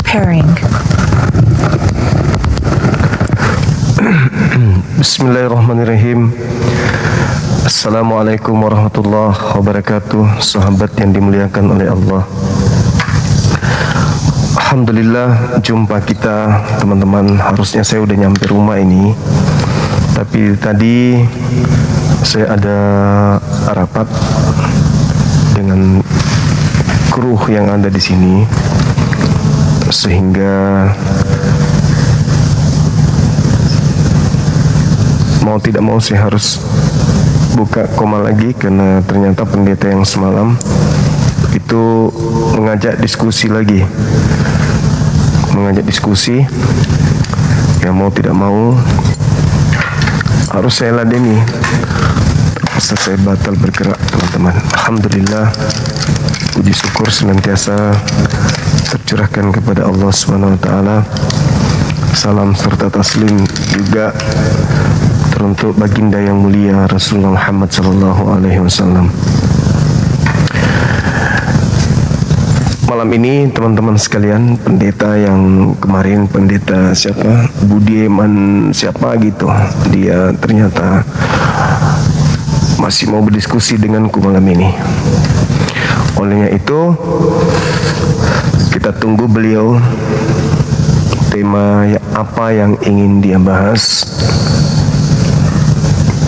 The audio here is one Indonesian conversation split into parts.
Preparing. Bismillahirrahmanirrahim. Assalamualaikum warahmatullahi wabarakatuh. Sahabat yang dimuliakan oleh Allah, alhamdulillah jumpa kita teman-teman. Harusnya saya udah nyampe rumah ini, tapi tadi saya ada rapat dengan kru yang ada di sini, sehingga mau tidak mau saya harus buka koma lagi, karena ternyata pendeta yang semalam itu mengajak diskusi lagi, ya mau tidak mau harus saya ladeni. Terpaksa saya batal bergerak teman-teman. Alhamdulillah, puji syukur senantiasa tercurahkan kepada Allah Subhanahu wa taala. Salam serta taslim juga teruntuk baginda yang mulia Rasulullah Muhammad sallallahu alaihi wasallam. Malam ini teman-teman sekalian, pendeta yang kemarin, pendeta siapa, Budiman siapa gitu, dia ternyata masih mau berdiskusi denganku malam ini. Olehnya itu kita tunggu beliau, tema apa yang ingin dia bahas.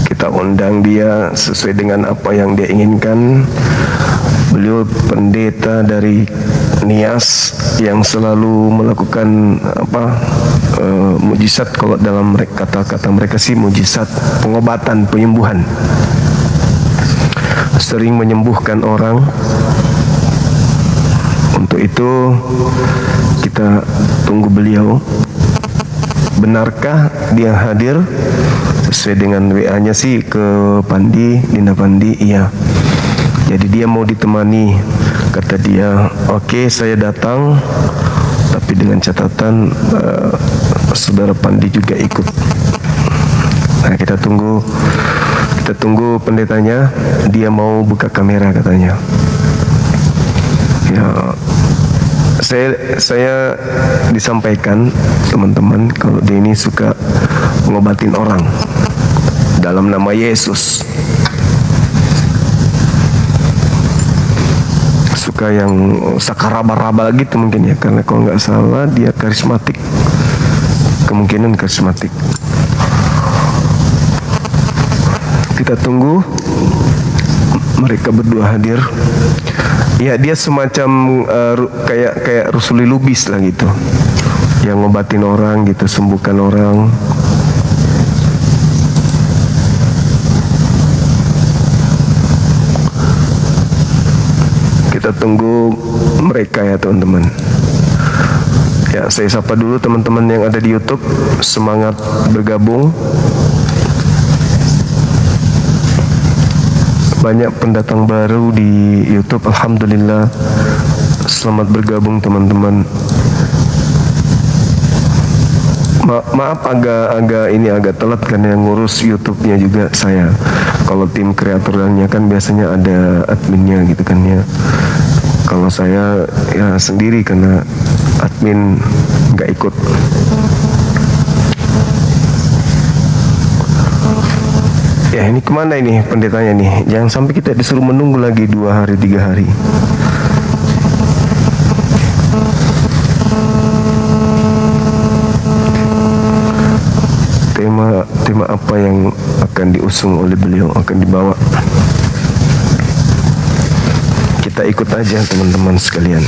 Kita undang dia sesuai dengan apa yang dia inginkan. Beliau pendeta dari Nias yang selalu melakukan mujizat. Kalau dalam kata-kata mereka sih mujizat, pengobatan, penyembuhan, sering menyembuhkan orang. Untuk itu kita tunggu beliau. Benarkah dia hadir? Sesuai dengan WA-nya sih ke Pandi, Dinda Pandi, iya. Jadi dia mau ditemani, kata dia, oke, saya datang, tapi dengan catatan saudara Pandi juga ikut. Nah, kita tunggu pendetanya. Dia mau buka kamera katanya. Ya, saya disampaikan teman-teman kalau dia ini suka ngobatin orang dalam nama Yesus, suka yang sakaraba-raba gitu mungkin ya, karena kalau nggak salah dia karismatik, kemungkinan karismatik. Kita tunggu mereka berdua hadir. Ya, dia semacam kayak Rusuli Lubis lah gitu, yang ngobatin orang gitu, sembuhkan orang. Kita tunggu mereka ya teman-teman. Ya, saya sapa dulu teman-teman yang ada di YouTube, semangat bergabung. Banyak pendatang baru di YouTube, alhamdulillah. Selamat bergabung teman-teman. Maaf agak telat karena yang ngurus YouTube-nya juga saya. Kalau tim kreatornya kan biasanya ada adminnya gitu kan ya. Kalau saya ya sendiri karena admin nggak ikut. Ya, ini kemana ini pendetanya nih? Jangan sampai kita disuruh menunggu lagi 2 hari 3 hari. Tema apa yang akan diusung oleh beliau, akan dibawa. Kita ikut aja teman-teman sekalian.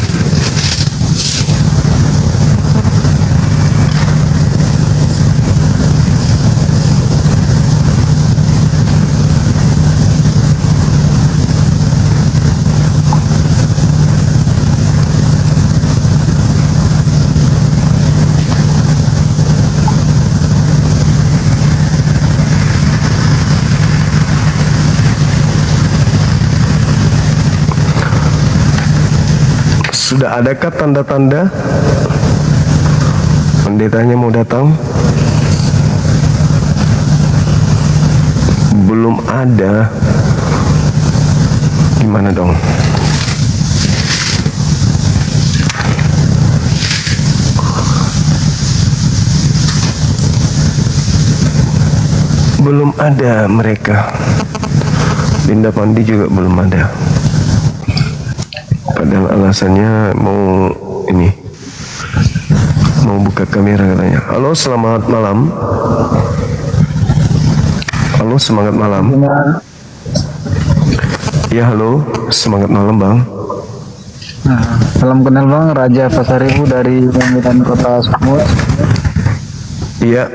Sudah adakah tanda-tanda pendetanya mau datang? Belum ada. Gimana dong? Belum ada mereka. Dinda Pandi juga belum ada. Padahal alasannya mau buka kamera katanya. Halo, selamat malam. Halo, semangat malam. Ya, halo, semangat malam bang. Salam kenal bang, Raja Pasaribu dari Medan Kota Sumut. Iya.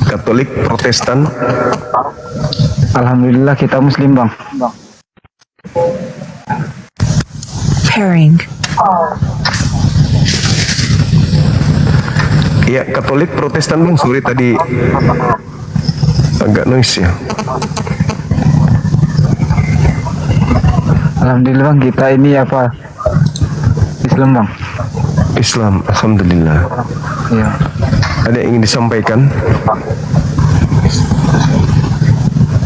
Katolik, Protestan. Alhamdulillah kita Muslim bang. Pairing. Iya, Katolik, Protestan bang. Sorry tadi agak noise ya. Alhamdulillah bang, kita ini apa? Islam bang. Islam, alhamdulillah. Iya. Ada yang ingin disampaikan?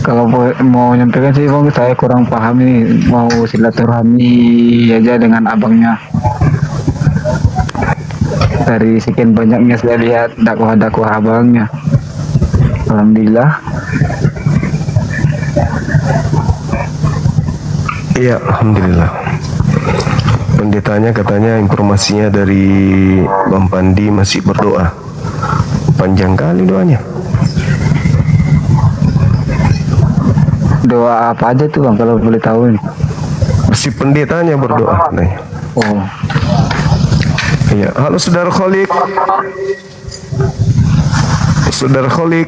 Kalau mau nyampaikan sih bang, saya kurang paham ini, mau silaturahmi aja dengan abangnya. Dari sekian banyaknya saya lihat dakwah-dakwah abangnya. Alhamdulillah. Iya, alhamdulillah. Pendetanya katanya informasinya dari Bang Pandi masih berdoa. Panjang kali doanya. Doa apa aja tuh bang kalau boleh tahu nih? Si pendetanya berdoa. Nah. Oh. Iya, halo saudara Kholik. Saudara Kholik.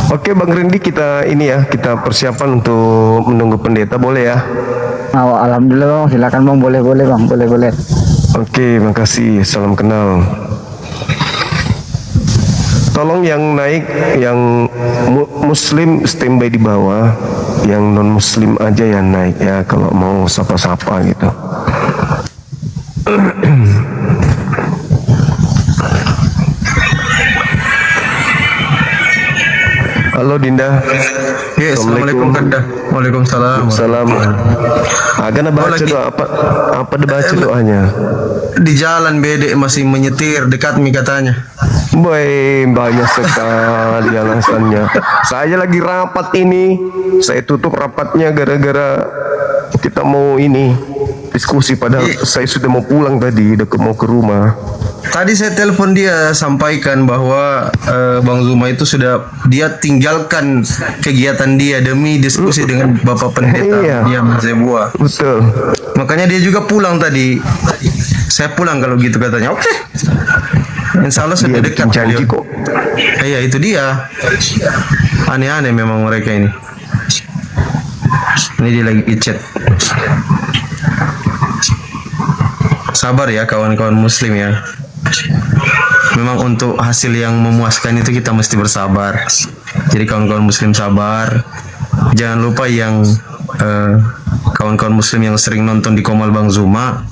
Oke Bang Rendi, kita kita persiapan untuk menunggu pendeta, boleh ya? Oh, alhamdulillah bang, silakan bang, boleh bang, boleh. Oke, makasih, salam kenal. Tolong yang naik, yang muslim standby di bawah, yang non muslim aja yang naik ya, kalau mau sapa-sapa gitu. Halo Dinda. Ya, assalamualaikum Kanda. Waalaikumsalam. Salam. Agak baca doa apa baca doanya? Di jalan bedek masih menyetir, dekat mi katanya. Boy, banyak sekali alasannya. Saya lagi rapat ini. Saya tutup rapatnya gara-gara kita mau diskusi, padahal saya sudah mau pulang tadi, mau ke rumah. Tadi saya telepon dia, sampaikan bahwa Bang Zuma itu sudah dia tinggalkan kegiatan dia demi diskusi dengan Bapak Pendeta dia Zebua. Betul. Makanya dia juga pulang tadi. Saya pulang kalau gitu katanya. Oke. Insya Allah sudah dekat. Janji kok. Iya, itu dia. Aneh-aneh memang mereka ini. Ini dia lagi chat. Sabar ya kawan-kawan muslim ya. Memang untuk hasil yang memuaskan itu kita mesti bersabar. Jadi kawan-kawan muslim sabar. Jangan lupa yang kawan-kawan muslim yang sering nonton di Komal Bang Zuma,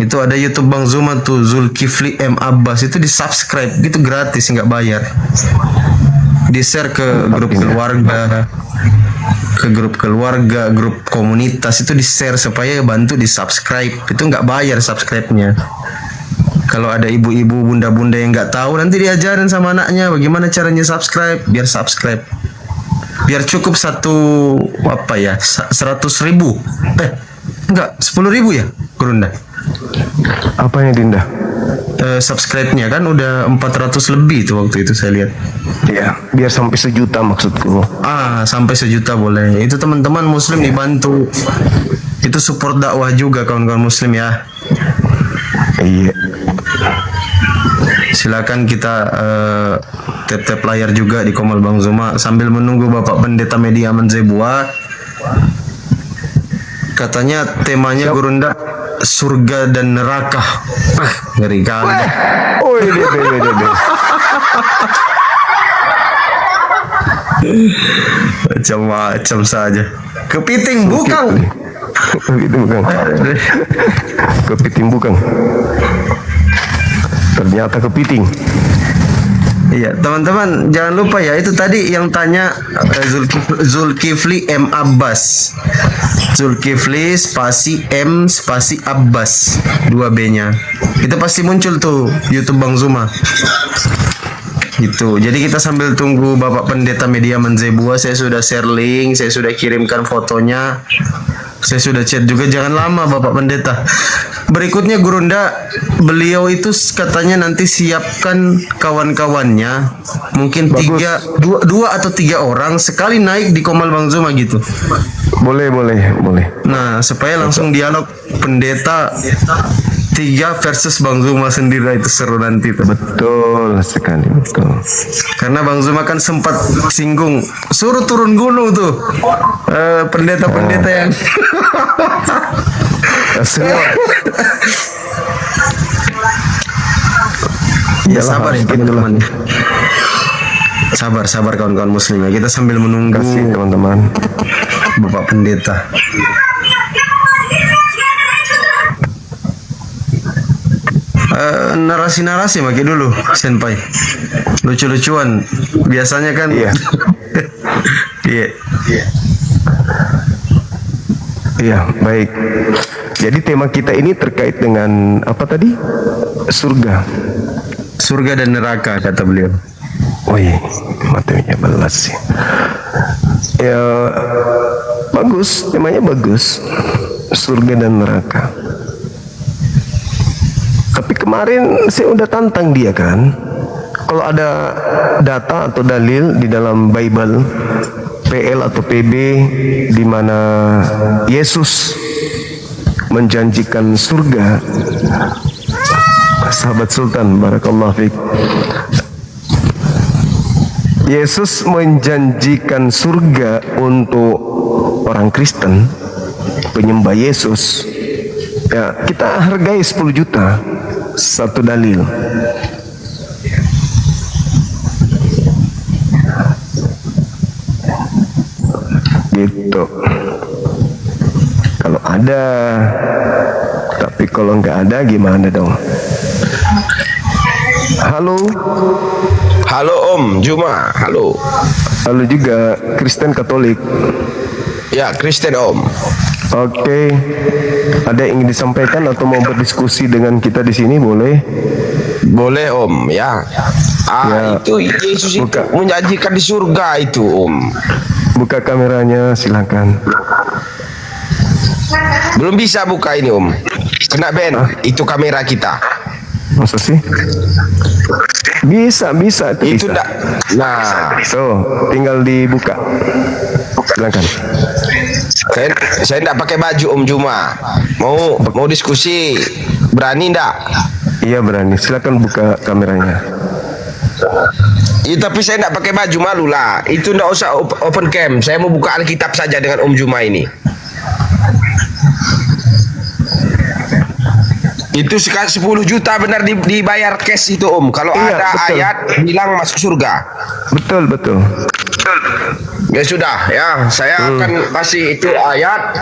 itu ada YouTube Bang Zuma tuh, Zulkifli M Abbas, itu di subscribe gitu gratis, nggak bayar. Di share ke grup keluarga, grup komunitas, itu di share supaya bantu di subscribe. Itu nggak bayar subscribe-nya. Kalau ada ibu-ibu, bunda-bunda yang nggak tahu, nanti diajarin sama anaknya bagaimana caranya subscribe, biar subscribe. Biar cukup 100.000. Enggak, 10.000 ya, Kurunda. Apanya Dinda? Subscribe-nya kan udah 400 lebih tuh waktu itu saya lihat. Iya, biar sampai 1 juta maksudku. Sampai 1 juta boleh. Itu teman-teman muslim dibantu. Itu support dakwah juga kawan-kawan muslim ya. Iya. Silakan kita tap-tap layar juga di Komal Bang Zuma sambil menunggu Bapak Pendeta Media Manzebua. Katanya temanya Gurunda surga dan neraka. Ngeri kali. Oh, ini. Macam-macam saja. Kepiting bukan. Itu bukan. Kepiting bukan. Ternyata kepiting. Iya, teman-teman jangan lupa ya, itu tadi yang tanya Zulkifli M Abbas. Zulkifli spasi M spasi Abbas 2B-nya. Itu pasti muncul tuh YouTube Bang Zuma. Gitu. Jadi kita sambil tunggu Bapak Pendeta Media Menzebua, saya sudah share link, saya sudah kirimkan fotonya. Saya sudah chat juga, jangan lama Bapak Pendeta. Berikutnya Gurunda, beliau itu katanya nanti siapkan kawan-kawannya, mungkin dua atau tiga orang sekali naik di Komal Bang Zuma gitu. Boleh. Nah, supaya langsung dialog pendeta 3 versus Bang Zuma sendiri, itu seru nanti tuh. Betul sekali, betul. Karena Bang Zuma kan sempat singgung suruh turun gunung tuh pendeta-pendeta yang Semua. ya sabar ya teman-teman. Sabar kawan-kawan muslim ya. Kita sambil menunggu Kasih teman-teman. Bapak Pendeta. Narasi-narasi maki dulu senpai, lucu-lucuan biasanya kan. Iya. Iya, baik. Jadi tema kita ini terkait dengan apa tadi? Surga dan neraka kata beliau. Wih, materinya belas sih. Ya, bagus, temanya bagus. Surga dan neraka. Tapi kemarin saya udah tantang dia kan. Kalau ada data atau dalil di dalam Bible, PL atau PB, di mana Yesus menjanjikan surga. Sahabat Sultan, barakallahu fiik. Yesus menjanjikan surga untuk orang Kristen, penyembah Yesus. Ya, kita hargai 10 juta satu dalil. Gitu. Kalau ada, tapi kalau nggak ada gimana dong? Halo. Halo Om Juma, halo. Halo juga Kristen Katolik. Ya, Kristen Om. Oke. Ada yang ingin disampaikan atau mau berdiskusi dengan kita di sini boleh? Boleh Om, ya. Ya. Itu Yesus itu Buka. menjanjikan di surga itu Om. Buka kameranya, silakan. Belum bisa buka ini Om. Kena ban, itu kamera kita. Masa sih? Bisa, itu Itu bisa. enggak. Nah, So, tinggal dibuka. Silakan. saya enggak pakai baju Om Juma. Mau diskusi. Berani enggak? Iya berani. Silakan buka kameranya. Iya, tapi saya enggak pakai baju, malu lah. Itu enggak usah open cam. Saya mau buka Alkitab saja dengan Om Juma ini. Itu 10 juta benar dibayar cash itu Om. Kalau Iya, ada betul. ayat bilang masuk surga. Betul. Ya sudah ya, saya akan kasih itu ayat.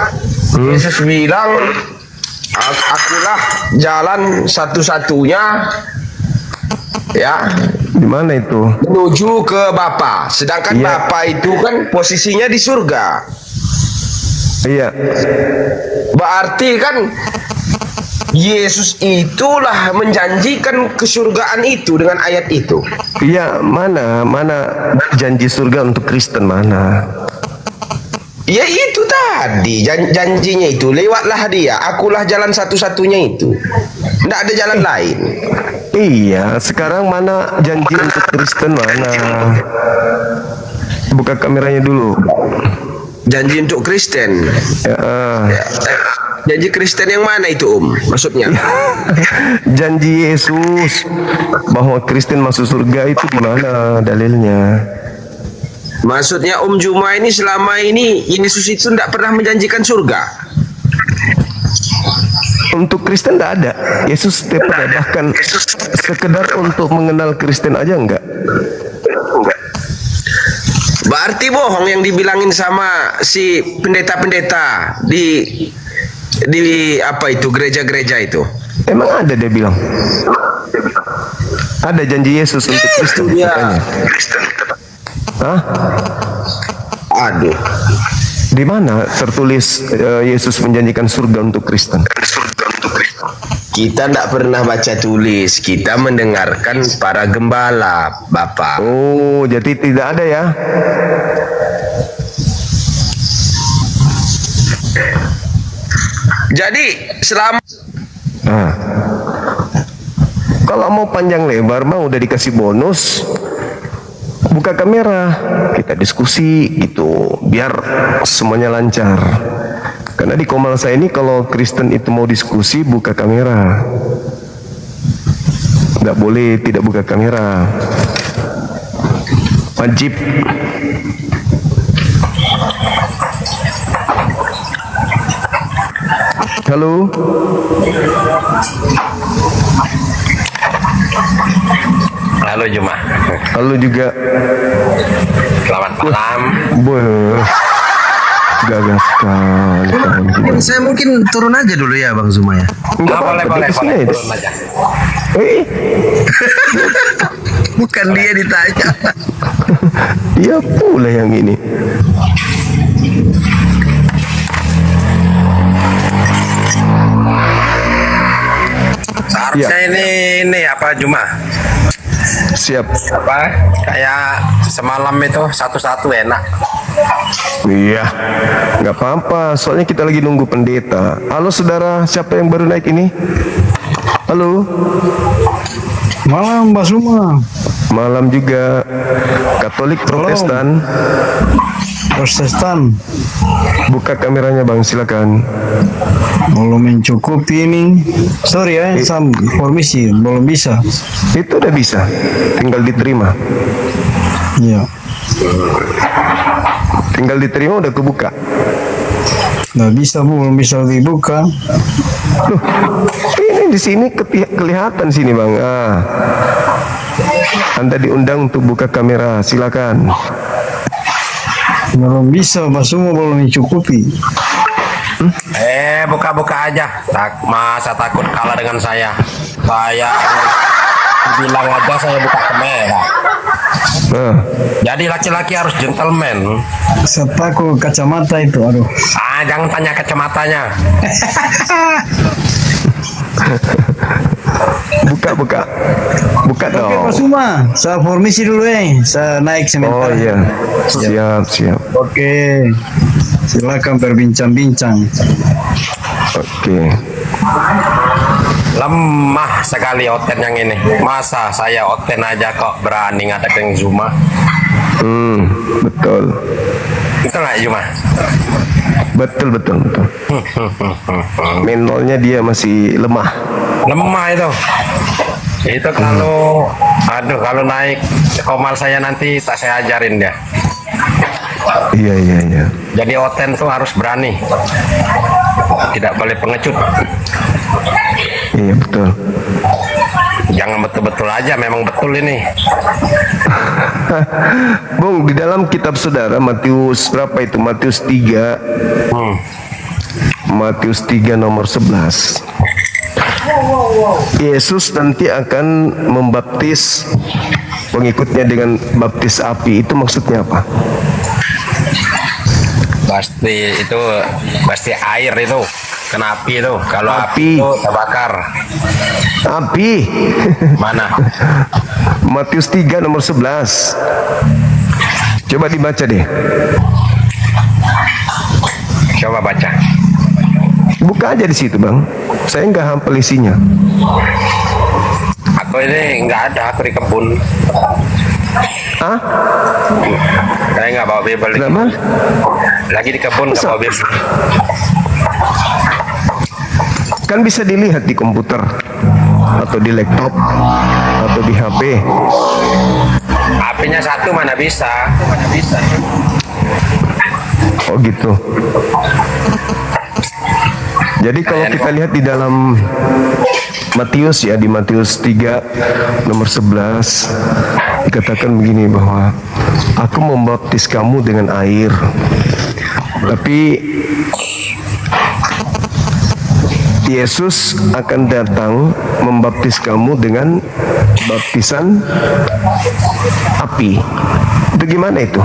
Yesus bilang, akulah jalan satu-satunya ya Di mana itu? menuju ke Bapa. Sedangkan Iya. Bapa itu kan posisinya di surga. Iya. Berarti kan Yesus itulah menjanjikan kesurgaan itu dengan ayat itu. Iya, mana janji surga untuk Kristen mana? Ya itu tadi janjinya itu, lewatlah dia, akulah jalan satu-satunya itu. Tidak ada jalan lain. Iya, sekarang mana janji untuk Kristen mana? Buka kameranya dulu. Janji untuk Kristen. Ya, Janji Kristen yang mana itu Om? Maksudnya? janji Yesus bahwa Kristen masuk surga itu di mana dalilnya? Maksudnya Om Juma ini selama ini Yesus itu tidak pernah menjanjikan surga. Untuk Kristen tidak ada. Yesus tidak pernah, bahkan sekedar untuk mengenal Kristen aja enggak. Berarti bohong yang dibilangin sama si pendeta-pendeta di apa itu gereja-gereja itu. Emang ada dia bilang. Ada janji Yesus untuk Kristen Itu dia. katanya. Hah? Aduh. Di mana tertulis Yesus menjanjikan surga untuk Kristen? Kita tidak pernah baca tulis, kita mendengarkan para gembala, Bapak. Oh, jadi tidak ada ya? Jadi selama Nah, kalau mau panjang lebar mah udah dikasih bonus. Buka kamera, kita diskusi gitu, biar semuanya lancar. Karena di Komal saya ini kalau Kristen itu mau diskusi buka kamera, nggak boleh tidak buka kamera, wajib. Halo. Halo Juma. Halo juga. Selamat malam. Wah, gagah sekali. Saya mungkin turun aja dulu ya Bang Zuma ya. Enggak boleh, boleh. turun aja. Bukan dia ditanya. Dia pula yang ini. Seharusnya ini apa Juma? Siap. Apa? Kayak semalam itu satu-satu enak. Iya, nggak apa-apa. Soalnya kita lagi nunggu pendeta. Halo saudara, siapa yang baru naik ini? Halo. Malam Mbak Suma. Malam juga. Katolik Protestan. Protestan. Buka kameranya bang, silakan. Belum mencukupi ini. Sorry ya, permisi, belum bisa. Itu udah bisa, tinggal diterima. Iya. Tinggal diterima udah kebuka. Nggak bisa Bu, belum bisa dibuka. Loh, ini di sini kelihatan sini bang. Ah, Anda diundang untuk buka kamera, silakan. Belum bisa, Mbak Suma belum mencukupi. Buka-buka aja. Masa takut kalah dengan saya? Saya bilang aja saya buka kamera. Nah, Jadi laki-laki harus gentleman. Saya takut kacamata itu, aduh. Jangan tanya kacamatanya. buka Oke dong. Pak Suma, saya permisi dulu saya naik sebentar. Oh iya, siap. Oke, silakan berbincang-bincang. Oke. Lemah sekali Oten yang ini. Masa saya Oten aja kok berani ngadain Zuma? Betul. Itu nggak Zuma? Betul. Mentalnya dia masih lemah. Lemah itu. Itu kalau naik Komal saya nanti tak saya ajarin dia. Iya. Jadi Oten tuh harus berani. Tidak boleh pengecut. Iya betul. Jangan betul-betul aja, memang betul ini. Bung, di dalam kitab saudara Matius berapa itu? Matius 3. Matius 3 nomor 11. Yesus nanti akan membaptis pengikutnya dengan baptis api. Itu maksudnya apa? Pasti air itu. Kena api itu. Kalau api itu terbakar. Api. Mana? Matius 3 nomor 11. Coba dibaca deh. Coba baca. Buka aja di situ, Bang. Saya nggak hafal isinya. Aku ini nggak ada, aku di kebun. Ah? Saya nggak bawa Bible. Kenapa? Lagi di kebun nggak bawa Bible. Kan bisa dilihat di komputer atau di laptop atau di HP. Apinya satu mana bisa? Oh gitu. Jadi kalau kita lihat di dalam Matius ya, di Matius 3 nomor 11 dikatakan begini bahwa aku membaptis kamu dengan air. Tapi Yesus akan datang membaptis kamu dengan baptisan api. Itu gimana itu?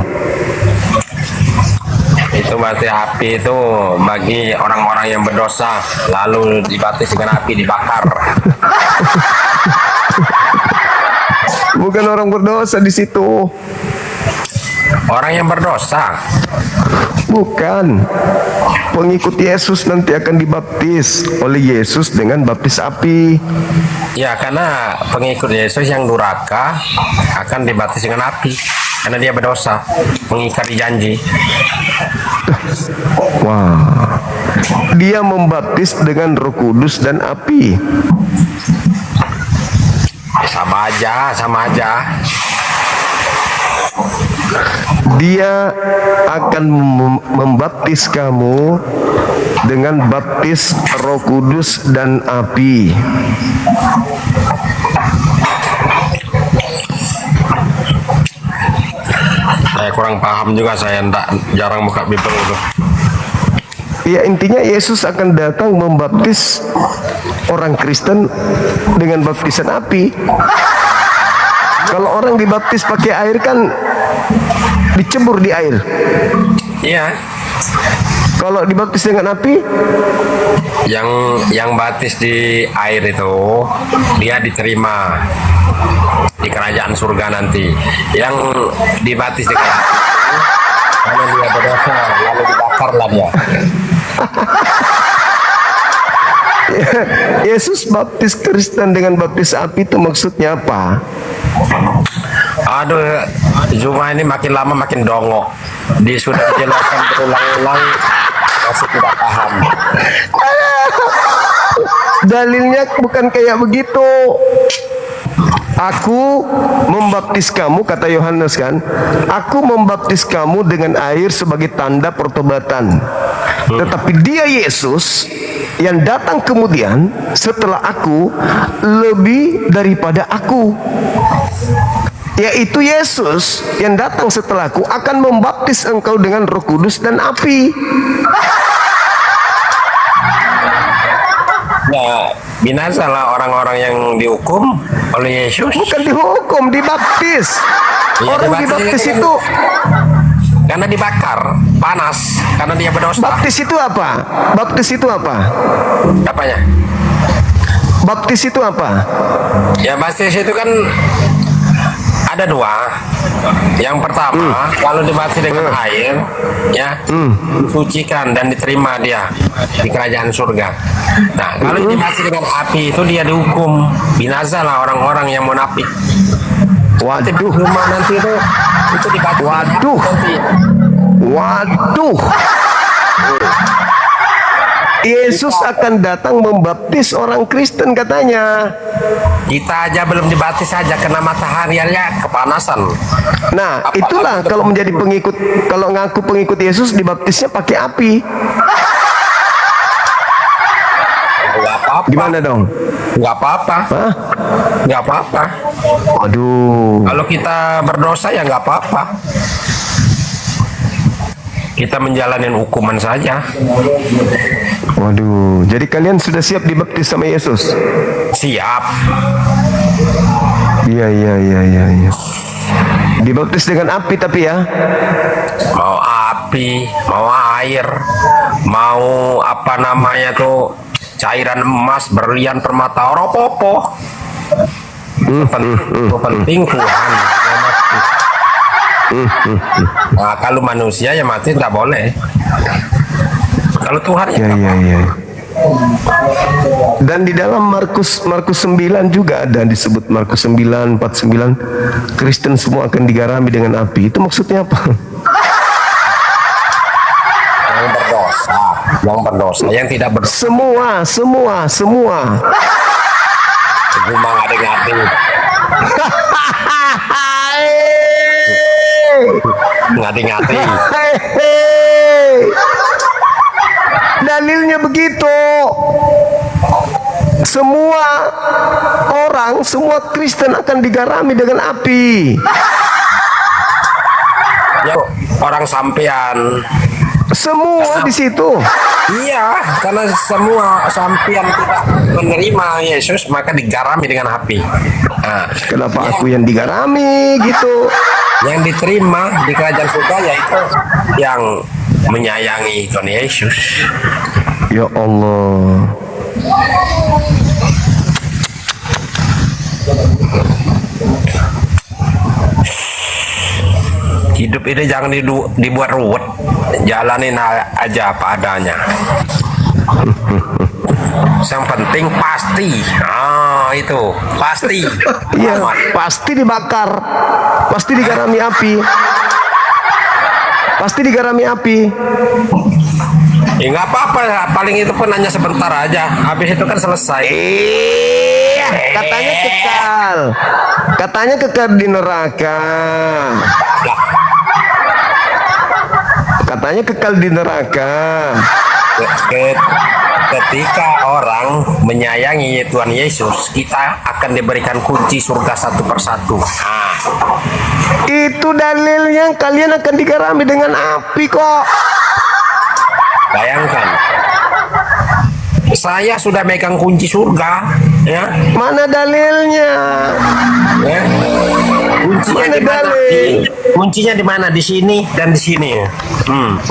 Itu berarti api itu bagi orang-orang yang berdosa, lalu dibaptis dengan api, dibakar. Bukan orang berdosa di situ. Orang yang berdosa. Bukan. Pengikut Yesus nanti akan dibaptis oleh Yesus dengan baptis api. Ya, karena pengikut Yesus yang durhaka akan dibaptis dengan api. Karena dia berdosa, mengingkari janji. Wah. Dia membaptis dengan Roh Kudus dan api. Sama aja, sama aja. Dia akan membaptis kamu dengan baptis Roh Kudus dan api. Saya kurang paham juga, saya jarang buka Bible itu. Ya, intinya Yesus akan datang membaptis orang Kristen dengan baptisan api. Kalau orang dibaptis pakai air kan dicebur di air. Iya. Kalau dibaptis dengan api, Yang baptis di air itu dia diterima di kerajaan surga nanti. Yang dibaptis dengan api itu, karena dia berdosa lalu dibakarlah dia. Yesus baptis Kristen dengan baptis api itu maksudnya apa? Aduh, Juma ini makin lama makin dongok. Dia sudah dijelaskan berulang-ulang, masih tidak paham. Dalilnya bukan kayak begitu. Aku membaptis kamu, kata Yohanes kan, aku membaptis kamu dengan air sebagai tanda pertobatan. Tetapi dia Yesus yang datang kemudian setelah aku lebih daripada aku, yaitu Yesus yang datang setelahku akan membaptis engkau dengan Roh Kudus dan api. Ya, binasalah orang-orang yang dihukum oleh Yesus. Bukan dihukum, dibaptis. Iya, Orang dibaptis itu, karena dibakar, panas, karena dia berdosa. baptis itu apa? Baptis itu apa? Apanya? Baptis itu apa? Ya, baptis itu kan ada dua. Yang pertama, kalau dibaptis dengan air, ya, disucikan dan diterima dia di kerajaan surga. Nah, kalau dibaptis dengan api itu dia dihukum, binasalah orang-orang yang munafik. Nanti Waduh, rumah nanti itu dibaptis. Waduh. Nanti. waduh. Yesus akan datang membaptis orang Kristen katanya. Kita aja belum dibaptis saja kena matahari aja kepanasan. Nah, itulah kalau menjadi pengikut, kalau ngaku pengikut Yesus dibaptisnya pakai api. Nggak apa-apa. Gimana dong? Nggak apa-apa. Hah? Nggak apa-apa. Aduh. Kalau kita berdosa ya nggak apa-apa. Kita menjalani hukuman saja. Waduh. Jadi kalian sudah siap dibaptis sama Yesus? Siap. Iya. Dibaptis dengan api tapi ya. Mau api, mau air, mau apa namanya tuh cairan emas, berlian, permata, oropopo. Penting Tuhan. Nah, kalau manusia ya mati tidak boleh. Kalau Tuhan ya. Iya. Dan di dalam Markus 9 juga ada disebut, Markus 9:49, Kristen semua akan digarami dengan api. Itu maksudnya apa? Yang berdosa, yang tidak berdosa. Semua. Cuma ngadi-ngadi. Ngadi-ngadi. Dalilnya begitu. Semua orang, semua Kristen akan digarami dengan api. Ya, orang sampean. Semua di situ. Iya, karena semua sampean tidak menerima Yesus maka digarami dengan api. Nah, Kenapa aku yang digarami gitu? yang diterima di kerajaan surga yaitu yang menyayangi Tuhan Yesus. Ya Allah. Hidup ini jangan dibuat ruwet, jalanin aja apa adanya. Yang penting pasti, itu pasti. Iya, pasti dibakar, pasti digarami api, pasti digarami api. Ya nggak apa-apa, paling itu pun hanya sebentar aja, habis itu kan selesai. Katanya kekal di neraka. Katanya kekal di neraka. Ketika orang menyayangi Tuhan Yesus, kita akan diberikan kunci surga satu persatu. Itu dalilnya kalian akan digarami dengan api kok. Bayangkan, saya sudah megang kunci surga, ya. Mana dalilnya? Ya. Kuncinya Mana di mana? dalil? Kuncinya di mana? Di sini dan di sini.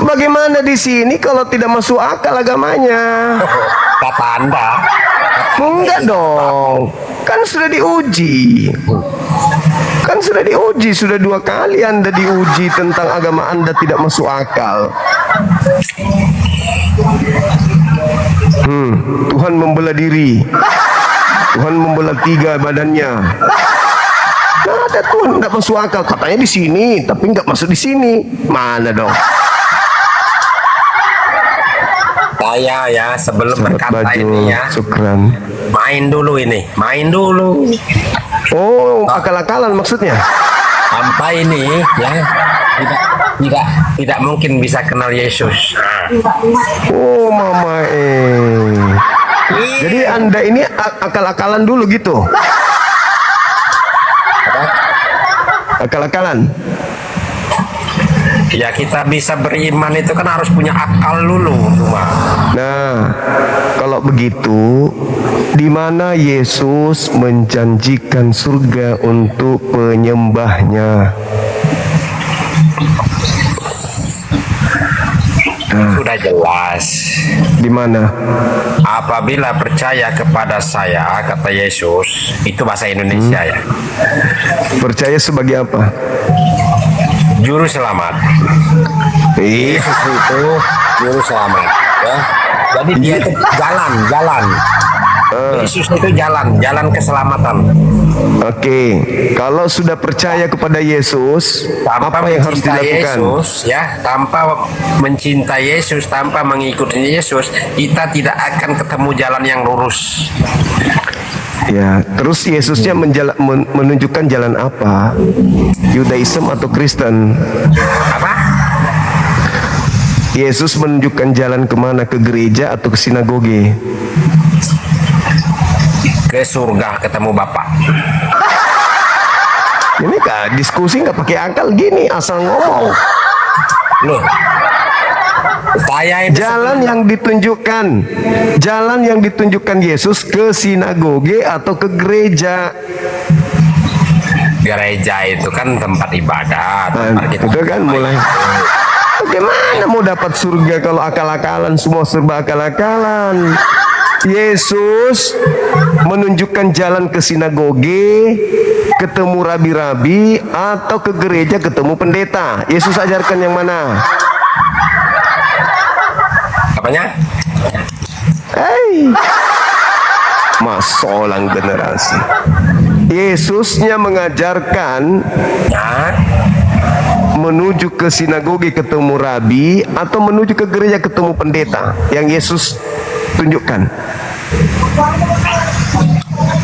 Bagaimana di sini kalau tidak masuk akal agamanya? Kata Anda. Enggak dong. Kan sudah diuji. Kan sudah diuji, sudah 2 kali Anda diuji tentang agama Anda tidak masuk akal. Tuhan membelah diri. Tuhan membelah 3 badannya. Nah, ada Tuhan nggak masuk akal. Katanya di sini, tapi nggak masuk di sini. Mana dong? Saya ya sebelum Sahabat berkata baju, ini ya, syukran. main dulu ini, main dulu. Oh, akal-akalan maksudnya? Sampai ini ya tidak mungkin bisa kenal Yesus. Oh, mama Jadi Anda ini akal-akalan dulu gitu? Akal-akalan? Ya kita bisa beriman itu kan harus punya akal dulu. Nah, kalau begitu, di mana Yesus menjanjikan surga untuk penyembahnya? Sudah jelas. Di mana? Apabila percaya kepada saya, kata Yesus, itu bahasa Indonesia ya. Percaya sebagai apa? Juru selamat. Yesus itu juru selamat. Ya. Jadi dia itu jalan. Yesus itu jalan keselamatan. Oke, kalau sudah percaya kepada Yesus, Tanpa apa yang harus mencintai dilakukan? Yesus, ya, tanpa mencintai Yesus, tanpa mengikuti Yesus, kita tidak akan ketemu jalan yang lurus. Ya, terus Yesusnya menunjukkan jalan apa? Yudaism atau Kristen? Apa? Yesus menunjukkan jalan kemana? Ke gereja atau ke sinagoge? Ke surga ketemu Bapak. Ini kak diskusi nggak pakai akal gini, asal ngomong. Loh, saya itu jalan yang ditunjukkan Yesus ke sinagoge atau ke gereja. gereja itu kan tempat ibadah, tempat kita Itu kan mulai. Bagaimana mau dapat surga kalau akal-akalan, semua serba akal-akalan? Yesus menunjukkan jalan ke sinagoge, ketemu rabi-rabi, atau ke gereja ketemu pendeta. Yesus ajarkan yang mana? apanya? Hei, masolang generasi. Yesusnya mengajarkan Nah, menuju ke sinagoge ketemu rabi atau menuju ke gereja ketemu pendeta. Yang Yesus tunjukkan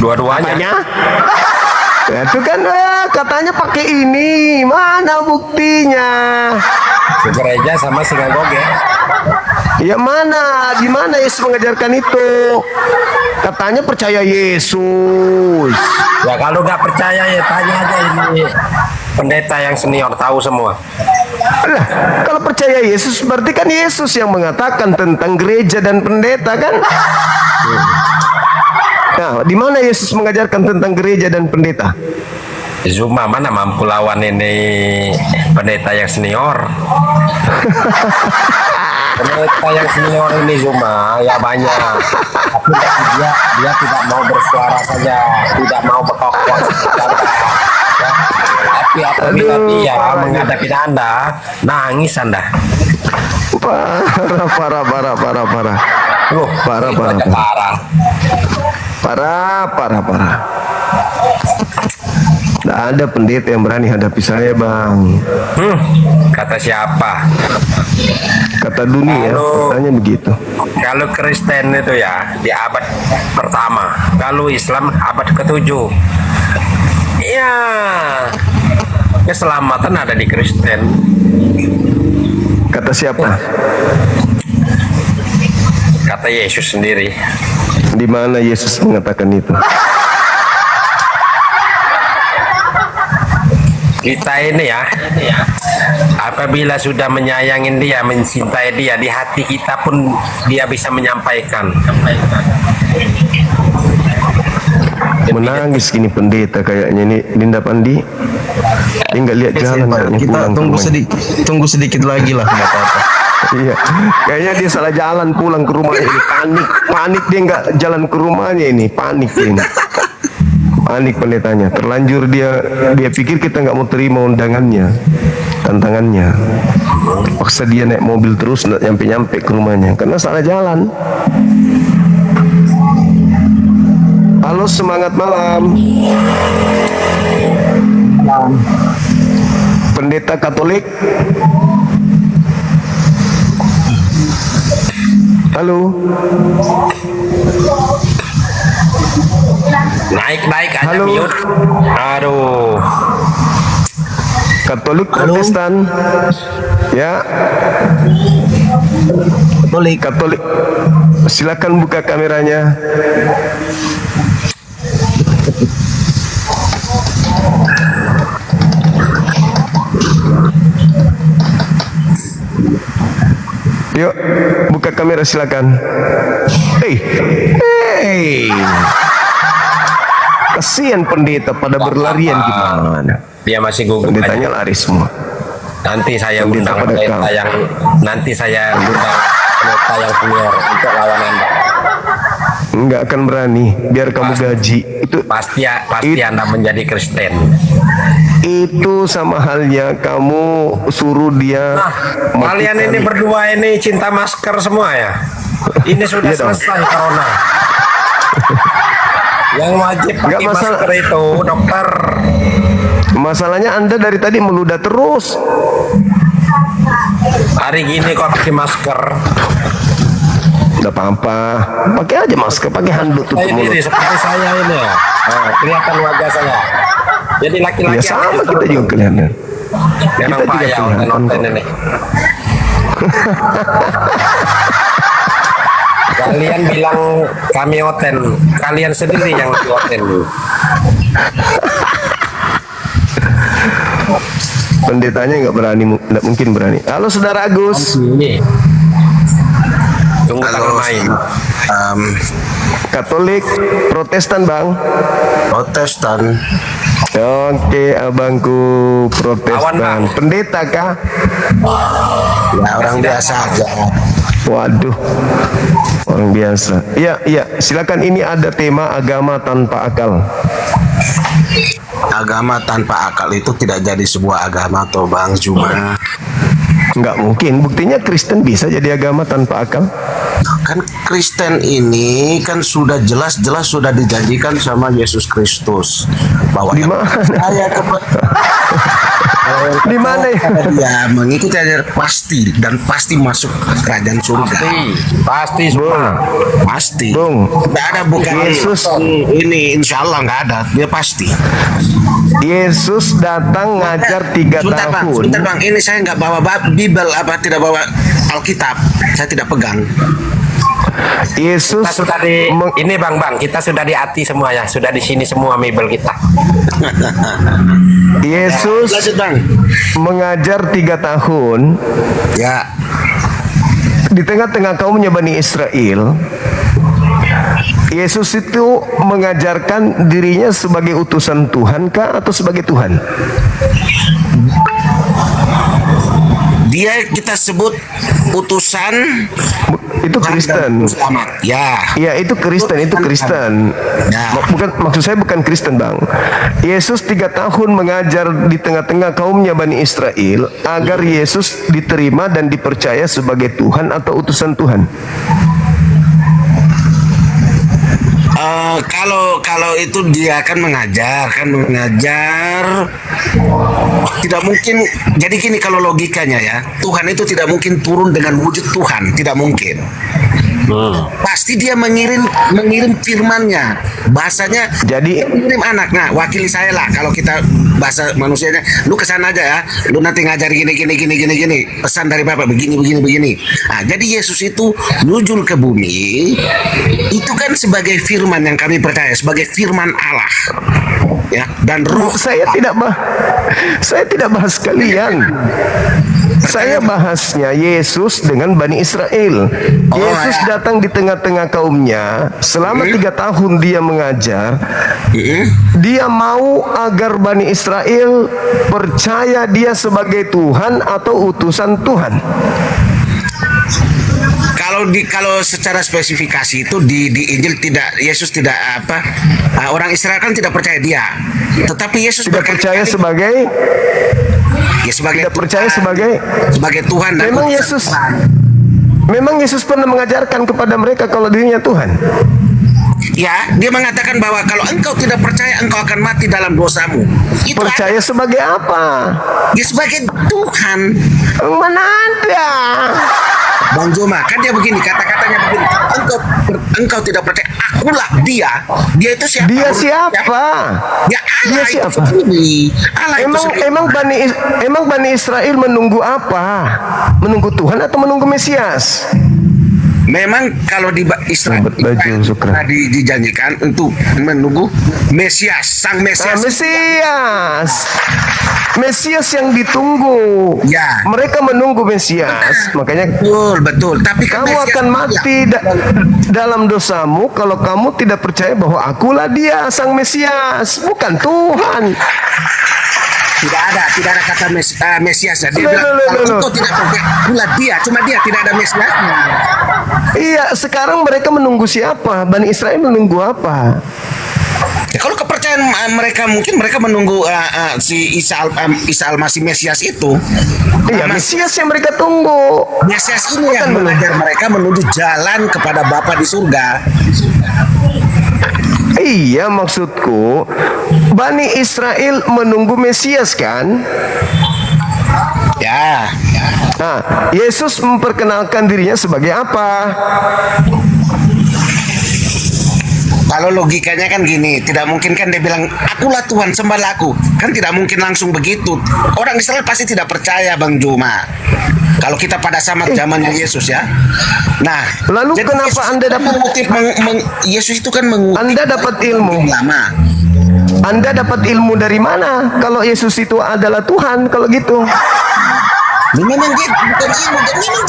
dua-duanya. Ya, itu kan katanya pakai ini, mana buktinya? Ke gereja sama sinagoge. Ya mana, di mana Yesus mengajarkan itu? Katanya percaya Yesus. Ya kalau nggak percaya ya tanya aja ini pendeta yang senior, tahu semua. Lah, kalau percaya Yesus berarti kan Yesus yang mengatakan tentang gereja dan pendeta kan? Nah, di mana Yesus mengajarkan tentang gereja dan pendeta? Zuma mana mampu lawan ini pendeta yang senior. Pendeta yang senior ini Zuma ya banyak. Tapi dia tidak mau bersuara saja, tidak mau berkokoh. Ya. Tapi apabila dia menghadapi Anda, nangis Anda. Parah. Itu aja parah. Nggak ada pendeta yang berani hadapi saya, Bang. Kata siapa? Kata dunia, katanya begitu. Kalau Kristen itu ya di abad pertama, kalau Islam abad ke-7. Ya, keselamatan ada di Kristen. Kata siapa? Kata Yesus sendiri. Di mana Yesus mengatakan itu? Kita ini ya, apabila sudah menyayangin dia, mencintai dia, di hati kita pun dia bisa menyampaikan. Menangis gini pendeta kayaknya ini Dinda Pandi. Dia nggak lihat jalan kayaknya Kita pulang ke rumahnya. tunggu sedikit lagi lah, nggak apa-apa. Iya, kayaknya dia salah jalan pulang ke rumahnya ini. Panik dia nggak jalan ke rumahnya ini, panik dia ini. Panik pendetanya, terlanjur dia pikir kita nggak mau terima undangannya, tantangannya. Paksa dia naik mobil terus nggak nyampe ke rumahnya karena salah jalan. Halo, semangat malam. Pendeta Katolik. Halo. Naik aja Halo. mute. Aduh. Katolik Protestan. Ya. Katolik. Silakan buka kameranya. Yuk, buka kamera silakan. Hey. Kasihan pendeta pada berlarian gimana? Dia masih gugup aja. Pendetanya lari semua. Nanti saya Pendeta undang pada pendeta kau. yang pendeta yang senior untuk lawan Anda. Enggak akan berani, biar kamu gaji. Pasti Anda menjadi Kristen. Itu sama halnya kamu suruh dia. Nah, kalian ini berdua ini cinta masker semua ya. Ini sudah Iya dong. selesai corona. Yang wajib Nggak pakai masalah. masker itu dokter. Masalahnya Anda dari tadi meludah terus. Hari gini kok pakai masker. Udah apa-apa, pakai aja masker, pakai handuk tutup Saya mulut. diri seperti saya ini ya. Nah, kelihatan wajah saya. Jadi laki-laki Ya sama yang kita juga kelihatan. memang kita juga payah kelihatan nonton kok. ini. Kalian bilang kami oten, kalian sendiri yang lebih oten. Pendetanya nggak berani, nggak mungkin berani. Halo saudara Agus, Ini. Tunggu tanggal main. Katolik, Protestan bang. Protestan. Oke, abangku Lawan, Protestan. Bang. Pendeta kah? Ya orang biasa aja. Waduh, orang biasa. Iya, silakan. Ini ada tema agama tanpa akal. Agama tanpa akal itu tidak jadi sebuah agama toh Bang Juma. Nggak mungkin. Buktinya Kristen bisa jadi agama tanpa akal. Kan Kristen ini kan sudah jelas-jelas sudah dijanjikan sama Yesus Kristus bahwa Di mana? saya Di mana ya? dia mengikuti ajaran pasti masuk kerajaan surga. Pasti semua. Pasti. Bung, Tidak ada bukan Yesus. ini insya Allah nggak ada. Dia pasti. Yesus datang ngajar 3 tahun. Sebentar bang, ini saya nggak bawa Bible apa tidak bawa Alkitab, saya tidak pegang. Yesus Kita sudah ini bang, kita sudah di hati semua ya, sudah di sini semua mebel kita. Yesus Lanjut bang. mengajar 3 tahun Ya, di tengah-tengah kaumnya Bani Israel. Yesus itu mengajarkan dirinya sebagai utusan Tuhan kah atau sebagai Tuhan? Dia kita sebut utusan Itu Kristen. selamat. Ya. Ya, itu Kristen, itu Kristen. Ya. Maksud saya bukan Kristen, Bang. Yesus 3 tahun mengajar di tengah-tengah kaumnya Bani Israel agar Yesus diterima dan dipercaya sebagai Tuhan atau utusan Tuhan. Kalau itu dia kan mengajar tidak mungkin. Jadi gini, kalau logikanya ya, Tuhan itu tidak mungkin turun dengan wujud Tuhan, tidak mungkin. Pasti dia mengirim firman-Nya, bahasanya. Jadi Mengirim anak. Nah, wakili saya lah kalau kita bahasa manusianya, lu kesana aja ya, lu nanti ngajar gini, pesan dari Bapak begini. Nah, jadi Yesus itu nujul ke bumi itu kan sebagai firman yang kami percaya, sebagai firman Allah, ya, dan roh. saya tidak bahas kalian. Saya bahasnya Yesus dengan Bani Israel. Yesus datang di tengah-tengah kaumnya. Selama 3 tahun dia mengajar. Dia mau agar Bani Israel percaya dia sebagai Tuhan atau utusan Tuhan. Kalau secara spesifikasi itu di Injil tidak, Yesus tidak orang Israel kan tidak percaya dia. Tetapi Yesus Tidak percaya sebagai sebagai tidak percaya sebagai Tuhan dan Memang Yesus pernah mengajarkan kepada mereka kalau dirinya Tuhan. Ya, dia mengatakan bahwa kalau engkau tidak percaya, engkau akan mati dalam dosamu. Itu Percaya sebagai apa? dia sebagai Tuhan. Mana ada? Bang Joma, kan dia begini, kata-katanya begini. Engkau tidak percaya, akulah dia. Dia itu siapa? Dia siapa? Ya Allah Dia itu siapa? sendiri. Allah itu sendiri. Emang Bani Israel menunggu apa? Menunggu Tuhan atau menunggu Mesias? Memang kalau di Israel Baju, Sukra. dijanjikan untuk menunggu Mesias, sang Mesias. Mesias yang ditunggu. Ya. Mereka menunggu Mesias. Makanya Betul. Tapi kan kamu Mesias akan mati dalam dosamu kalau kamu tidak percaya bahwa akulah dia sang Mesias, bukan Tuhan. Tidak ada kata Mesiasnya. Dia Loh, bilang loh, kalau loh. engkau tidak percaya, akulah dia. Cuma dia tidak ada Mesiasnya. Iya, sekarang mereka menunggu siapa? Bani Israel menunggu apa? Ya, kalau kepercayaan mereka, mungkin mereka menunggu si Isa Al-Masih Mesias itu. Iya, Mesias yang mereka tunggu. Mesias ini yang mengajar mereka menuju jalan kepada Bapa di surga. Iya, maksudku Bani Israel menunggu Mesias kan? Ya. Nah, Yesus memperkenalkan dirinya sebagai apa? Kalau logikanya kan gini, tidak mungkin kan dia bilang, akulah Tuhan, sembahlah aku. Kan tidak mungkin langsung begitu. Orang Israel pasti tidak percaya, Bang Juma. Kalau kita pada zamannya Yesus ya. Nah, Lalu jadi kenapa Yesus Anda dapat Yesus itu kan mengutip Anda dapat ilmu? lama. Anda dapat ilmu dari mana kalau Yesus itu adalah Tuhan kalau gitu? Memang dia bukan ilmu,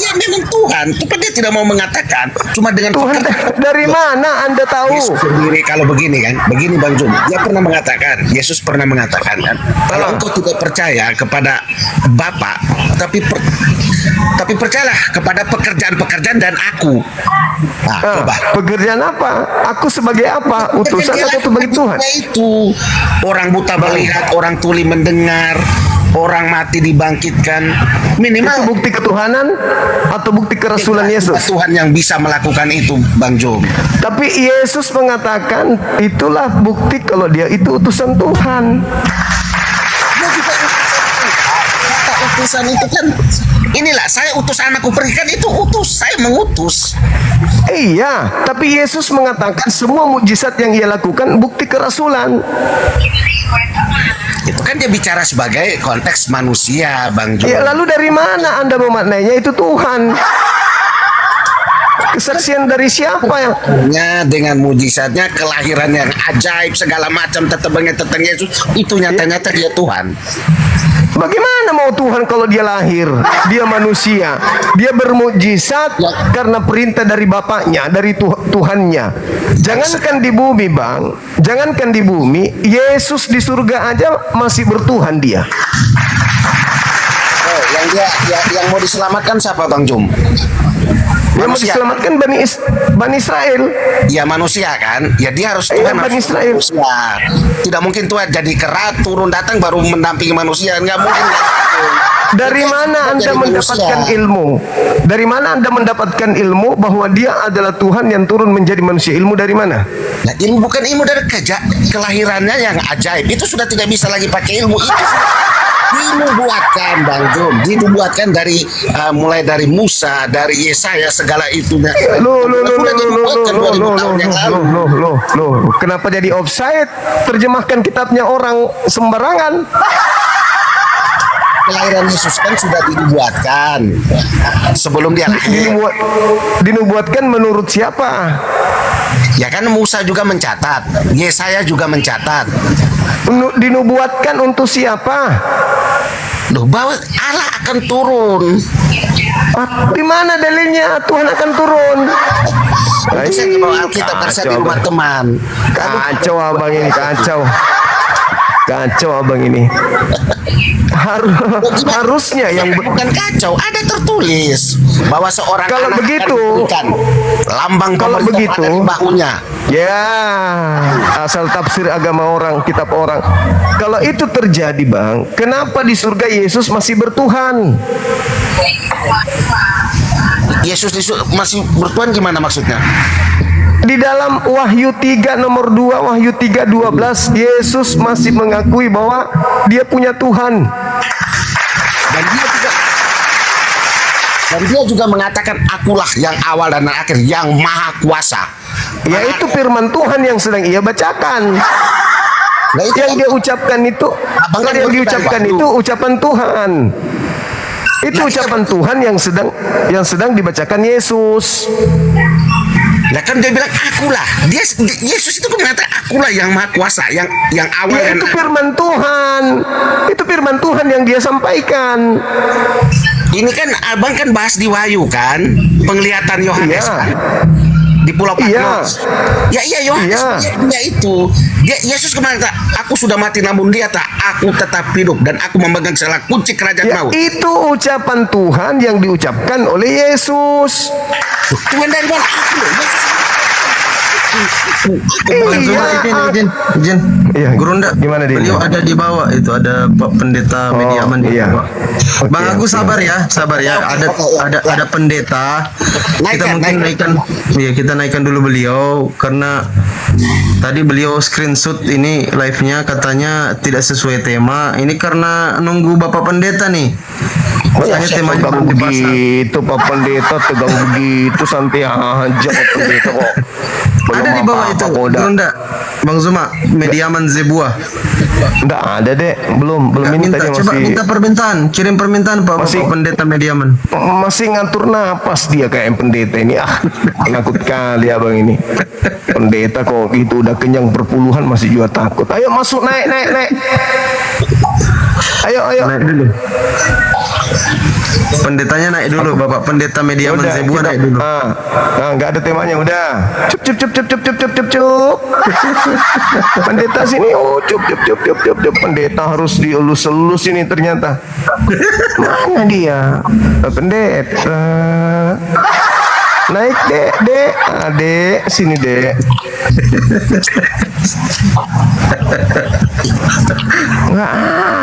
dan memang Tuhan. Tapi dia tidak mau mengatakan. Cuma dengan Tuhan dari mana Anda tahu? Yesus sendiri kalau begini kan, begini Bang Jum, dia pernah mengatakan, Yesus pernah mengatakan kan, kalau engkau tidak percaya kepada Bapa, tapi percayalah kepada pekerjaan-pekerjaan dan aku. Nah, coba. Pekerjaan apa? Aku sebagai apa? Utusan atau sebagai Tuhan? Itu orang buta melihat, orang tuli mendengar, orang mati dibangkitkan. Minimal Itu bukti ketuhanan atau bukti kerasulan Yesus? Tuhan yang bisa melakukan itu, Bang Jom. Tapi Yesus mengatakan itulah bukti kalau dia itu utusan Tuhan. Dia juga kata utusan itu kan, inilah saya utus anakku pergi, kan itu utus, saya mengutus. Iya, tapi Yesus mengatakan semua mukjizat yang ia lakukan bukti kerasulan. Itu kan dia bicara sebagai konteks manusia, Bang Jom. Ya, lalu dari mana Anda memaknainya itu Tuhan? Kesaksian dari siapa yang Dengan mujizatnya, kelahiran yang ajaib, segala macam, tetangnya Yesus, itu nyata-nyata dia Tuhan. bagaimana Bagaimana mau Tuhan kalau dia lahir, dia manusia, dia bermukjizat karena perintah dari Bapaknya, dari Tuhannya. Jangankan di bumi, Bang, jangankan di bumi, Yesus di surga aja masih bertuhan dia. Yang mau diselamatkan siapa, Bang Jum? Yang mau diselamatkan Bani Israel. Ya manusia kan, ya dia harus Iya, Tuhan Bani harus Israel. manusia. Tidak mungkin Tuhan jadi kera turun datang baru mendampingi manusia, nggak mungkin. Dari mana Anda Jadi mendapatkan manusia. ilmu? Dari mana Anda mendapatkan ilmu bahwa dia adalah Tuhan yang turun menjadi manusia? Ilmu dari mana? Nah, ilmu bukan ilmu dari kelahirannya yang ajaib. Itu sudah tidak bisa lagi pakai ilmu itu. Dinubuatkan, Bang Jum. Dinubuatkan dari mulai dari Musa, dari Yesaya, segala itu. Loh. Sudah dinubuatkan 2000 tahun yang lalu. Kenapa jadi offside? Terjemahkan kitabnya orang sembarangan. Kelahiran Yesus kan sudah dinubuatkan sebelum dia lahir. Dinubuatkan menurut siapa? Ya kan Musa juga mencatat, Yesaya juga mencatat. Dinubuatkan untuk siapa? Loh, bahwa Allah akan turun. Di mana dalilnya Tuhan akan turun? Itu saya ke bawah Alkitab karena saya di rumah teman. Kacau abang ini, kacau. Kacau abang ini. Harusnya yang Bukan kacau, ada tertulis bahwa seorang Kalau anak begitu- akan diberikan lambang Kalau pemerintahan begitu- ada di bahunya. ya asal tafsir agama orang, kitab orang. Kalau itu terjadi, Bang, kenapa di surga Yesus masih bertuhan? Yesus masih bertuhan gimana maksudnya? Di dalam Wahyu 3 nomor 2, Wahyu 3:12, Yesus masih mengakui bahwa dia punya Tuhan. Dan dia juga mengatakan akulah yang awal dan yang akhir, yang maha kuasa. Yaitu firman Tuhan yang sedang ia bacakan. Nah, itu Yang dia ucapkan itu, Abang kan yang berbicara diucapkan waktu. itu ucapan Tuhan. Itu ucapan Tuhan yang sedang dibacakan Yesus. Nah kan dia bilang akulah. Yesus itu kan mengatakan akulah yang maha kuasa, yang awal Ya dan itu firman Tuhan. Itu firman Tuhan yang dia sampaikan. ini kan abang kan bahas di Wahyu kan, penglihatan Yohanes Iya. kan? Di Pulau Iya. Patmos. Iya Yohanes. Iya. Ya itu. Yesus kemarin aku sudah mati namun dia tak, aku tetap hidup dan aku memegang segala kunci kerajaan Ya maut. itu ucapan Tuhan yang diucapkan oleh Yesus. Tuhan dari mana? Aku loh. Yesus. Bang Zuma, izin. Iya, Gurunda, gimana dia? beliau ada di bawah itu, ada Pak Pendeta Mediaman di iya. bawah. Bang Oke, Agus oke. sabar ya. Ada pendeta. Kita mungkin naikkan, ya kita naikkan dulu beliau karena tadi beliau screenshot ini live-nya katanya tidak sesuai tema. Ini karena nunggu Bapak Pendeta nih. Makanya temanya Tegang belum dipasang. begitu Pak Pendeta, tegang begitu, santai aja Pak Pendeta kok. Belum Ada di bawah apa-apa itu, kok udah. Gurunda. Bang Zuma, Mediaman Zebua. Nggak ada dek, belum ini Minta, tadi coba masih minta permintaan, kirim permintaan Pak Masih- Bapak Pendeta Mediaman. masih ngatur napas dia kayak pendeta ini. Takut kali abang ini. Pendeta kok gitu udah kenyang berpuluhan masih juga takut. Ayo masuk, naik. Ayo. Naik dulu. Pendetanya naik dulu, Bapak Pendeta Mediaman Udah, Zebua kita- naik dulu. nggak ada temanya udah. Cup. Pendeta sini, cup. Pendeta harus dielus-elus ini ternyata. Mana dia? Pendeta. Naik dek, adek sini dek. Nggak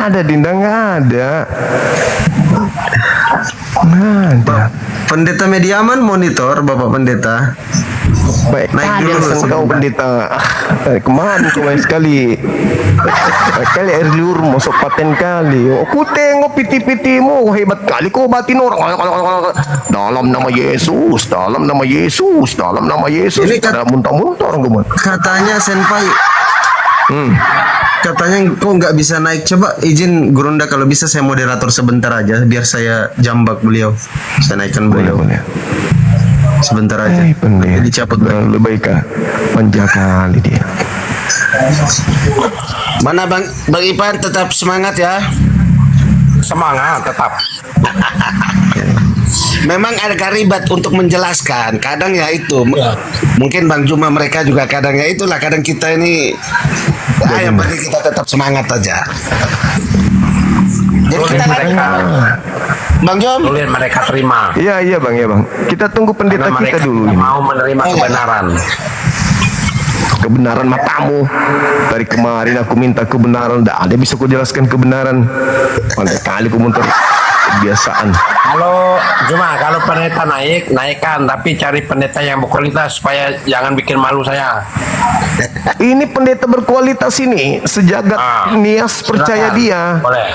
ada, Dinda nggak ada. Nggak ada. Pendeta Mediaman monitor, Bapak Pendeta. Baik, Naik tadi dulu alasan sebentar. kau pendeta. Kemana kau main sekali? Baik kali air liur masuk paten kali. Aku tengok piti-pitimu hebat kali kau batin orang. Dalam nama Yesus, dalam nama Yesus, dalam nama Yesus. Ini kan- Ada muntah-muntah orang kau. Katanya Senpai. Katanya kok nggak bisa naik. Coba izin Gurunda kalau bisa saya moderator sebentar aja biar saya jambak beliau. Saya naikkan beliau. Boleh. Sebentar aja. Pendeta. Nanti dicabut lagi. Lebih baik kah? Manja kali dia. Mana Bang Ipan tetap semangat ya. semangat tetap. Memang agak ribet untuk menjelaskan. Kadang ya itu, mungkin Bang Juma mereka juga kadang ya itulah. Kadang kita ini, yang penting kita tetap semangat aja. Jadi kita mereka, Bang Jom. sulit mereka terima. Iya bang, ya bang. Kita tunggu pendeta Karena kita mereka dulu tidak ini. mau menerima kebenaran. Kebenaran matamu. Dari kemarin aku minta kebenaran, tidak ada bisa ku jelaskan kebenaran. Pandai kali ku muter kebiasaan. Kalau pendeta naikkan, tapi cari pendeta yang berkualitas supaya jangan bikin malu saya. Ini pendeta berkualitas ini, sejagat Nias percaya Silakan. dia. Boleh.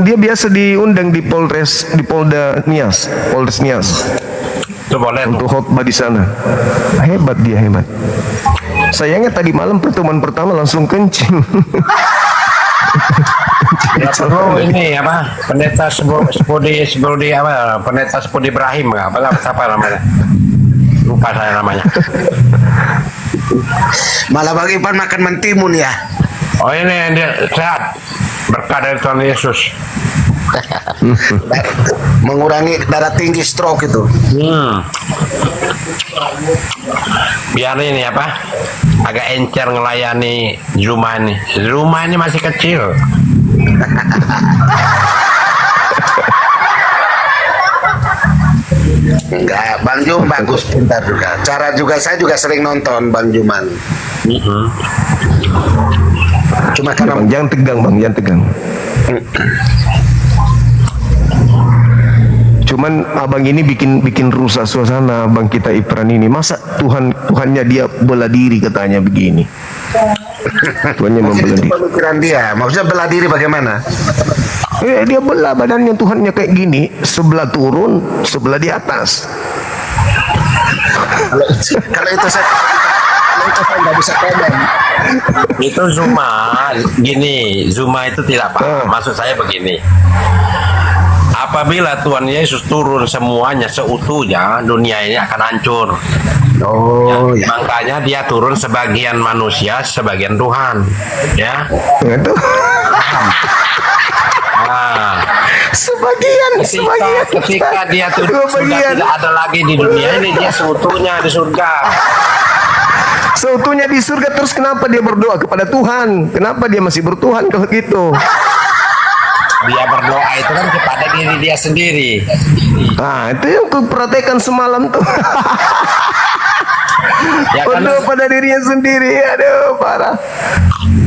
Dia biasa diundang di Polda Nias, Polres Nias. Itu boleh tuh. Untuk khotbah di sana. Hebat dia, hebat. Sayangnya tadi malam pertemuan pertama langsung kencing. Ya, perlu ini apa? Pendeta Sepudi apa? Pendeta Sepudi Ibrahim apa namanya? Lupa saya namanya. Malah Bang Ipan makan mentimun ya. Oh ini dia sehat berkah dari Tuhan Yesus. Mengurangi darah tinggi, stroke itu. Biar ini apa? Agak encer ngelayani Zuma ini. Zuma ini masih kecil. Enggak, Bang Jum bagus, pintar juga. Cara juga saya juga sering nonton Bang Juman. Cuma karena Bang, jangan tegang bang, jangan tegang. Cuman abang ini bikin rusak suasana bang kita Ipran ini. Masa Tuhannya dia bela diri katanya begini. Tuhannya mungkin membela itu diri. pemikiran dia. Maksudnya bela diri bagaimana? Dia belah badannya Tuhannya kayak gini, sebelah turun, sebelah di atas. Kalau itu saya nggak bisa komen. Itu Zuma itu tidak paham. Maksud saya begini. Apabila Tuhan Yesus turun semuanya seutuhnya, dunia ini akan hancur. Oh, ya. Makanya dia turun sebagian manusia, sebagian Tuhan. Ya. Itu Nah, sebagian. ketika dia turun sudah tidak ada lagi di dunia ini, dia seutuhnya di surga. Seutuhnya di surga, terus kenapa dia berdoa kepada Tuhan? Kenapa dia masih bertuhan kalau gitu? Dia berdoa itu kan kepada diri dia sendiri. Nah, itu yang aku perhatikan semalam tuh. Ya kan? Berdoa pada dirinya sendiri. Aduh, parah.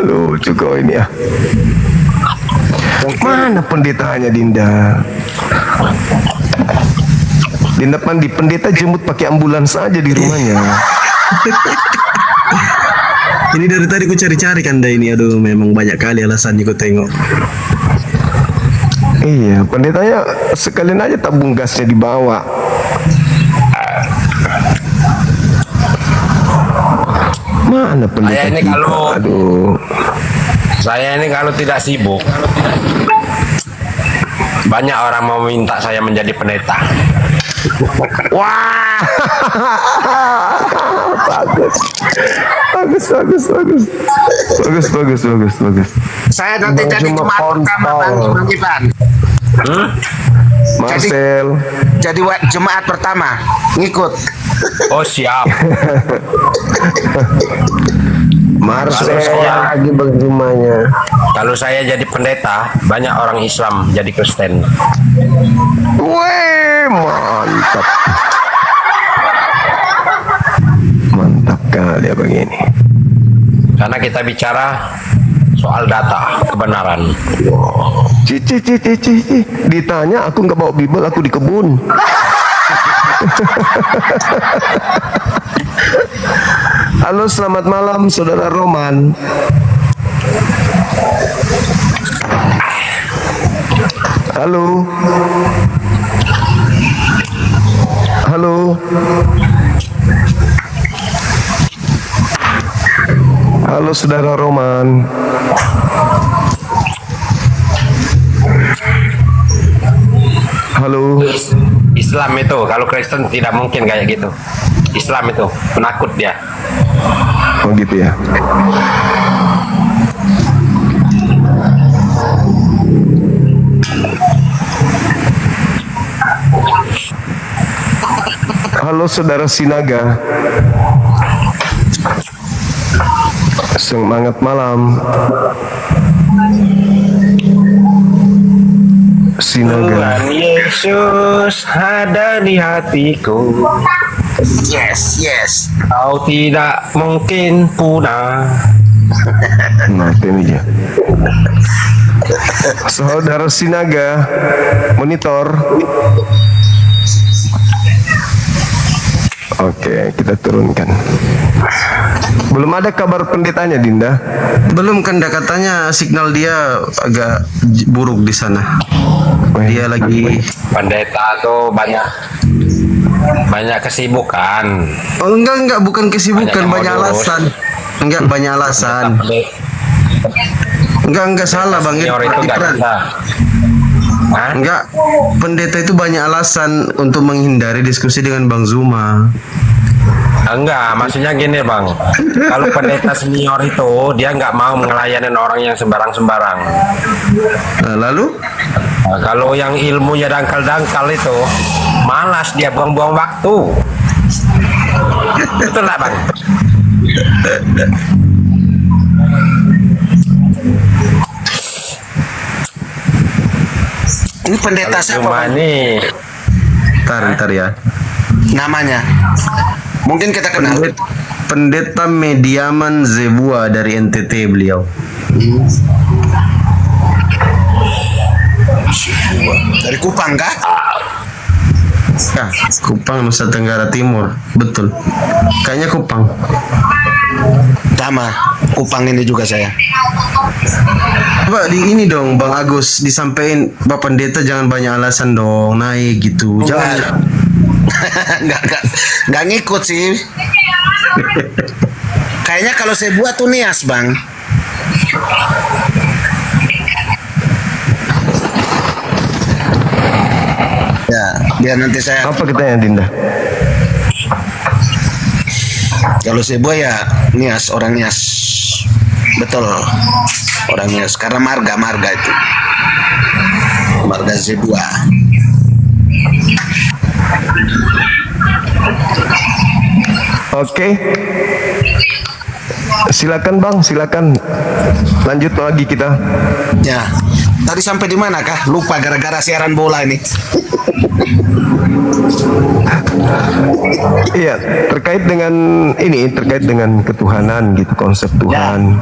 Lucu kau ini ya. Mana pendetanya Dinda? Dinda Pandi, pendeta jemput pakai ambulans saja di rumahnya. Ini dari tadi ku cari-cari kan ini, aduh memang banyak kali alasannya ku tengok. Iya, pendetanya sekalian aja tabung gasnya dibawa. Mana pendeta? Saya ini kita? kalau- Aduh. Saya ini kalau tidak sibuk, banyak orang mau minta saya menjadi pendeta. Wah, bagus. Saya nanti jadi jemaat pertama Bang Ipan. Marcel, Jadi jemaat pertama ngikut. Oh siap. Marcel saya- lagi berjumanya. Kalau saya jadi pendeta, banyak orang Islam jadi Kristen. Weh, mantap. Mantap kali abang ini. Karena kita bicara soal data kebenaran. Cici. Ditanya aku nggak bawa Bible, aku di kebun. Halo, selamat malam saudara Roman. Halo. Halo saudara Roman. Halo. Islam itu, kalau Kristen tidak mungkin kayak gitu. Islam itu penakut dia. Oh gitu ya. Halo saudara Sinaga. Semangat malam. Sinaga. Tuhan Yesus ada di hatiku. Yes, yes. Kau tidak mungkin punah. Nah, ini dia. Saudara Sinaga, monitor. Oke, kita turunkan. Belum ada kabar pendetanya, Dinda. Belum kan, katanya signal dia agak buruk di sana. Dia lagi Pendeta tuh banyak kesibukan. oh, enggak bukan kesibukan, Banyak banyak yang mau diurus. alasan. Enggak, banyak alasan. Enggak salah Bang Senior itu nggak Ikran. bisa. Hah? Enggak, pendeta itu banyak alasan untuk menghindari diskusi dengan Bang Zuma. Enggak, maksudnya gini bang. Kalau pendeta senior itu dia nggak mau melayani orang yang sembarang-sembarang. Nah, lalu Nah, kalau yang ilmunya dangkal-dangkal itu malas dia buang-buang waktu. Betul nggak bang? Ini pendeta Kalau siapa, cuma Bang? nih ntar ya. Namanya? Mungkin kita kenal. Pendeta Mediaman Zebua dari NTT beliau. Dari Kupang kah? Ya, Kupang, Nusa Tenggara Timur. Betul. Kayaknya Kupang. Sama, Kupang ini juga saya. Coba di ini dong Bang Agus disampaikan, Pak Pendeta jangan banyak alasan dong naik gitu. Jangan. Nggak ngikut sih. Kayaknya kalau saya buat tuh nias bang. Ya, biar nanti saya Apa katanya, Dinda? kalau saya buat ya nias, orang nias. Betul, orang nias. Karena marga itu. Marga Zebua. Oke. Silakan Bang, silakan. Lanjut lagi kita. Ya, tadi sampai di mana kah? Lupa gara-gara siaran bola ini. Iya, terkait dengan ketuhanan gitu, konsep Tuhan.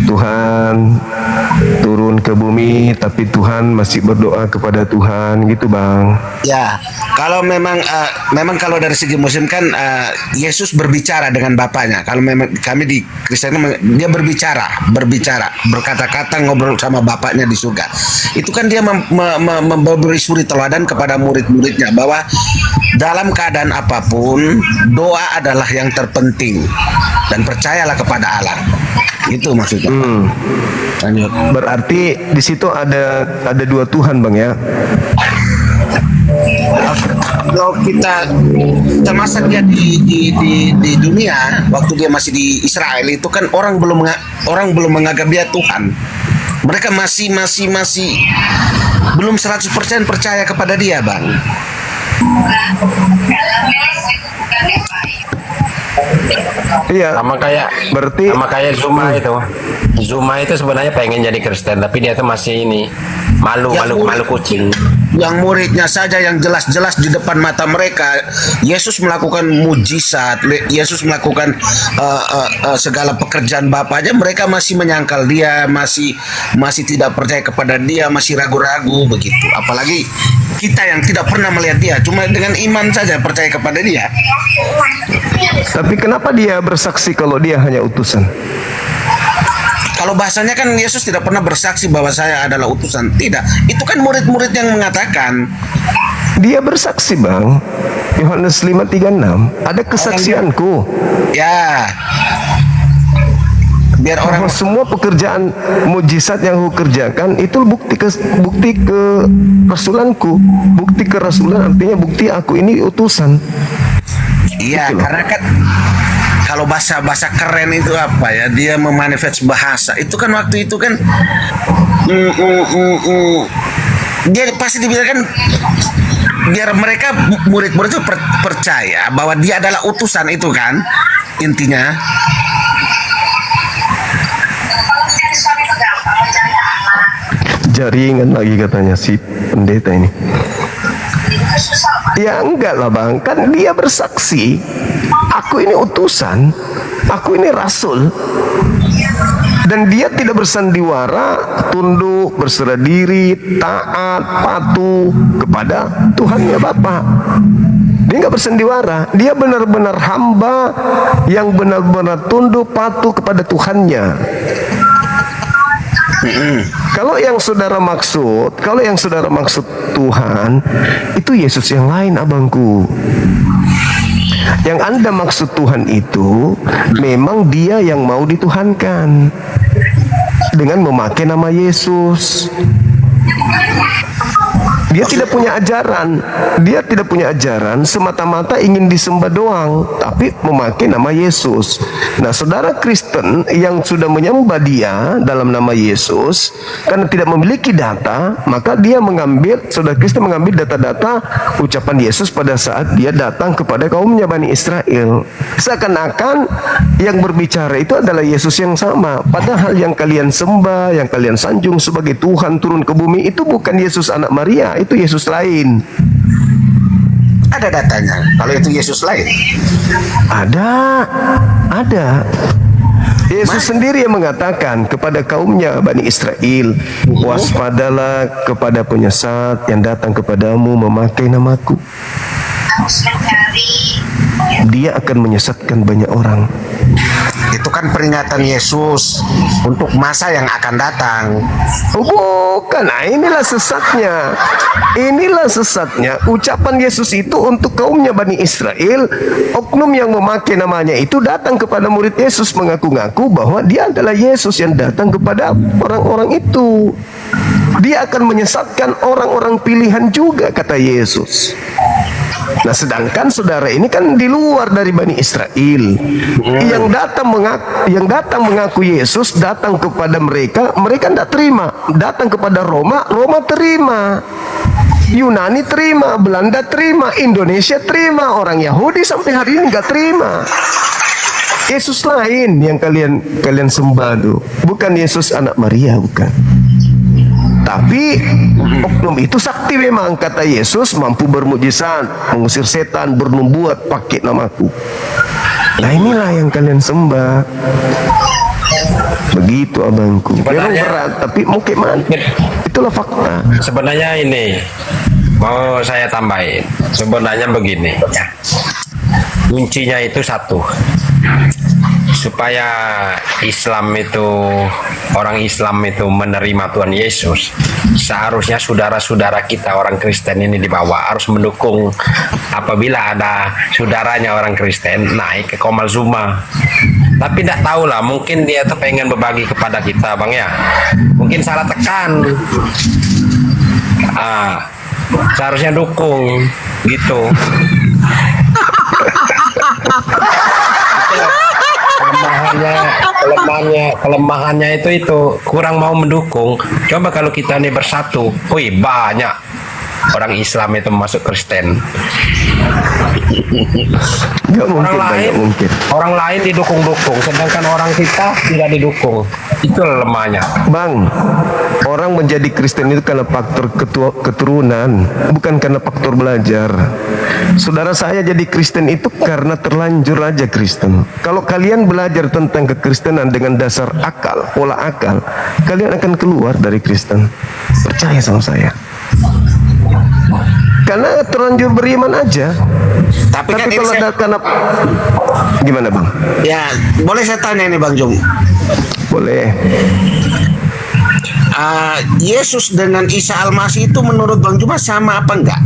Tuhan turun ke bumi, tapi Tuhan masih berdoa kepada Tuhan gitu, Bang. Ya, kalau memang kalau dari segi musim kan Yesus berbicara dengan Bapaknya. Kalau memang kami di Kristen dia berbicara, berkata-kata, ngobrol sama Bapaknya di surga. Itu kan dia memberi suri teladan kepada murid-muridnya bahwa dalam keadaan apapun doa adalah yang terpenting dan percayalah kepada Allah. Itu maksudnya. Lanjut. Berarti di situ ada dua Tuhan, Bang ya. Kalau kita termasuk dia di dunia waktu dia masih di Israel itu kan orang belum menganggap dia Tuhan. Mereka masih belum 100% percaya kepada dia, Bang. Iya. berarti sama kayak Zuma itu. Zuma itu sebenarnya pengen jadi Kristen tapi dia tuh masih ini malu kucing. Yang muridnya saja yang jelas-jelas di depan mata mereka Yesus melakukan mujizat, Yesus melakukan segala pekerjaan Bapaknya, mereka masih menyangkal dia, masih tidak percaya kepada dia, masih ragu-ragu begitu. Apalagi kita yang tidak pernah melihat dia, cuma dengan iman saja percaya kepada dia. Tapi kenapa dia bersaksi kalau dia hanya utusan? Kalau bahasanya kan Yesus tidak pernah bersaksi bahwa saya adalah utusan. Tidak. Itu kan murid-murid yang mengatakan. Dia bersaksi, Bang. Yohanes 5:36. Ada kesaksianku. Ya. Biar orang Bahwa semua pekerjaan mujizat yang aku kerjakan itu bukti ke rasulanku. Bukti kerasulan artinya bukti aku ini utusan. Iya, Gitu loh. karena kan kalau bahasa keren itu apa ya? Dia memanifest bahasa. Itu kan waktu itu kan dia pasti dibilang kan biar mereka murid-murid itu percaya bahwa dia adalah utusan itu kan intinya. Jaringan lagi katanya si pendeta ini. Ya enggak lah bang, kan dia bersaksi, aku ini utusan, aku ini rasul. Dan dia tidak bersandiwara, tunduk, berserah diri, taat, patuh kepada Tuhannya Bapa. Dia nggak bersandiwara, dia benar-benar hamba yang benar-benar tunduk, patuh kepada Tuhannya. Kalau yang saudara maksud Tuhan, itu Yesus yang lain abangku. Yang Anda maksud Tuhan itu memang dia yang mau dituhankan dengan memakai nama Yesus. Dia tidak punya ajaran semata-mata ingin disembah doang, tapi memakai nama Yesus. Nah, saudara Kristen yang sudah menyembah dia dalam nama Yesus karena tidak memiliki data, maka saudara Kristen mengambil data-data ucapan Yesus pada saat dia datang kepada kaumnya Bani Israel. Seakan-akan yang berbicara itu adalah Yesus yang sama, padahal yang kalian sembah, yang kalian sanjung sebagai Tuhan turun ke bumi itu bukan Yesus anak Maria, itu Yesus lain. Ada datanya kalau itu Yesus lain. Ada. Yesus sendiri yang mengatakan kepada kaumnya Bani Israel, waspadalah kepada penyesat yang datang kepadamu memakai namaku. Dia akan menyesatkan banyak orang. Itu kan peringatan Yesus untuk masa yang akan datang. Oh, bukan. Nah, inilah sesatnya. Ucapan Yesus itu untuk kaumnya Bani Israel. Oknum yang memakai namanya itu datang kepada murid Yesus mengaku-ngaku bahwa dia adalah Yesus yang datang kepada orang-orang itu. Dia akan menyesatkan orang-orang pilihan juga, kata Yesus. Nah, sedangkan saudara ini kan di luar dari Bani Israel. Yang datang mengaku Yesus, datang kepada mereka tidak terima. Datang kepada Roma terima. Yunani terima, Belanda terima, Indonesia terima, orang Yahudi sampai hari ini nggak terima. Yesus lain yang kalian sembah tuh, bukan Yesus anak Maria, bukan. Tapi oknum itu sakti memang, kata Yesus, mampu bermujizat, mengusir setan, bernubuat pakai namaku. Nah, inilah yang kalian sembah. Begitu abangku. Memang berat, tapi mau gimana? Itulah fakta. Sebenarnya ini mau saya tambahin. Sebenarnya begini ya. Kuncinya itu satu. Supaya orang Islam itu menerima Tuhan Yesus, seharusnya saudara-saudara kita orang Kristen ini di bawah harus mendukung. Apabila ada saudaranya orang Kristen naik ke Komal Zuma, tapi tidak tahu lah, mungkin dia tuh pengen berbagi kepada kita, bang ya, mungkin salah tekan. Seharusnya dukung gitu. Kelemahannya itu kurang mau mendukung. Coba kalau kita nih bersatu, banyak orang Islam itu masuk Kristen. Orang lain didukung-dukung, sedangkan orang kita tidak didukung. Itu lemahnya. Bang, orang menjadi Kristen itu karena faktor keturunan, bukan karena faktor belajar. Saudara saya jadi Kristen itu karena terlanjur aja Kristen. Kalau kalian belajar tentang kekristenan dengan dasar akal, pola akal, kalian akan keluar dari Kristen. Percaya sama saya. Karena terlanjur beriman aja. Tapi kan kalau ada karena gimana bang? Ya, boleh saya tanya ini Bang Jum? Boleh. Yesus dengan Isa Al-Masih itu menurut Bang Juma sama apa enggak?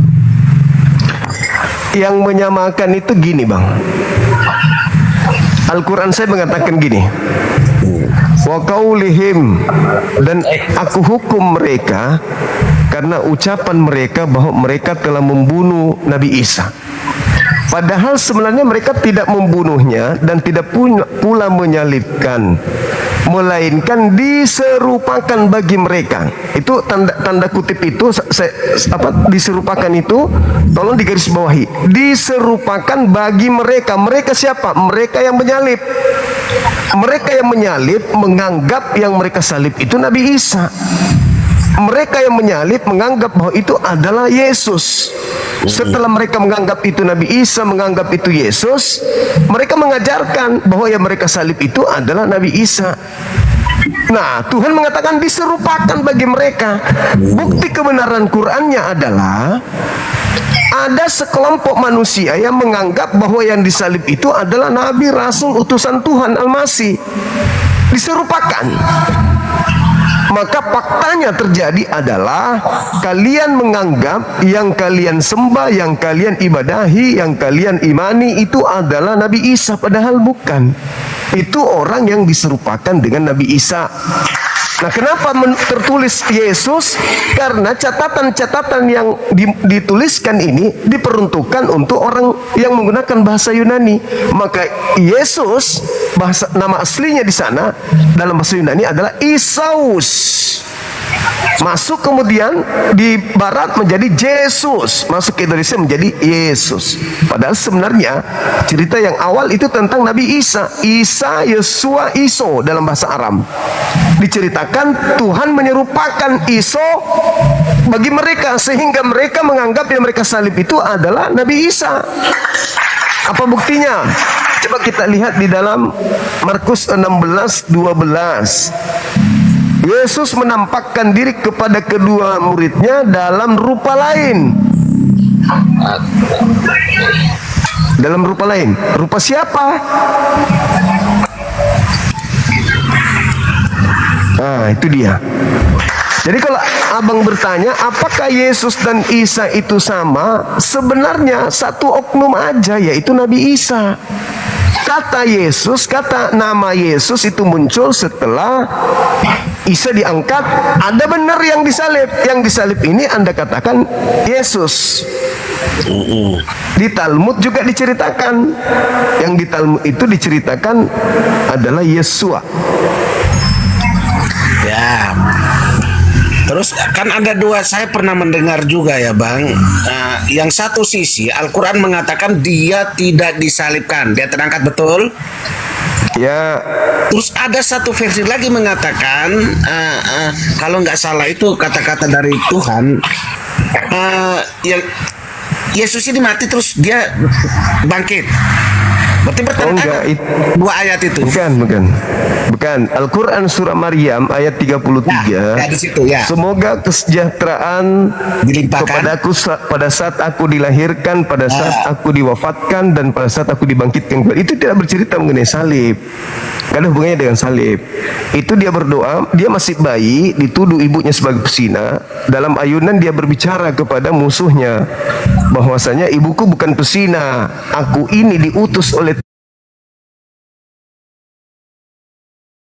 Yang menyamakan itu gini bang. Al-Quran saya mengatakan gini. Wa qaulihim, dan aku hukum mereka karena ucapan mereka bahwa mereka telah membunuh Nabi Isa. Padahal sebenarnya mereka tidak membunuhnya dan tidak pula menyalibkan. melainkan diserupakan bagi mereka. Itu tanda kutip itu diserupakan itu tolong digarisbawahi. Diserupakan bagi mereka. Mereka siapa? Mereka yang menyalib. Mereka yang menyalib menganggap yang mereka salib itu Nabi Isa. Mereka yang menyalib menganggap bahwa itu adalah Yesus. Setelah mereka menganggap itu Nabi Isa, menganggap itu Yesus, mereka mengajarkan bahwa yang mereka salib itu adalah Nabi Isa. Nah, Tuhan mengatakan diserupakan bagi mereka. Bukti kebenaran Qur'annya adalah ada sekelompok manusia yang menganggap bahwa yang disalib itu adalah Nabi, Rasul, utusan Tuhan, Al-Masih. Diserupakan. Maka faktanya terjadi adalah kalian menganggap yang kalian sembah, yang kalian ibadahi, yang kalian imani itu adalah Nabi Isa, padahal bukan. Itu orang yang diserupakan dengan Nabi Isa. Nah, kenapa tertulis Yesus? Karena catatan-catatan yang dituliskan ini diperuntukkan untuk orang yang menggunakan bahasa Yunani. Maka Yesus, nama aslinya di sana dalam bahasa Yunani adalah Isaus. Masuk kemudian di barat menjadi Yesus, masuk ke Indonesia menjadi Yesus. Padahal sebenarnya cerita yang awal itu tentang Nabi Isa. Isa, Yesua, Iso dalam bahasa Aram. Diceritakan Tuhan menyerupakan Iso bagi mereka sehingga mereka menganggap yang mereka salib itu adalah Nabi Isa. Apa buktinya? Coba kita lihat di dalam Markus 16:12. Yesus menampakkan diri kepada kedua muridnya dalam rupa lain. Dalam rupa lain. Rupa siapa? Nah, itu dia. Jadi kalau abang bertanya, apakah Yesus dan Isa itu sama? Sebenarnya satu oknum aja, yaitu Nabi Isa. Kata Yesus, kata nama Yesus itu muncul setelah Isa diangkat. Ada benar yang disalib. Yang disalib ini Anda katakan Yesus. Di Talmud juga diceritakan. Yang di Talmud itu diceritakan adalah Yesua. Ya. Terus kan ada dua, saya pernah mendengar juga ya Bang, yang satu sisi Al-Quran mengatakan dia tidak disalibkan, dia terangkat, betul? Ya. Terus ada satu versi lagi mengatakan, kalau nggak salah itu kata-kata dari Tuhan, yang Yesus ini mati terus dia bangkit. Berarti bertentangan dua ayat itu. Bukan. Al-Quran surah Maryam ayat 33. Di situ, ya. Semoga kesejahteraan kepadaku pada saat aku dilahirkan, pada saat aku diwafatkan, dan pada saat aku dibangkitkan. Itu tidak bercerita mengenai salib. Gak ada hubungannya dengan salib. Itu dia berdoa, dia masih bayi, dituduh ibunya sebagai pesina. Dalam ayunan dia berbicara kepada musuhnya bahwasanya ibuku bukan pesina, aku ini diutus oleh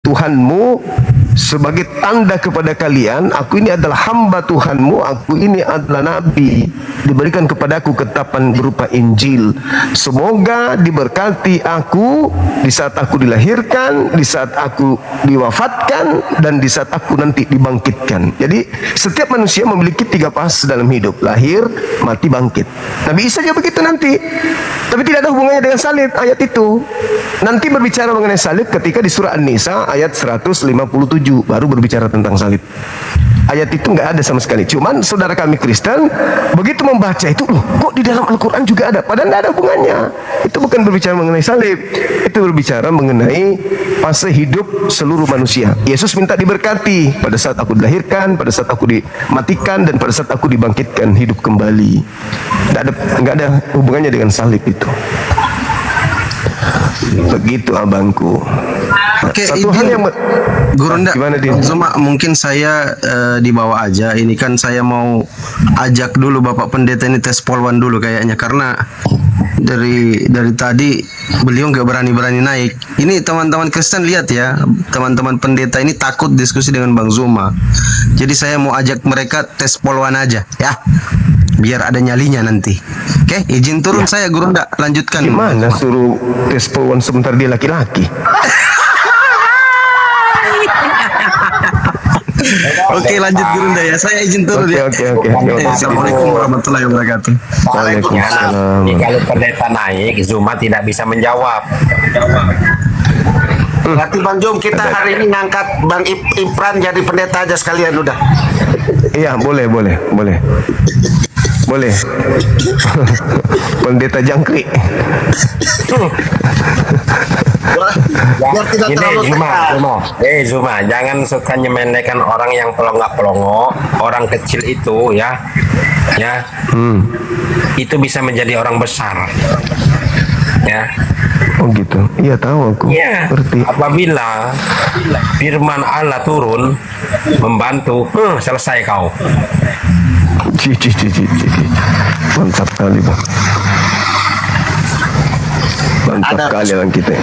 Tuhanmu sebagai tanda kepada kalian, aku ini adalah hamba Tuhanmu, aku ini adalah nabi, diberikan kepadaku ketetapan berupa Injil. Semoga diberkati aku di saat aku dilahirkan, di saat aku diwafatkan, dan di saat aku nanti dibangkitkan. Jadi setiap manusia memiliki 3 fase dalam hidup: lahir, mati, bangkit. Nabi Isa juga begitu nanti. Tapi tidak ada hubungannya dengan salib ayat itu. Nanti berbicara mengenai salib ketika di surah An-Nisa ayat 157 baru berbicara tentang salib. Ayat itu nggak ada sama sekali. Cuman saudara kami Kristen begitu membaca itu, loh, kok di dalam Al-Quran juga ada? Padahal nggak ada hubungannya. Itu bukan berbicara mengenai salib. Itu berbicara mengenai fase hidup seluruh manusia. Yesus minta diberkati pada saat aku dilahirkan, pada saat aku dimatikan, dan pada saat aku dibangkitkan hidup kembali. Nggak ada hubungannya dengan salib itu. Begitu abangku. Oke, satu hal yang Gurunda, gimana dia? cuma mungkin saya dibawa aja. Ini kan saya mau ajak dulu Bapak Pendeta ini tes polwan dulu kayaknya, karena dari tadi beliau nggak berani naik. Ini teman-teman Kristen lihat ya, teman-teman pendeta ini takut diskusi dengan Bang Zuma. Jadi saya mau ajak mereka tes polwan aja ya, biar ada nyalinya nanti. Oke, izin turun ya. Saya Gurunda, lanjutkan. Gimana suruh tes polwan sebentar dia laki-laki? Oke, lanjut dulu dah ya. Saya izin turun ya. Oke. Assalamualaikum warahmatullahi wabarakatuh. Waalaikumsalam. Kalau pendeta naik, Zuma tidak bisa menjawab. Berarti Bang Jom, kita hari ini ngangkat Bang Ipran jadi pendeta aja sekalian udah. Iya, boleh. Pendeta jangkrik. Biar tidak Ini terlalu tekan. Zuma, jangan suka nyemelekan orang yang pelongo, orang kecil itu ya, itu bisa menjadi orang besar, ya. Oh gitu. Iya tahu aku. Iya. Ngerti. Apabila firman Allah turun membantu, selesai kau. Ci. Mantap kali bang. Mantap kali orang kita.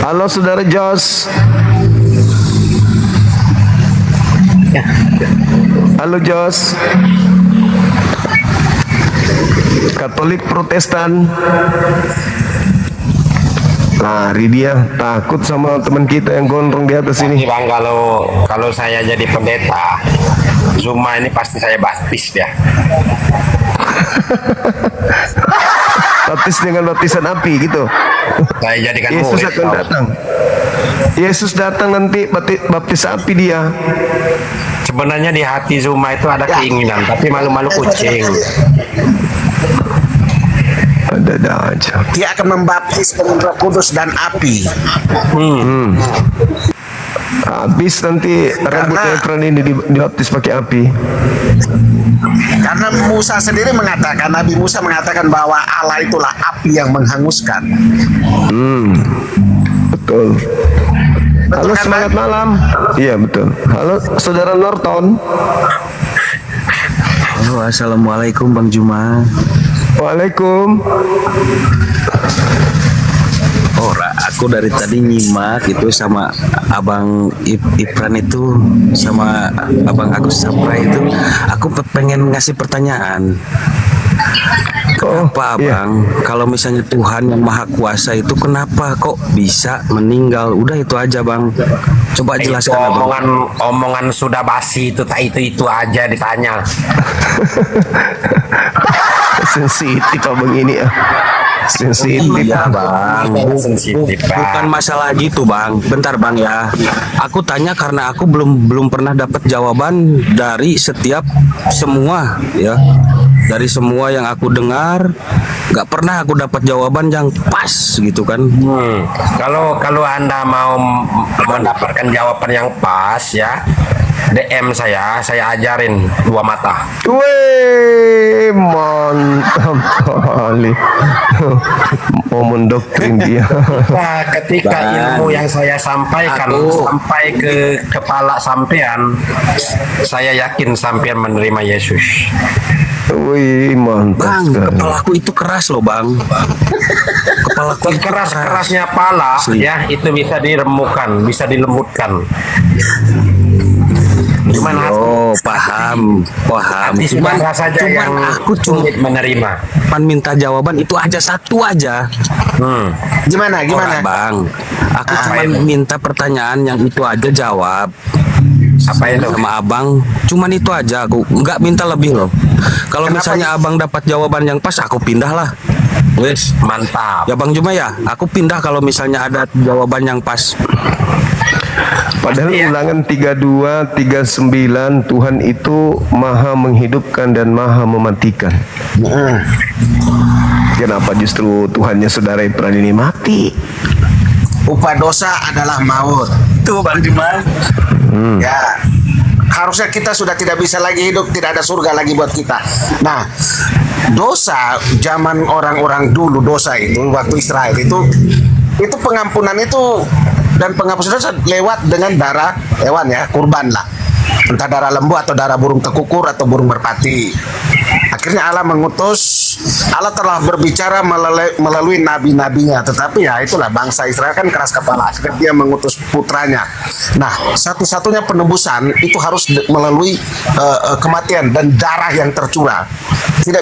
Halo saudara Jos. Halo Jos. Katolik Protestan. Lari dia, takut sama teman kita yang gondrong di atas Tapi ini. Bang, kalau saya jadi pendeta, Zuma ini pasti saya baptis dia. Baptis dengan baptisan api gitu. Saya jadikan Yesus murid. akan kau. datang. Yesus datang nanti baptis api dia. Sebenarnya di hati Zuma itu ada keinginan, tapi malu-malu kucing. Ada aja. Dia akan membaptis dengan Roh Kudus dan api. Habis nanti rambutnya Efran ini dibaptis pakai api. Karena Musa sendiri mengatakan, Nabi Musa mengatakan bahwa Allah itulah api yang menghanguskan. Betul. Halo, kan, semangat Bang? malam. Iya betul. Halo saudara Norton. Halo, assalamualaikum Bang Juma. Waalaikum. Aku dari tadi nyimak itu sama Abang Ipran itu sama Abang Agus Sapra itu. Aku pengen ngasih pertanyaan. Kenapa iya. Abang, kalau misalnya Tuhan yang Maha Kuasa itu kenapa kok bisa meninggal? Udah itu aja Bang. Coba Itu jelaskan Abang. omongan sudah basi itu aja ditanya. Sensitif abang ini ah. Sensitif. Iya Bang, Sensitif, Bang. bukan masalah gitu Bang. Bentar Bang ya. Aku tanya karena aku belum pernah dapat jawaban dari semua ya. Dari semua yang aku dengar, nggak pernah aku dapat jawaban yang pas gitu kan. Kalau Anda mau mendapatkan jawaban yang pas ya, DM saya ajarin dua mata. Wih, mantap kali. Mau mendoktrin dia. Nah, ketika Bang, ilmu yang saya sampaikan sampai ke kepala sampean, saya yakin sampean menerima Yesus. Wih, mantap Bang, sekali. kepalaku itu keras loh Bang. Kepalaku itu Keras-kerasnya pala Asli. ya itu bisa diremukan, bisa dilembutkan. Cuman Oh, paham. hati Sumatera saja yang aku sulit menerima. cuman minta jawaban itu aja satu aja. Gimana? Ora, Bang. Aku cuma minta pertanyaan yang itu aja jawab. Apa itu? Sama Abang, cuman itu aja. Aku nggak minta lebih loh. Kalau misalnya Abang dapat jawaban yang pas, aku pindah lah. Wes, Mantap. ya Bang Juma ya. Aku pindah kalau misalnya ada jawaban yang pas. Padahal Pasti ya. ulangan 32, 39 Tuhan itu maha menghidupkan dan maha mematikan. Kenapa justru Tuhannya saudara Ipran ini mati? Upah dosa adalah maut. Tuh Bang Juma. Ya, harusnya kita sudah tidak bisa lagi hidup, tidak ada surga lagi buat kita. Nah, dosa zaman orang-orang dulu, dosa itu waktu Israel itu pengampunan itu dan penghapusan dosa lewat dengan darah hewan ya, kurban lah. Entah darah lembu atau darah burung tekukur atau burung merpati. Akhirnya Allah telah berbicara melalui nabi-nabinya, tetapi ya itulah bangsa Israel kan keras kepala. Akhirnya dia mengutus putranya. Nah, satu-satunya penebusan itu harus melalui kematian dan darah yang tercurah. Tidak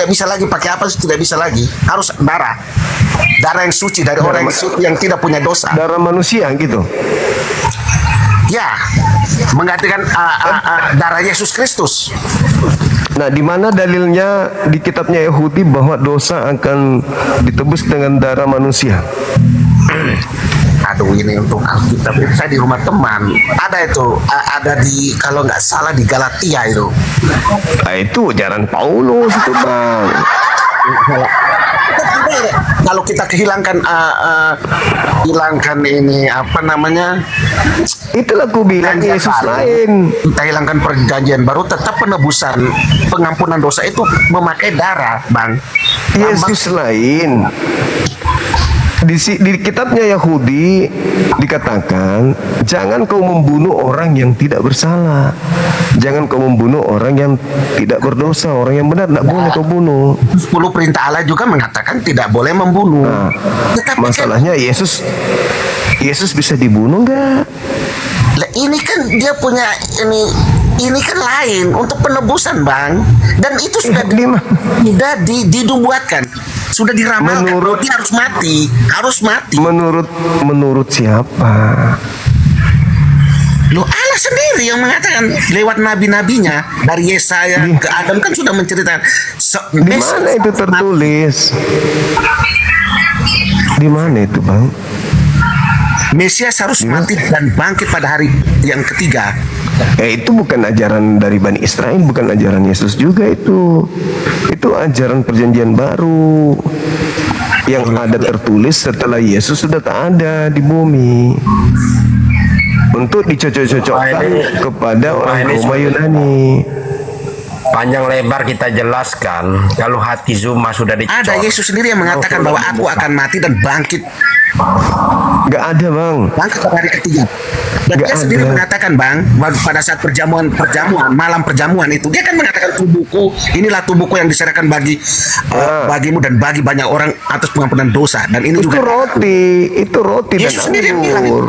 bisa lagi pakai apa? Tidak bisa lagi. Harus darah yang suci dari orang yang tidak punya dosa. Darah manusia gitu. Ya, menggantikan darah Yesus Kristus. Nah, di mana dalilnya di kitabnya Yahudi bahwa dosa akan ditebus dengan darah manusia? Aduh, ini untuk Alkitab. Saya di rumah teman ada itu, ada di, kalau nggak salah di Galatia itu. Nah, itu ajaran Paulus itu, Bang. Kalau kita hilangkan ini apa namanya, Itulah ku bilang perjanjian Yesus baru, lain. kita hilangkan perjanjian baru, tetap penebusan pengampunan dosa itu memakai darah, Bang. Yesus lain. Di kitabnya Yahudi dikatakan, jangan kau membunuh orang yang tidak bersalah, jangan kau membunuh orang yang tidak berdosa, orang yang benar tidak boleh kau bunuh. 10 perintah Allah juga mengatakan tidak boleh membunuh. Nah, Tetapi masalahnya Yesus bisa dibunuh nggak? lah, ini kan dia punya ini kan lain untuk penebusan, Bang. Dan itu sudah dibuatkan, sudah diramalkan. Dia harus mati. Menurut siapa? Loh, Allah sendiri yang mengatakan lewat nabi-nabinya, dari Yesaya ke Adam kan sudah menceritakan. Di mana itu tertulis? Di mana itu, Bang? Mesias harus mati dan bangkit pada hari yang ketiga. Itu bukan ajaran dari Bani Israel, bukan ajaran Yesus juga itu. Itu ajaran perjanjian baru yang ada tertulis setelah Yesus sudah tak ada di bumi, untuk dicocok-cocokkan kepada orang Roma Yunani. Panjang lebar kita jelaskan, kalau hati Zuma sudah dicocok. Ada Yesus sendiri yang mengatakan bahwa aku akan mati dan bangkit. Gak ada, Bang. Bangkit pada hari ketiga. Dan Gak dia sendiri ada. mengatakan, Bang, pada saat malam perjamuan itu, dia kan mengatakan, tubuhku, inilah tubuhku yang diserahkan bagimu dan bagi banyak orang atas pengampunan dosa. Dan ini Itu juga roti dan Yesus sendiri bilang anggur.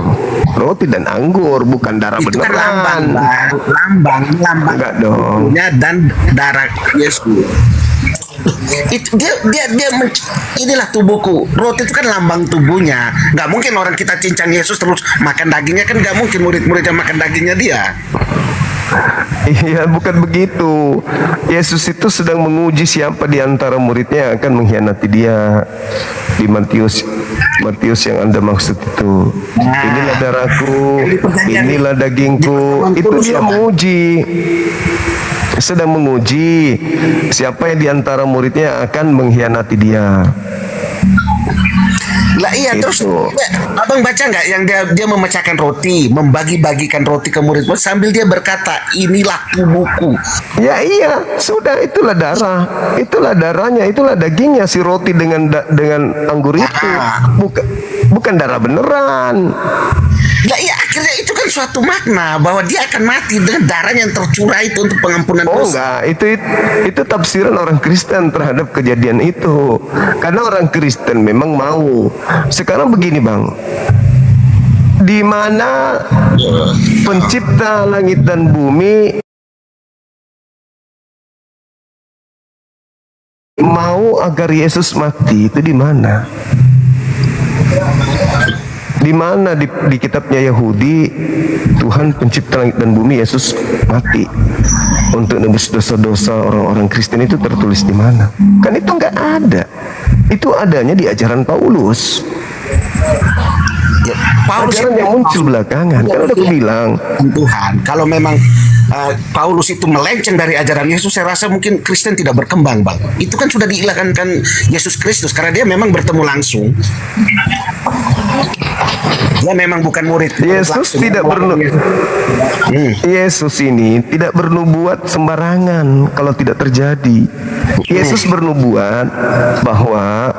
Roti dan anggur, bukan darah itu kan lambang, beneran. Bang. Lambang Enggak dong. tubuhnya dan darah Yesus. Itu inilah tubuhku. Roti itu kan lambang tubuhnya. Nggak mungkin orang kita cincang Yesus terus makan dagingnya, kan nggak mungkin murid-muridnya makan dagingnya dia. Iya, bukan begitu. Yesus itu sedang menguji siapa di antara muridnya yang akan mengkhianati dia. Di Matius yang Anda maksud itu. Inilah darahku, inilah dagingku. Itu dia menguji. Sedang menguji siapa yang di antara muridnya akan mengkhianati dia. Lah iya, terus Itu. abang baca nggak yang dia memecahkan roti, membagi-bagikan roti ke murid sambil dia berkata, inilah tubuhku. Ya iya, sudah, itulah darahnya, itulah dagingnya si roti dengan anggur itu. Bukan darah beneran. Lah iya, akhirnya itu kan suatu makna bahwa dia akan mati dengan darahnya yang tercurah itu untuk pengampunan Oh dosa. enggak, itu tafsiran orang Kristen terhadap kejadian itu. Karena orang Kristen memang mau. Sekarang begini, Bang. Di mana pencipta langit dan bumi mau agar Yesus mati, itu di mana? Di mana di kitabnya Yahudi Tuhan pencipta langit dan bumi, Yesus mati untuk nebus dosa-dosa orang-orang Kristen, itu tertulis di mana? Kan itu nggak ada. Itu adanya di ajaran Paulus. Paulus Ajaran yang muncul belakangan. Kan udah aku bilang. Tuhan, kalau memang Paulus itu melenceng dari ajaran Yesus, saya rasa mungkin Kristen tidak berkembang, Bang. Itu kan sudah diilangkan Yesus Kristus karena dia memang bertemu langsung. Dia memang bukan murid. Yesus tidak Yesus ini tidak bernubuat sembarangan kalau tidak terjadi. Yesus bernubuat bahwa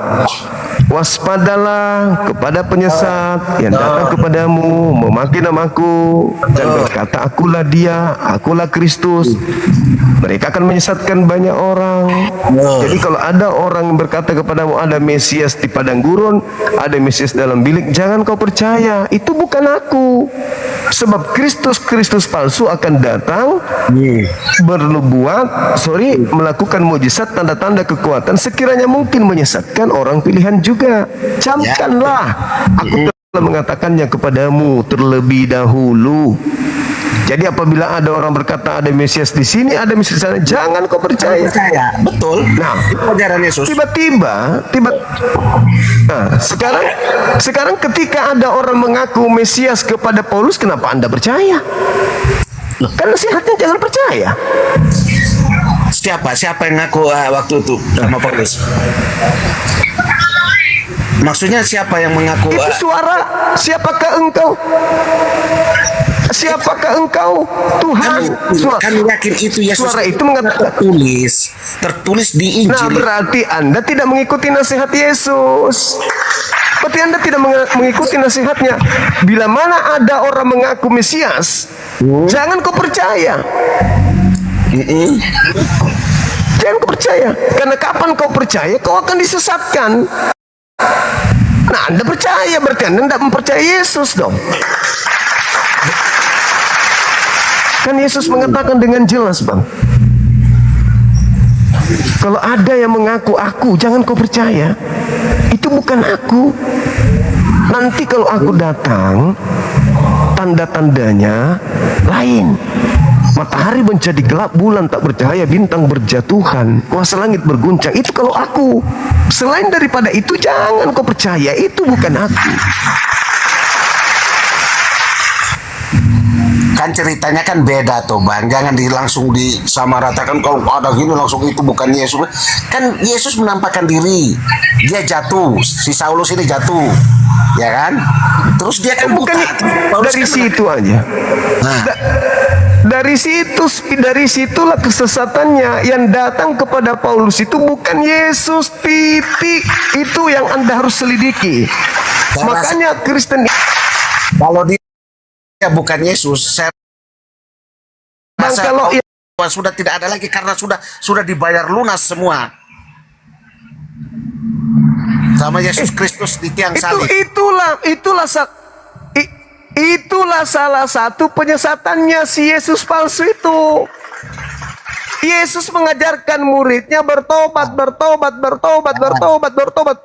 waspadalah kepada penyesat yang datang kepadamu memakai namaku dan berkata, akulah dia, akulah Kristus. Mereka akan menyesatkan banyak orang. Jadi kalau ada orang yang berkata kepadamu ada Mesias di padang gurun, ada Mesias dalam bilik, jangan kau percaya. Itu bukan aku. Sebab Kristus palsu akan datang, melakukan mujizat, tanda-tanda kekuatan sekiranya mungkin menyesatkan orang pilihan juga. Camkanlah, aku telah mengatakannya kepadamu terlebih dahulu. Jadi apabila ada orang berkata ada Mesias di sini, ada Mesias di sana, jangan kau percaya. Percaya, betul. Nah, Itu ajaran Yesus. tiba-tiba, nah, sekarang ketika ada orang mengaku Mesias kepada Paulus, kenapa Anda percaya? Kan nasihatnya jangan percaya. Siapa yang ngaku waktu itu sama Paulus? Maksudnya siapa yang mengaku? Itu suara, siapakah engkau? Siapakah engkau? Tuhan. Kami yakin itu Yesus. Suara itu mengatakan, tertulis di nah Injil. berarti Anda tidak mengikuti nasihat Yesus. Berarti Anda tidak mengikuti nasihatnya. Bila mana ada orang mengaku Mesias, jangan kau percaya. Jangan kau percaya. Karena kapan kau percaya, kau akan disesatkan. Nah, Anda percaya, berarti Anda tidak mempercayai Yesus dong. Kan Yesus mengatakan dengan jelas, Bang. Kalau ada yang mengaku aku, jangan kau percaya. Itu bukan aku. Nanti kalau aku datang, tanda-tandanya lain. Matahari menjadi gelap, bulan tak bercahaya, bintang berjatuhan, kuasa langit berguncang. Itu kalau aku. Selain daripada itu, jangan kau percaya. Itu bukan aku. Kan ceritanya kan beda tuh Bang. Jangan langsung disamaratakan kalau ada gini langsung itu bukan Yesus. Kan Yesus menampakkan diri. Dia jatuh. Si Saulus ini jatuh. Ya kan? Terus dia kan Bukan Paulus dari kan situ aja. Nah. Dari situlah kesesatannya. Yang datang kepada Paulus itu bukan Yesus, titik. Itu yang Anda harus selidiki. Makanya Kristen, kalau dia bukan Yesus, saya Bang, rasa kalau sudah tidak ada lagi karena sudah dibayar lunas semua sama Yesus Kristus di tiang salib. Itulah salah satu penyesatannya si Yesus palsu itu. Yesus mengajarkan muridnya bertobat,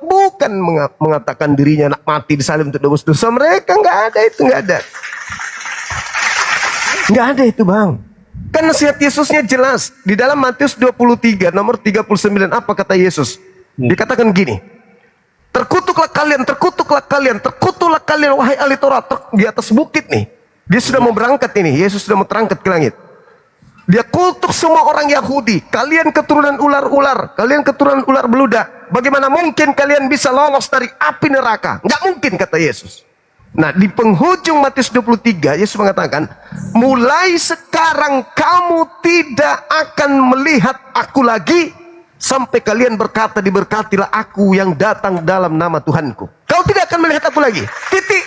bukan mengatakan dirinya nak mati di salib untuk tebus dosa mereka. Nggak ada itu, Bang. Kan nasihat Yesusnya jelas di dalam Matius 23 nomor 39. Apa kata Yesus? Dikatakan gini, terkutuklah kalian wahai ahli Taurat. Di atas bukit nih, dia sudah mau berangkat ini, Yesus sudah mau terangkat ke langit. Dia kutuk semua orang Yahudi. Kalian keturunan ular-ular, kalian keturunan ular beludak. Bagaimana mungkin kalian bisa lolos dari api neraka? Nggak mungkin, kata Yesus. Nah, di penghujung Matius 23, Yesus mengatakan, mulai sekarang kamu tidak akan melihat aku lagi, sampai kalian berkata, diberkatilah aku yang datang dalam nama Tuhanku. Kau tidak akan melihat aku lagi. Titik.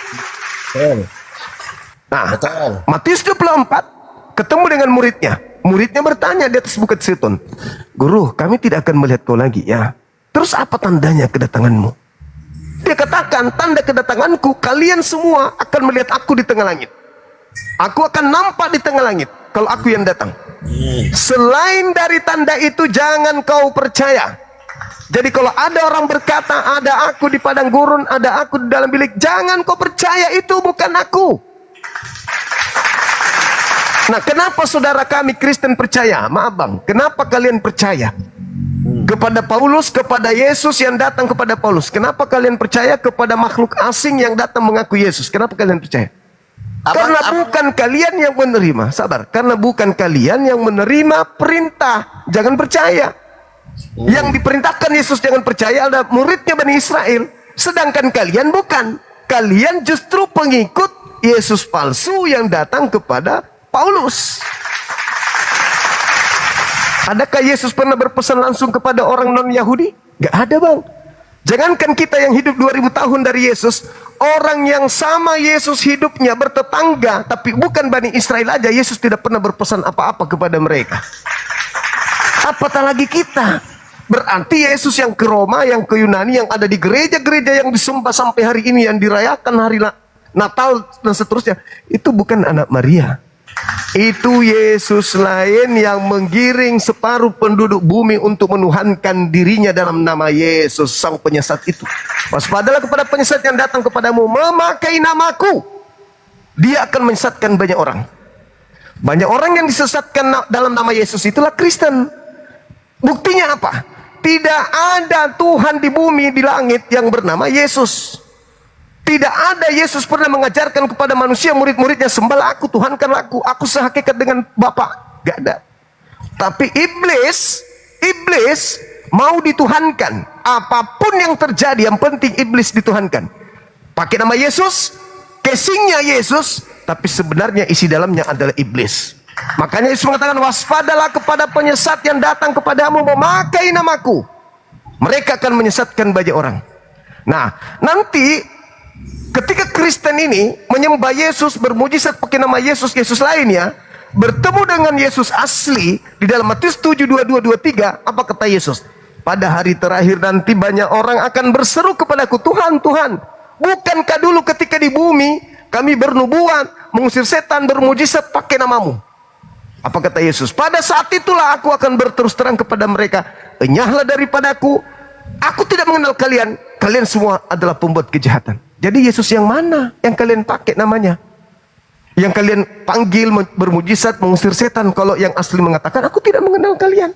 Nah, Matius 24 ketemu dengan muridnya. Muridnya bertanya di atas bukit Zaitun, Guru, kami tidak akan melihat kau lagi ya. Terus apa tandanya kedatanganmu? Dia katakan, tanda kedatanganku, kalian semua akan melihat aku di tengah langit. Aku akan nampak di tengah langit kalau aku yang datang. Selain dari tanda itu, jangan kau percaya. Jadi kalau ada orang berkata, ada aku di padang gurun, ada aku di dalam bilik, jangan kau percaya, itu bukan aku. Nah, kenapa saudara kami Kristen percaya? Maaf Bang, kenapa kalian percaya kepada Paulus, kepada Yesus yang datang kepada Paulus? Kenapa kalian percaya kepada makhluk asing yang datang mengaku Yesus? Kenapa kalian percaya? Karena bukan kalian yang menerima, sabar. Karena bukan kalian yang menerima perintah, jangan percaya. Yang diperintahkan Yesus jangan percaya ada muridnya Bani Israel. Sedangkan kalian bukan. Kalian justru pengikut Yesus palsu yang datang kepada Paulus. Adakah Yesus pernah berpesan langsung kepada orang non-Yahudi? Gak ada Bang. Jangankan kita yang hidup 2000 tahun dari Yesus, orang yang sama Yesus hidupnya bertetangga, tapi bukan Bani Israel aja, Yesus tidak pernah berpesan apa-apa kepada mereka. Apatah lagi kita. Berarti Yesus yang ke Roma, yang ke Yunani, yang ada di gereja-gereja yang disembah sampai hari ini, yang dirayakan hari Natal dan seterusnya, itu bukan anak Maria. Itu Yesus lain yang menggiring separuh penduduk bumi untuk menuhankan dirinya dalam nama Yesus, sang penyesat itu. Waspadalah kepada penyesat yang datang kepadamu memakai namaku. Dia akan menyesatkan banyak orang. Banyak orang yang disesatkan dalam nama Yesus itulah Kristen. Buktinya apa? Tidak ada Tuhan di bumi, di langit yang bernama Yesus. Tidak ada Yesus pernah mengajarkan kepada manusia, murid-muridnya, sembahlah aku, Tuhankanlah aku sehakikat dengan Bapa. Gak ada. Tapi iblis mau dituhankan. Apapun yang terjadi, yang penting iblis dituhankan. Pakai nama Yesus, casingnya Yesus, tapi sebenarnya isi dalamnya adalah iblis. Makanya Yesus mengatakan, waspadalah kepada penyesat yang datang kepadamu memakai namaku. Mereka akan menyesatkan banyak orang. Nah, nanti ketika Kristen ini menyembah Yesus, bermujizat pakai nama Yesus, Yesus lainnya, bertemu dengan Yesus asli di dalam Matius 7:22-23, apa kata Yesus? Pada hari terakhir nanti banyak orang akan berseru kepadaku, Tuhan, Tuhan, bukankah dulu ketika di bumi kami bernubuat, mengusir setan, bermujizat pakai namamu? Apa kata Yesus? Pada saat itulah aku akan berterus terang kepada mereka, enyahlah daripadaku, aku tidak mengenal kalian, kalian semua adalah pembuat kejahatan. Jadi Yesus yang mana yang kalian pakai namanya? Yang kalian panggil bermujizat, mengusir setan. Kalau yang asli mengatakan, aku tidak mengenal kalian.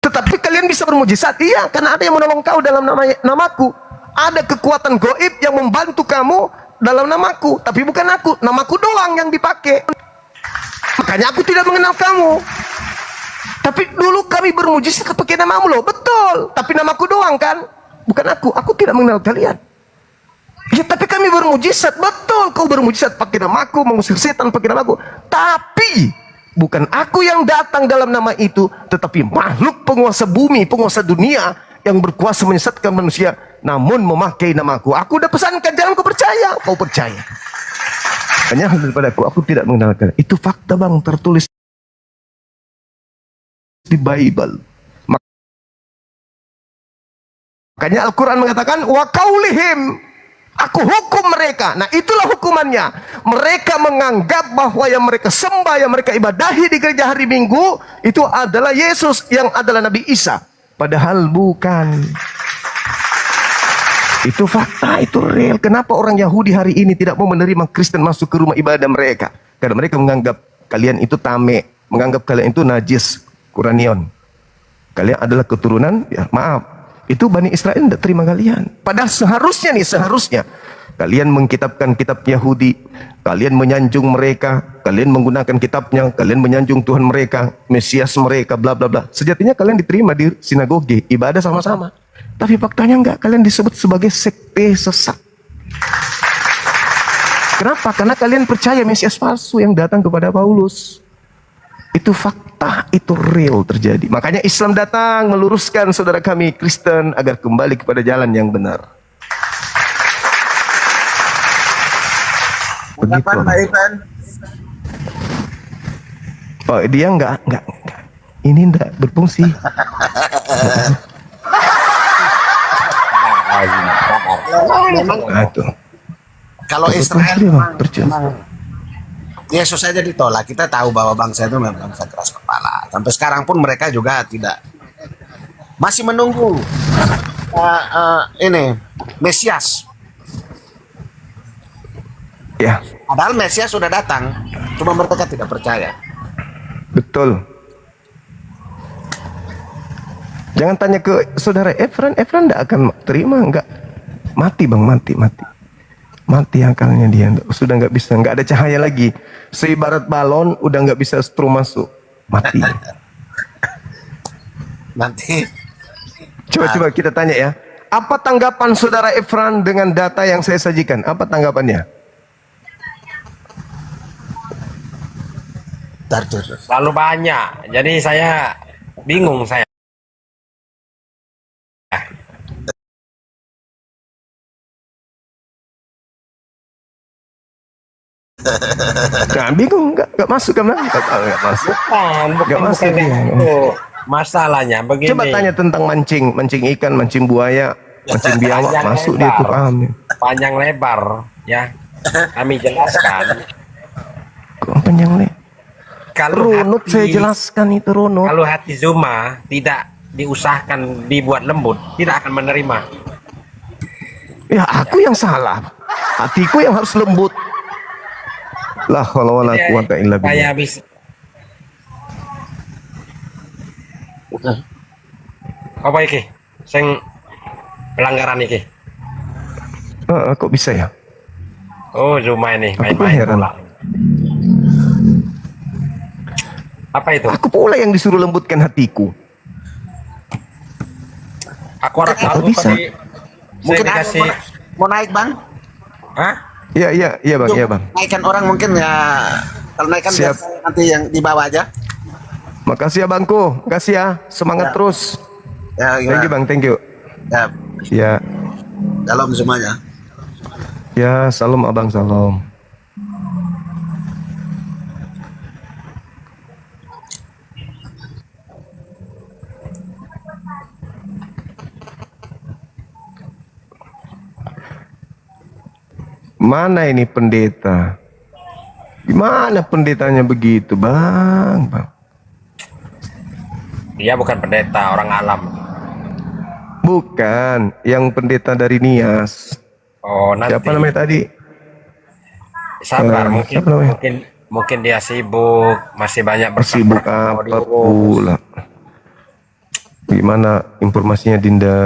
Tetapi kalian bisa bermujizat. Iya, karena ada yang menolong kau dalam namaku. Ada kekuatan goib yang membantu kamu dalam namaku. Tapi bukan aku, namaku doang yang dipakai. Makanya aku tidak mengenal kamu. Tapi dulu kami bermujizat pakai namamu loh. Betul, tapi namaku doang kan. Bukan aku tidak mengenal kalian. Ya tapi kami bermujizat, betul kau bermujizat pakai namaku, mengusir setan pakai namaku. Tapi bukan aku yang datang dalam nama itu, tetapi makhluk penguasa bumi, penguasa dunia yang berkuasa menyesatkan manusia, namun memakai namaku. Aku udah pesankan, jangan kau percaya, kau percaya. Hanya daripada aku tidak mengenal kalian. Itu fakta bang, tertulis di Bible. Makanya Al-Quran mengatakan, wa qaulihim, aku hukum mereka. Nah itulah hukumannya. Mereka menganggap bahwa yang mereka sembah, yang mereka ibadahi di gereja hari Minggu, itu adalah Yesus, yang adalah Nabi Isa. Padahal bukan. Itu fakta, itu real. Kenapa orang Yahudi hari ini tidak mau menerima Kristen masuk ke rumah ibadah mereka? Karena mereka menganggap kalian itu tame, menganggap kalian itu najis, Quranion. Kalian adalah keturunan, ya maaf, itu Bani Israel tidak terima kalian. Padahal seharusnya kalian mengkitabkan kitab Yahudi, kalian menyanjung mereka, kalian menggunakan kitabnya, kalian menyanjung Tuhan mereka, Mesias mereka, bla bla bla. Sejatinya kalian diterima di sinagoge, ibadah sama-sama. Tapi faktanya enggak, kalian disebut sebagai sekte sesat. Kenapa? Karena kalian percaya Mesias palsu yang datang kepada Paulus. Itu fakta, itu real terjadi. Makanya Islam datang meluruskan saudara kami Kristen agar kembali kepada jalan yang benar. Begitu. Oh, dia enggak. Ini enggak berfungsi. Kalau Israel Yesus saja ditolak, kita tahu bahwa bangsa itu memang bangsa keras kepala. Sampai sekarang pun mereka juga masih menunggu ini Mesias. Ya. Padahal Mesias sudah datang, cuma mereka tidak percaya. Betul. Jangan tanya ke saudara Efran tidak akan terima, enggak. Mati bang, mati akalnya dia, sudah nggak bisa, nggak ada cahaya lagi. Seibarat balon, udah nggak bisa strum masuk, mati. Nanti coba kita tanya ya, apa tanggapan saudara Efran dengan data yang saya sajikan? Apa tanggapannya? Terlalu banyak, jadi saya bingung saya. Nah, bingung, nggak masuk kan? Nggak masuk. Bukan itu. Masalahnya begini. Coba tanya tentang mancing ikan, mancing buaya, mancing biawak, masuk dia itu paham. Panjang lebar, ya. Kami jelaskan. Kok panjang lebar? Kalau runut saya jelaskan itu runut. Kalau hati Zuma tidak diusahakan dibuat lembut, tidak akan menerima. Ya aku yang salah, hatiku yang harus lembut. La haula wala quwata illa billah. Kayak habis. Apa iki? Sing pelanggaran iki. Kok bisa ya? Oh, Zuma ini Aku main-main heran. pula. Apa itu? Aku pula yang disuruh lembutkan hatiku. Aku bisa? tadi Mungkin saya ada dikasih. mau naik bang, Hah? Iya bang, iya bang. naikkan orang mungkin ya. Kalau naikkan biar Siap. saya nanti yang di bawah aja. Makasih ya bangku, makasih ya, semangat Ya. terus. Ya, Thank you bang, thank you. Ya, Ya, dalam semuanya. ya salam abang salam. Mana ini pendeta? Gimana pendetanya begitu bang? Dia bukan pendeta, orang alam. Bukan, yang pendeta dari Nias. Oh, nanti. Siapa namanya tadi? Sabar, mungkin siapa namanya? mungkin dia sibuk, masih banyak Sibuk mau apa diurus. pula? Gimana informasinya Dinda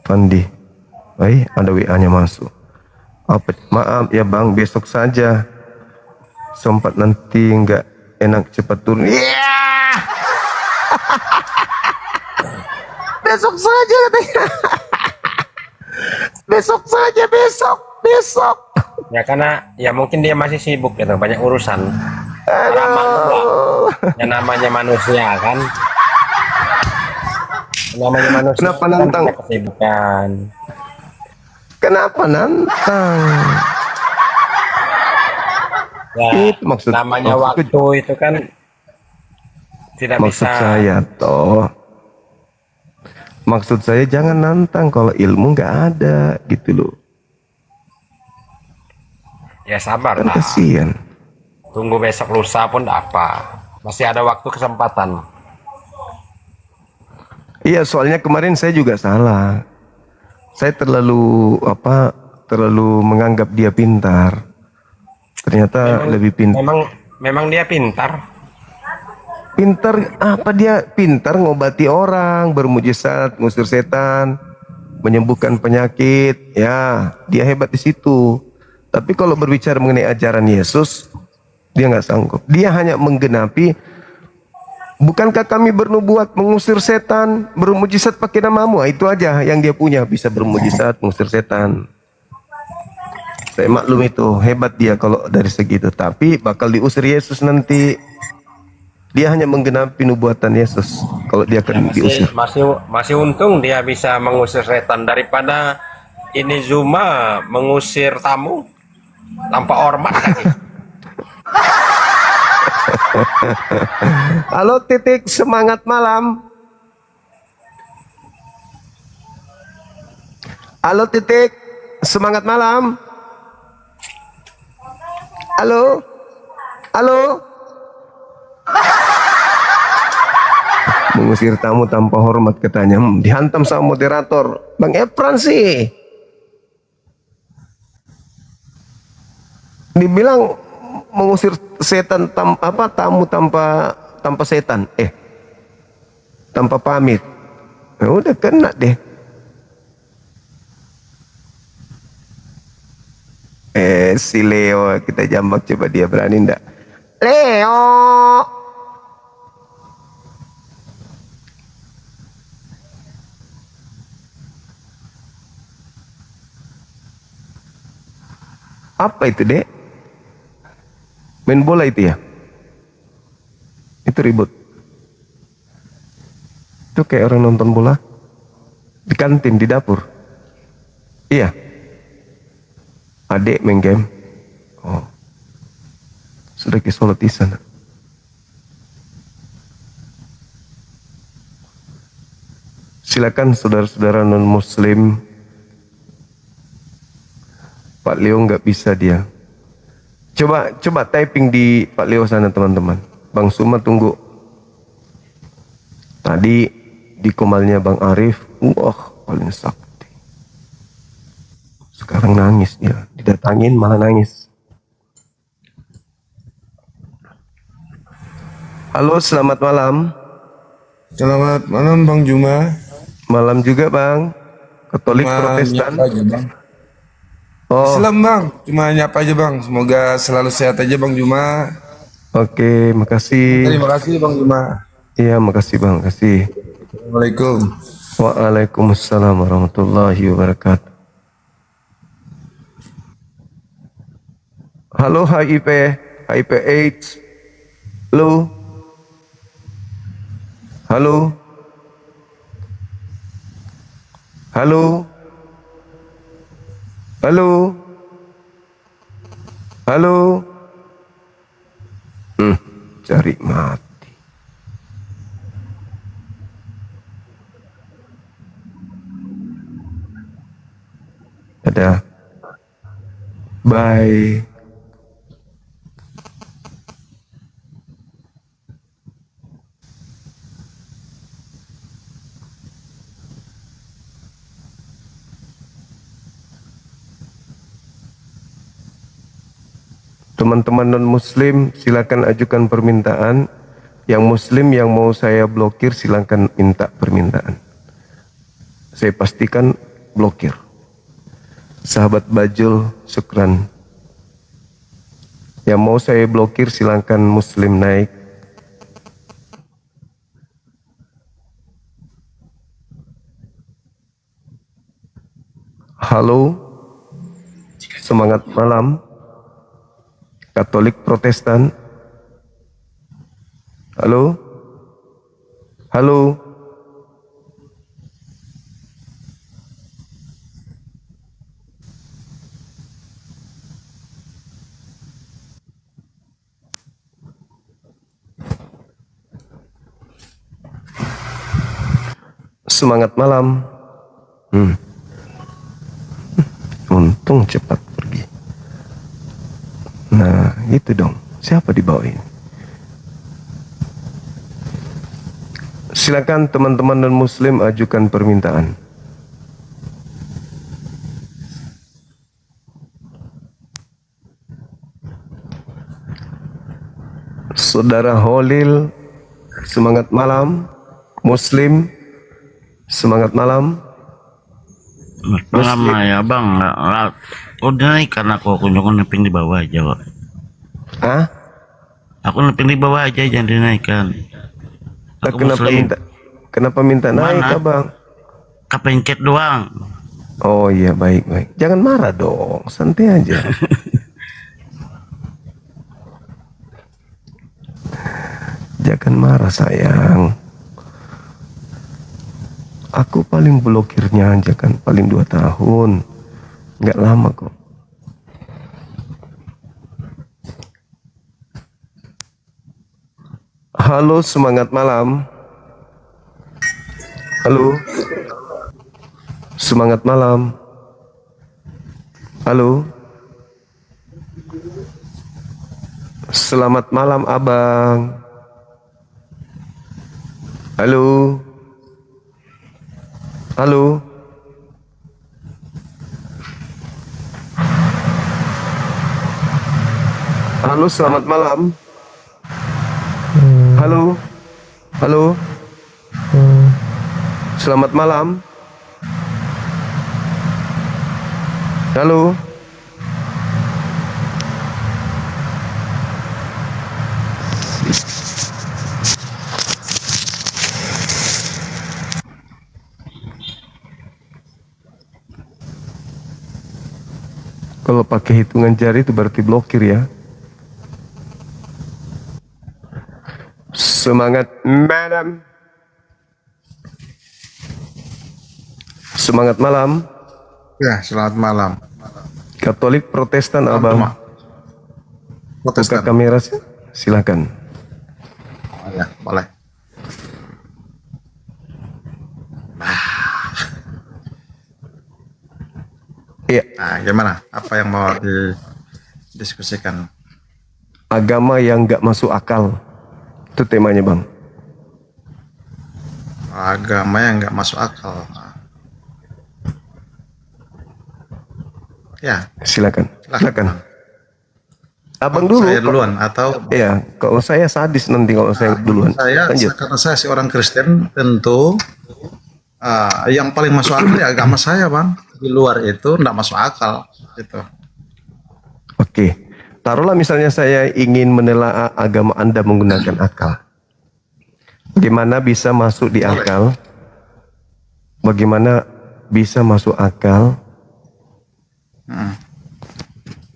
Pandi? Baik, ada WA-nya masuk. Apa? Maaf ya bang, besok saja. Sempat nanti nggak enak cepat turun. Iya. Besok saja katanya. Besok saja, besok. Ya karena ya mungkin dia masih sibuk gitu, banyak urusan. Lama pula. Ya namanya manusia kan. Namanya manusia. Kenapa kan nantang? punya kesibukan. Kenapa nantang? Ya, Itu maksud- namanya maksudku- waktu itu kan tidak Maksud bisa. saya toh, maksud saya jangan nantang kalau ilmu nggak ada gitu loh. Ya sabar Kan lah. kasihan. Tunggu besok lusa pun tidak apa. Masih ada waktu kesempatan. Iya, soalnya kemarin saya juga salah. Saya terlalu menganggap dia pintar. Ternyata lebih pintar. Memang dia pintar. Pintar apa dia? Pintar ngobati orang, bermujizat, ngusir setan, menyembuhkan penyakit. Ya, dia hebat di situ. Tapi kalau berbicara mengenai ajaran Yesus, dia nggak sanggup. Dia hanya menggenapi. Bukankah kami bernubuat mengusir setan, bermujizat pakai namamu? Itu aja yang dia punya, bisa bermujizat, mengusir setan. Saya maklum itu, hebat dia kalau dari segitu. Tapi bakal diusir Yesus nanti. Dia hanya menggenapi nubuatan Yesus kalau dia akan diusir. Masih untung dia bisa mengusir setan daripada ini Zuma mengusir tamu tanpa hormat lagi. Halo Titik, semangat malam. Halo Titik, semangat malam. Halo, halo. Mengusir tamu tanpa hormat katanya. Dihantam sama moderator. Bang Efran sih. Dibilang mengusir setan tamu tanpa setan. Tanpa pamit. Ya udah kena deh. Si Leo kita jambak, coba dia berani ndak? Leo. Apa itu, Dek? Main bola itu ya? Itu ribut. Itu kayak orang nonton bola di kantin, di dapur. Iya. Adik main game. Oh. Sudah ke sholat di sana. Silakan saudara-saudara non-muslim. Pak Leo nggak bisa dia. Coba typing di Pak Leo sana teman-teman. Bang Suma tunggu. Tadi di komalnya Bang Arif, wah paling sakti. Sekarang nangis dia, didatangin malah nangis. Halo, selamat malam. Selamat malam Bang Juma. Malam juga Bang. Katolik Cuma Protestan. nyapa aja Bang. Oh, Islam Bang, cuma nyapa aja Bang. Semoga selalu sehat aja Bang Juma. oke, makasih. Terima kasih Bang Juma. Iya, makasih Bang, makasih. Assalamualaikum. Waalaikumsalam warahmatullahi wabarakatuh. Halo HIV, HIV AIDS. Halo. Halo. Halo. Halo. Halo. Cari mati. Dadah. Bye. Teman-teman non-muslim silakan ajukan permintaan. Yang muslim yang mau saya blokir silakan minta permintaan. Saya pastikan blokir. Sahabat Bajul, syukran. Yang mau saya blokir silakan muslim naik. Halo, semangat malam. Katolik Protestan. Halo? Halo? Semangat malam. Untung cepat pergi. Nah, itu dong. Siapa di bawah ini? Silakan teman-teman non muslim ajukan permintaan. Saudara Holil, semangat malam. Muslim, semangat malam. Lama ya bang, udah naik karena aku neping di bawah aja kok. Ah? Aku neping di bawah aja, jangan dinaikkan. Aku muslim. Kenapa minta naik Mana? abang? Kepencet doang. Oh iya, baik. Jangan marah dong, santai aja. Jangan marah sayang. Aku paling blokirnya aja kan, paling 2 tahun. Nggak lama kok. Halo, semangat malam. Halo. Semangat malam. Halo. Selamat malam abang. Halo. Halo. Halo, selamat malam. Halo. Halo. Selamat malam. Halo. Kalau pakai hitungan jari itu berarti blokir ya. Semangat malam. Semangat malam. Ya, selamat malam. Katolik Protestan abang. Buka Protestan. kamera silakan. Oh, ya, boleh. Iya. Nah, gimana? Apa yang mau didiskusikan? Agama yang nggak masuk akal. Itu temanya bang. Agama yang nggak masuk akal. Ya, Silakan. Silakan. Abang dulu. Saya duluan atau Ya, kalau saya sadis nanti kalau saya duluan. Lanjut. karena saya seorang Kristen tentu yang paling masuk akal ya agama saya bang. Di luar itu enggak masuk akal gitu. Oke. Taruhlah misalnya saya ingin menelaah agama Anda menggunakan akal. Bagaimana bisa masuk di akal? Bagaimana bisa masuk akal?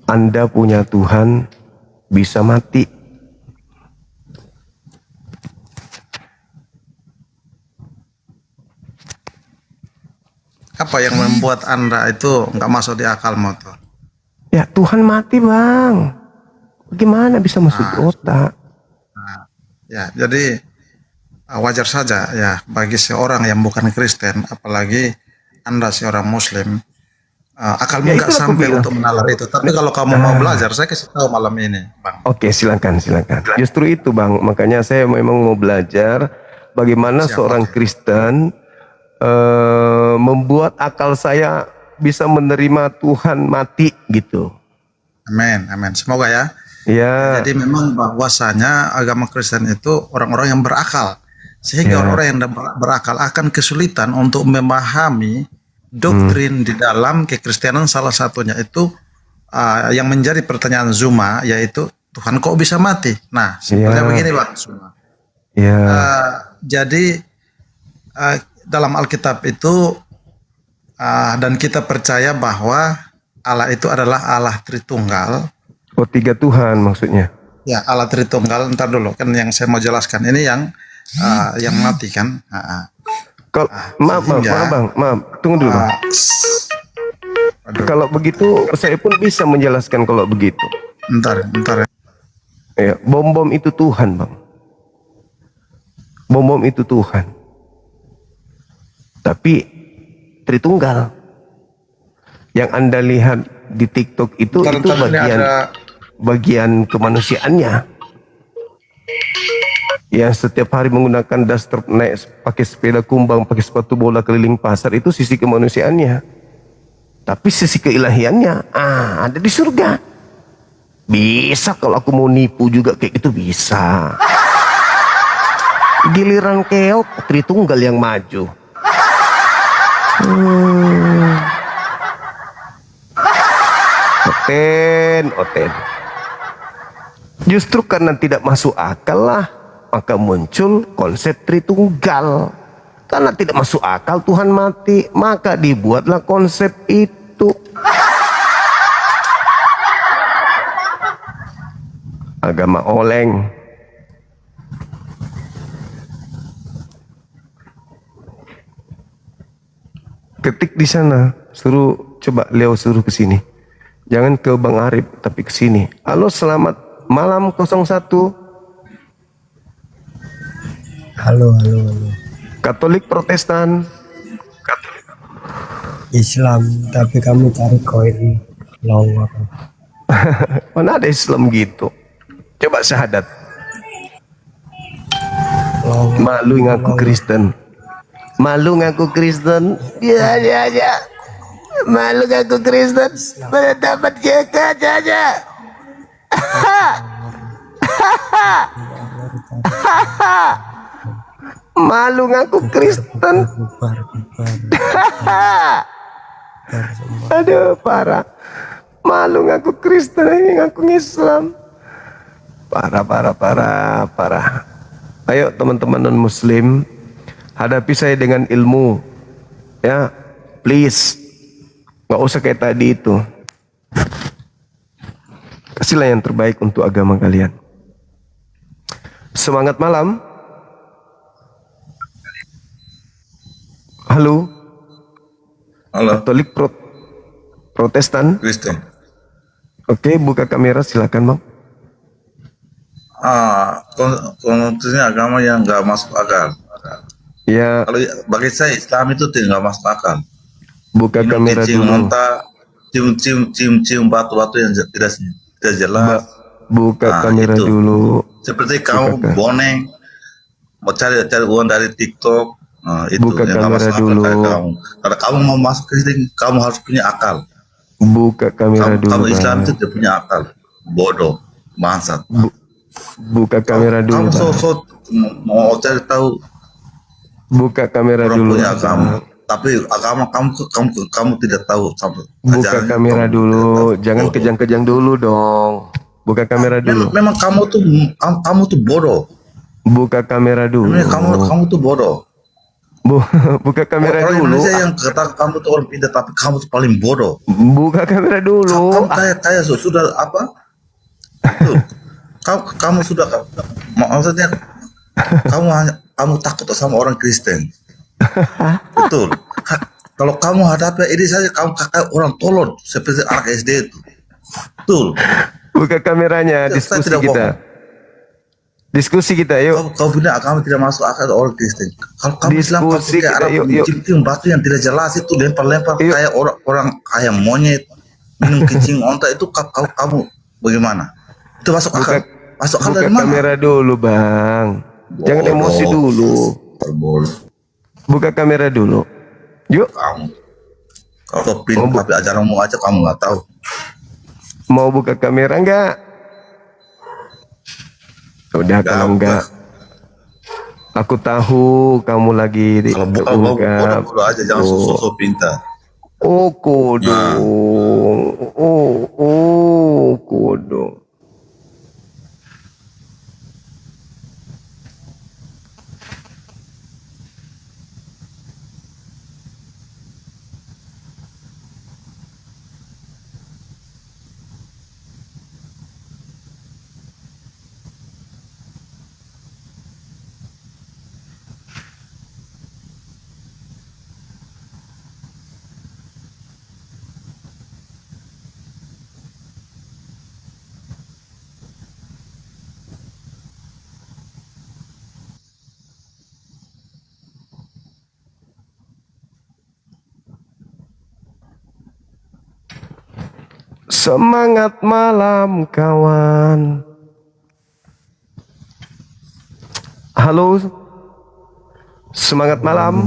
Anda punya Tuhan bisa mati. Apa yang membuat Anda itu nggak masuk di akal motor? Ya Tuhan mati bang. Bagaimana bisa masuk di otak? Ya, jadi wajar saja ya bagi seorang yang bukan Kristen, apalagi Anda seorang Muslim, akalmu Ya, nggak itulah aku sampai bilang. untuk menalar itu. Tapi kalau kamu mau belajar, saya kasih tahu malam ini, Bang. Oke, silakan. Justru itu bang, makanya saya memang mau belajar bagaimana seorang Kristen membuat akal saya bisa menerima Tuhan mati gitu. Amin, amin. Semoga ya. Ya. Jadi memang bahwasanya agama Kristen itu orang-orang yang berakal, sehingga orang-orang yang berakal akan kesulitan untuk memahami doktrin di dalam kekristenan. Salah satunya itu yang menjadi pertanyaan Zuma, yaitu Tuhan kok bisa mati. Nah, sebenarnya begini Bang Zuma. Jadi dalam Alkitab itu dan kita percaya bahwa Allah itu adalah Allah Tritunggal. Oh, 3 Tuhan maksudnya. Ya, Allah Tritunggal. Ntar dulu kan yang saya mau jelaskan ini yang mati kan. Maaf bang, tunggu dulu. Kalau begitu saya pun bisa menjelaskan kalau begitu. Bentar ya. Ya, bom itu Tuhan bang. Bom itu Tuhan. Tapi Tritunggal. Yang Anda lihat di TikTok itu bagian kemanusiaannya. Yang setiap hari menggunakan daster, naik pakai sepeda kumbang, pakai sepatu bola keliling pasar, itu sisi kemanusiaannya. Tapi sisi keilahiannya ada di surga. Bisa kalau aku mau nipu juga kayak gitu bisa. Giliran keok Tritunggal yang maju. Oten. Justru karena tidak masuk akal lah, maka muncul konsep Tritunggal. Karena tidak masuk akal Tuhan mati, maka dibuatlah konsep itu. Agama oleng. Ketik di sana, coba Leo suruh ke sini. Jangan ke Bang Arif, tapi ke sini. Halo, selamat malam 01. Halo. Katolik Protestan. Islam, tapi kamu cari koin long. Mana ada Islam gitu? Coba syahadat. Malu ngaku Kristen. Ya. Malu ngaku Kristen. Mendapat jaga aja. Malu ngaku Kristen. Aduh, parah. Malu ngaku Kristen, ini ngaku Islam. Parah. Ayo teman-teman non Muslim, hadapi saya dengan ilmu, ya, please. Nggak usah kayak tadi itu. Kasihlah yang terbaik untuk agama kalian. Semangat malam. Halo. Katolik Protestan. Kristen. Oke, buka kamera silakan bang. Konteksnya agama yang nggak masuk akal. Ya. Kalau bagi saya Islam itu tidak masuk akal. Buka kamera dulu. Cium batu-batu yang tidak jelas. Buka kamera dulu. Seperti kamu boneng mau cari uang dari TikTok. Itu buka yang kamera dulu. Kalau kamu mau masuk ke sini, kamu harus punya akal. Buka kamera dulu. Kamu Islam itu tidak punya akal. Bodoh. Bangsat. Buka kamera dulu, Kamu Bang. sosok mau cari tahu Buka kamera orang dulu. punya agama. Tapi agama kamu tidak tahu sampai Buka ajarannya kamera kamu dulu. tidak tahu. Jangan Bodoh. kejang-kejang dulu dong. Buka kamera dulu. Memang kamu tuh bodoh. Buka kamera dulu. Memang kamu tuh bodoh. Buka kamera Orang dulu. Indonesia yang kata kamu tuh orang pintar, tapi kamu tuh paling bodoh. Buka kamera dulu. Kamu kayak sudah apa? Tuh, kamu sudah maksudnya kamu takut sama orang Kristen. Betul. Kalau kamu hadapi ini saja kamu kakak orang tolol seperti anak SD itu. Betul. Buka kameranya. Saya Diskusi tidak kita. bohong. Diskusi kita, yuk. Kau bilang agama tidak masuk akal orang Kristen. Kalau kamu Islam kamu Diskusi kayak kita, Arab yuk. cium batu yang tidak jelas itu lempar-lempar kayak orang ayam monyet minum kencing onta itu kamu bagaimana? Itu masuk akal? Masuk akal Buka dari mana? kamera dulu, Bang. Jangan emosi dulu. Buka kamera dulu. Yuk. Kalau pintar tapi ajaranmu aja kamu nggak tahu. Mau buka kamera enggak? Udah kalau enggak. Aku tahu kamu lagi di Bodoh aja jangan sosok pintar. Oh, kodong. Kodong. Semangat malam kawan. Halo. Semangat malam.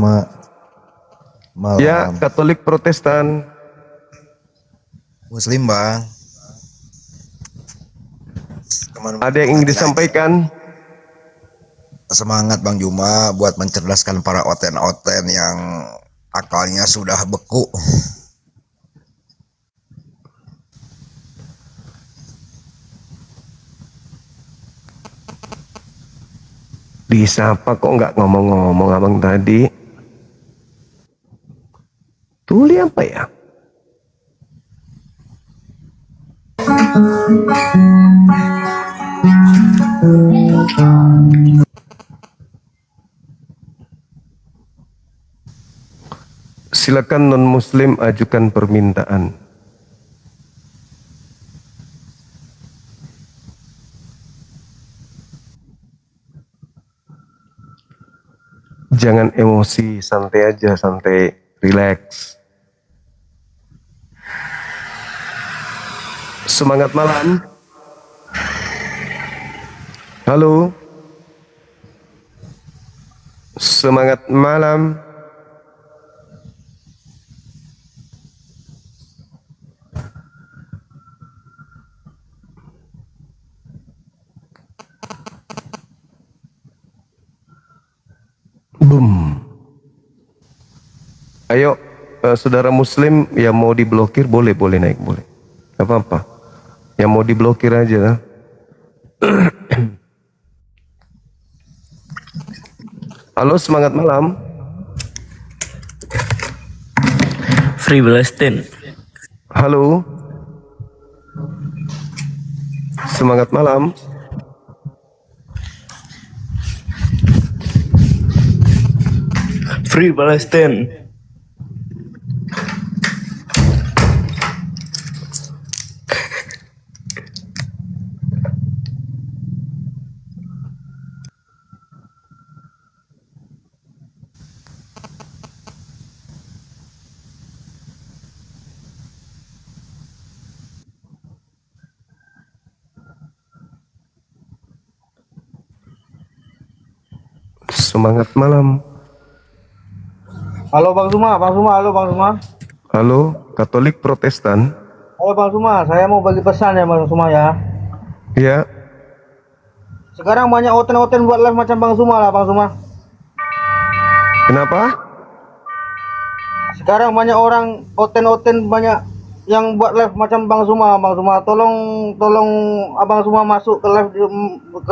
Ya, Katolik Protestan. Muslim, Bang. Ada yang ingin disampaikan? Semangat Bang Juma buat mencerdaskan para oten-oten yang akalnya sudah beku. Disapa kok nggak ngomong-ngomong abang tadi? Tuli apa ya? Silakan non-muslim ajukan permintaan. Jangan emosi, santai aja, santai, relax. Semangat malam. Halo. Semangat malam. Boom. Ayo, saudara muslim yang mau diblokir boleh naik, boleh. Gak apa-apa. Yang mau diblokir aja. Halo, semangat malam. Free Palestine. Halo. Semangat malam. Free Palestine. Semangat malam. Halo Bang Suma, halo Bang Suma. Halo, Katolik Protestan. Halo Bang Suma, saya mau bagi pesan ya Bang Suma ya. Ya. Sekarang banyak oten-oten buat live macam Bang Suma lah, Bang Suma. Kenapa? Sekarang banyak orang oten-oten banyak yang buat live macam Bang Suma, Bang Suma. Tolong Abang Suma masuk ke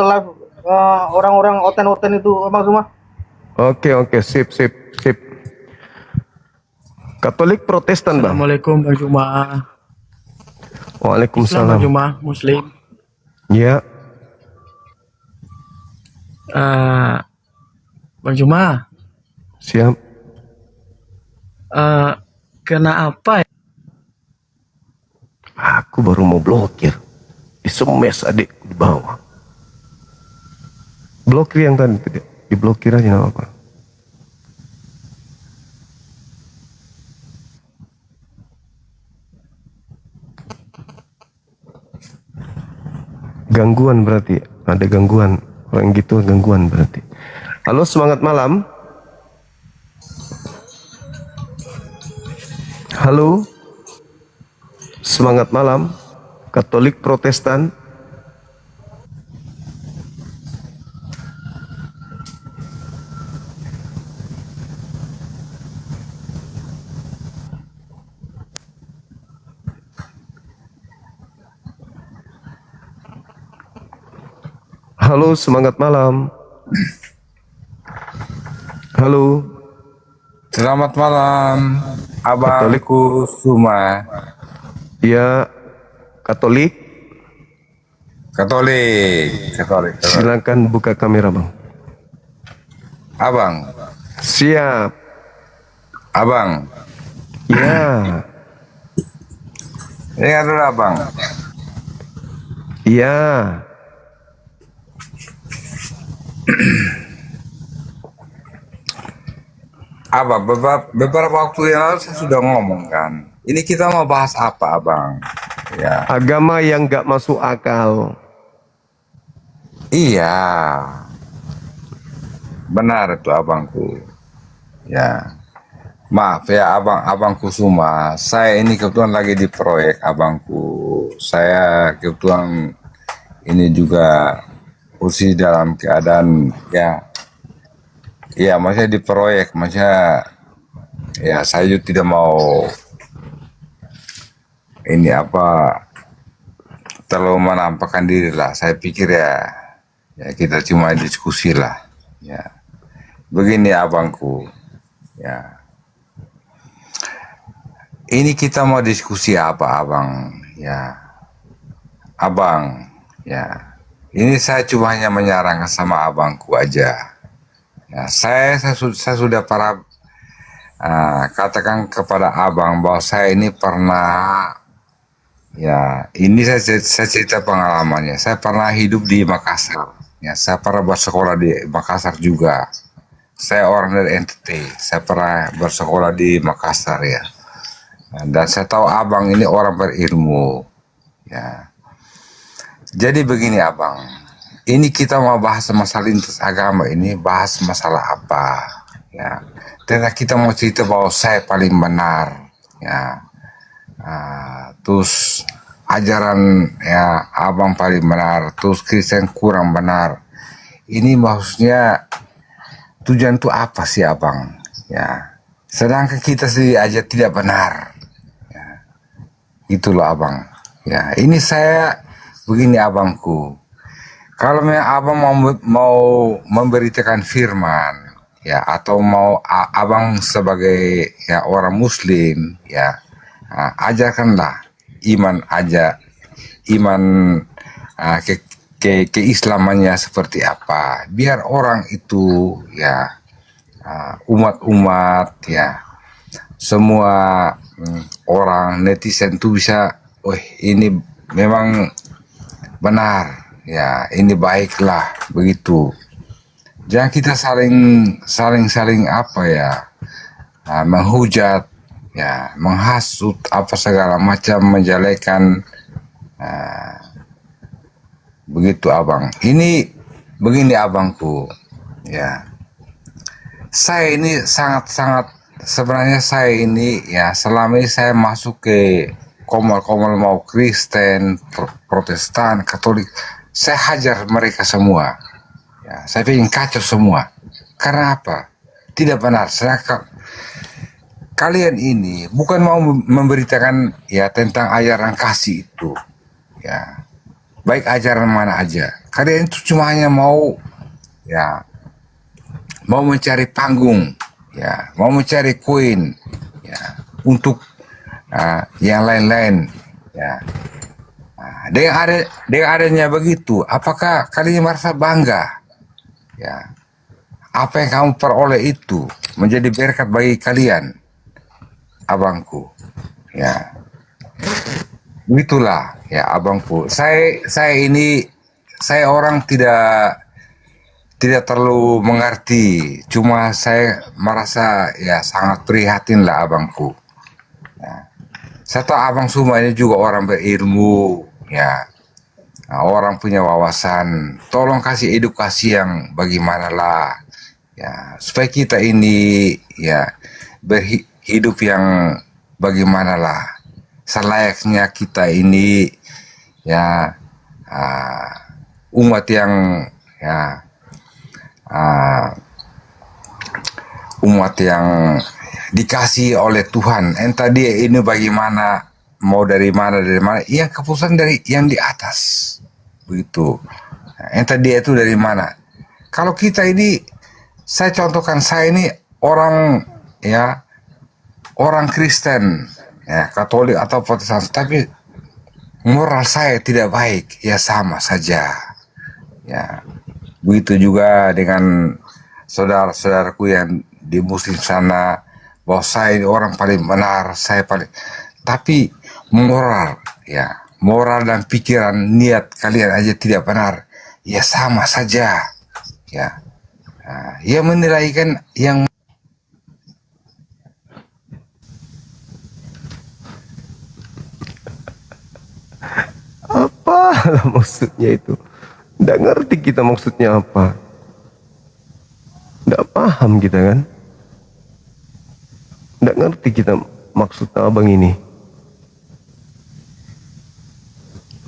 live orang-orang oten-oten itu, Abang Suma. Oke, sip. Katolik Protestan, Bang. Assalamualaikum Bang Juma. Islam Waalaikumsalam. Bang Juma, Muslim. Ya. Bang Juma. Siap. Kenapa? Aku baru mau blokir. Disemes adik di bawah. Blokir yang tadi, diblokir aja nggak apa-apa. Gangguan berarti, ada gangguan. Orang gitu gangguan berarti. Halo, semangat malam. Halo. Semangat malam. Katolik Protestan. Halo, semangat malam. Halo. Selamat malam, Abangku Suma. Ya, Katolik. Katolik. Silakan buka kamera, Bang. Abang. Siap. Abang. Ya. Ingat dulu, Abang. Ya. Abang, beberapa waktu yang lalu saya sudah ngomong kan. Ini kita mau bahas apa, Abang? Ya. Agama yang gak masuk akal. Iya. Benar itu abangku. Ya. Maaf ya abangku semua. Saya ini kebetulan lagi di proyek abangku. Saya kebetulan ini juga posisi dalam keadaan ya maksudnya di proyek, maksudnya ya saya juga tidak mau ini terlalu menampakkan diri lah. Saya pikir ya kita cuma diskusi lah. Ya, begini abangku. Ya, ini kita mau diskusi apa abang? Ya, abang. Ya, ini saya cuma hanya menyarankan sama abangku aja. Ya, saya sudah katakan kepada abang bahwa saya ini pernah. Ya, ini saya cerita pengalamannya. Saya pernah hidup di Makassar. Ya, saya pernah bersekolah di Makassar juga. Saya orang dari NTT. Saya pernah bersekolah di Makassar ya. Dan saya tahu abang ini orang berilmu. Ya. Jadi begini abang. Ini kita mau bahas masalah lintas agama ini, bahas masalah apa? Ya. Dan kita mau cerita bahwa saya paling benar. Ya. Terus ajaran ya abang paling benar, terus Kristen kurang benar. Ini maksudnya tujuan itu apa sih abang? Ya, sedangkan kita sendiri aja tidak benar. Ya, itulah abang. Ya, ini saya begini abangku. Kalau abang mau memberitakan firman, ya atau mau abang sebagai ya orang Muslim, ya. Ajarkanlah iman keislamannya seperti apa, biar orang itu ya umat ya semua orang netizen itu bisa ini memang benar ya, ini baiklah begitu. Jangan kita saling apa ya menghujat ya, menghasut apa segala macam, menjelekan begitu abang. Ini begini abangku ya, saya ini sangat sebenarnya saya ini ya selama ini saya masuk ke komal-komal mau Kristen, Protestan, Katolik, saya hajar mereka semua. Ya, saya ingin kacau semua. Karena apa? Tidak benar. Kalian ini bukan mau memberitakan ya tentang ajaran kasih itu. Ya, baik ajaran mana aja. Kalian itu cuma hanya mau ya mau mencari panggung, ya mau mencari koin, ya untuk yang lain-lain, ya. Dengan adanya begitu, apakah kalian merasa bangga? Ya, apa yang kamu peroleh itu menjadi berkat bagi kalian, abangku. Ya, begitulah, ya abangku. Saya orang tidak terlalu mengerti. Cuma saya merasa ya sangat prihatin lah abangku. Ya. Saya tahu abang semua ini juga orang berilmu, ya. Nah, orang punya wawasan, tolong kasih edukasi yang bagaimana lah, ya, supaya kita ini ya berhidup yang bagaimana lah, selayaknya kita ini ya umat yang ya umat yang dikasih oleh Tuhan. Entah dia ini bagaimana, mau dari mana, ya keputusan dari yang di atas. Begitu. Entah dia itu dari mana. Kalau kita ini, saya contohkan, saya ini orang ya orang Kristen, ya Katolik atau Protestan, tapi moral saya tidak baik, ya sama saja. Ya, begitu juga dengan saudara-saudaraku yang di Muslim sana, bahwa saya ini orang paling benar, saya paling, tapi moral, ya moral dan pikiran niat kalian aja tidak benar, ya sama saja, ya. Ia menilaikan yang apa maksudnya itu? Nggak ngerti kita maksudnya apa. Nggak paham kita kan. Nggak ngerti kita maksud abang ini.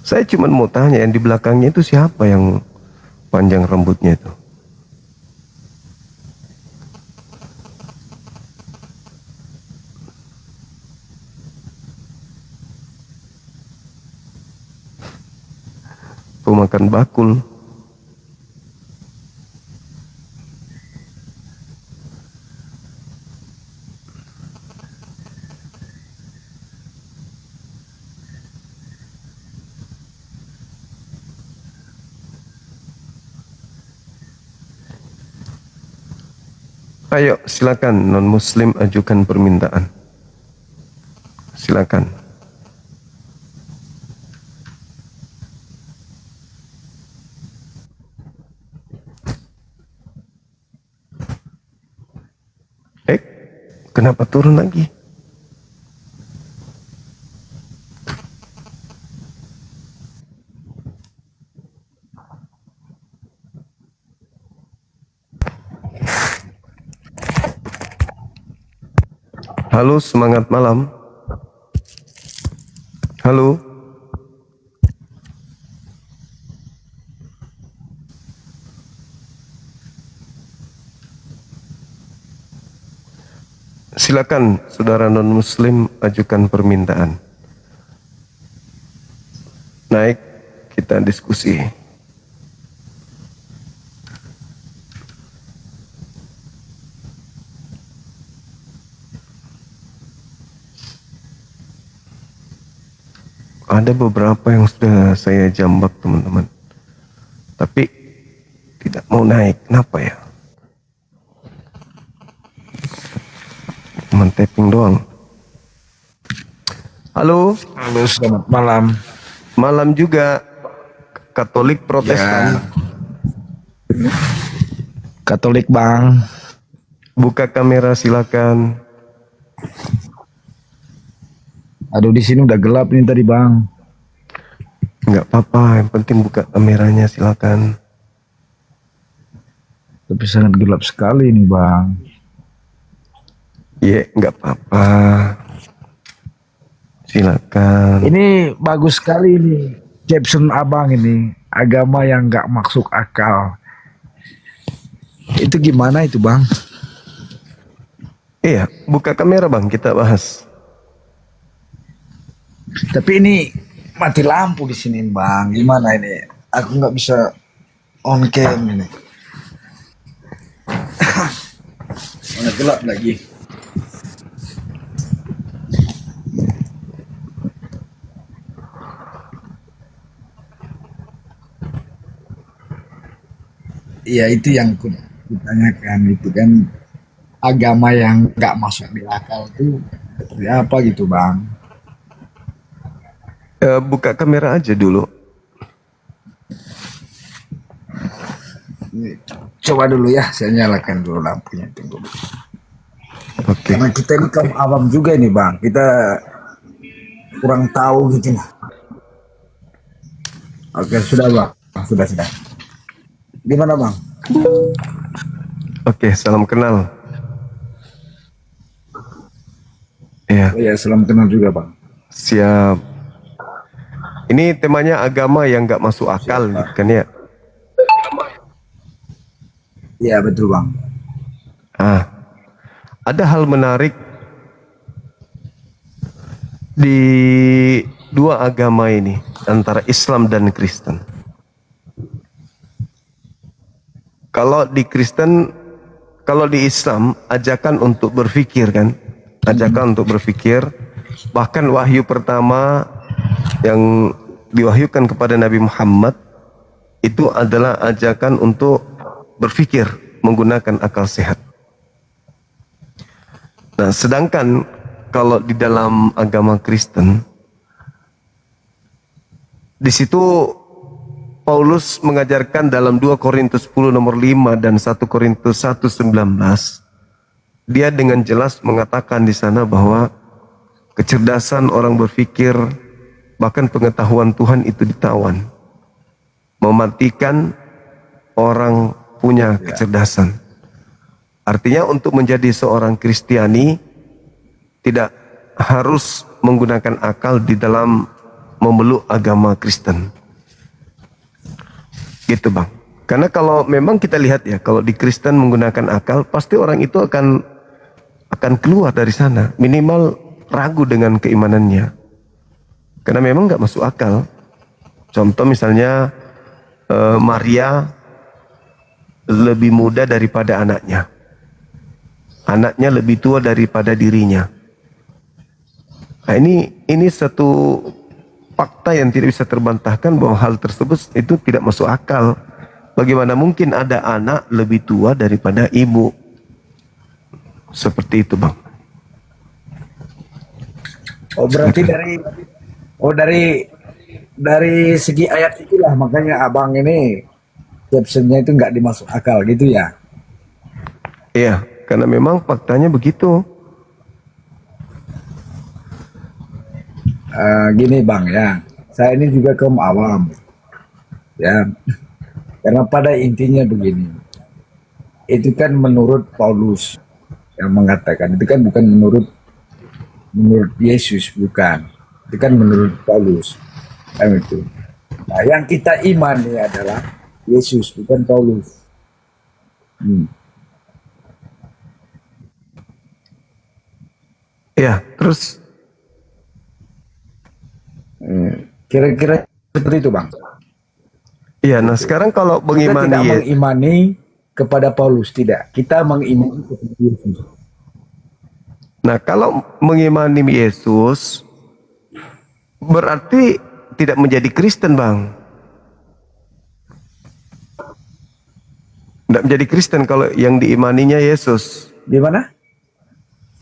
Saya cuma mau tanya, yang di belakangnya itu siapa yang panjang rambutnya itu? Pemakan bakul. Ayo, silakan non-muslim ajukan permintaan. Silakan. Kenapa turun lagi? Halo, semangat malam. Halo. Silakan saudara non-muslim ajukan permintaan. Naik, kita diskusi. Ada beberapa yang sudah saya jambak teman-teman, tapi tidak mau naik. Kenapa ya? Cuman tapping doang. Halo. Halo, selamat malam. Malam juga. Katolik Protestan. Ya. Katolik bang. Buka kamera silakan. Aduh, di sini udah gelap nih tadi bang. Nggak apa-apa, yang penting buka kameranya silakan. Tapi sangat gelap sekali nih bang. Iya, nggak apa-apa. Silakan. Ini bagus sekali ini caption abang ini, agama yang nggak masuk akal. Itu gimana itu bang? Iya, buka kamera bang, kita bahas. Tapi ini mati lampu di sini bang, gimana ini? Aku nggak bisa on cam ini. Mana gelap lagi. Iya itu yang kutanyakan itu kan agama yang nggak masuk di akal itu seperti apa gitu bang? Buka kamera aja dulu. Ini, coba dulu ya, saya nyalakan dulu lampunya, tunggu. Oke. Karena kita ini kaum awam juga ini bang, kita kurang tahu gitu lah. Oke sudah bang, sudah. Gimana bang? Oke, salam kenal. Iya. Iya, salam kenal juga bang. Siap. Ini temanya agama yang nggak masuk akal, kan ya? Iya betul bang. Ada hal menarik di dua agama ini antara Islam dan Kristen. Kalau di Kristen, kalau di Islam ajakan untuk berpikir kan, ajakan untuk berpikir. Bahkan wahyu pertama yang diwahyukan kepada Nabi Muhammad itu adalah ajakan untuk berpikir menggunakan akal sehat. Nah, sedangkan kalau di dalam agama Kristen, di situ Paulus mengajarkan dalam 2 Korintus 10 nomor 5 dan 1 Korintus 1:19, dia dengan jelas mengatakan di sana bahwa kecerdasan orang berpikir, bahkan pengetahuan Tuhan itu ditawan. Mematikan orang punya kecerdasan. Artinya untuk menjadi seorang Kristiani tidak harus menggunakan akal di dalam memeluk agama Kristen. Gitu bang. Karena kalau memang kita lihat ya, kalau di Kristen menggunakan akal, pasti orang itu akan keluar dari sana. Minimal ragu dengan keimanannya. Karena memang nggak masuk akal. Contoh misalnya Maria lebih muda daripada anaknya. Anaknya lebih tua daripada dirinya. Nah, ini satu fakta yang tidak bisa terbantahkan bahwa hal tersebut itu tidak masuk akal. Bagaimana mungkin ada anak lebih tua daripada ibu? Seperti itu bang. Oh berarti dari segi ayat itulah makanya abang ini captionnya itu nggak dimasuk akal gitu ya? Iya, karena memang faktanya begitu. Gini bang ya, saya ini juga kaum awam ya, karena pada intinya begini, itu kan menurut Paulus yang mengatakan, itu kan bukan menurut Yesus, bukan, itu kan menurut Paulus kan itu. Nah yang kita imani adalah Yesus, bukan Paulus. Ya, terus kira-kira seperti itu bang. Iya, nah sekarang kalau Kita tidak mengimani kepada Paulus, tidak. Kita mengimani kepada Yesus. Nah kalau mengimani Yesus berarti tidak menjadi Kristen bang. Tidak menjadi Kristen kalau yang diimaninya Yesus. Di mana?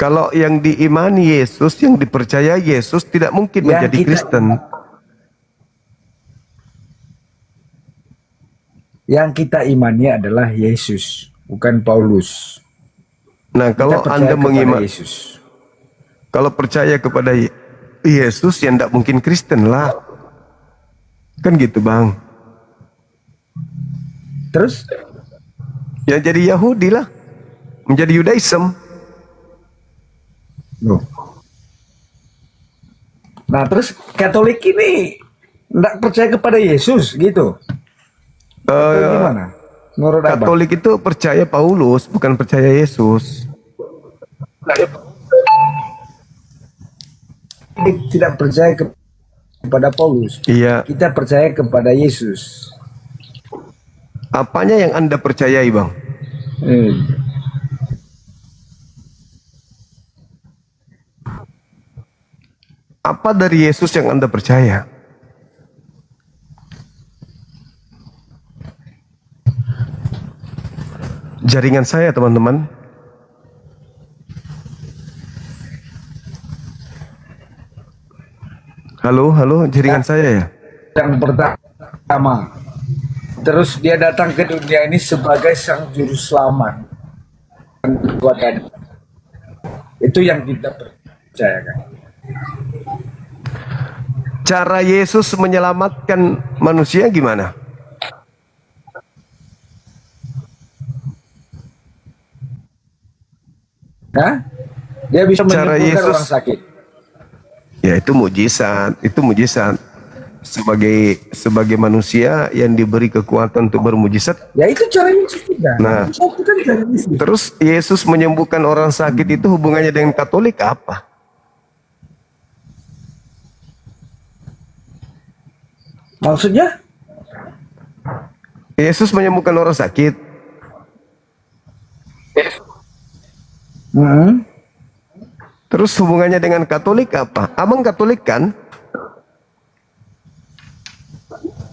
Kalau yang diimani Yesus, yang dipercaya Yesus tidak mungkin menjadi Kristen. Yang kita imani adalah Yesus, bukan Paulus. Nah, kalau Anda mengimani Yesus, kalau percaya kepada Yesus, ya tidak mungkin Kristen lah. Kan gitu, Bang. Terus? Ya jadi Yahudi lah. Menjadi Yudaism. Loh. Nah, terus Katolik ini tidak percaya kepada Yesus gitu. Atau gimana? Menurut Abang? Katolik itu percaya Paulus, bukan percaya Yesus. Tidak percaya kepada Paulus. Iya. Kita percaya kepada Yesus. Apanya yang Anda percayai, Bang? Apa dari Yesus yang Anda percaya? Jaringan saya, teman-teman. Halo, jaringan saya ya? Yang pertama, terus dia datang ke dunia ini sebagai sang juru selamat. Kekuatan. Itu yang kita percayakan. Cara Yesus menyelamatkan manusia gimana? Hah? Dia bisa Cara menyembuhkan Yesus- orang sakit. Ya itu mujizat. Sebagai manusia yang diberi kekuatan untuk bermujizat. Ya itu cara Yesus juga. Nah, Itu kan cara Yesus. terus Yesus menyembuhkan orang sakit itu hubungannya dengan Katolik apa? Maksudnya? Yesus menyembuhkan orang sakit. Terus hubungannya dengan Katolik apa? Abang Katolik kan?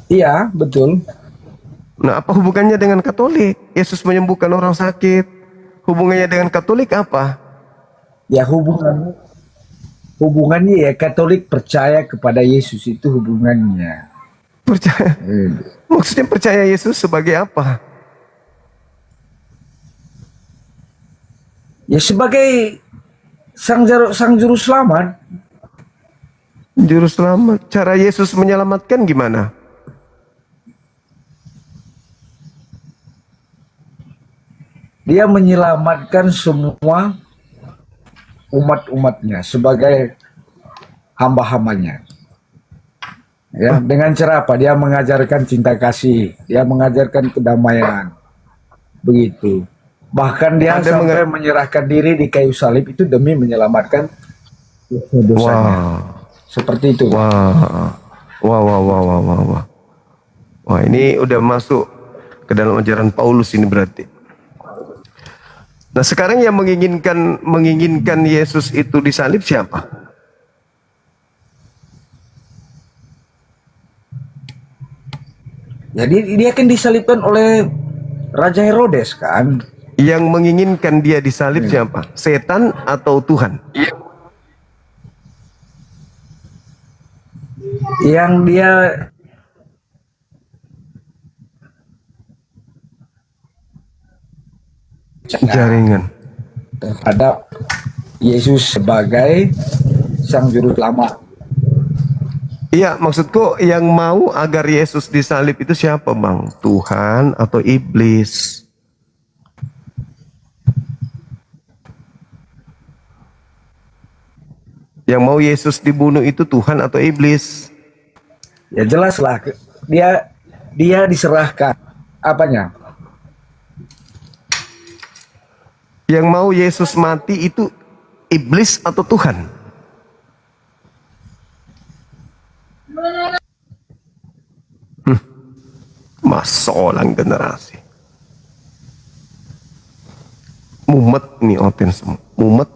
Iya, betul. Nah, apa hubungannya dengan Katolik? Yesus menyembuhkan orang sakit. Hubungannya dengan Katolik apa? Ya hubungannya ya Katolik percaya kepada Yesus itu hubungannya. Percaya. Maksudnya percaya Yesus sebagai apa? Ya sebagai sang juru selamat. Juru selamat. Cara Yesus menyelamatkan gimana? Dia menyelamatkan semua umat-umatnya sebagai hamba-hambanya. Ya, dengan cara apa? Dia mengajarkan cinta kasih, dia mengajarkan kedamaian. Begitu. Bahkan dia sampai menyerahkan diri di kayu salib itu demi menyelamatkan dosanya. Seperti itu. Wah, ini udah masuk ke dalam ajaran Paulus ini berarti. Nah, sekarang yang menginginkan Yesus itu disalib siapa? Jadi dia kan disalibkan oleh Raja Herodes kan? Yang menginginkan dia disalib siapa? Setan atau Tuhan? Yang dia jaringan terhadap Yesus sebagai sang juru selamat. Iya, maksudku yang mau agar Yesus disalib itu siapa, Bang? Tuhan atau iblis? Yang mau Yesus dibunuh itu Tuhan atau iblis? Ya jelaslah dia diserahkan apanya? Yang mau Yesus mati itu iblis atau Tuhan? Masolang generasi. Mumet nih oten semua. Mumet.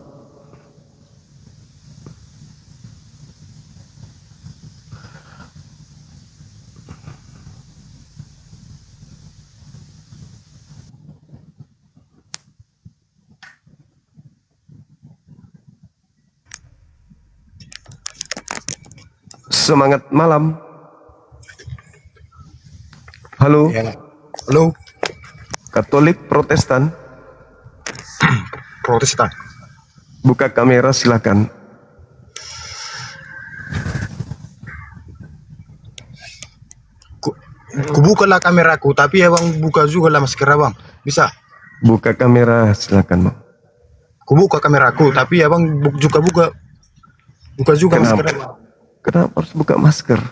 Semangat malam. Halo. Halo. Katolik Protestan. Protestan. Buka kamera silakan. Kubukalah kameraku, tapi abang buka juga lah masker abang. Bisa? Buka kamera silakan, Bang. Kubuka kameraku, tapi abang buka juga masker abang. Kenapa harus buka masker?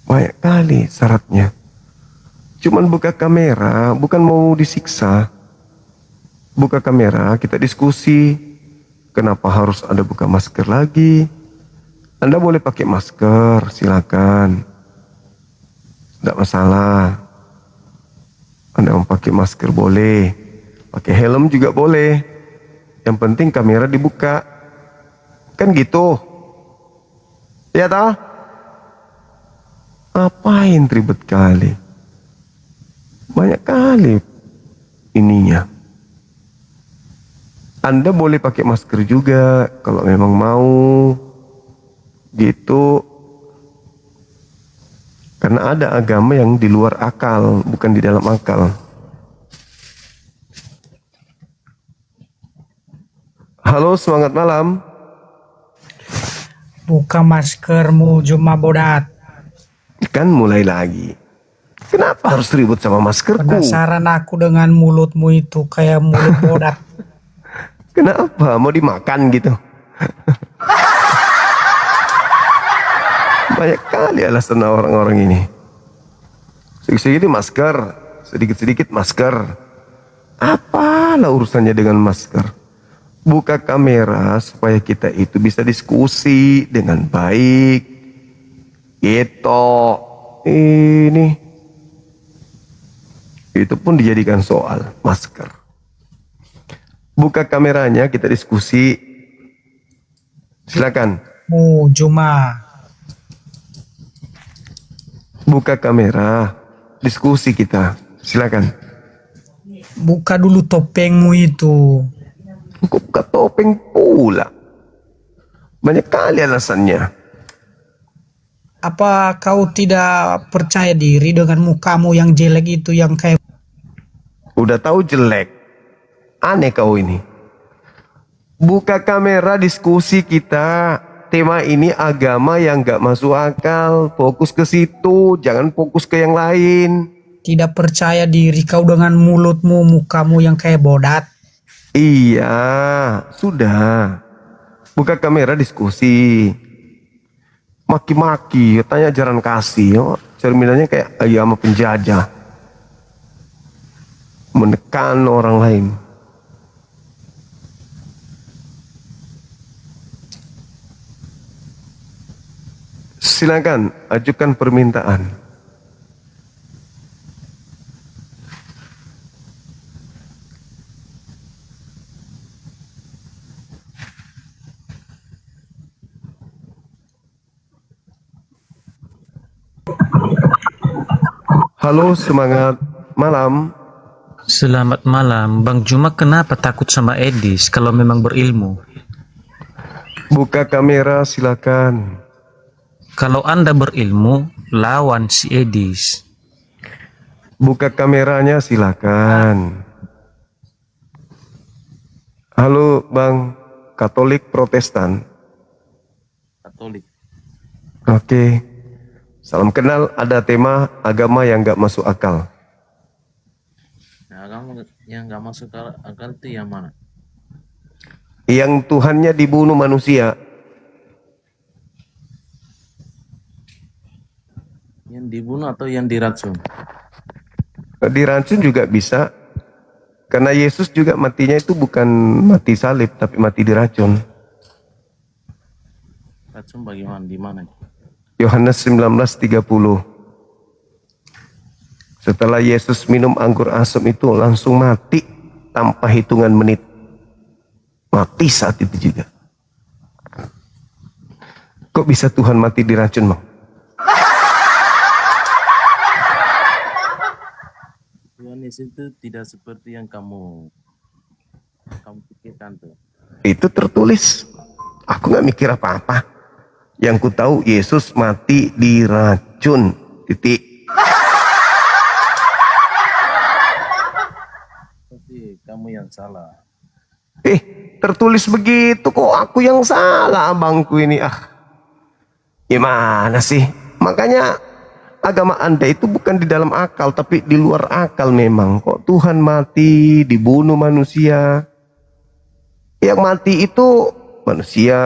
Banyak kali syaratnya. Cuman buka kamera, bukan mau disiksa. Buka kamera, kita diskusi. Kenapa harus ada buka masker lagi? Anda boleh pakai masker, silakan. Tidak masalah. Anda mau pakai masker boleh. Pakai helm juga boleh. Yang penting kamera dibuka. Kan gitu. Ya toh? Ngapain ribet kali? Banyak kali ininya. Anda boleh pakai masker juga kalau memang mau. Gitu. Karena ada agama yang di luar akal, bukan di dalam akal. Halo, semangat malam. Buka maskermu, Juma Bodat. Kan mulai lagi. Kenapa harus ribut sama maskerku? Penasaran aku dengan mulutmu itu kayak mulut bodat. Kenapa? Mau dimakan gitu? Banyak kali alasan orang-orang ini. Sedikit-sedikit masker, sedikit-sedikit masker. Apalah urusannya dengan masker? Buka kamera supaya kita itu bisa diskusi dengan baik. Gitu. Ini. Itu pun dijadikan soal masker. Buka kameranya, kita diskusi. Silakan. Juma. Buka kamera, diskusi kita. Silakan. Buka dulu topengmu itu. Buka topeng pula. Banyak kali alasannya. Apa kau tidak percaya diri dengan mukamu yang jelek itu, yang kayak... Udah tahu jelek. Aneh kau ini. Buka kamera, diskusi kita. Tema ini agama yang gak masuk akal. Fokus ke situ, jangan fokus ke yang lain. Tidak percaya diri kau dengan mulutmu, mukamu yang kayak bodat. Iya, sudah. Buka kamera, diskusi. Maki-maki, tanya ajaran kasih. Cerminannya kayak agama penjajah. Menekan orang lain. Silakan ajukan permintaan. Halo, semangat malam. Selamat malam, Bang Juma. Kenapa takut sama Edis kalau memang berilmu? Buka kamera, silakan. Kalau Anda berilmu, lawan si Edis. Buka kameranya, silakan. Halo, Bang. Katolik Protestan. Katolik. Oke. Salam kenal, ada tema agama yang gak masuk akal. Nah, agama yang nggak masuk akal itu yang mana? Yang Tuhannya dibunuh manusia. Yang dibunuh atau yang diracun? Diracun juga bisa. Karena Yesus juga matinya itu bukan mati salib, tapi mati diracun. Racun bagaimana? Di mana? Yohanes 19:30. Setelah Yesus minum anggur asam itu langsung mati tanpa hitungan menit. Mati saat itu juga. Kok bisa Tuhan mati diracun, Bang? Tuhan Yesus itu tidak seperti yang kamu pikirkan tuh. Itu tertulis. Aku nggak mikir apa-apa. Yang ku tahu Yesus mati diracun. Titik. Tapi kamu yang salah. Tertulis begitu kok aku yang salah, abangku ini. Gimana sih? Makanya agama Anda itu bukan di dalam akal, tapi di luar akal memang. Kok Tuhan mati, dibunuh manusia. Yang mati itu manusia.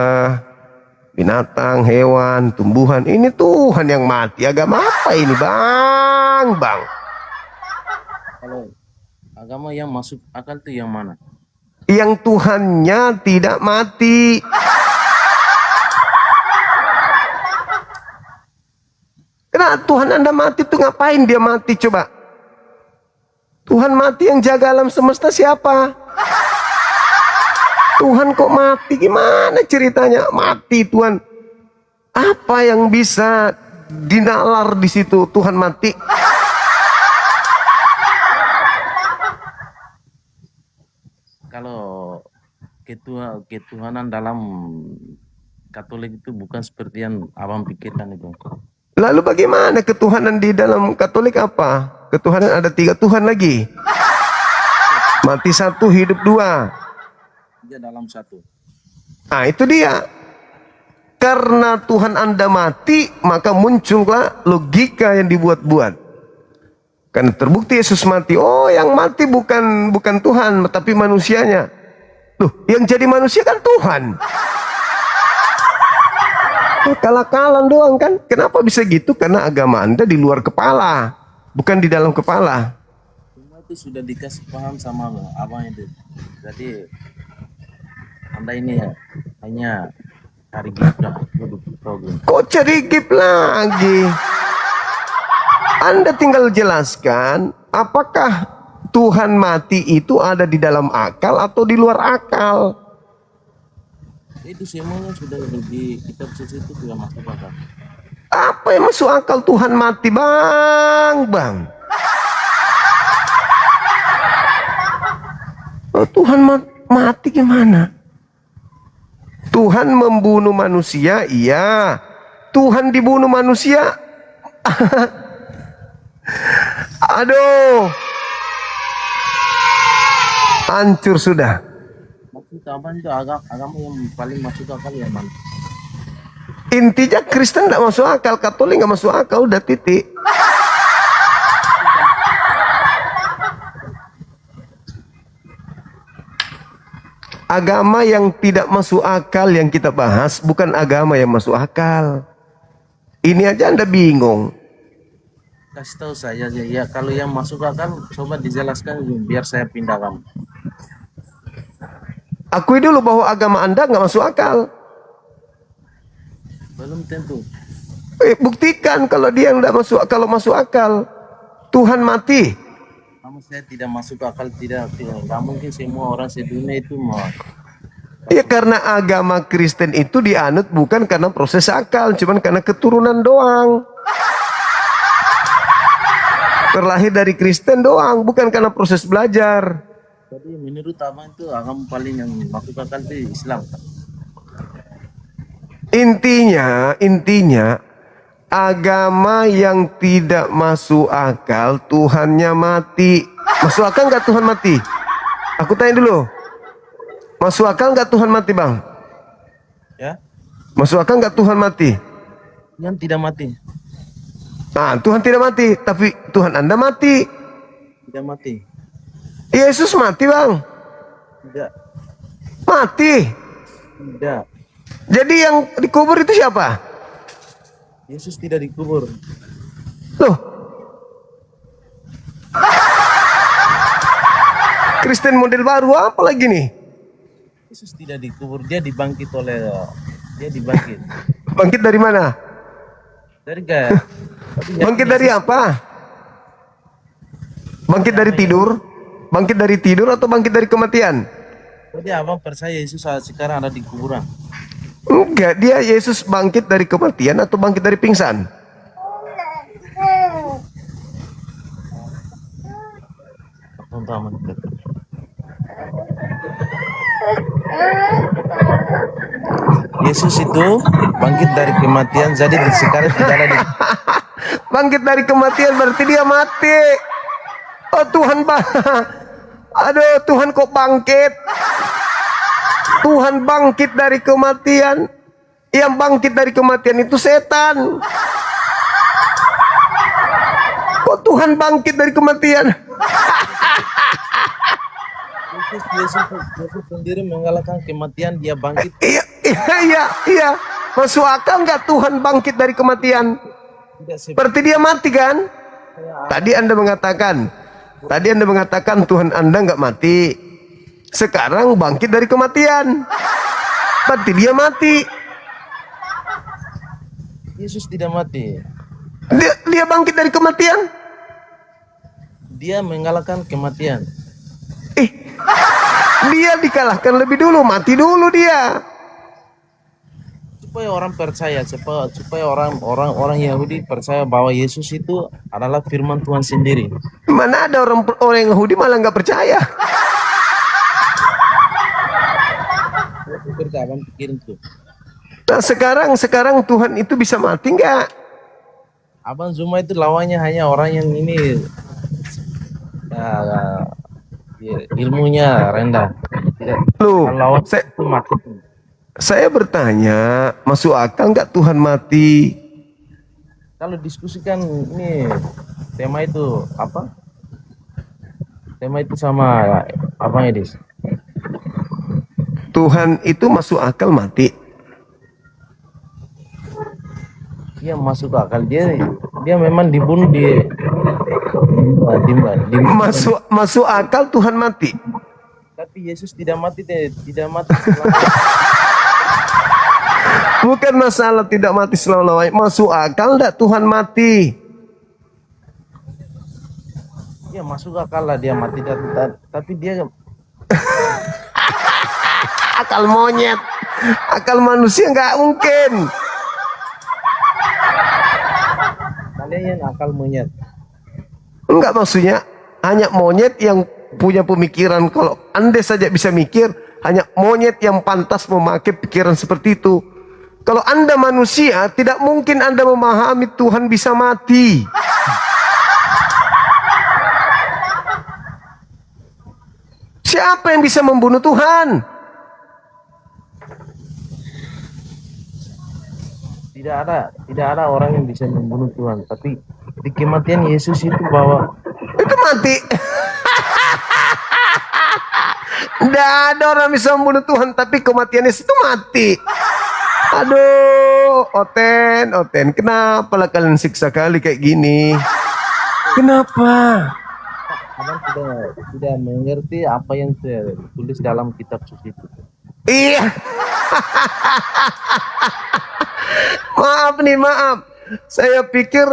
binatang, hewan, tumbuhan. Ini Tuhan yang mati. Agama apa ini, Bang? Kalau agama yang masuk akal itu yang mana? Yang Tuhannya tidak mati. Kenapa Tuhan Anda mati tuh, ngapain dia mati coba? Tuhan mati, yang jaga alam semesta siapa? Tuhan kok mati? Gimana ceritanya mati Tuhan? Apa yang bisa dinalar di situ Tuhan mati? Kalau ketuhanan dalam Katolik itu bukan seperti yang abang pikirkan itu. Lalu bagaimana ketuhanan di dalam Katolik apa? Ketuhanan ada 3 Tuhan lagi. Mati 1, hidup 2. Dia dalam satu. Nah itu dia. Karena Tuhan Anda mati, maka muncullah logika yang dibuat-buat. Karena terbukti Yesus mati. Oh, yang mati bukan Tuhan, tapi manusianya. Loh, yang jadi manusia kan Tuhan. Kalah-kalan doang kan. Kenapa bisa gitu? Karena agama Anda di luar kepala, bukan di dalam kepala. Semua itu sudah dikasih paham sama abang itu. Jadi Anda ini ya, hanya cari gibran problem. Kok cari gip lagi? Anda tinggal jelaskan apakah Tuhan mati itu ada di dalam akal atau di luar akal? Itu semuanya sudah di kitab suci itu sudah masuk akal. Apa yang masuk akal Tuhan mati, Bang? Oh, Tuhan mati gimana? Tuhan membunuh manusia, iya. Tuhan dibunuh manusia. Aduh. Hancur sudah. Maksud abang itu agama yang paling masuk akal ya, man? Intinya Kristen tidak masuk akal, Katolik nggak masuk akal, udah titik. Agama yang tidak masuk akal yang kita bahas bukan agama yang masuk akal. Ini aja Anda bingung. Kasih tahu saya aja ya, kalau yang masuk akal coba dijelaskan biar saya pindah kamu. Akui dulu bahwa agama Anda nggak masuk akal. Belum tentu. Buktikan kalau dia nggak masuk, kalau masuk akal. Tuhan mati. Kamu saya tidak masuk akal, tidak. Nggak mungkin semua orang sedunia itu mau. Ya karena agama Kristen itu dianut bukan karena proses akal, cuman karena keturunan doang. Terlahir dari Kristen doang, bukan karena proses belajar. Jadi menurut abang itu agama paling yang masuk akal itu Islam. Intinya agama yang tidak masuk akal Tuhannya mati. Masuk akal nggak Tuhan mati? Aku tanya dulu. Masuk akal nggak Tuhan mati, Bang? Ya. Masuk akal nggak Tuhan mati? Yang tidak mati. Nah, Tuhan tidak mati, tapi Tuhan Anda mati. Tidak mati. Yesus mati, Bang? Tidak. Mati? Tidak. Jadi yang dikubur itu siapa? Yesus tidak dikubur. Loh. Kristen model baru apa lagi nih? Yesus tidak dikubur, dia dibangkit oleh dibangkit. Bangkit dari mana? Dari gaya. Bangkit dari apa? Bangkit dari tidur? Bangkit dari tidur atau bangkit dari kematian? Jadi abang percaya Yesus sekarang ada di kuburan? Enggak, dia Yesus bangkit dari kematian atau bangkit dari pingsan? Yesus itu bangkit dari kematian, jadi sekarang tidak ada di... Bangkit dari kematian berarti dia mati. Oh Tuhan, aduh Tuhan kok bangkit? Tuhan bangkit dari kematian. Yang bangkit dari kematian itu setan. Kok Tuhan bangkit dari kematian? Yesus sendiri mengalahkan kematian, dia bangkit. Iya. Masuk akal nggak Tuhan bangkit dari kematian? Seperti dia mati kan? Tadi Anda mengatakan Tuhan Anda nggak mati. Sekarang bangkit dari kematian. Berarti dia mati. Yesus tidak mati. Dia bangkit dari kematian. Dia mengalahkan kematian. Dia dikalahkan lebih dulu, mati dulu dia. Supaya orang percaya, supaya orang Yahudi percaya bahwa Yesus itu adalah firman Tuhan sendiri. Mana ada orang Yahudi malah nggak percaya. Seperti abang pikirin tuh. Nah sekarang Tuhan itu bisa mati nggak? Abang Zuma itu lawannya hanya orang yang ini ilmunya rendah. Loh, saya bertanya, masuk akal nggak Tuhan mati? Kalau diskusikan ini tema itu apa? Tema itu sama Abang Edis. Tuhan itu masuk akal mati. Dia masuk akal, dia memang dibunuh di masuk akal Tuhan mati. Tapi Yesus tidak mati. Bukan masalah tidak mati selama-lamanya. Masuk akal enggak Tuhan mati? Ya masuk akal lah dia mati, tapi dia akal monyet, akal manusia nggak mungkin. Kalian akal monyet. Enggak, maksudnya hanya monyet yang punya pemikiran. Kalau Anda saja bisa mikir, hanya monyet yang pantas memakai pikiran seperti itu. Kalau Anda manusia, tidak mungkin Anda memahami Tuhan bisa mati. Siapa yang bisa membunuh Tuhan? Tidak ada orang yang bisa membunuh Tuhan, tapi di kematian Yesus itu bahwa itu mati. Tidak ada orang bisa membunuh Tuhan, tapi kematian Yesus itu mati. Aduh, Oten, kenapa lah kalian siksa kali kayak gini? Kenapa? Abang tidak mengerti apa yang tertulis dalam kitab suci itu. Iya. Maaf. Saya pikir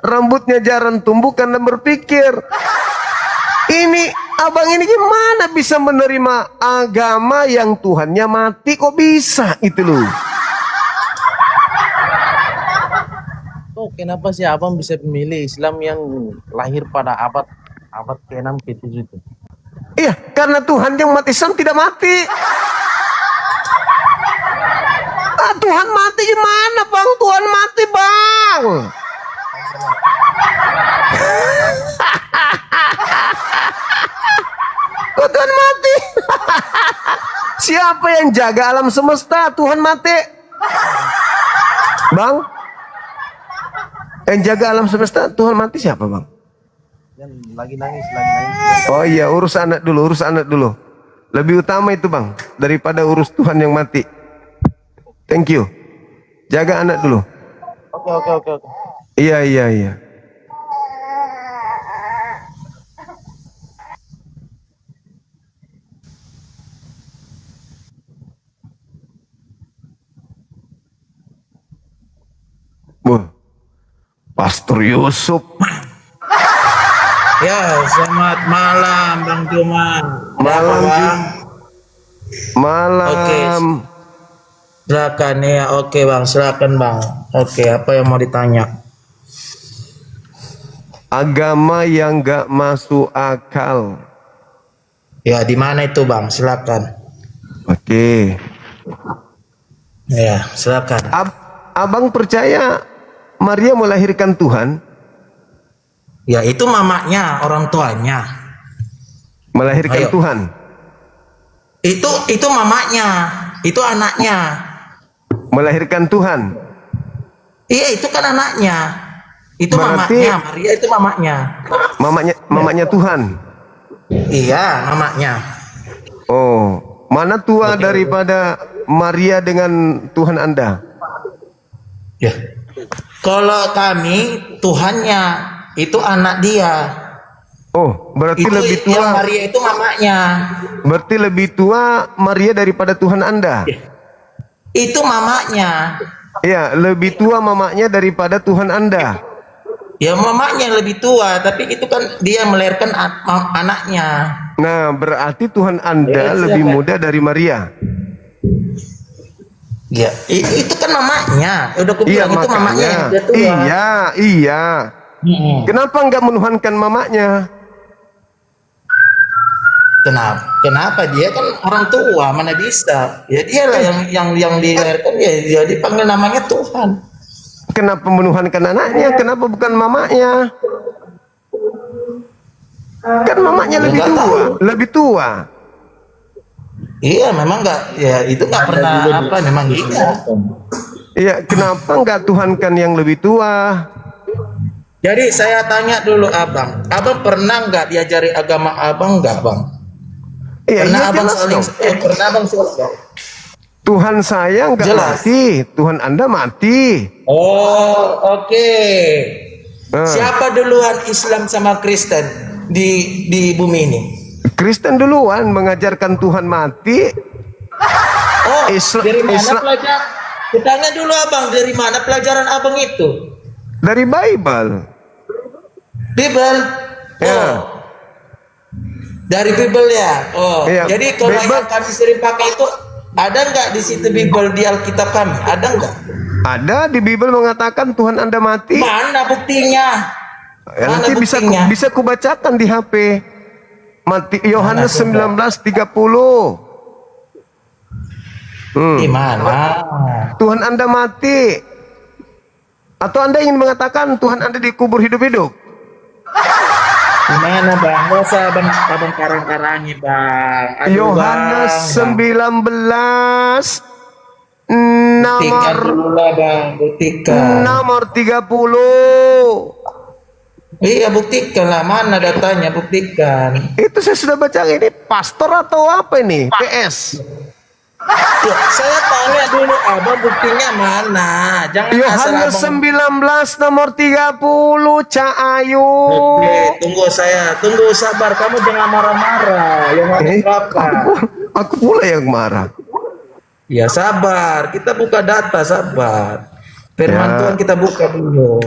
rambutnya jarang tumbuh karena berpikir. Ini abang ini gimana bisa menerima agama yang Tuhannya mati, kok bisa itu loh? Oh, kenapa sih abang bisa memilih Islam yang lahir pada abad ke-6 ke-7 itu? Iya, karena Tuhan yang mati Islam tidak mati. Tuhan mati gimana bang? Tuhan mati bang. Kok Tuhan mati? Siapa yang jaga alam semesta? Tuhan mati. Bang? Yang jaga alam semesta Tuhan mati siapa bang? Yang lagi nangis. Oh iya, urus anak dulu. Lebih utama itu bang, daripada urus Tuhan yang mati. Thank you. Jaga anak dulu. Oke. Iya. Pastor Yusuf. Ya, selamat malam Bang Juma. Malam. Oke. Silakan ya. Oke Bang, silakan Bang. Oke, apa yang mau ditanya? Agama yang gak masuk akal. Ya, di mana itu Bang? Silakan. Oke. Ya, silakan. Abang percaya Maria melahirkan Tuhan? Ya, itu mamanya, orang tuanya. Melahirkan Tuhan? Itu mamanya, itu anaknya. Melahirkan Tuhan? Iya, itu kan anaknya. Itu berarti, mamanya, Maria itu mamanya. Mamanya Tuhan? Iya, mamanya. Oh, mana tua daripada Maria dengan Tuhan Anda? Ya. Kalau kami Tuhannya itu anak dia. Oh, berarti Itu lebih yang tua. Maria itu mamanya. Berarti lebih tua Maria daripada Tuhan Anda. Itu mamanya. Iya, lebih tua mamanya daripada Tuhan Anda. Ya mamanya yang lebih tua, tapi itu kan dia melahirkan anaknya. Nah, berarti Tuhan Anda Ya, lebih siapa? muda dari Maria. Ya, itu kan mamanya. Udah aku Iya, bilang itu mamanya yang makanya. udah tua. Iya. Kenapa nggak menuhankan mamanya? Kenapa dia kan orang tua, mana bisa? Ya dialah yang dilahirkan dia dipanggil namanya Tuhan. Kenapa menuhankan anaknya? Kenapa bukan mamanya? Kan mamanya lebih Nggak tua, tahu. lebih tua. Iya, memang nggak, ya itu nggak pernah apa, memang iya. Iya, kenapa nggak tuhankan yang lebih tua? Jadi saya tanya dulu abang pernah nggak diajari agama abang nggak bang? Iya, Pernah iya, abang jelas saling, dong. pernah abang saling. Tuhan saya nggak Jelas. mati, Tuhan Anda mati. Oh, oke. Ah. Siapa duluan Islam sama Kristen di bumi ini? Kristen duluan mengajarkan Tuhan mati. Oh, dari mana Islam pelajar? Kutanya dulu abang, dari mana pelajaran abang itu? dari Bible. Bible. Ya. Dari Bible ya. Oh, Iya, jadi kalau Bible. yang kami sering pakai itu ada nggak di situ Bible di Alkitab kami? Ada nggak? Ada di Bible mengatakan Tuhan Anda mati. Mana buktinya? Ya, Mana nanti buktinya? bisa kubacakan di HP. Mati Yohanes 19:30. Di mana? Tuhan Anda mati. Atau Anda ingin mengatakan Tuhan Anda dikubur hidup-hidup? Di mana bang? Nggak usah abang karang-karangi bang. Aduh, Yohanes bang. 19 Buktikan dulu lah bang, buktikan. nomor 30. Iya buktikan lah, mana datanya, buktikan. Itu saya sudah baca. Ini pastor atau apa ini? PS. Ya, saya tanya dulu abang buktinya mana? Jangan asal Yohanes abang. 19 nomor 30. Cak Ayu. Oke, tunggu sabar. Kamu jangan marah-marah. Yohanes berapa? Aku pula yang marah. Ya sabar, kita buka data, sabar. Firman Ya. Tuhan kita buka dulu.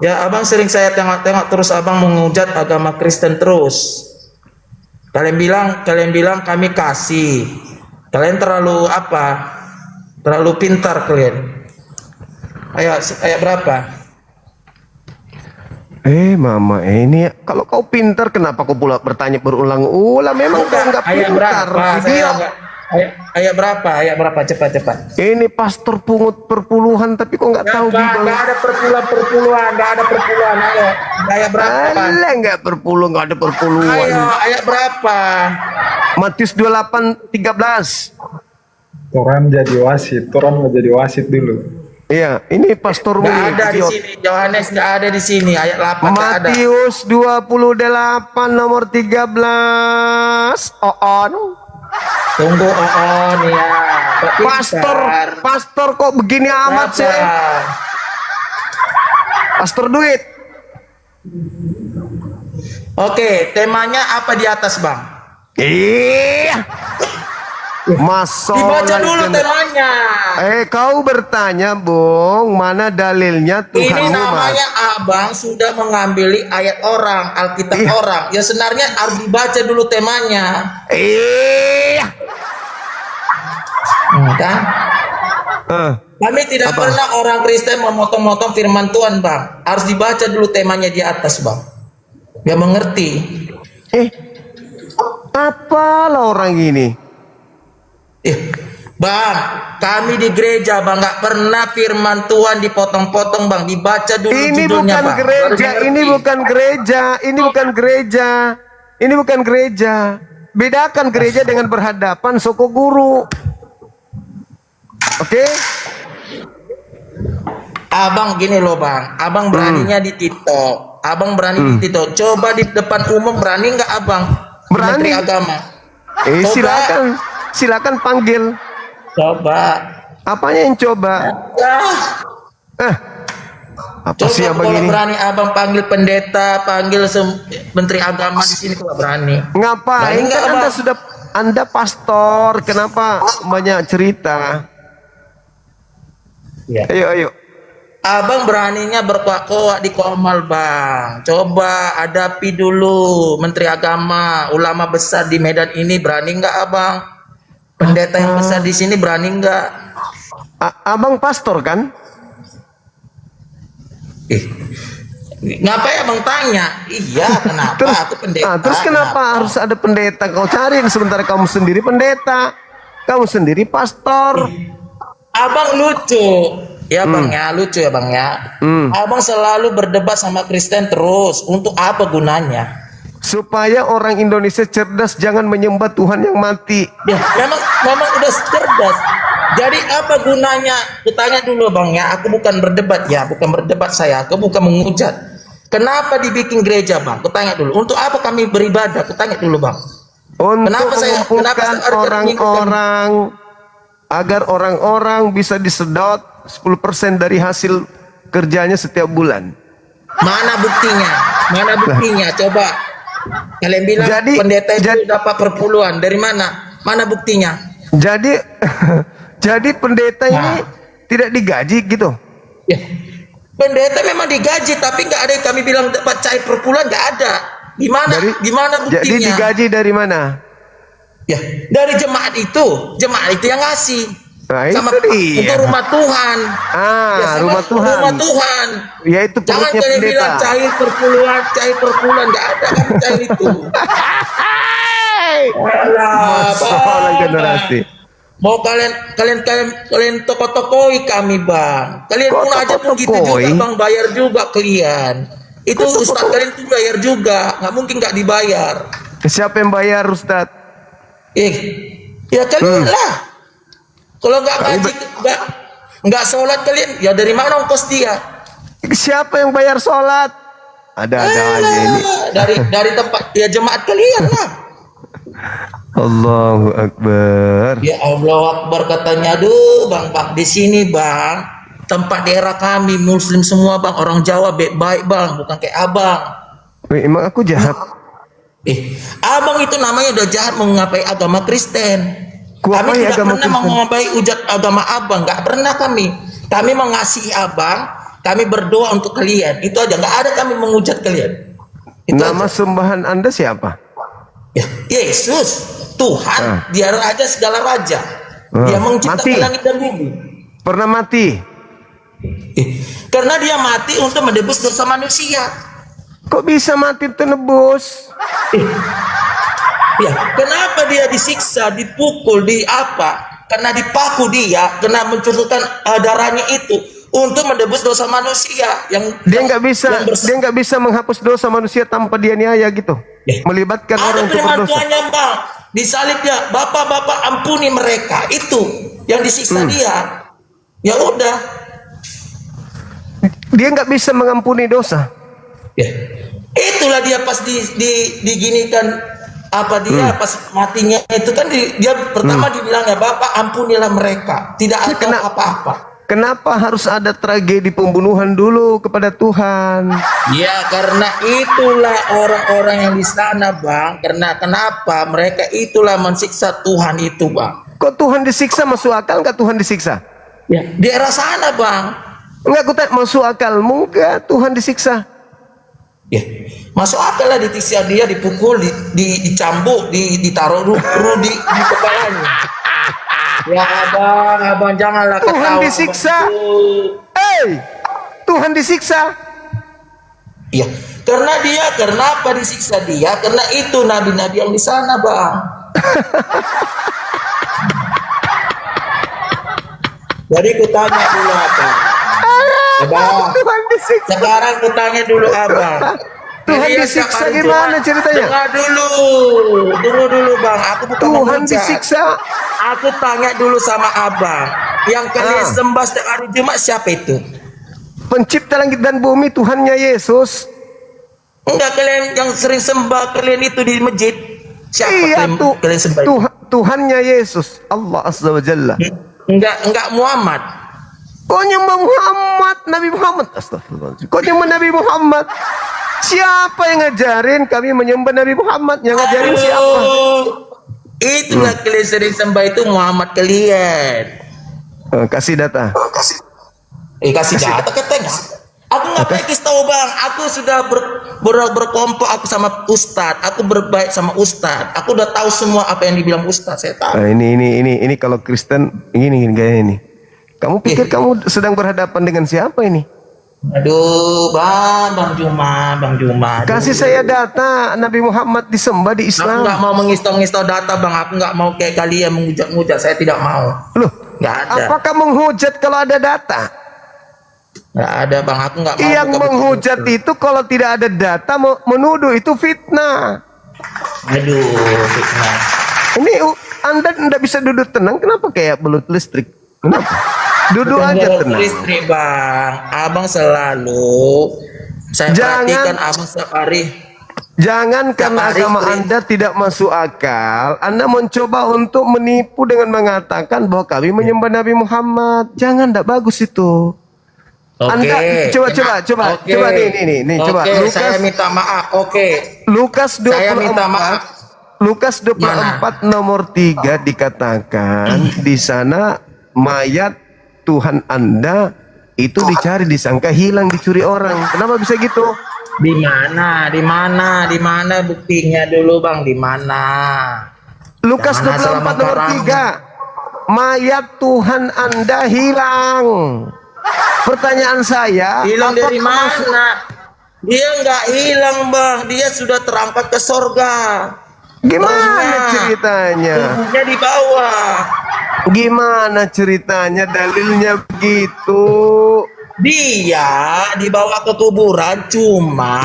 Ya abang sering saya tengok-tengok terus abang menghujat agama Kristen terus. Kalian bilang kami kasih. Kalian terlalu apa? Terlalu pintar kalian. Ayat berapa? Mama, ini kalau kau pintar kenapa kau pula bertanya berulang-ulang? Memang kau nggak Ayat pintar. berapa? Dia Ayat berapa? Ayat berapa? Cepat. ini pastor pungut perpuluhan tapi kok nggak tahu Bible. Nggak ada perpuluhan, nggak ada perpuluhan. Ayo, ayat berapa? Alah, nggak perpuluh, nggak ada perpuluhan. Ayo, ayat berapa? Matius 28:13. Orang jadi wasit, orang mau jadi wasit dulu. Iya, ini pastor Nggak ada di sini. Yohanes nggak ada di sini. Ayat 8 nggak ada. Matius 28 nomor 13. On. Tunggu ya. Pastor kok begini amat sih? Pastor duit. Oke, temanya apa di atas bang? Iya. Masuk. Dibaca dulu temanya. Kau bertanya, Bung, mana dalilnya Ini Tuhanmu namanya abang sudah mengambil ayat orang, Alkitab orang. Ya sebenarnya harus dibaca dulu temanya. Kan? Kami tidak pernah orang Kristen memotong-motong firman Tuhan, bang. Harus dibaca dulu temanya di atas, bang. Biar mengerti. Apalah orang ini? Bang, kami di gereja bang nggak pernah firman Tuhan dipotong-potong bang, dibaca dulu Ini judulnya bukan bang. gereja, ini bukan gereja, ini bukan gereja, ini bukan gereja. Bedakan gereja dengan berhadapan soko guru. Oke? Abang gini loh bang, abang beraninya di TikTok, abang berani di TikTok. Coba di depan umum berani nggak abang? Berani. Menteri Agama. Silakan panggil. Coba. Apanya yang coba? Apa Coba sih abang kalau ini? berani abang panggil pendeta, panggil menteri agama di sini kalau berani. Ngapain? Berani nggak, Kan Anda Abang? sudah, Anda pastor, kenapa banyak cerita? Ya. Ayo. Abang beraninya berkuak-kuak di Komal, Bang. Coba hadapi dulu Menteri Agama, ulama besar di Medan ini, berani nggak abang? Pendeta yang besar di sini berani nggak? Abang pastor kan? Ngapain abang tanya? Iya, kenapa? Aku pendeta. Terus kenapa harus ada pendeta? Kau cariin sementara kamu sendiri pendeta, kamu sendiri pastor. Abang lucu. Ya bang ya, lucu ya bang ya. Abang selalu berdebat sama Kristen terus. Untuk apa gunanya? Supaya orang Indonesia cerdas, jangan menyembah Tuhan yang mati. Ya, memang udah cerdas. Jadi apa gunanya? Kutanya dulu bang ya. Aku bukan berdebat ya, bukan berdebat saya. Aku bukan menghujat. Kenapa dibikin gereja bang? Kutanya dulu. Untuk apa kami beribadah? Kutanya dulu bang. Untuk mengumpulkan orang-orang, agar orang-orang bisa disedot 10% dari hasil kerjanya setiap bulan. Mana buktinya? Mana buktinya? Coba kalian bilang pendeta itu dapat perpuluhan. Dari mana? Mana buktinya? Jadi pendeta ini tidak digaji gitu? Ya, pendeta memang digaji, tapi nggak ada yang kami bilang dapat cair perpuluhan, nggak ada. Gimana buktinya? Jadi digaji dari mana? Ya, dari jemaat itu yang ngasih. Nah, sama itu dia. untuk rumah Tuhan. Rumah Tuhan. Rumah Tuhan. Ya itu Jangan perutnya kalian pendeta. bilang cair perpuluhan, nggak ada kan cair itu. Masalah generasi. Mau kalian toko-tokoi kami bang. Kalian pun aja pun gitu juga bang, bayar juga kalian. Itu ustaz kalian tuh bayar juga, nggak mungkin nggak dibayar. Siapa yang bayar ustaz? Ya kalian lah. Kalau nggak ngaji, nggak sholat kalian, ya dari mana ongkos dia? Siapa yang bayar sholat? Ada-ada aja ini. Dari tempat ya jemaat kalian lah. Allahu Akbar. Ya Allah Akbar katanya, aduh bang di sini bang, tempat daerah kami Muslim semua bang, orang Jawa baik-baik bang, bukan kayak abang. Emang aku jahat? Abang itu namanya udah jahat mengapai agama Kristen. Kami tidak pernah mengapai ujat agama abang, nggak pernah kami. Kami mengasihi abang, kami berdoa untuk kalian. Itu aja, nggak ada kami mengujat kalian. Nama sembahan Anda siapa? Ya, Yesus, Tuhan, Dia raja segala raja. Dia menciptakan langit dan bumi. Pernah mati? Karena dia mati untuk menebus dosa manusia. Kok bisa mati tenebus? Ya, kenapa dia disiksa, dipukul, di apa? Karena dipaku dia, kena mencurahkan darahnya itu untuk menebus dosa manusia. Dia nggak bisa menghapus dosa manusia tanpa dia niaya gitu. Melibatkan orang untuk berdosa. Ada firman bang, disalib dia, bapak-bapak ampuni mereka. Itu yang disiksa dia. Ya udah. Dia nggak bisa mengampuni dosa. Ya. Itulah dia pas diginikan. Apa dia pas matinya itu kan dia pertama dibilangnya bapak ampunilah mereka, tidak ada apa-apa. Kenapa harus ada tragedi pembunuhan dulu kepada Tuhan? Ya karena itulah orang-orang yang di sana bang. Karena kenapa mereka itulah mensiksa Tuhan itu bang. Kok Tuhan disiksa? Masuk akal nggak Tuhan disiksa? Ya di daerah sana bang. Enggak, aku tanya masuk akalmu nggak Tuhan disiksa? Ya, masuk akal lah disiksa dia, dipukul, dicambuk, ditaruh di kepalanya. Ya abang janganlah ketawa. Tuhan disiksa. Tuhan disiksa. Iya, karena apa disiksa dia? Karena itu nabi-nabi yang di sana bang. Jadi kutanya dulu apa? Abang, sekarang kutanya dulu abang. Tuhan disiksa gimana ceritanya? Tunggu dulu bang. Aku bukan Tuhan disiksa. Aku tanya dulu sama abang. Yang kalian sembah setiap hari Jumat siapa itu? Pencipta langit dan bumi, Tuhannya Yesus. Enggak, kalian yang sering sembah kalian itu di masjid. Siapa kalian sembah itu? Tuhannya Yesus, Allah Azza wa Jalla. Enggak Muhammad. Kau nyembah Muhammad, Nabi Muhammad. Astagfirullahaladzim. Kau nyembah Nabi Muhammad. Siapa yang ngajarin kami menyembah Nabi Muhammad? Yang ngajarin siapa? Itulah kalian sering sembah itu Muhammad kalian. Kasih data. Kasih data katanya. Aku nggak pakai tahu bang. Aku sudah berkelompok aku sama Ustadz. Aku berbaik sama Ustadz. Aku udah tahu semua apa yang dibilang Ustadz. Saya tahu. Ini kalau Kristen ini gaya ini. Kamu pikir kamu sedang berhadapan dengan siapa ini? Aduh, Bang Juma. Aduh. Kasih saya data Nabi Muhammad disembah di Islam. Aku nggak mau mengistau-ngistau data, Bang. Aku nggak mau kayak kalian menghujat-hujat. Saya tidak mau. Loh, nggak ada. Apakah menghujat kalau ada data? Nggak ada, Bang. Aku nggak mau. Yang menghujat itu kalau tidak ada data menuduh itu fitnah. Aduh, fitnah. Ini Anda tidak bisa duduk tenang. Kenapa kayak belut listrik? Kenapa? Duduk Bukan aja tenang. Istri bang, abang selalu saya perhatikan abang setiap hari. Jangan karena agama Anda tidak masuk akal, Anda mencoba untuk menipu dengan mengatakan bahwa kami menyembah Nabi Muhammad. Jangan, tidak bagus itu. Anda coba nih, coba. Lukas, saya minta maaf. Lukas 24. Saya minta maaf. Lukas 24 nomor 3 dikatakan di sana mayat Tuhan Anda itu dicari, disangka hilang, dicuri orang. Kenapa bisa gitu? Di mana buktinya dulu bang? Di mana? Lukas 24 nomor 3. Mayat Tuhan Anda hilang. Pertanyaan saya, hilang dari mana? Dia nggak hilang bang, dia sudah terangkat ke sorga. Gimana ceritanya? Tubuhnya di bawah. Gimana ceritanya? Dalilnya begitu. Dia dibawa ke kuburan, cuma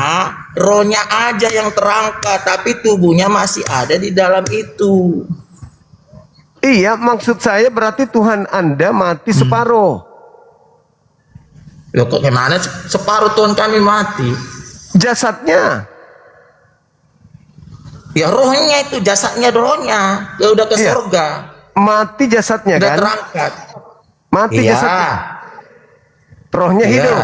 rohnya aja yang terangkat, tapi tubuhnya masih ada di dalam itu. Iya, maksud saya berarti Tuhan Anda mati separuh. Loh, kok gimana separuh Tuhan kami mati? Jasadnya? Ya rohnya itu, jasadnya rohnya. Ya udah ke surga. Mati jasadnya udah kan? Terangkat. Mati jasadnya. Rohnya hidup.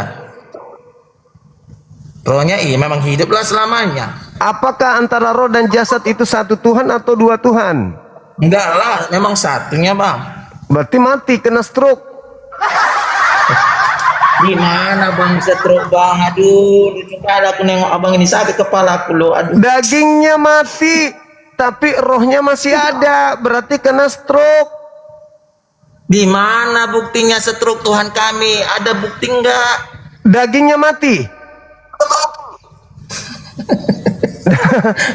Rohnya memang hiduplah selamanya. Apakah antara roh dan jasad itu satu Tuhan atau dua Tuhan? Enggak lah, memang satunya bang. Berarti mati, kena stroke. Gimana bang stroke bang? Aduh, coba aku nengok abang ini sakit kepala aku loh. Aduh. Dagingnya mati, tapi rohnya masih ada, berarti kena stroke. Di mana buktinya stroke Tuhan kami? Ada bukti enggak? Dagingnya mati.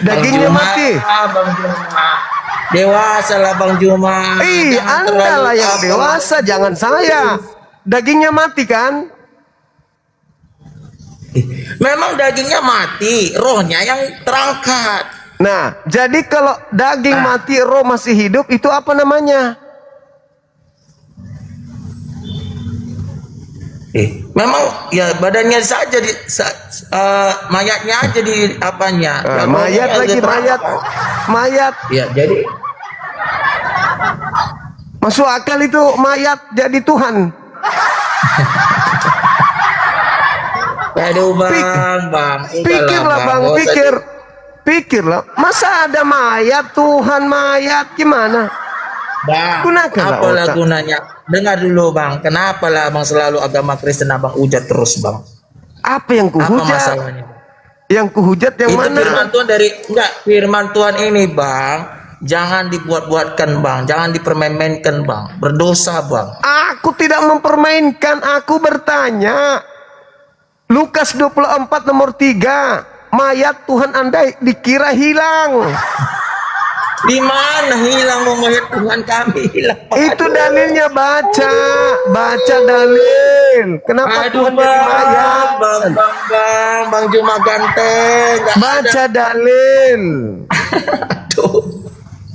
Dagingnya mati. Bang Juma. Dewasa lah Bang Juma. Anda lah yang dewasa, jangan saya. Dagingnya mati kan? Memang dagingnya mati, rohnya yang terangkat. Nah, jadi kalau daging mati, roh masih hidup, itu apa namanya? Memang ya badannya saja mayatnya aja di apanya. Mayat lagi, mayat. Ya, jadi masuk akal itu mayat jadi Tuhan. Aduh bang, pikirlah bang, pikirlah. Masa ada mayat, Tuhan mayat, gimana? Bang, gunakanlah apalah otak. gunanya? Dengar dulu bang, kenapa lah abang selalu agama Kristen abang hujat terus bang? Apa yang kuhujat? Apa masalahnya? Yang kuhujat yang itu mana? Firman Tuhan firman Tuhan ini bang, jangan dibuat-buatkan bang, jangan dipermainkan bang, berdosa bang. Aku tidak mempermainkan, aku bertanya. Lukas 24 nomor 3, mayat Tuhan Anda dikira hilang. Di mana hilang mayat Tuhan kami hilang? Itu dalilnya, baca dalil. Kenapa Tuhan jadi mayat? Bang Juma ganteng. Baca dalil.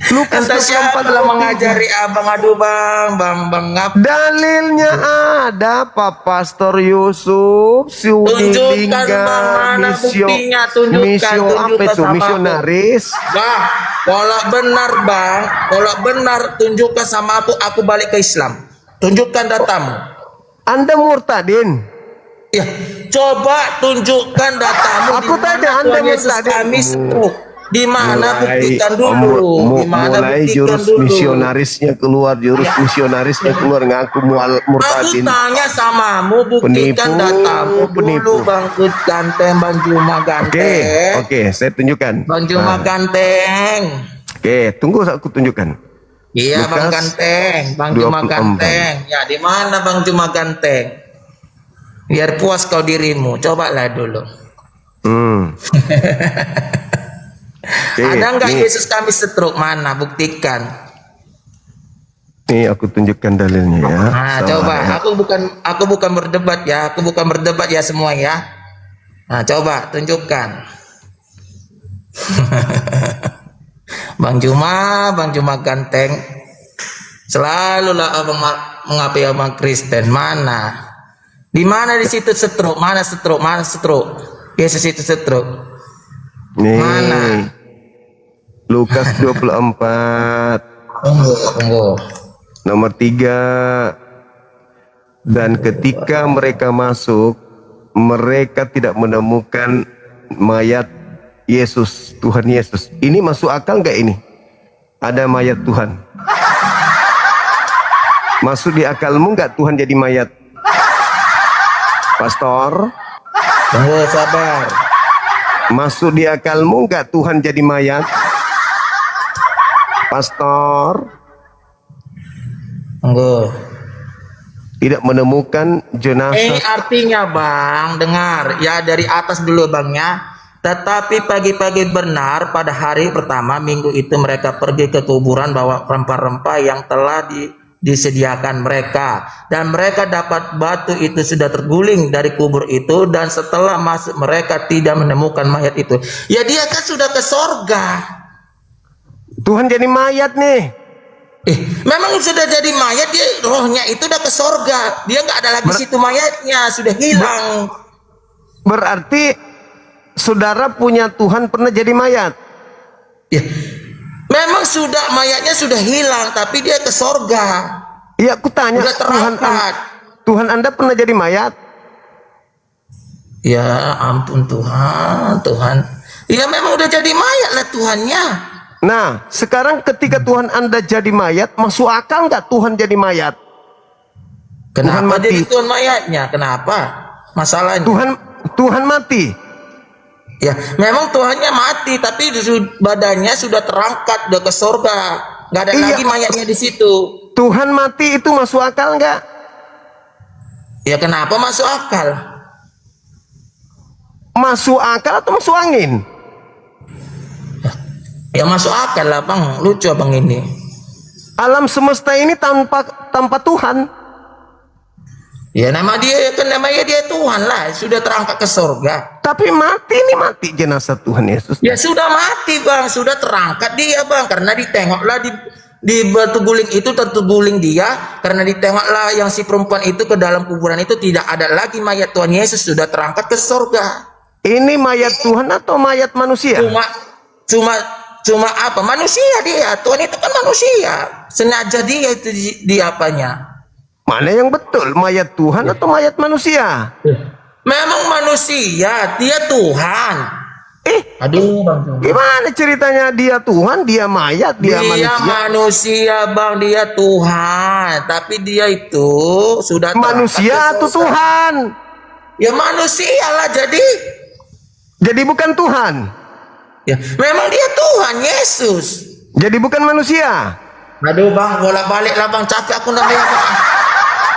Lukas siapa telah mengajari abang? Aduh bang dalilnya ada Pak Pastor Yusuf tunjukkan bang mana buktinya, tunjukkan apa itu misionaris bang. Kalau benar bang, kalau benar tunjukkan sama aku balik ke Islam. Tunjukkan datamu. Anda murtadin. Ya, coba tunjukkan datamu. Aku tanya Anda murtadin. Kami stroke. Di mana buktikan dulu? Di mana Mulai buktikan jurus dulu? misionarisnya keluar, misionarisnya keluar ngaku Aku murtadin. tanya samamu, buktikan datamu dulu Bang Ganteng, Bang Juma Ganteng. Oke, saya tunjukkan. Bang Juma Ganteng. Oke, tunggu aku tunjukkan. Iya Bang Lukas Ganteng, Bang Juma 24. Ganteng. Ya di mana Bang Juma Ganteng? Biar puas kau dirimu, cobalah dulu. Ada nggak Yesus kami stroke? Mana? Buktikan. Nih aku tunjukkan dalilnya ya. Nah, coba. Aku bukan berdebat ya. Aku bukan berdebat ya semua ya. Nah, coba tunjukkan. Bang Juma Ganteng. Selalulah abang mengapai abang Kristen. Mana? Di mana di situ stroke? Mana stroke? Mana stroke? Yesus itu stroke. Nih. Mana? Lukas 24. Tunggu. Nomor 3. Dan ketika mereka masuk, mereka tidak menemukan mayat Yesus, Tuhan Yesus. Ini masuk akal nggak ini? Ada mayat Tuhan. Masuk di akalmu nggak Tuhan jadi mayat? Pastor? Tunggu, sabar. Masuk di akalmu nggak Tuhan jadi mayat? Pastor? Tunggu. Tidak menemukan jenazah. Artinya Bang, dengar ya dari atas dulu Bang ya. Tetapi pagi-pagi benar pada hari pertama minggu itu mereka pergi ke kuburan bawa rempah-rempah yang telah disediakan mereka, dan mereka dapat batu itu sudah terguling dari kubur itu, dan setelah masuk mereka tidak menemukan mayat itu. Ya dia kan sudah ke sorga. Tuhan jadi mayat nih. Memang sudah jadi mayat, dia rohnya itu udah ke sorga. Dia nggak ada lagi situ mayatnya, sudah hilang. Berarti saudara punya Tuhan pernah jadi mayat? Ya. Memang sudah mayatnya sudah hilang, tapi dia ke sorga. Iya, aku tanya. Tuhan Anda pernah jadi mayat? Ya ampun Tuhan. Ya memang udah jadi mayat lah Tuhannya. Nah, sekarang ketika Tuhan Anda jadi mayat, masuk akal nggak Tuhan jadi mayat? Kenapa jadi Tuhan mayatnya? Kenapa? Masalahnya? Tuhan mati. Ya, memang Tuhannya mati, tapi badannya sudah terangkat, udah ke sorga. Nggak ada lagi mayatnya di situ. Tuhan mati itu masuk akal nggak? Ya kenapa masuk akal? Masuk akal atau masuk angin? Ya masuk akal lah Bang, lucu Abang ini. Alam semesta ini tanpa Tuhan. Ya namanya dia Tuhan lah, sudah terangkat ke surga. Tapi mati jenazah Tuhan Yesus. Ya sudah mati Bang, sudah terangkat dia Bang, karena ditengoklah di batu guling itu terguling dia, karena ditengoklah yang si perempuan itu ke dalam kuburan itu tidak ada lagi mayat Tuhan Yesus, sudah terangkat ke surga. Ini mayat Tuhan atau mayat manusia? Cuma apa? Manusia dia. Tuhan itu kan manusia. Sengaja dia itu di apanya? Mana yang betul? Mayat Tuhan atau mayat manusia? Memang manusia, dia Tuhan. Aduh Bang. Gimana ceritanya dia Tuhan, dia mayat, dia manusia? Dia manusia Bang, dia Tuhan. Tapi dia itu sudah manusia atau Tuhan? Ya manusia lah jadi. Jadi bukan Tuhan? Ya, memang dia Tuhan Yesus. Jadi bukan manusia. Aduh Bang, bolak-balik lah Bang, capek aku namanya Bang.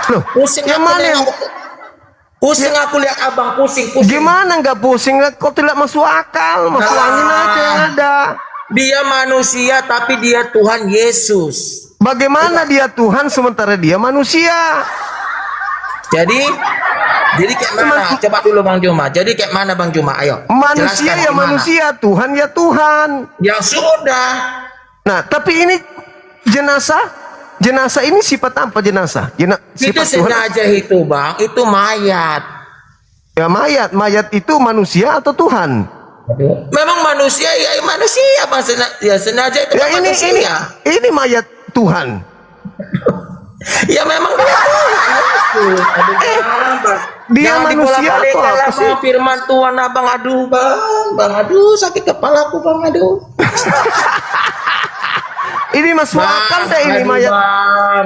Loh, pusing aku pusing aku lihat Abang pusing. Gimana nggak pusing? Kok tidak masuk akal? Masuk angin aja yang ada. Dia manusia tapi dia Tuhan Yesus. Bagaimana dia Tuhan sementara dia manusia? Jadi kayak mana? Coba dulu Bang Juma. Jadi kayak mana Bang Juma? Ayo. Manusia ya manusia, Tuhan ya Tuhan. Ya sudah. Nah, tapi ini jenazah ini sifat apa jenazah? Itu sengaja itu Bang, itu mayat. Ya mayat itu manusia atau Tuhan? Memang manusia ya manusia bang, ya sengaja itu Ya manusia. ini mayat Tuhan. Ya memang dia Tuhan Yesus. Aduh bang. Dia Jangan manusia dibolak-balikan atau apa lah sih? bang, firman Tuhan abang. Aduh bang, aduh sakit kepalaku bang, aduh. Ini masuk akal deh ini aduh, mayat.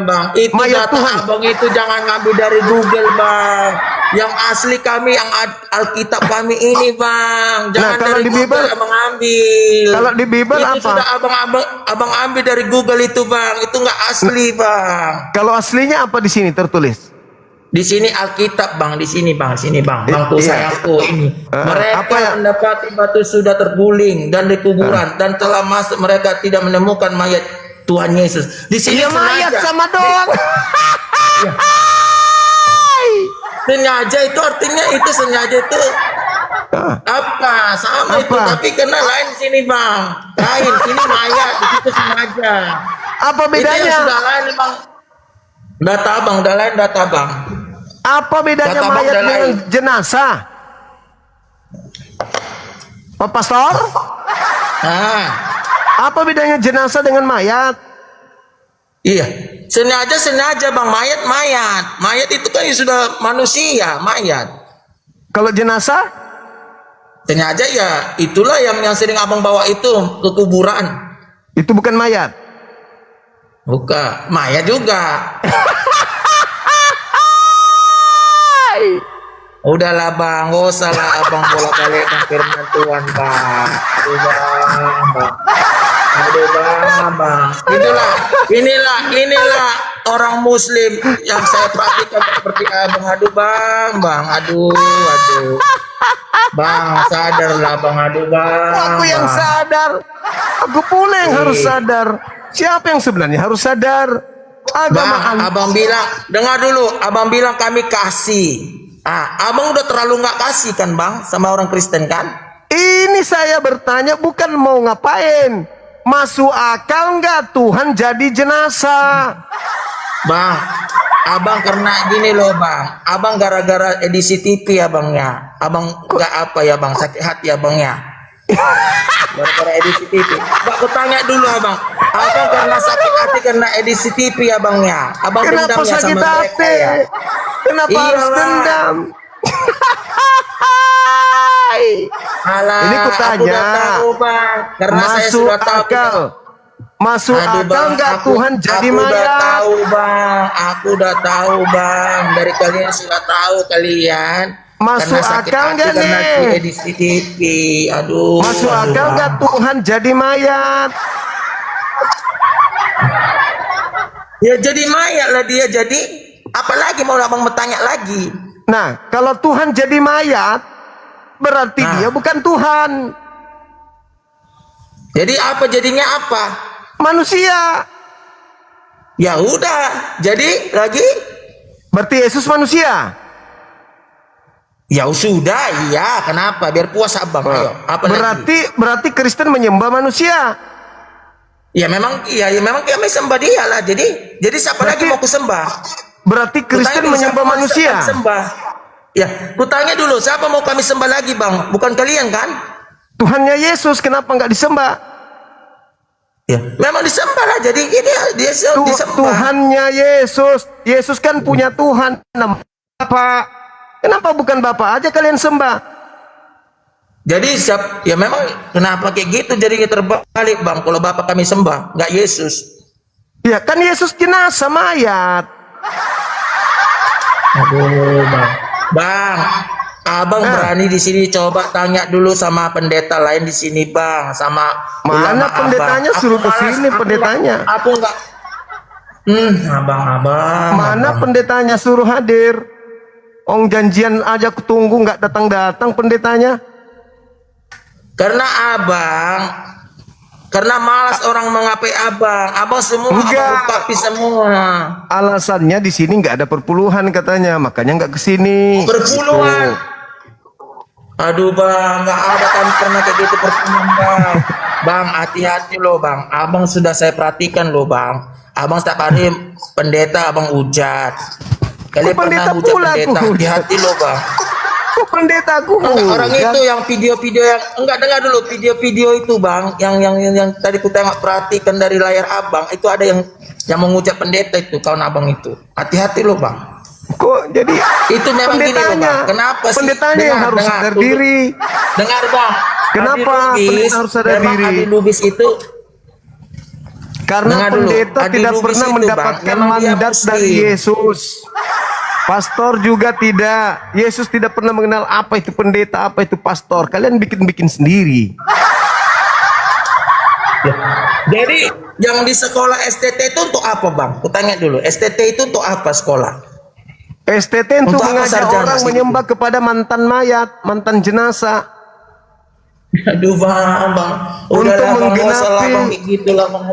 bang. Itu mayat data Tuhan. abang itu jangan ngambil dari Google bang. Yang asli kami, yang Alkitab kami ini bang. Jangan kalau dari di Google Bible- abang ambil. Kalau di Bible itu apa? sudah abang ambil dari Google itu bang. Itu nggak asli bang. Kalau aslinya apa di sini tertulis? Di sini Alkitab bang, di sini bang, bangku Iya. sayangku ini. Mereka apa ya? mendapati batu sudah terguling dan di kuburan dan telah masuk, mereka tidak menemukan mayat Tuhan Yesus. Di sini Iya, mayat sama doang. Sengaja itu artinya itu sengaja itu apa? Sama itu, tapi kena lain di sini bang. Lain, sini mayat, di situ sengaja. Apa Itu yang bedanya? sudah lain bang. Data bang, udah lain data bang. Apa bedanya Data bang mayat udah dengan lain. jenazah? Pak Pastor? Apa bedanya jenazah dengan mayat? Iya, sengaja bang, mayat itu kan sudah manusia, mayat. Kalau jenazah? Sengaja ya, itulah yang sering abang bawa itu ke kuburan. Itu bukan mayat? Bukan, mayat juga. Udahlah bang, gak usah lah abang bolak-balik firman Tuhan bang. Aduh bang. Inilah orang Muslim yang saya perhatikan seperti abang. Aduh bang. Aduh. Bang, sadarlah bang. Aduh bang. Aku yang sadar. Aku pula yang harus sadar. Siapa yang sebenarnya harus sadar? Bang, abang bilang, dengar dulu, abang bilang kami kasih. Abang udah terlalu nggak kasih kan bang sama orang Kristen kan? Ini saya bertanya bukan mau ngapain. Masuk akal nggak Tuhan jadi jenazah? Bang, abang karena gini loh bang. Abang gara-gara edisi TV abangnya. Abang nggak apa ya bang, sakit hati abangnya. Gara-gara edisi TV. Bang, aku tanya dulu abang. Abang karena sakit hati karena edisi TV abangnya. Abang Kenapa dendamnya sakit sama hati? mereka ya. Kenapa harus Iyalah. dendam? Alah, Ini aku kutanya. udah tahu bang. Karena saya Masuk sudah tahu. akal. Masuk Aduh, akal bang, nggak Tuhan jadi aku udah mayat? tahu bang, aku udah tahu bang. Dari kalian sudah tahu kalian. Masuk Karena sakit akal hati nggak karena nih? di edisi TV. Aduh. Masuk aduh, akal Bang. nggak Tuhan jadi mayat? Ya jadi mayat lah dia jadi. Apalagi mau abang bertanya lagi? Nah, kalau Tuhan jadi mayat, berarti dia bukan Tuhan. Jadi apa jadinya apa? Manusia. Ya udah, jadi lagi? Berarti Yesus manusia. Ya sudah, iya. Kenapa? Biar puas abang. Ayo, apa lagi? Berarti Kristen menyembah manusia. Ya memang kami sembah dia lah. Jadi siapa lagi mau kusembah? Berarti Kristen menyembah manusia. Sembah. Ya, kutanya dulu, siapa mau kami sembah lagi, Bang? Bukan kalian kan? Tuhannya Yesus, kenapa nggak disembah? Ya, memang disembah lah. Jadi dia disembah. Tuhannya Yesus. Yesus kan punya Tuhan. Bapak. Kenapa bukan Bapak aja kalian sembah? Jadi ya memang kenapa kayak gitu jadinya terbalik, Bang? Kalau Bapak kami sembah, nggak Yesus. Ya kan Yesus jenazah mayat. Aduh, Bang, abang berani di sini coba tanya dulu sama pendeta lain di sini, Bang, sama Mana ulama pendetanya? abang. Suruh Aku ke malas, sini pendetanya. Aku nggak. Abang. Mana pendetanya suruh hadir? Ong janjian aja kutunggu nggak datang pendetanya. Karena malas orang mengapai abang semua abang upapi semua. Alasannya di sini nggak ada perpuluhan katanya, makanya nggak kesini. Perpuluhan. Aduh bang, nggak ada kan pernah kayak gitu perpuluhan bang. Bang, hati-hati loh bang. Abang sudah saya perhatikan loh bang. Abang setiap hari pendeta abang hujat. Kalian pernah hujat pendeta? Hati-hati loh bang. pendetaku orang itu yang video-video yang enggak, dengar dulu video-video itu bang, yang tadi ku tengok, perhatikan dari layar abang itu ada yang mengucap pendeta itu, kawan abang itu. Hati-hati lo bang. Kok jadi itu memang gini loh bang. Kenapa sih? Pendetanya yang harus sadar diri. Dengar bang. Kenapa pendeta harus sadar diri? Adi Lubis itu karena pendeta tidak pernah mendapatkan mandat dari Yesus. Pastor juga tidak. Yesus tidak pernah mengenal apa itu pendeta, apa itu pastor. Kalian bikin-bikin sendiri. Jadi yang di sekolah STT itu untuk apa bang? Kutanya dulu, STT itu untuk apa sekolah? STT untuk mengajak orang menyembah kepada mantan mayat, mantan jenazah. Aduh bang.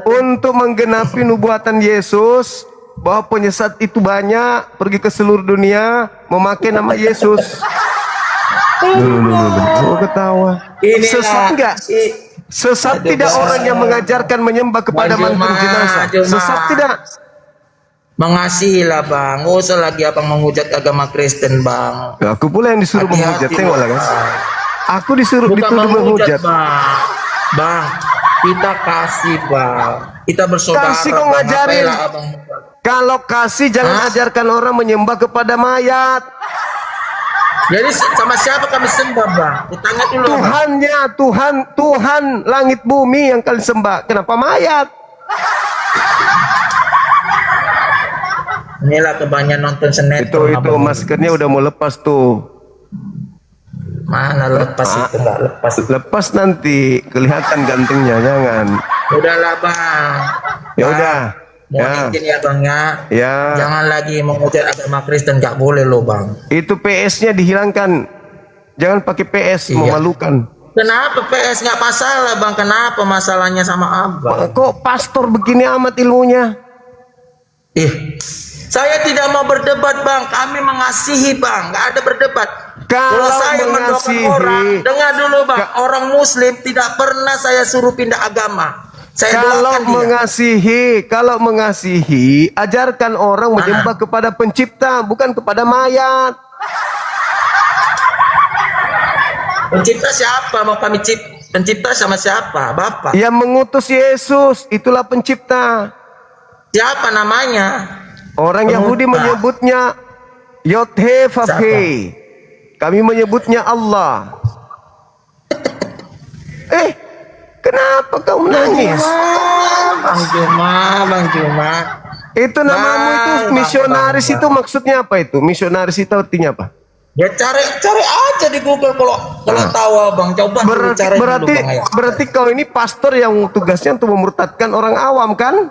Untuk menggenapi nubuatan Yesus bahwa penyesat itu banyak, pergi ke seluruh dunia memakai nama Yesus. Loh, ketawa. Sesat enggak? Sesat tidak orang yang mengajarkan menyembah kepada mantan jenazah. Sesat tidak? Mengasihilah bang, nggak usah lagi abang menghujat agama Kristen bang. Aku pula yang disuruh menghujat, tengoklah kan. Aku disuruh dituduh menghujat. Bang, kita kasih bang, kita bersaudara. Kasih kok ngajarin. Kalau kasih jangan ajarkan orang menyembah kepada mayat. Jadi sama siapa kami sembah bang? Kutanya dulu. Tuhannya, Tuhan langit bumi yang kalian sembah. Kenapa mayat? Inilah kebanyakan nonton sinetron. Itu maskernya udah mau lepas tuh. Mana lepas itu, nggak lepas. Lepas nanti kelihatan gantengnya, jangan. Udahlah bang. Ya udah. Mohon izin ya bang ya. Ya. Jangan lagi menghujat agama Kristen, nggak boleh loh bang. Itu PS-nya dihilangkan. Jangan pakai PS, memalukan. Kenapa PS nggak masalah bang? Kenapa masalahnya sama abang? Kok pastor begini amat ilmunya? Saya tidak mau berdebat bang. Kami mengasihi bang. Nggak ada berdebat. Kalau saya mengasihi orang, dengar dulu bang. Orang Muslim tidak pernah saya suruh pindah agama. Kalau mengasihi, ajarkan orang menyembah kepada pencipta, bukan kepada mayat. Pencipta siapa? Mau kami pencipta sama siapa? Bapak. Yang mengutus Yesus, itulah pencipta. Siapa namanya? Orang Yahudi menyebutnya Yod-He-Vav-He. Kami menyebutnya Allah. Kenapa kau menangis? Bang Juma. Itu namamu itu misionaris itu maksudnya apa itu? Misionaris itu artinya apa? Ya cari aja di Google kalau tahu abang. Coba berarti kau ini pastor yang tugasnya untuk memurtadkan orang awam kan?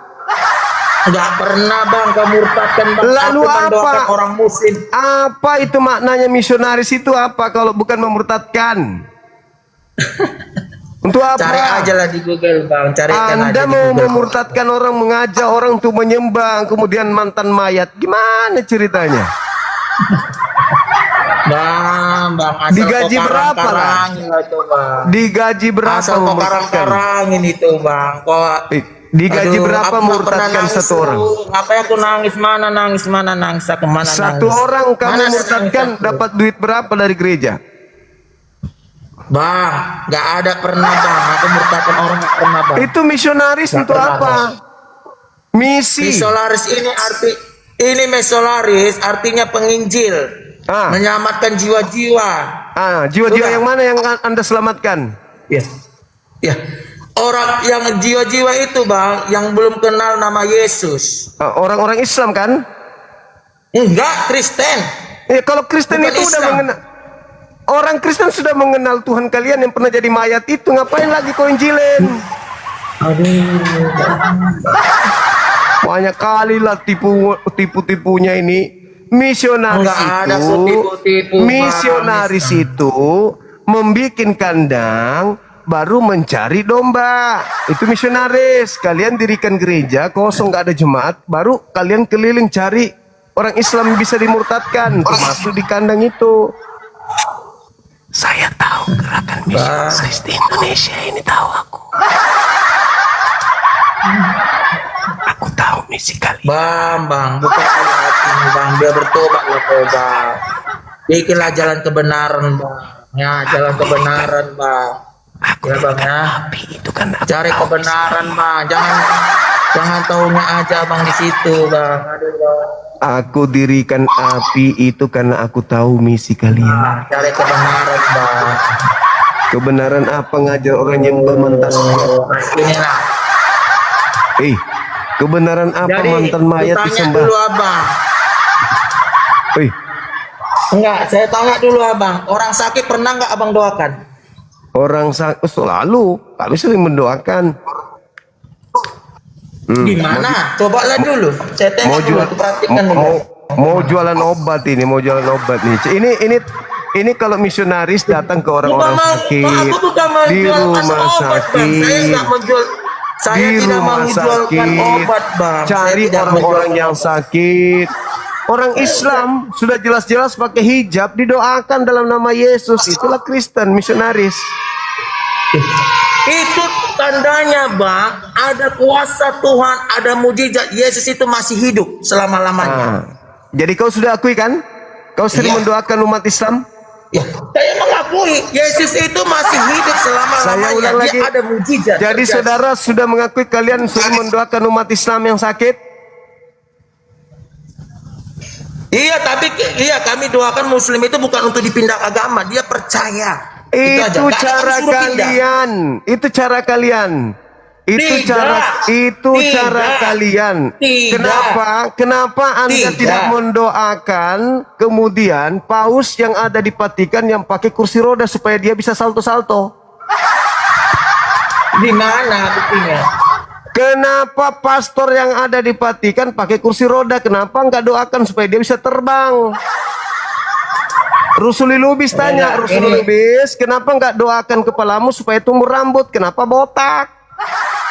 Enggak pernah bang kau murtadkan bang. Lalu apa? Orang Muslim. Apa itu maknanya misionaris itu apa kalau bukan memurtadkan? Untuk apa? Cari aja lah di Google bang. Anda mau memurtadkan orang, mengajak orang untuk menyembah, kemudian mantan mayat. Gimana ceritanya? Bang, digaji berapa lah? Digaji berapa? Asal kok karang-karangin itu bang. Kok digaji berapa murtadkan satu orang? Apa aku nangis? Mana nangis? Aku mana nangis? Satu orang kamu murtadkan dapat duit berapa dari gereja? Bang, nggak ada pernah bang. Aku murtadkan orang nggak pernah bang. Itu misionaris untuk apa? Misi. Misionaris artinya penginjil, menyelamatkan jiwa-jiwa. Jiwa-jiwa yang mana yang Anda selamatkan? Ya. Orang yang jiwa-jiwa itu bang, yang belum kenal nama Yesus. Orang-orang Islam kan? Enggak, Kristen. Kalau Kristen itu udah mengenal. Orang Kristen sudah mengenal Tuhan kalian yang pernah jadi mayat itu. Ngapain lagi kau injilin? Banyak kali lah tipu-tipunya ini. Misionaris itu membikin kandang baru mencari domba. Itu misionaris. Kalian dirikan gereja kosong nggak ada jemaat, baru kalian keliling cari orang Islam bisa dimurtadkan, termasuk di kandang itu. Saya tahu gerakan misionaris di Indonesia ini, tahu aku. Aku tahu misi kalian. Bang, bukan hati bang, dia bertobat loh bang. Bikinlah jalan kebenaran, Bang. Ya, jalan kebenaran, Bang. Ya, Bang ya. Cari kebenaran, Bang. Jangan taunya aja Bang di situ, Bang. Aduh, Bang. Aku dirikan api itu karena aku tahu misi kalian. Cari kebenaran, Bang. Kebenaran apa ngajar orang yang bermantan mayat? Inilah. Kebenaran apa Jadi, mantan mayat tanya disembah? dulu, Abang. Enggak, saya tanya dulu, Abang. Orang sakit pernah nggak Abang doakan? Orang sakit selalu, kami sering mendoakan. Gimana? Cobalah dulu. Saya tengok dulu, aku perhatikan dulu. Mau jualan obat ini, mau jualan obat nih. Ini kalau misionaris datang ke orang-orang sakit di rumah sakit, Saya di tidak rumah menjualkan obat, Bang. cari orang-orang yang sakit. Orang Islam sudah jelas-jelas pakai hijab, didoakan dalam nama Yesus. Itulah Kristen misionaris. Itu tandanya, Bang, ada kuasa Tuhan, ada mujizat. Yesus itu masih hidup selama-lamanya. Jadi kau sudah akui kan? Kau sering mendoakan umat Islam? Ya, saya mengakui Yesus itu masih hidup selama-lamanya. Saya ulang lagi. Dia ada mujizat. Jadi saudara sudah mengakui kalian sering mendoakan umat Islam yang sakit? Iya, tapi kami doakan Muslim itu bukan untuk dipindah agama, dia percaya. Itu cara kalian. Itu cara kalian. Itu cara kalian. Kenapa Anda tidak mendoakan kemudian paus yang ada di Vatikan yang pakai kursi roda supaya dia bisa salto-salto? Di mana buktinya? Kenapa pastor yang ada di Vatikan pakai kursi roda? Kenapa nggak doakan supaya dia bisa terbang? Rusuli Lubis tanya, Rusuli Lubis, kenapa nggak doakan kepalamu supaya tumbuh rambut? Kenapa botak?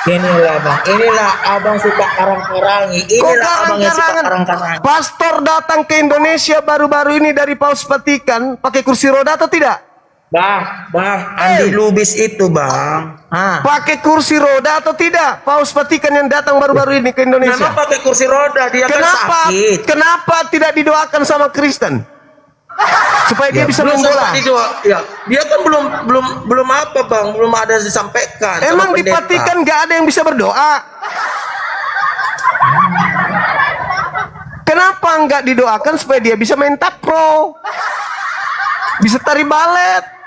Inilah, Bang, inilah Abang suka karang-karangi. Inilah Abang yang suka karang-karangi. Pastor datang ke Indonesia baru-baru ini dari Paus Vatikan pakai kursi roda atau tidak? Bang, Andi Lubis itu, Bang. Pakai kursi roda atau tidak? Paus Vatikan yang datang baru-baru ini ke Indonesia. Kenapa pakai kursi roda? Dia kan sakit. Kenapa tidak didoakan sama Kristen? Supaya dia bisa main bola. Dia kan belum apa, Bang, belum ada disampaikan. Emang di Vatikan nggak ada yang bisa berdoa? Kenapa nggak didoakan supaya dia bisa main tapro, bisa tari balet?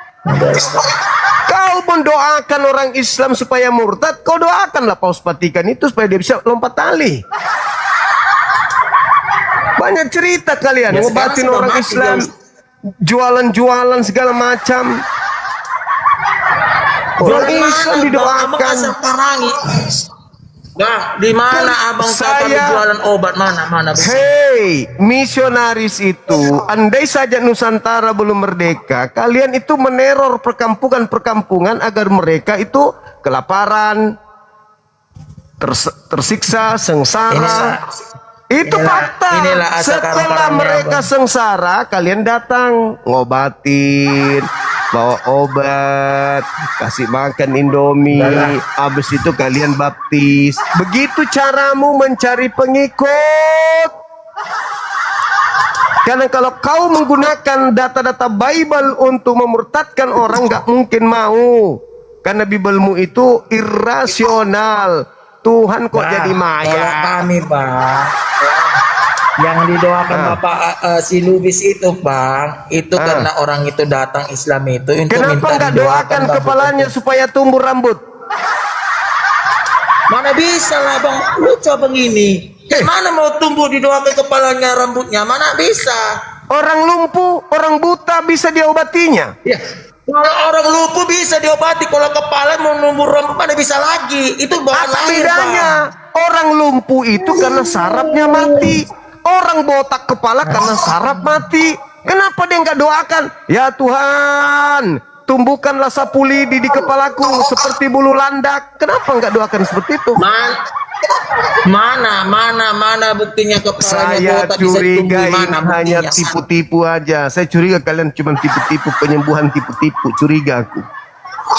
Kau mendoakan orang Islam supaya murtad, kau doakanlah Paus Vatikan itu supaya dia bisa lompat tali. Banyak cerita kalian ngobatin orang Islam, jualan-jualan segala macam. Orang Islam didoakan. Nah, di mana Abang jualan obat mana? Hei, misionaris itu, andai saja Nusantara belum merdeka, kalian itu meneror perkampungan-perkampungan agar mereka itu kelaparan, tersiksa, sengsara. Itu fakta. Setelah mereka sengsara, kalian datang ngobatin, bawa obat, kasih makan Indomie, habis itu kalian baptis. Begitu caramu mencari pengikut. Karena kalau kau menggunakan data-data Bible untuk memurtadkan orang, nggak mungkin mau. Karena Biblemu itu irasional. Tuhan kok jadi maya. Kalau kami, Bang, yang didoakan Bapak si Lubis itu, Bang, itu karena orang itu datang Islam itu untuk kenapa nggak doakan kepalanya supaya tumbuh rambut? Mana bisa lah, Bang, lu coba begini. Mana mau tumbuh didoakan kepalanya, rambutnya? Mana bisa? Orang lumpuh, orang buta bisa diobatinya. Ya. Kalau orang lumpuh bisa diobati, kalau kepala mau numbuh rambut mana bisa lagi? Itu bahan lahir, bedanya? Orang lumpuh itu karena sarafnya mati. Orang botak kepala karena saraf mati. Kenapa dia nggak doakan? Ya Tuhan, tumbuhkanlah sapu lidi di kepalaku seperti bulu landak. Kenapa nggak doakan seperti itu? Mana buktinya kepalanya saya botak curiga bisa tumbuh? Ini hanya tipu-tipu aja. Saya curiga kalian cuma tipu-tipu, penyembuhan tipu-tipu. Curiga aku.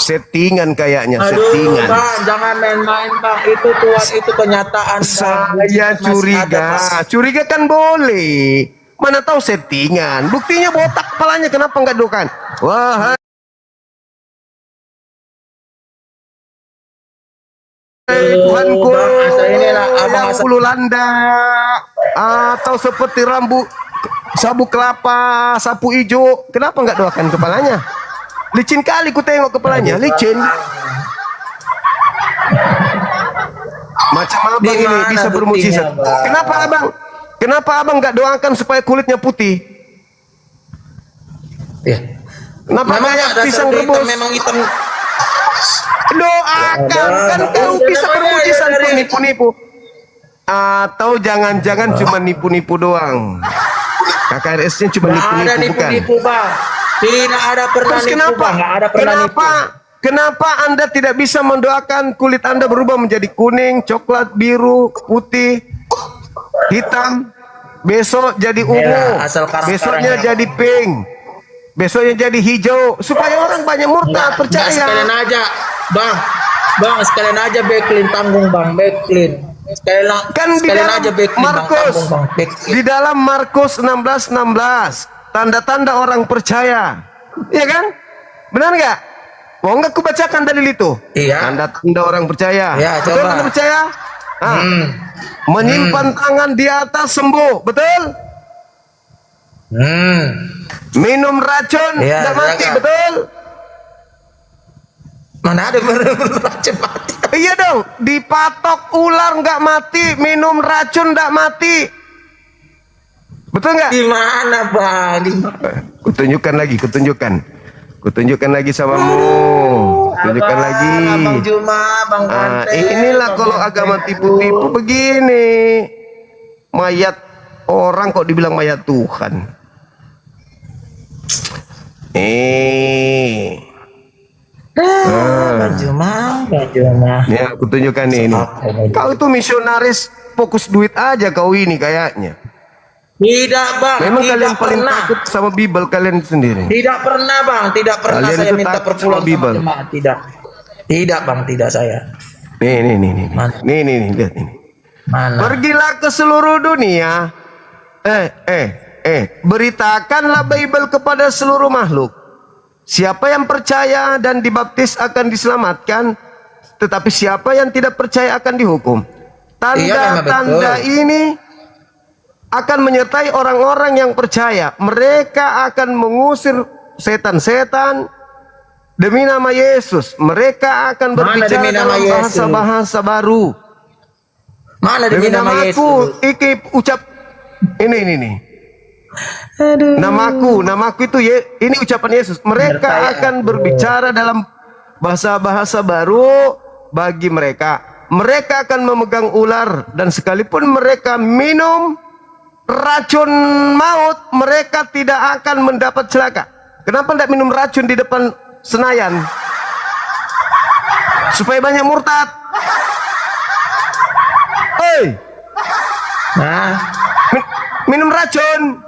Settingan kayaknya. Settingan. Bang, jangan main-main, Bang. Itu Tuhan, itu kenyataan. Saya curiga. Curiga kan boleh. Mana tahu settingan. Buktinya botak kepalanya, kenapa nggak doakan? Wah, Tuhanku, yang bulu landak atau seperti rambut sabuk kelapa, sapu hijau, kenapa nggak doakan kepalanya? Licin kali ku tengok kepalanya, licin. Macam abang ini bisa bermujizat. Kenapa abang nggak doakan supaya kulitnya putih? Kenapa kayak pisang rebus? Memang hitam. Doakan, kan kau bisa bermujizat nipu-nipu. Atau jangan-jangan cuma nipu-nipu doang. KKRS-nya cuma nipu-nipu, bukan? Bang. Tidak ada pernah Terus nipu, kenapa? Bang. Nggak ada pernah nipu. Kenapa Anda tidak bisa mendoakan kulit Anda berubah menjadi kuning, coklat, biru, putih, hitam, besok jadi ungu, besoknya jadi pink, besoknya jadi hijau, supaya orang banyak murtad percaya. Sekalian aja, Bang, sekalian aja backlink tanggung, Bang, backlink. Kan di dalam aja backlink, Markus, Bang, backlink. di dalam Markus 16:16, tanda-tanda orang percaya, ya kan? Benar nggak? Mau nggak aku bacakan dalil itu? Iya. Tanda-tanda orang percaya. Ya, betul, coba. Anda percaya? Menyimpan tangan di atas sembuh, betul? Minum racun tidak mati, betul? Mana ada racun mati? Iya dong, dipatok ular nggak mati, minum racun nggak mati, betul nggak? Di mana, Bang? Di mana? Kutunjukkan lagi samamu. Tunjukkan lagi. Bang Juma, Bang Kante. Inilah kalau agama tipu-tipu begini. Mayat orang kok dibilang mayat Tuhan. Bang Juma. Ya, aku tunjukkan nih ini. Kau itu misionaris fokus duit aja kau ini kayaknya. Tidak, Bang. Memang tidak kalian paling pernah. takut sama Bible kalian sendiri. Tidak pernah, Bang. Tidak pernah Kalian saya itu minta takut perpuluhan sama Bible. sama jemaat. Tidak. Tidak, Bang. Tidak saya. Nih, lihat ini. Mana? Pergilah ke seluruh dunia. Beritakanlah Bible kepada seluruh makhluk. Siapa yang percaya dan dibaptis akan diselamatkan, tetapi siapa yang tidak percaya akan dihukum. Tanda-tanda ini akan menyertai orang-orang yang percaya. Mereka akan mengusir setan-setan demi nama Yesus. Mereka akan berbicara dalam bahasa-bahasa baru. Mana demi nama Yesus? Iki ucap ini. Namaku itu ini ucapan Yesus. Mereka akan berbicara dalam bahasa-bahasa baru bagi mereka. Mereka akan memegang ular dan sekalipun mereka minum racun maut, mereka tidak akan mendapat celaka. Kenapa tidak minum racun di depan Senayan? Supaya banyak murtad. Minum racun.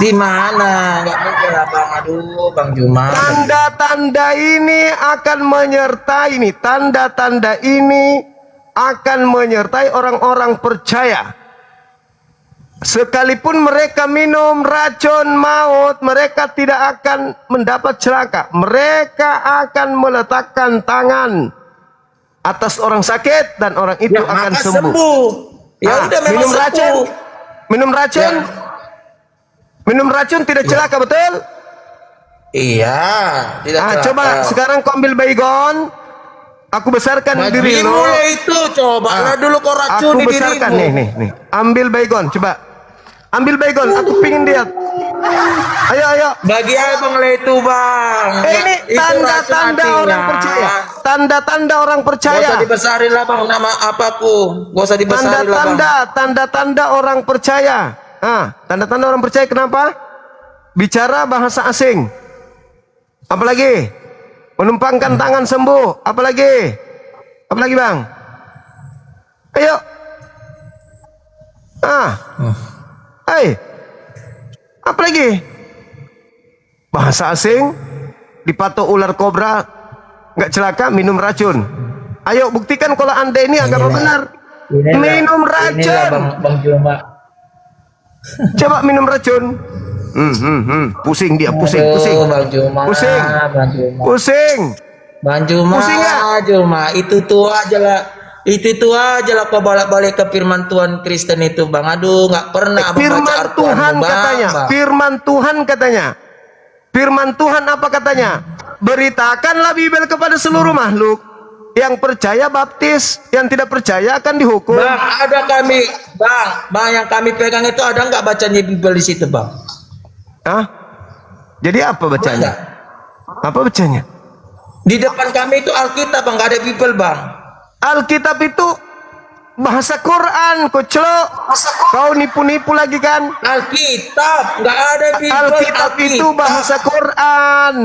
Di mana? Nggak mungkin lah, Bang. Aduh, Bang Juma. Tanda-tanda ini akan menyertai tanda-tanda ini akan menyertai orang-orang percaya. Sekalipun mereka minum racun maut, mereka tidak akan mendapat celaka. Mereka akan meletakkan tangan atas orang sakit dan orang itu akan sembuh. Ya udah, memang minum racun. Minum racun tidak celaka, betul? Iya, tidak celaka. Coba sekarang kau ambil baygon. Aku besarkan diri lo. Itu coba dulu kau racuni aku besarkan dirimu. nih. Ambil baygon, coba. Ambil baygon, aku pingin lihat. Ayo. Bagi abang itu, Bang. Ini tanda-tanda orang percaya. Tanda-tanda orang percaya. Gak usah dibesarin lah, Bang. Nama apaku. Gak usah dibesarin lah, Bang. Tanda-tanda orang percaya. Tanda-tanda orang percaya kenapa? Bicara bahasa asing. Apalagi? Menumpangkan tangan sembuh. Apalagi? Apalagi, Bang? Ayo. Apa lagi? Bahasa asing, dipatok ular kobra, nggak celaka, minum racun. Ayo buktikan kalau Anda ini agama benar. Minum racun. Inilah Bang Juma. Coba minum racun. Pusing dia, pusing. Bang Juma, Pusing. Bang Juma. Pusing. Bang Juma, Pusing nggak? Juma, itu aja lah. Itu aja lah kau balik-balik ke firman Tuhan Kristen itu, Bang. Aduh, nggak pernah Abang Firman baca Tuhan Al-Quranmu, Bang, katanya. Bang. Firman Tuhan katanya. Firman Tuhan apa katanya? Beritakanlah Bible kepada seluruh makhluk. Yang percaya baptis, yang tidak percaya akan dihukum. Bang, ada kami, Bang, yang kami pegang itu ada nggak bacanya Bible di situ, Bang? Hah? Jadi apa bacanya? Apa bacanya? Di depan kami itu Alkitab, Bang, nggak ada Bible, Bang. Alkitab itu bahasa Quran, kocok. Kau nipu-nipu lagi kan? Alkitab, nggak ada Bible. Alkitab itu bahasa Quran.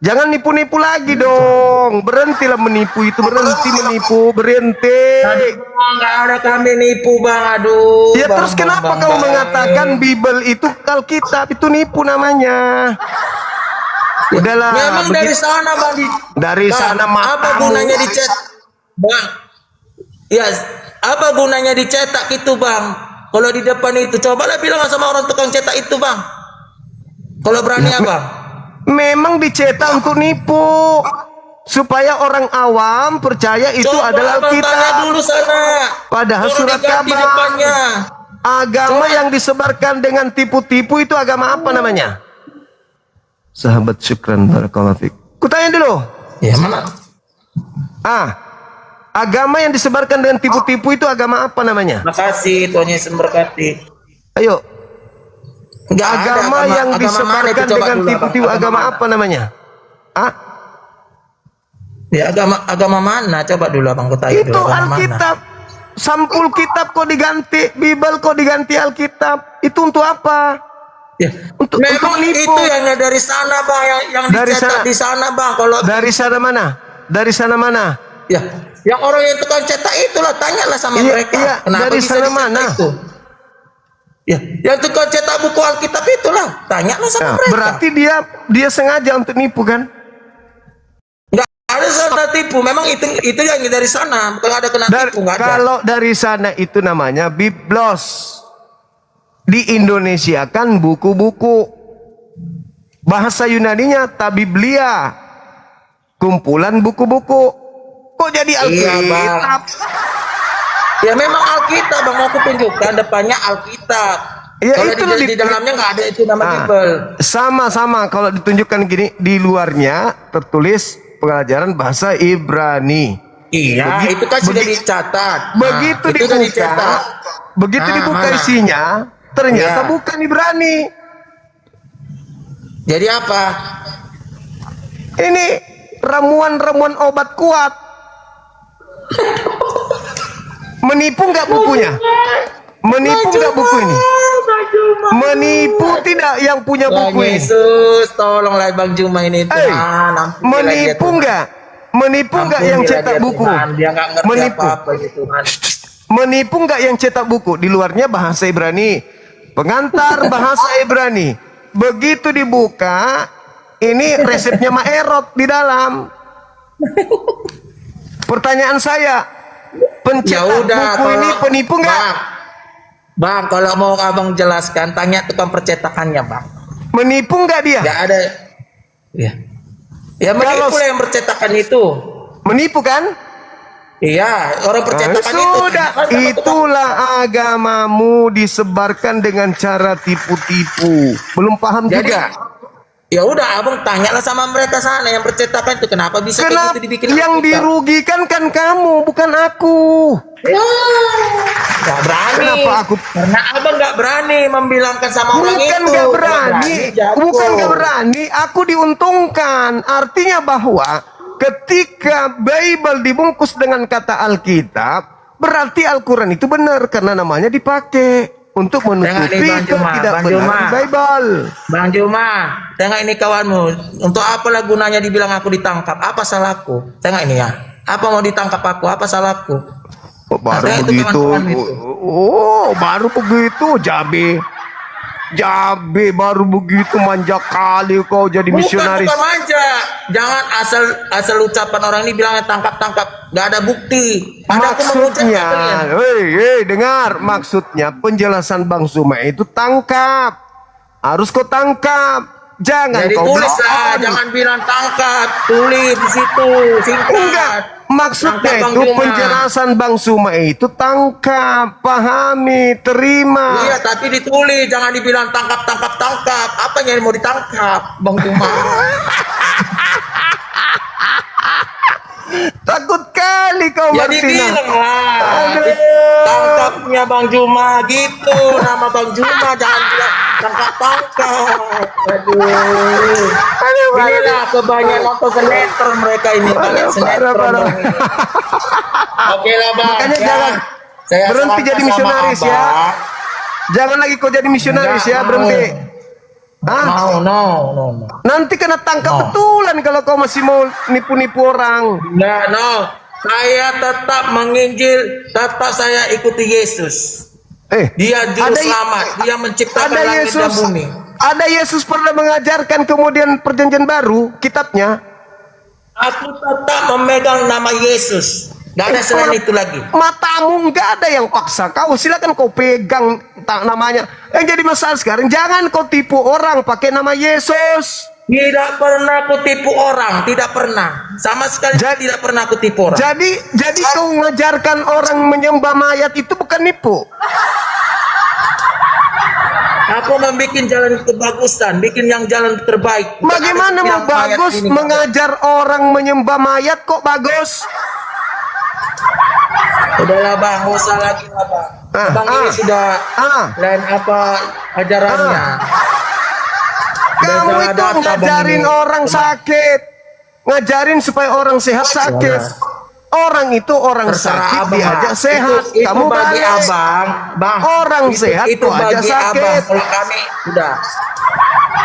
Jangan nipu-nipu lagi dong. Berhentilah menipu itu. Berhenti menipu. Berhenti. Nggak ada kami nipu, Bang. Aduh. Ya Bang, terus kenapa Bang, kau Bang. mengatakan Bible itu Alkitab itu nipu namanya? Udahlah. Memang dari sana, Bang. Dari Bang, sana apa matamu. gunanya dicetak, Bang? Ya, apa gunanya dicetak itu, Bang? Kalau di depan itu, cobalah bilang sama orang tukang cetak itu, Bang. Kalau berani, Bang. Memang dicetak untuk nipu supaya orang awam percaya itu Coba adalah Abang tanya Alkitab. dulu sana. Padahal Suruh surat diganti kabar. depannya. Agama yang disebarkan dengan tipu-tipu itu agama apa namanya? Sahabat syukran barakallahu fiik. Kutanya dulu. Ya mana? Agama yang disebarkan dengan tipu-tipu itu agama apa namanya? Makasih, Tuhan Yesus memberkati. Ayo. Nggak ada Agama yang agama mana disebarkan itu? Coba dengan dulu, tipu-tipu Abang. agama apa namanya? Ya agama mana? Coba dulu, Abang, kutanya Itu dulu. Agama mana? Alkitab. Sampul kitab kok diganti, Bible kok diganti Alkitab. Itu untuk apa? Ya, untuk memang nipu. itu yang dari sana, Bang, yang Dari dicetak sana. di sana, Bang. Kalau Dari sana mana? Dari sana mana? ya, yang orang yang tukang cetak itulah, tanyalah sama mereka. Iya, Kenapa dari bisa sana dicetak mana? itu? Ya, yang tukang cetak buku Alkitab itulah, tanyalah sama mereka. Berarti dia sengaja untuk nipu kan? Nggak ada sana tipu. Memang itu yang dari sana, bukan ada kena tipu, nggak ada. Kalau dari sana itu namanya Biblos. Di Indonesia kan buku-buku. Bahasa Yunaninya Tabiblia. Kumpulan buku-buku. Kok jadi Alkitab? Iya, Bang. Ya memang Alkitab, Bang, mau aku tunjukkan depannya Alkitab. Ya, kalau itu di dalamnya nggak ada itu nama Bible. Sama-sama kalau ditunjukkan gini, di luarnya tertulis pelajaran bahasa Ibrani. Iya, itu kan sudah dicatat. Begitu itu sudah dibuka, dicetak. begitu dibuka Mana? isinya, ternyata Iya. bukan Ibrani. Jadi apa? Ini ramuan-ramuan obat kuat. Menipu nggak bukunya? Menipu nggak buku ini? Menipu tidak yang punya Bang buku ini? Yesus, tolonglah Bang Juma ini. Tuhan, Menipu nggak? Menipu nggak yang cetak buku? Dia nggak ngerti Menipu. apa-apa gitu, Tuhan. Menipu nggak yang cetak buku? Di luarnya bahasa Ibrani, pengantar bahasa Ibrani. Begitu dibuka, ini resepnya Maerot di dalam. Pertanyaan saya, pencetak buku ini penipu nggak? Bang, kalau mau Abang jelaskan, tanya tukang percetakannya, Bang. Menipu nggak dia? Nggak ada. Ya, ya menipu lah yang percetakan itu. Menipu kan? Iya, orang percetakan itu. Sudah, itulah agamamu disebarkan dengan cara tipu-tipu. Belum paham Jadi, juga? Ya udah, Abang tanyalah sama mereka sana yang percetakan itu kenapa bisa Kenapa kayak gitu dibikin yang Alkitab? dirugikan kan kamu, bukan aku. Nggak berani. Kenapa aku? Karena Abang nggak berani membilangkan sama orang itu. Bukan nggak berani, jago. bukan nggak berani. Aku diuntungkan. Artinya bahwa ketika Bible dibungkus dengan kata Alkitab, berarti Al-Quran itu benar karena namanya dipakai untuk menutupi tidak benar Bible. Bang Juma, tengok ini kawanmu. Untuk apalah gunanya dibilang aku ditangkap? Apa salahku? Tengok ini ya. Apa mau ditangkap aku? Apa salahku? Oh, baru begitu. Oh, baru begitu, Jabe. Jabe baru begitu manja kali kau jadi misionaris. Bukan manja. Jangan asal ucapan orang ini bilangnya tangkap, nggak ada bukti. Maksudnya, hei, dengar, maksudnya penjelasan Bang Zuma itu tangkap. Harus kau tangkap. Jangan Jadi kau tulis lah, bohong. jangan bilang tangkap, tulis di situ, singkat. Enggak, maksudnya Tangkap, Bang itu Juma. penjelasan Bang Zuma itu tangkap, pahami, terima. Iya, tapi ditulis, jangan dibilang tangkap. Apa yang mau ditangkap, Bang Juma? Takut kali kau Ya Martina. dibilang lah, tangkapnya Bang Juma gitu, nama Bang Juma, jangan bilang tangkap. Aduh, inilah kebanyakan nonton sinetron mereka ini, banyak sinetron. Oke lah Bang. Makanya ya. jangan Saya berhenti serahkan jadi sama misionaris ya. Abang. Jangan lagi kau jadi misionaris Enggak ya, mau. berhenti. Hah? No. Nanti kena tangkap betulan kalau kau masih mau nipu-nipu orang. Enggak, no. Saya tetap menginjil, tetap saya ikuti Yesus. Dia juru selamat, dia menciptakan ada langit Yesus, dan bumi. Ada Yesus pernah mengajarkan kemudian perjanjian baru kitabnya. Aku tetap memegang nama Yesus. Gak ada selain itu lagi. Matamu nggak ada yang paksa kau, silakan kau pegang namanya. Yang jadi masalah sekarang, jangan kau tipu orang pakai nama Yesus. Tidak pernah aku tipu orang, tidak pernah. Sama sekali tidak pernah aku tipu orang. Jadi kau mengajarkan orang menyembah mayat itu bukan nipu. Aku membuat jalan kebagusan, bikin yang jalan terbaik. Bagaimana mau bagus mengajar orang menyembah mayat kok bagus? Udahlah Bang, nggak usah lagi lah Bang. Bang ini sudah lain apa ajarannya. Kamu itu ngajarin orang sakit, ngajarin supaya orang sehat sakit. Orang itu orang sakit diajak sehat. Itu Kamu bagi balik. abang, Bang. Orang sehat itu kok aja bagi sakit. abang. Kalau kami udah,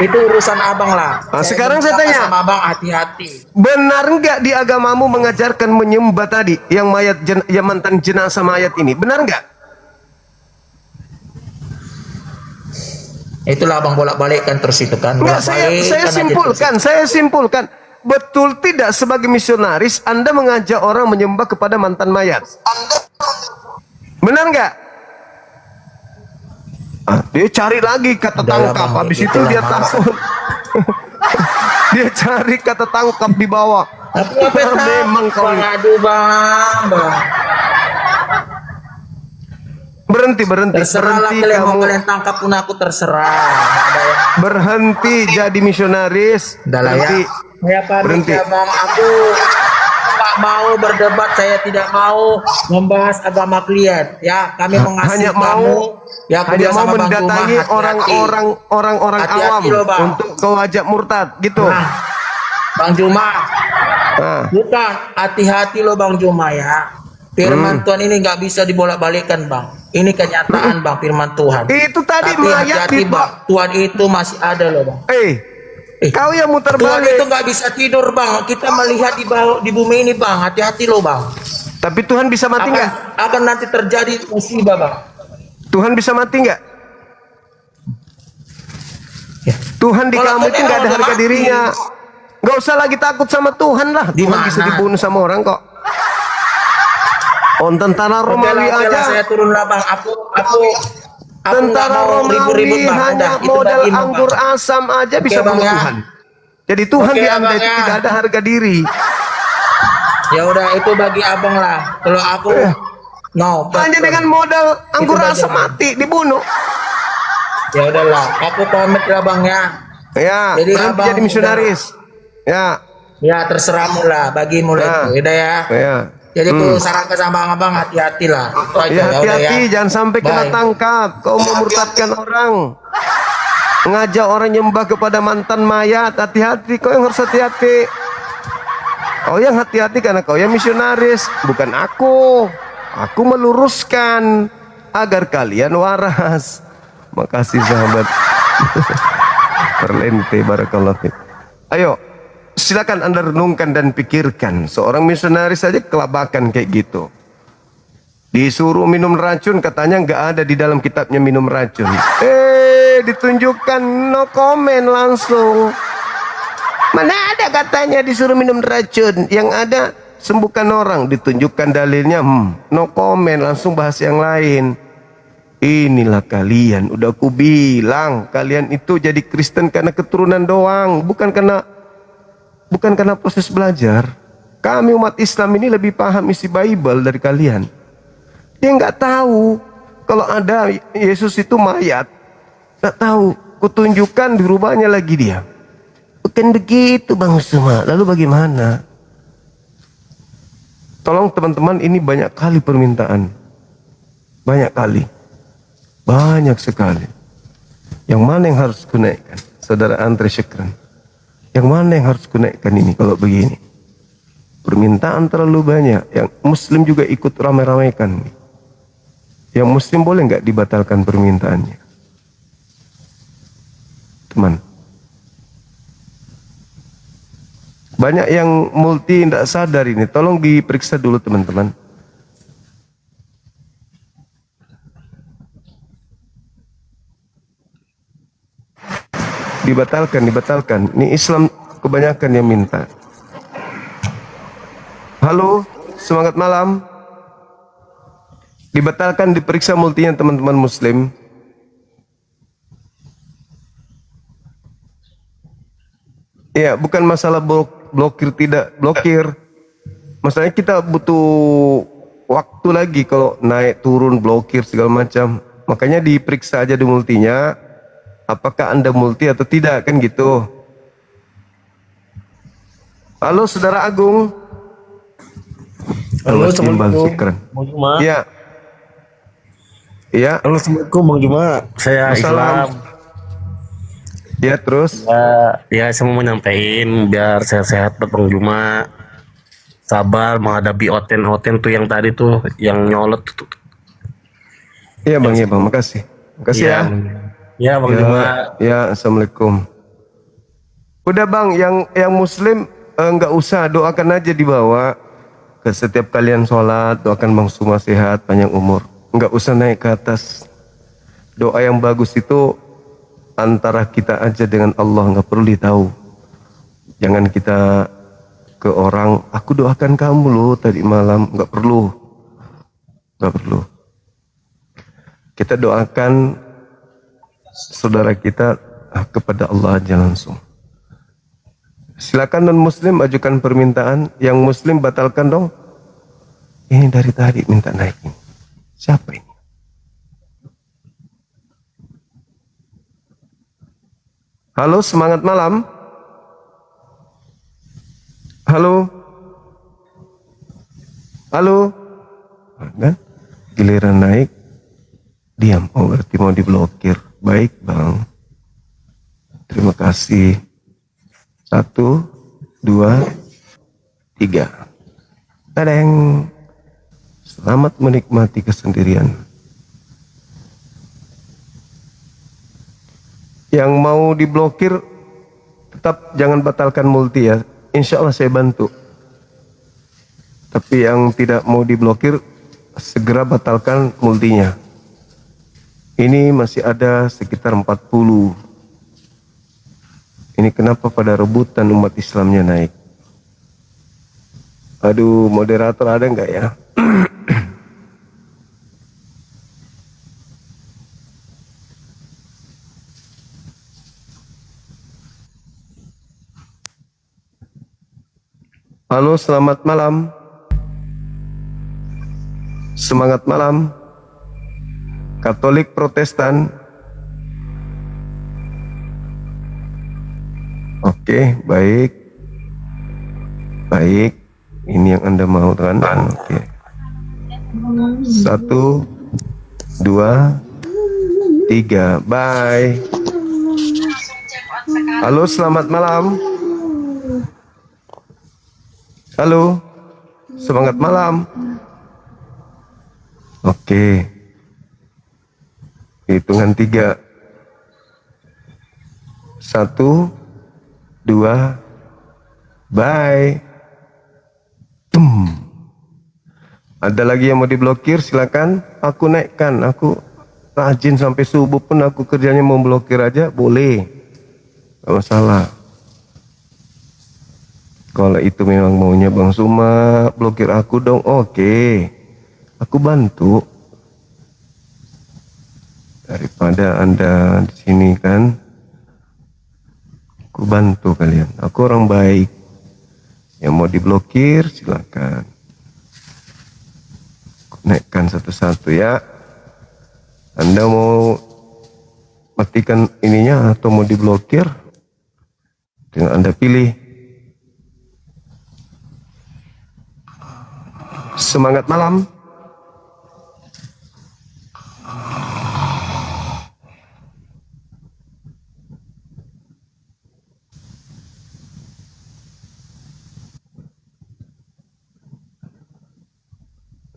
itu urusan abang lah. Nah, sekarang saya tanya, sama abang hati-hati. benar nggak di agamamu mengajarkan menyembah tadi, yang mayat yang mantan jenazah mayat ini, benar nggak? Itulah abang bolak-balikkan terus itu kan. Enggak, saya simpulkan. Betul tidak sebagai misionaris Anda mengajak orang menyembah kepada mantan mayat? Benar nggak? Dia cari lagi kata tangkap, habis itu dia takut. Dia cari kata tangkap di bawah. Memang kau aduh bang. Berhenti Terserahlah kalian mau kalian tangkap pun aku terserah. Berhenti jadi misionaris. Berhenti. Ya pamit ya bang, aku nggak mau berdebat, saya tidak mau membahas agama kalian. Ya kami mengasihi kamu. Ya aku hanya mau sama Bang mendatangi Juma, orang-orang awam loh, Bang. untuk kau ajak murtad gitu. Bang Juma, bukan hati-hati loh Bang Juma ya. Firman Tuhan ini nggak bisa dibolak-balikkan Bang. Ini kenyataan Bang, firman Tuhan. Itu tadi tapi mayat hati-hati Bang, Tuhan itu masih ada loh Bang. Kau yang muter Tuhan balik. itu nggak bisa tidur Bang. Kita melihat di bumi ini Bang. Hati-hati loh Bang. Tapi Tuhan bisa mati nggak? Akan nanti terjadi musibah Bang. Tuhan bisa mati nggak? Tuhan di kamu itu nggak ada harga dirinya. Nggak usah lagi takut sama Tuhan lah. Tuhan bisa dibunuh sama orang kok. Tentara Romawi Oke lah, aja. saya turun lah Bang. Aku Tentara Romawi hanya modal anggur asam aja bisa Bang, bunuh ya. Tuhan. Jadi Tuhan Oke, di Anda Bang, itu ya. tidak ada harga diri. Ya udah itu bagi abang lah. Kalau aku Hanya dengan modal anggur asam mati dibunuh. Ya udahlah, aku pamit lah Bang ya. Ya, Jadi berhenti abang jadi misionaris. Ya. Ya terserahmu lah, bagimu lah itu. Udah ya. Ya. Jadi aku sarankan sama abang hati-hati lah. Itu aja, Ya, ya udah hati-hati, ya. jangan sampai kena Bye. tangkap. Kau memurtadkan orang. Ngajak orang nyembah kepada mantan mayat. Hati-hati, kau yang harus hati-hati. Kau yang hati-hati karena kau yang misionaris, bukan aku. Aku meluruskan agar kalian waras. Makasih sahabat. Perlente barakallahu fiik. Ayo, silakan Anda renungkan dan pikirkan. Seorang misionaris saja kelabakan kayak gitu. Disuruh minum racun, katanya nggak ada di dalam kitabnya minum racun. Ditunjukkan no comment langsung. Mana ada katanya disuruh minum racun? Yang ada sembuhkan orang. Ditunjukkan dalilnya, no comment, langsung bahas yang lain. Inilah kalian, udah aku bilang, kalian itu jadi Kristen karena keturunan doang, bukan karena proses belajar. Kami umat Islam ini lebih paham isi Bible dari kalian. Dia nggak tahu kalau ada Yesus itu mayat, nggak tahu. Kutunjukkan dirubahnya lagi dia. Bukan begitu Bang Usma. Lalu bagaimana? Tolong teman-teman, ini banyak kali permintaan, banyak kali. Banyak sekali. Yang mana yang harus kunaikkan? Saudara Andre Syekran, yang mana yang harus kunaikkan ini kalau begini? Permintaan terlalu banyak. Yang Muslim juga ikut ramai-ramaikan. Yang Muslim boleh nggak dibatalkan permintaannya? Teman. Banyak yang multi tidak sadar ini. Tolong diperiksa dulu teman-teman. Dibatalkan. Ini Islam kebanyakan yang minta. Halo, semangat malam. Dibatalkan, diperiksa multinya teman-teman Muslim. Ya, bukan masalah blokir tidak blokir. Masalahnya kita butuh waktu lagi kalau naik turun blokir segala macam. Makanya diperiksa aja di multinya. Apakah Anda multi atau tidak, kan gitu. Halo Saudara Agung. Halo, Assalamualaikum. Bang Juma. Iya. Iya. Halo, Assalamualaikum Bang Juma. Saya Islam. Ya, terus? Ya, saya mau menyampaikan biar sehat-sehat buat Bang Juma. Sabar menghadapi oten-oten tuh yang tadi tuh, yang nyolot tuh. Iya Bang, ya Bang, makasih. Makasih ya. Ya Bang Juma. Ya, Assalamualaikum. Udah Bang, yang Muslim nggak usah, doakan aja dibawa ke setiap kalian sholat, doakan Bang Suma sehat, panjang umur. Nggak usah naik ke atas. Doa yang bagus itu antara kita aja dengan Allah, nggak perlu ditahu. Jangan kita ke orang, aku doakan kamu loh tadi malam, nggak perlu. Kita doakan saudara kita kepada Allah aja langsung. Silakan non Muslim ajukan permintaan, yang Muslim batalkan dong. Ini dari tadi minta naikin. Siapa ini? Halo, semangat malam. Halo. Kan? Giliran naik, diam. Oh, berarti mau diblokir. Baik Bang. Terima kasih. 1, 2, 3. Ada yang selamat menikmati kesendirian. Yang mau diblokir tetap jangan batalkan multi ya. Insya Allah saya bantu. Tapi yang tidak mau diblokir segera batalkan multinya. Ini masih ada sekitar 40. Ini kenapa pada rebutan umat Islamnya naik? Aduh, moderator ada nggak ya? Halo, selamat malam. Semangat malam. Katolik Protestan. Oke, baik. Ini yang Anda mau kan? Oke. 1, 2, 3. Bye. Halo, selamat malam. Halo, semangat malam. Oke. Hitungan 3. 1, 2, bye. Ada lagi yang mau diblokir, silakan. Aku naikkan. Aku rajin sampai subuh pun aku kerjanya mau blokir aja, boleh. Gak masalah. Kalau itu memang maunya Bang Suma, blokir aku dong. Oke. Aku bantu. Daripada Anda di sini kan, aku bantu kalian. Aku orang baik. Yang mau diblokir silakan. Naikkan satu-satu ya. Anda mau matikan ininya atau mau diblokir? Tinggal Anda pilih. Semangat malam.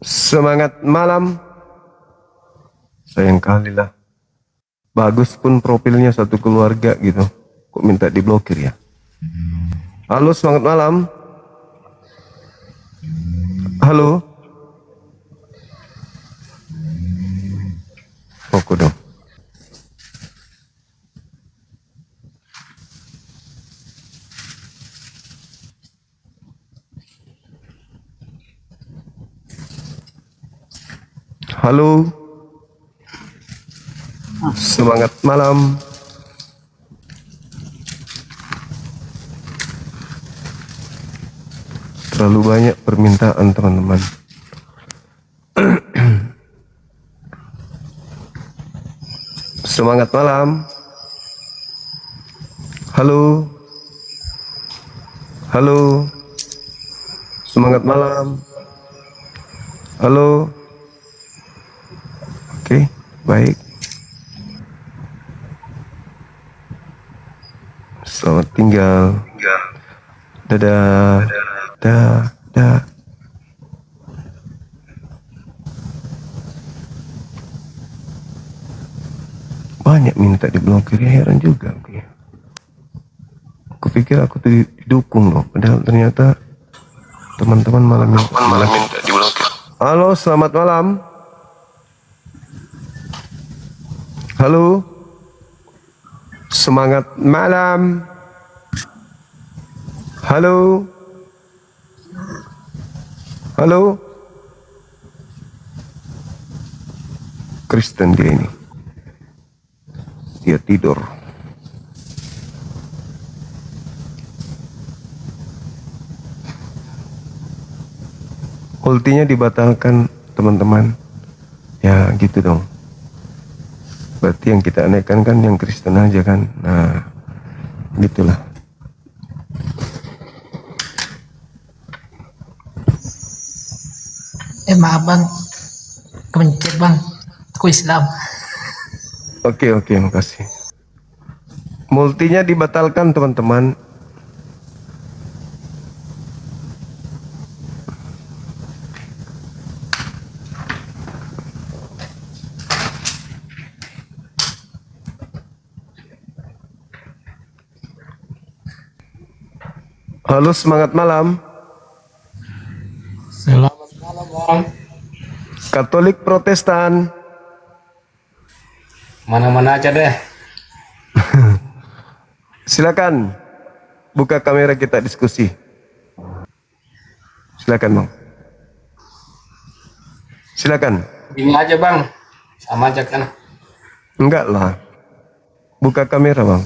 Semangat malam. Sayang kali lah. Bagus pun profilnya satu keluarga gitu. Kok minta diblokir ya? Halo, semangat malam. Halo. Fokus dong. Halo. Semangat malam. Terlalu banyak permintaan teman-teman. Semangat malam. Halo. Halo. Semangat malam. Halo. Oke, baik. Selamat tinggal. Dadah. Dadah. Banyak minta diblokir, ya heran juga aku ya. Aku pikir aku didukung loh, padahal ternyata teman-teman malah minta diblokir. Halo, selamat malam. Halo. Semangat malam. Halo. Halo. Kristen dia ini. Dia tidur. Ultinya dibatalkan teman-teman. Ya gitu dong. Berarti yang kita naikkan kan yang Kristen aja kan. Nah, gitulah. Maaf bang, kemencet bang, aku Islam. Oke, makasih. Multinya dibatalkan teman-teman. Halo, semangat malam. Selamat malam bang. Katolik Protestan. Mana-mana aja deh. Silakan buka kamera kita diskusi. Silakan bang. Silakan. Ini aja bang, sama aja kan. Enggak lah. Buka kamera bang.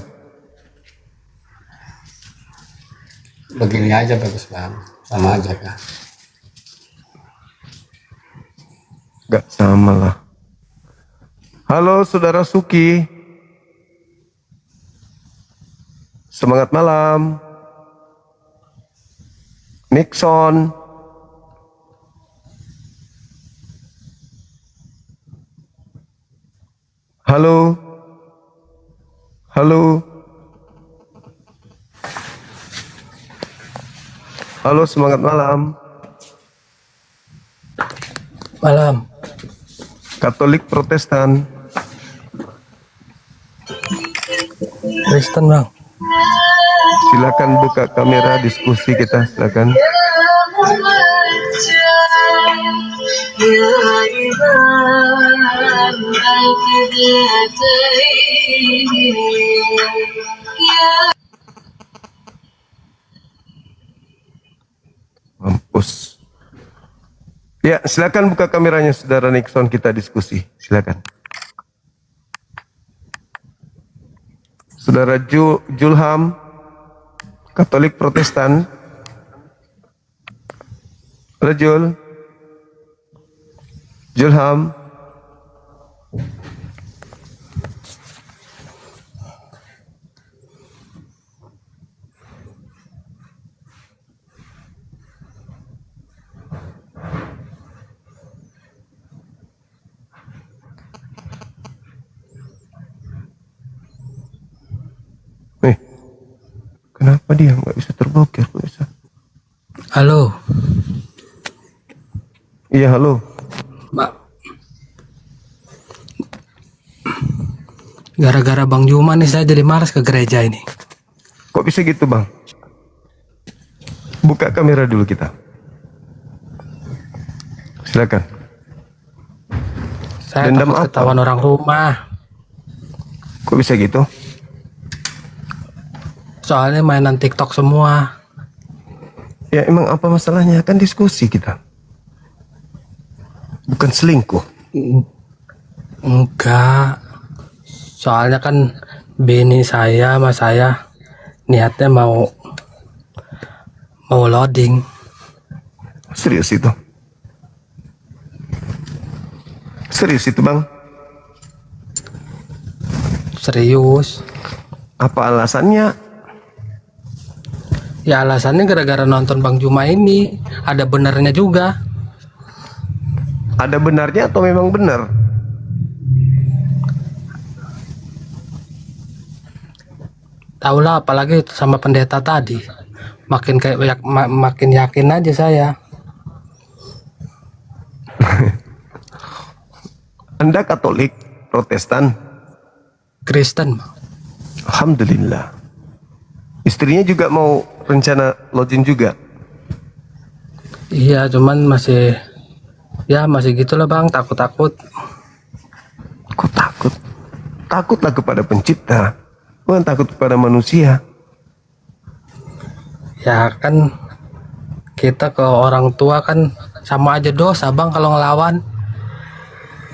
Begini aja bagus bang, sama aja kan. Enggak sama lah. Halo saudara Suki. Semangat malam. Nixon. Halo. Halo. Halo, semangat malam. Malam. Katolik Protestan. Kristen bang. Silakan buka kamera diskusi kita, silakan. Mampus. Ya, silakan buka kameranya Saudara Nixon, kita diskusi. Silakan. Saudara Julham, Katolik Protestan. Saudara Julham. Kenapa dia nggak bisa terblokir? Kok bisa? Halo. Iya, halo. Mbak. Gara-gara Bang Juma nih saya jadi malas ke gereja ini. Kok bisa gitu, Bang? Buka kamera dulu kita. Silakan. Saya Dendam takut apa? ketahuan orang rumah. Kok bisa gitu? Soalnya mainan TikTok semua. Ya emang apa masalahnya? Kan diskusi kita. Bukan selingkuh. Enggak. Soalnya kan bini saya sama saya niatnya mau loading. Serius itu? Serius itu, Bang? Serius. Apa alasannya? Ya alasannya gara-gara nonton Bang Juma ini. Ada benarnya juga. Ada benarnya atau memang benar? Tahulah, apalagi sama pendeta tadi. Makin kayak makin yakin aja saya. Anda Katolik, Protestan, Kristen. Alhamdulillah. Istrinya juga mau rencana lodging juga? Iya, cuman masih gitulah Bang, takut-takut. Kok takut? Takutlah kepada pencipta, bukan takut kepada manusia. Ya kan kita ke orang tua kan sama aja dosa Bang kalau ngelawan.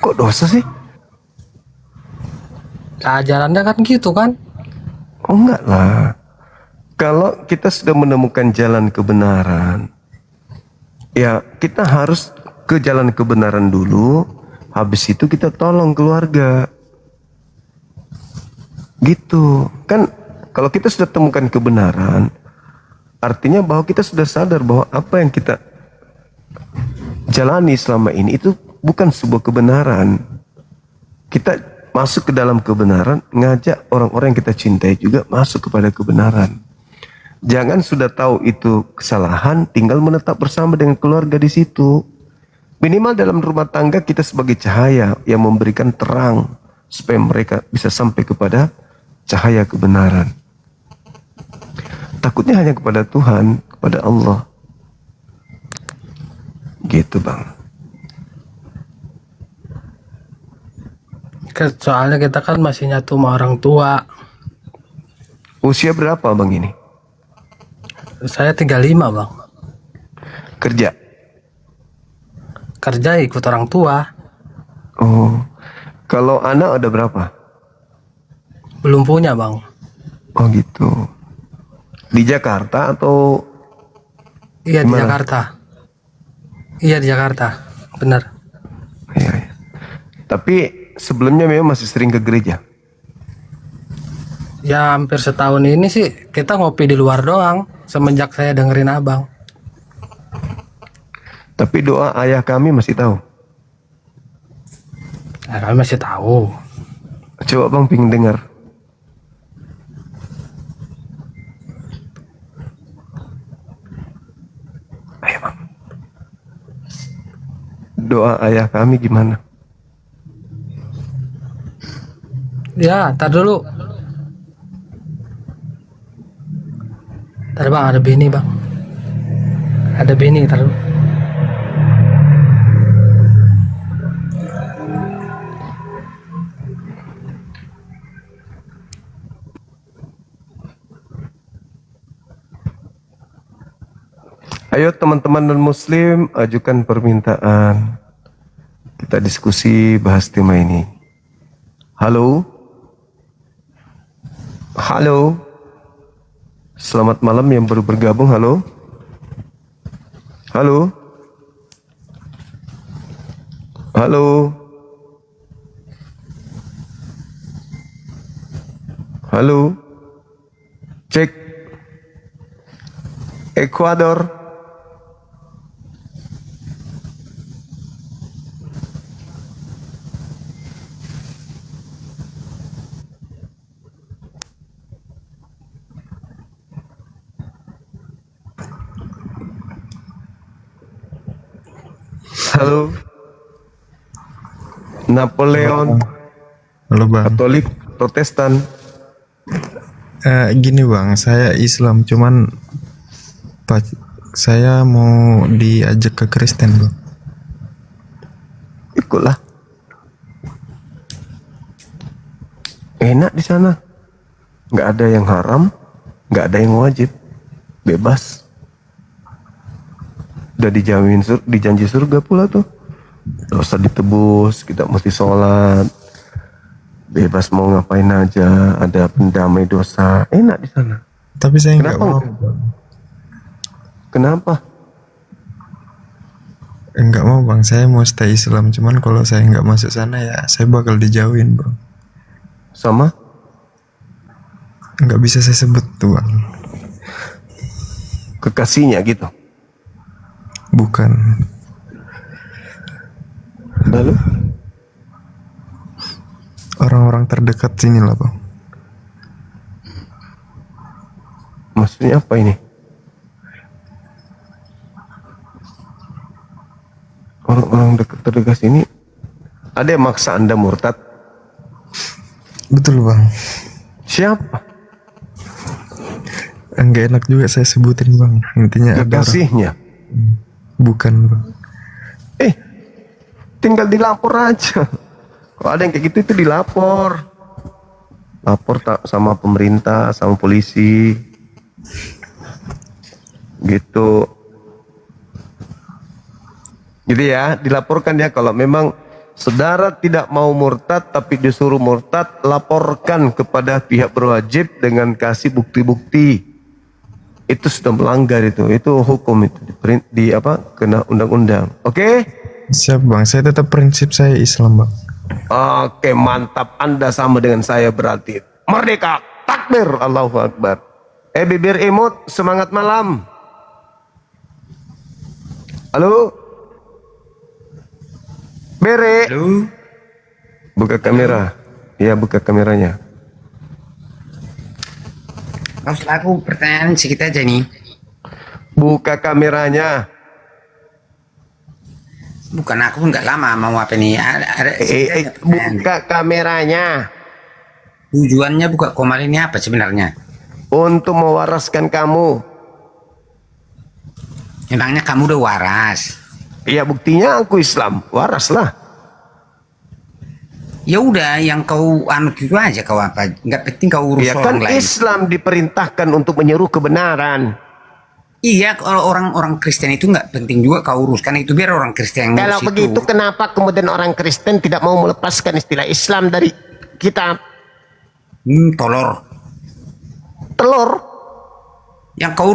Kok dosa sih? Ajarannya kan gitu kan? Oh enggak lah. Kalau kita sudah menemukan jalan kebenaran, ya kita harus ke jalan kebenaran dulu. Habis itu kita tolong keluarga. Gitu. Kan kalau kita sudah temukan kebenaran, artinya bahwa kita sudah sadar bahwa apa yang kita jalani selama ini itu bukan sebuah kebenaran. Kita masuk ke dalam kebenaran, ngajak orang-orang yang kita cintai juga masuk kepada kebenaran. Jangan sudah tahu itu kesalahan, tinggal menetap bersama dengan keluarga di situ. Minimal dalam rumah tangga kita sebagai cahaya yang memberikan terang supaya mereka bisa sampai kepada cahaya kebenaran. Takutnya hanya kepada Tuhan, kepada Allah. Gitu, Bang. Soalnya kita kan masih nyatu sama orang tua. Usia berapa, Bang, ini? Saya 35 Bang. Kerja? Kerja ikut orang tua. Oh, kalau anak ada berapa? Belum punya Bang. Oh gitu. Di Jakarta atau? Iya di Gimana? Jakarta. Iya di Jakarta, benar. Iya. Tapi sebelumnya memang masih sering ke gereja? Ya hampir setahun ini sih kita ngopi di luar doang semenjak saya dengerin Abang. Tapi doa ayah kami masih tahu? Nah, kami masih tahu. Coba Bang pingin dengar. Ayo Bang. Doa ayah kami gimana? Ya, tar dulu. Tar Bang, ada Beni Bang. Ada Beni, tar dulu. Ayo teman-teman non muslim ajukan permintaan. Kita diskusi bahas tema ini. Halo. Halo. Selamat malam yang baru bergabung. Halo. Halo. Halo. Halo. Cek. Ekuador. Halo. Napoleon. Halo bang. Katolik, Protestan. Gini bang, saya Islam, cuman saya mau diajak ke Kristen bang. Ikutlah. Enak di sana. Nggak ada yang haram, nggak ada yang wajib, bebas. Udah dijanji surga pula tuh. Dosa ditebus, kita mesti sholat, bebas mau ngapain aja, ada pendamai dosa, enak di sana. Tapi saya nggak mau. Kenapa? Enggak mau bang, saya mau stay Islam, cuman kalau saya nggak masuk sana ya saya bakal dijauhin bang. Sama? Nggak bisa saya sebut tuh bang. Kekasihnya gitu? Bukan. Lalu? Orang-orang terdekat sini lah bang. Maksudnya apa ini? Orang-orang terdekat sini ada yang maksa Anda murtad? Betul bang. Siapa? Enggak enak juga saya sebutin bang. Intinya kekasihnya? Bukan bang. Tinggal dilapor aja. Kalau ada yang kayak gitu itu dilapor. Lapor sama pemerintah, sama polisi. Gitu. Gitu ya, dilaporkan ya kalau memang saudara tidak mau murtad tapi disuruh murtad, laporkan kepada pihak berwajib dengan kasih bukti-bukti. Itu sudah melanggar itu hukum itu kena undang-undang. Oke? Siap bang, saya tetap prinsip saya Islam bang. Oke, mantap. Anda sama dengan saya berarti. Merdeka, takbir, Allahu Akbar. Bibir imut, semangat malam. Halo? Bere. Halo. Buka kamera. Ya, buka kameranya. Maksud aku pertanyaan sedikit aja nih. Buka kameranya. Bukan, aku nggak lama mau apa nih. Buka kameranya. Tujuannya buka komar ini apa sebenarnya? Untuk mewaraskan kamu. Emangnya kamu udah waras? Iya, buktinya aku Islam, waras lah. Ya udah, yang kau anut itu aja kau apa? Nggak penting kau urus Ya orang kan lain. Islam diperintahkan untuk menyeru kebenaran. Iya, kalau orang Kristen itu nggak penting juga kau urus, karena itu biar orang Kristen yang Kalau ngurus begitu itu. kenapa kemudian orang Kristen tidak mau melepaskan istilah Islam dari kitab? Tolor. Telur? Yang kau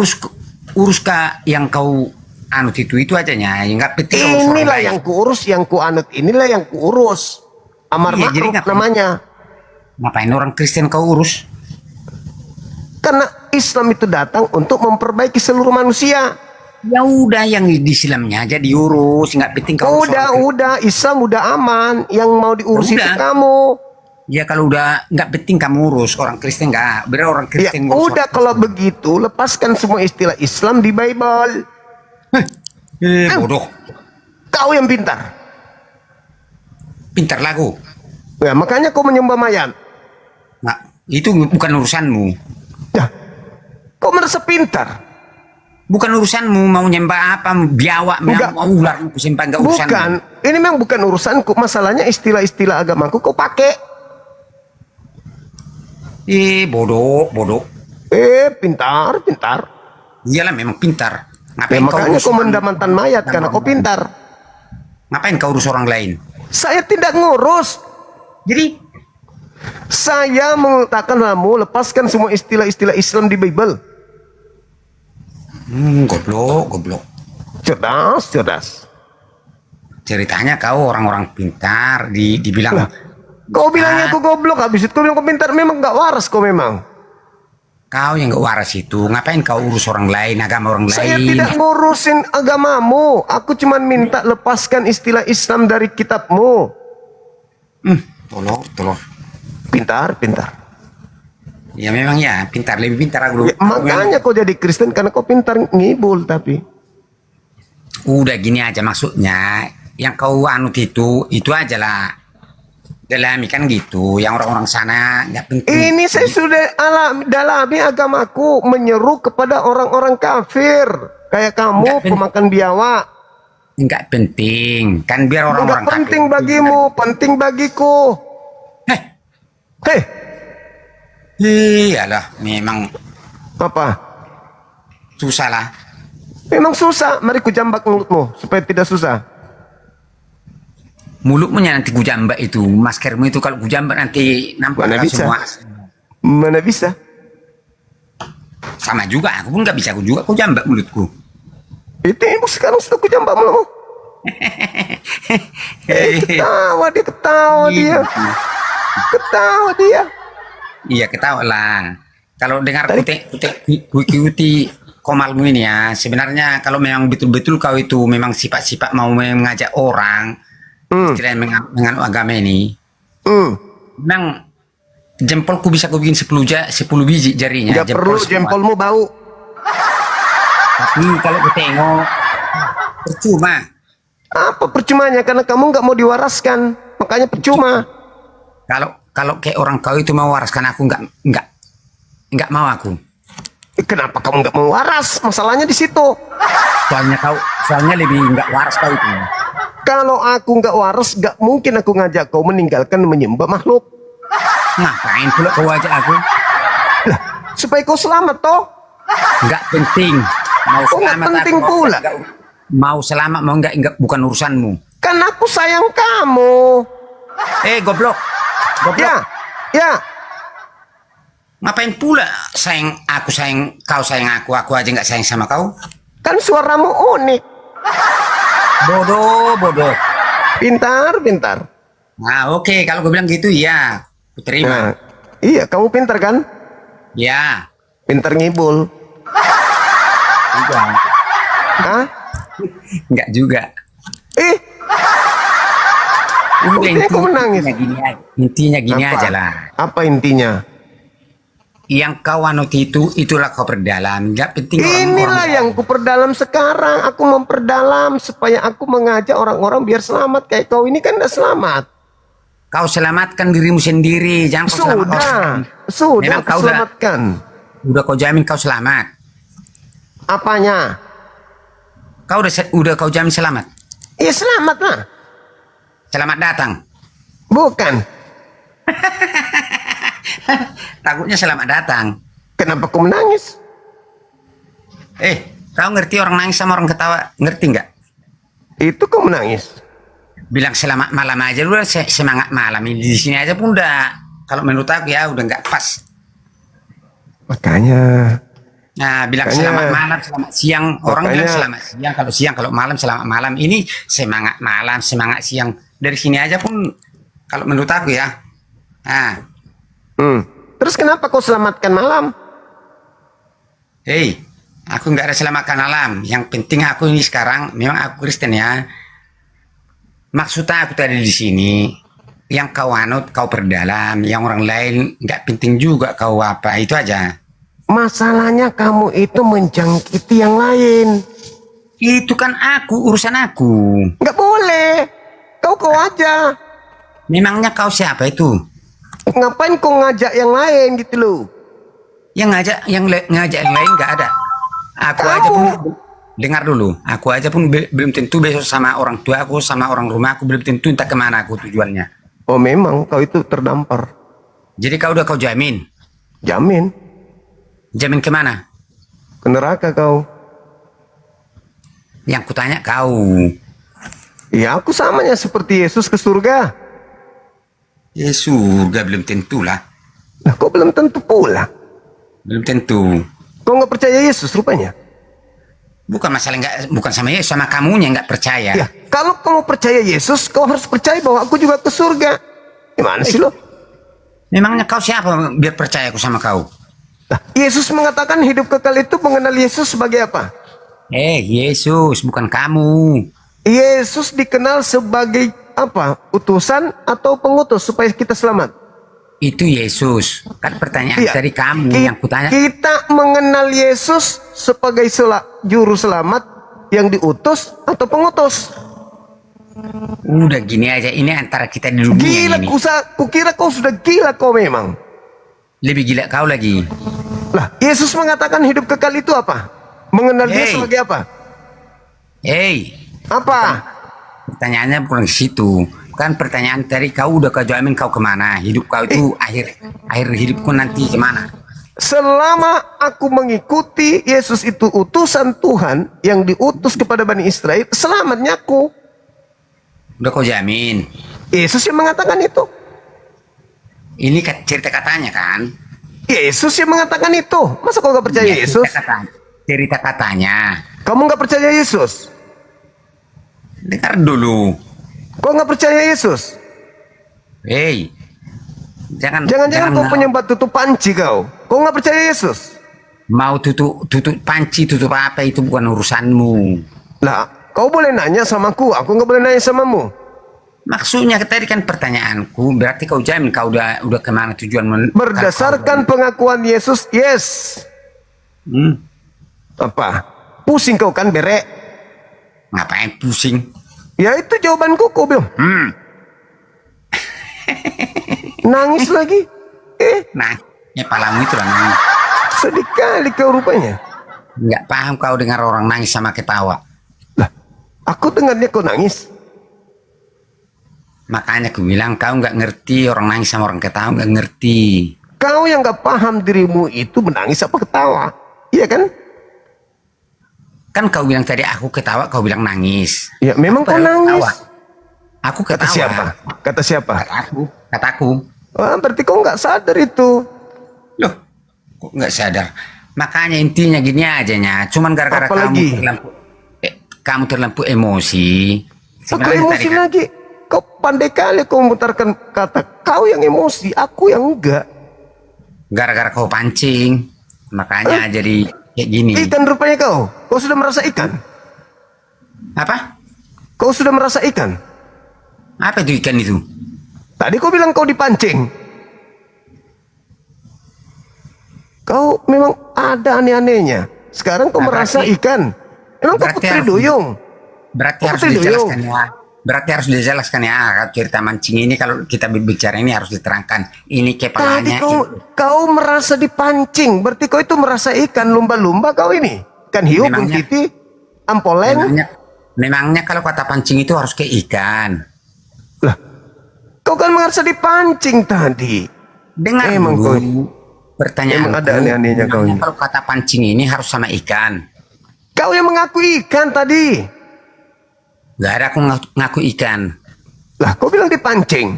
urus yang kau anut itu aja ya, nggak penting kau urus orang Inilah lain. yang kuurus, yang kuanut, inilah yang kuurus. Amar Iya, jadi ma'ruf namanya. Ngapain orang Kristen kau urus? Karena Islam itu datang untuk memperbaiki seluruh manusia. Ya udah, yang di Islamnya aja diurus, nggak penting kau urus orang Udah, Islam udah aman. Yang mau diurus Ya itu udah. kamu. Ya kalau udah nggak penting kamu urus orang Kristen, nggak benar orang Ya Kristen ngurus udah, orang kalau begitu lepaskan semua istilah Islam di Bible. bodoh. Kau yang pintar. Pintar lagu. Ya makanya kau menyembah mayat. Nah, itu bukan urusanmu. Ya, kau merasa pintar. Bukan urusanmu mau nyembah apa, biawak, mau ular, mau sembah, nggak urusanmu. Bukan, ini memang bukan urusanku. Masalahnya istilah-istilah agamaku kau pakai. Bodoh. Pintar. Iyalah memang pintar. Ngapain kau makanya urus kau orang- menda mantan mayat karena kau pintar. Ngapain kau urus orang lain? Saya tidak ngurus. Jadi saya mengatakan kamu lepaskan semua istilah-istilah Islam di Bible. Goblok. Cerdas. Ceritanya kau orang-orang pintar dibilang Kau bilangnya aku goblok, habis itu kau bilang kau pintar. Memang nggak waras kau memang. kau yang gak waras itu. Ngapain kau urus orang lain, agama orang Saya lain? tidak ngurusin agamamu. Aku cuma minta lepaskan istilah Islam dari kitabmu. Tolong. Pintar. Ya memang ya, pintar, lebih pintar aku. Ya, makanya kau jadi Kristen karena kau pintar ngibul tapi. Udah gini aja maksudnya. Yang kau anut itu aja lah. Dalami kan gitu. Yang orang-orang sana nggak penting. Ini saya sudah dalami agamaku, menyeru kepada orang-orang kafir kayak kamu pemakan biawak. Nggak penting. Kan biar orang-orang Nggak penting bagimu, penting bagiku. Iyalah, memang apa? Susah lah. Memang susah. Mari ku jambak mulutmu supaya tidak susah. Mulutmu nanti ku jambak itu, maskermu itu kalau ku jambak nanti nampak Mana bisa? semua. Mana bisa? Sama juga, aku pun nggak bisa, aku juga ku jambak mulutku. Itu ibu sekarang sudah ku jambak mulutmu. Ketawa dia. Iya ketawa lah. Kalau dengar ikuti komalmu ini ya, sebenarnya kalau memang betul-betul kau itu memang sifat-sifat mau mengajak orang, istilahnya menganut agama ini, memang jempolku bisa kau bikin 10 biji jarinya. Nggak perlu jempolmu bau. Tapi kalau ku tengok percuma. Apa percumanya? Karena kamu nggak mau diwaraskan, makanya percuma. Kalau kayak orang kau itu mau waraskan aku nggak mau aku. Kenapa kamu nggak mau waras? Masalahnya di situ. Soalnya lebih nggak waras kau itu. Kalau aku nggak waras, nggak mungkin aku ngajak kau meninggalkan menyembah makhluk. Ngapain pula kau ajak aku? Lah, supaya kau selamat toh. Nggak penting. Mau selamat penting aku, pula. Mau selamat mau nggak bukan urusanmu. Kan aku sayang kamu. Goblok. Ya. Ngapain pula sayang kau sayang aku aja nggak sayang sama kau? Kan suaramu unik. Bodoh. Pintar. Nah oke, kalau gue bilang gitu ya, ku terima. Nah, iya, kamu pintar kan? Ya. Pintar ngibul. Enggak. Hah? Enggak juga. Aku menangis. Intinya gini aja lah. Apa intinya? Yang kau anut itulah kau perdalam. Nggak penting. Inilah yang ku perdalam sekarang. Aku memperdalam supaya aku mengajak orang-orang biar selamat. Kayak kau ini kan udah selamat. Kau selamatkan dirimu sendiri. Jangan kau selamatkan orang. Sudah Memang kau selamatkan. Udah kau jamin kau selamat. Apanya? Kau udah kau jamin selamat. Iya selamat lah. Selamat datang. Bukan. Takutnya selamat datang. Kenapa kau menangis? Kau ngerti orang nangis sama orang ketawa? Ngerti nggak? Itu kau menangis. Bilang selamat malam aja lu semangat malam ini di sini aja pun udah. Kalau menurut aku ya udah nggak pas. Makanya. Nah, bilang selamat malam, selamat siang. Orang bilang selamat siang, kalau siang, kalau malam selamat malam. Ini semangat malam, semangat siang. Dari sini aja pun, kalau menurut aku ya. Nah. Terus kenapa kau selamatkan malam? Aku nggak ada selamatkan malam. Yang penting aku ini sekarang, memang aku Kristen ya. Maksudnya aku tadi di sini, yang kau anut, kau perdalam, yang orang lain nggak penting juga kau apa, itu aja. Masalahnya kamu itu menjangkiti yang lain. Itu kan urusan aku. Nggak boleh. Kau aja. Memangnya kau siapa itu? Ngapain kau ngajak yang lain gitu loh? Yang ngajak yang lain nggak ada. Aku aja pun dengar dulu. Aku aja pun belum tentu besok sama orang tua aku, sama orang rumah aku belum tentu entah kemana aku tujuannya. Oh memang kau itu terdampar. Jadi kau jamin? Jamin. Jamin kemana? Ke neraka kau. Yang kutanya kau. Ya aku samanya seperti Yesus ke surga. Ya surga belum tentu lah. Nah, kok belum tentu pula? Belum tentu. Kau nggak percaya Yesus rupanya? Bukan masalah bukan sama Yesus, sama kamunya nggak percaya. Ya, kalau kamu percaya Yesus, kau harus percaya bahwa aku juga ke surga. Gimana sih lo? Memangnya kau siapa biar percaya aku sama kau? Nah, Yesus mengatakan hidup kekal itu mengenal Yesus sebagai apa? Yesus, bukan kamu. Yesus dikenal sebagai apa? Utusan atau pengutus supaya kita selamat? Itu Yesus. Kan pertanyaan Iya. dari kamu yang kutanya. Kita mengenal Yesus sebagai juru selamat yang diutus atau pengutus. Udah gini aja, ini antara kita di dunia Gila, ini. kukira kau sudah gila kau memang. Lebih gila kau lagi. Lah, Yesus mengatakan hidup kekal itu apa? Mengenal dia sebagai apa? Apa? Pertanyaannya bukan di situ. Kan pertanyaan dari kau udah kau jamin kau kemana? Hidup kau itu akhir hidupku nanti kemana? Selama aku mengikuti Yesus itu utusan Tuhan yang diutus kepada Bani Israel, selamatnya aku. Udah kau jamin. Yesus yang mengatakan itu. Ini cerita katanya kan? Yesus yang mengatakan itu. Masa kau gak percaya Yesus? Cerita katanya. Kamu gak percaya Yesus? Dengar dulu. Kau gak percaya Yesus? Jangan-jangan kau penyembah tutup panci kau. Kau gak percaya Yesus? Mau tutup panci, tutup apa itu bukan urusanmu. Lah, kau boleh nanya sama aku gak boleh nanya samamu. Maksudnya tadi kan pertanyaanku, berarti kau jamin kau udah kemana tujuan? Berdasarkan pengakuan Yesus, yes. Apa? Pusing kau kan, Bere? Ngapain pusing? Ya itu jawabanku, kau bilang. Nangis lagi. Nah, palamu itu lah nangis. Sedih kali kau rupanya. Nggak paham kau dengar orang nangis sama ketawa. Lah, aku dengarnya kau nangis. Makanya aku bilang kau nggak ngerti orang nangis sama orang ketawa, nggak ngerti. Kau yang nggak paham dirimu itu menangis apa ketawa, iya kan? Kan kau bilang tadi aku ketawa, kau bilang nangis. Ya memang kau nangis. Ketawa. Aku ketawa. Kata siapa? Kata siapa? Kataku. Oh, berarti kau nggak sadar itu. Loh, kok nggak sadar? Makanya intinya gini aja nya. Cuman gara-gara kamu terlampu emosi. Aku emosi lagi. Kau pandai kali kau memutarkan kata. Kau yang emosi, aku yang enggak. Gara-gara kau pancing, makanya jadi kayak gini. Ikan rupanya kau. Kau sudah merasa ikan? Apa? Kau sudah merasa ikan? Apa itu ikan itu? Tadi kau bilang kau dipancing. Kau memang ada aneh-anehnya. Sekarang kau merasa ikan. Emang kau putri duyung? Berarti harus dijelaskan ya. Berarti harus dijelaskan ya. Cerita mancing ini kalau kita berbicara ini harus diterangkan. Ini kepalanya. Tadi kau merasa dipancing. Berarti kau itu merasa ikan lumba-lumba kau ini. Ikan hiu, buntiti, ampolen. Memangnya kalau kata pancing itu harus ke ikan. Lah, kau kan merasa dipancing tadi. Dengar emang dulu. kau Pertanyaan emang ada aneh-anehnya kau ini. Kalau kata pancing ini harus sama ikan. Kau yang mengaku ikan tadi. Gak ada aku ngaku ikan. Lah, kau bilang dipancing.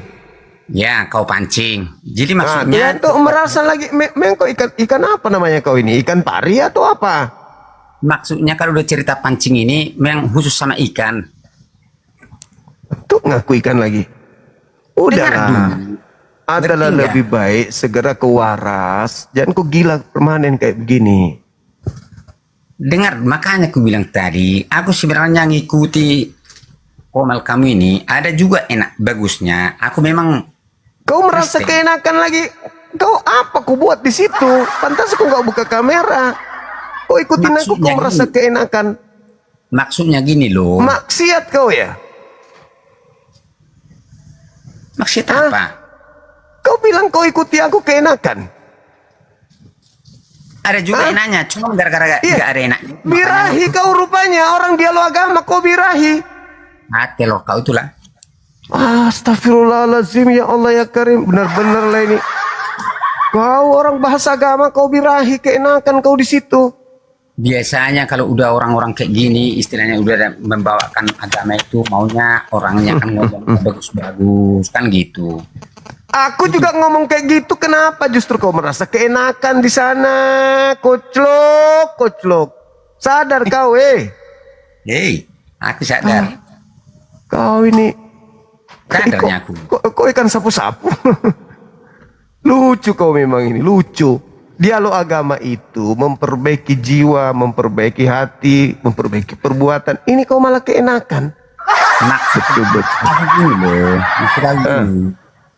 Ya, kau pancing. Jadi maksudnya tuh merasa lagi memang kau ikan apa namanya kau ini? Ikan pari atau apa? Maksudnya kalau udah cerita pancing ini memang khusus sama ikan. Tuh ngaku ikan lagi. Udahlah. Adalah lebih baik segera ke waras. Jangan kau gila permanen kayak begini. Dengar, makanya aku bilang tadi, aku sebenarnya ngikuti komal kamu ini. Ada juga enak bagusnya. Aku memang. Kau merasa keenakan lagi. Kau apa kau buat di situ? Pantas kau nggak buka kamera. Kau ikutin aku, kau merasa keenakan. Maksudnya gini loh. Maksiat kau ya? Maksiat apa? Kau bilang kau ikuti aku keenakan. Ada juga yang nanya, cuma gara-gara gak ada enak. Birahi kau rupanya, orang dialog agama kau birahi. Telur kau itulah. Astagfirullahaladzim, ya Allah ya Karim. Benar-benar lah ini. Kau orang bahasa agama kau birahi keenakan kau di situ. biasanya kalau udah orang-orang kayak gini, istilahnya udah membawakan agama itu, maunya orangnya kan ngomong bagus-bagus kan gitu. Aku juga ngomong kayak gitu, kenapa justru kau merasa keenakan di sana? Koclok. Sadar kau, Hei, aku sadar. Kau ini Sadarnya aku. kau ikan sapu-sapu. Lucu kau memang ini, lucu. Dialog agama itu memperbaiki jiwa, memperbaiki hati, memperbaiki perbuatan. Ini kau malah keenakan.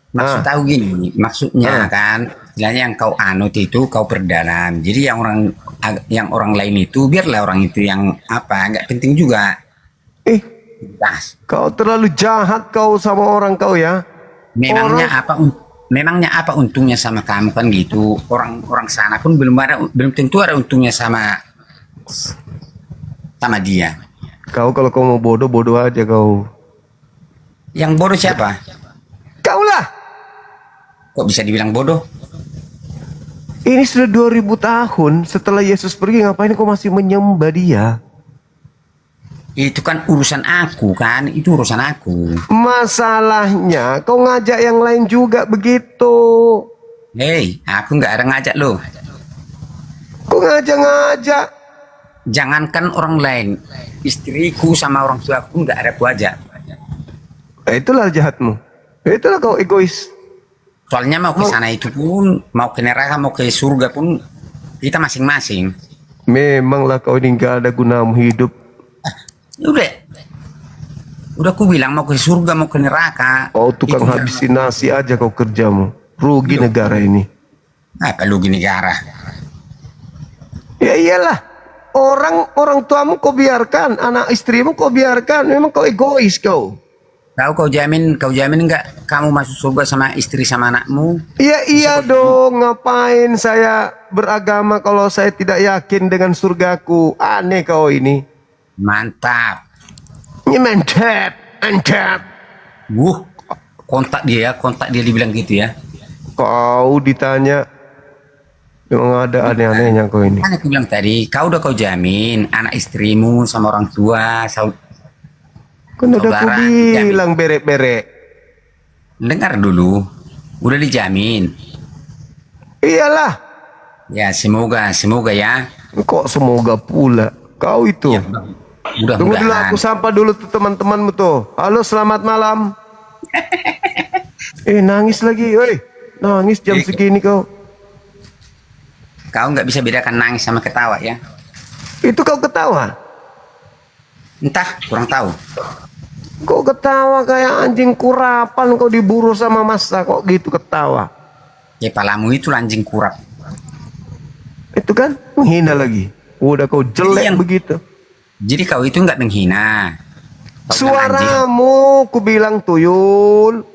Maksud tahu gini, maksudnya kan, istilahnya yang kau anut itu kau perdalam. Jadi yang orang lain itu biarlah orang itu yang nggak penting juga. Kau terlalu jahat kau sama orang kau ya. Memangnya apa untungnya sama kamu kan gitu? Orang sana pun belum tentu ada untungnya sama dia. Kau kalau kau mau bodoh aja kau. Yang bodoh siapa? Kau lah. Kok bisa dibilang bodoh? Ini sudah 2000 tahun setelah Yesus pergi, ngapain kau masih menyembah dia? Itu kan urusan aku kan, itu urusan aku. Masalahnya kau ngajak yang lain juga begitu. Hei, aku nggak ada ngajak lo. Kau ngajak-ngajak. Jangankan orang lain, istriku sama orang tua aku nggak ada aku ajak. Itulah jahatmu. Itulah kau egois. Soalnya mau ke sana itu pun, mau ke neraka, mau ke surga pun, kita masing-masing. Memanglah kau ini nggak ada gunamu hidup. Udah aku bilang mau ke surga, mau ke neraka. Oh, tukang habisin nasi aja kau kerjamu. Rugi negara ini. Apa rugi negara? Ya iyalah. Orang tuamu kau biarkan, anak istrimu kau biarkan. Memang kau egois kau. Kau jamin nggak kamu masuk surga sama istri sama anakmu? Iya dong, ngapain saya beragama kalau saya tidak yakin dengan surgaku? Aneh kau ini. Mantap. Ini mantap. Kontak dia dibilang gitu ya. Kau ditanya, memang ada aneh-anehnya kau ini. Kan aku bilang tadi, kau jamin anak istrimu sama orang tua, kan udah aku bilang berek-berek. Dengar dulu, udah dijamin. Iyalah. Ya semoga ya. Kok semoga pula? Kau itu. Ya, tunggu dulu, aku sapa dulu tuh teman-temanmu tuh. Halo, selamat malam. Nangis lagi, woi. Nangis jam segini kau. Kau nggak bisa bedakan nangis sama ketawa ya? Itu kau ketawa? Entah, kurang tahu. Kok ketawa kayak anjing kurapan, kau diburu sama masa kok gitu ketawa? Ya palamu itu anjing kurap. Itu kan menghina lagi. Udah kau jelek begitu. Jadi kau itu nggak menghina. Suaramu ku bilang tuyul.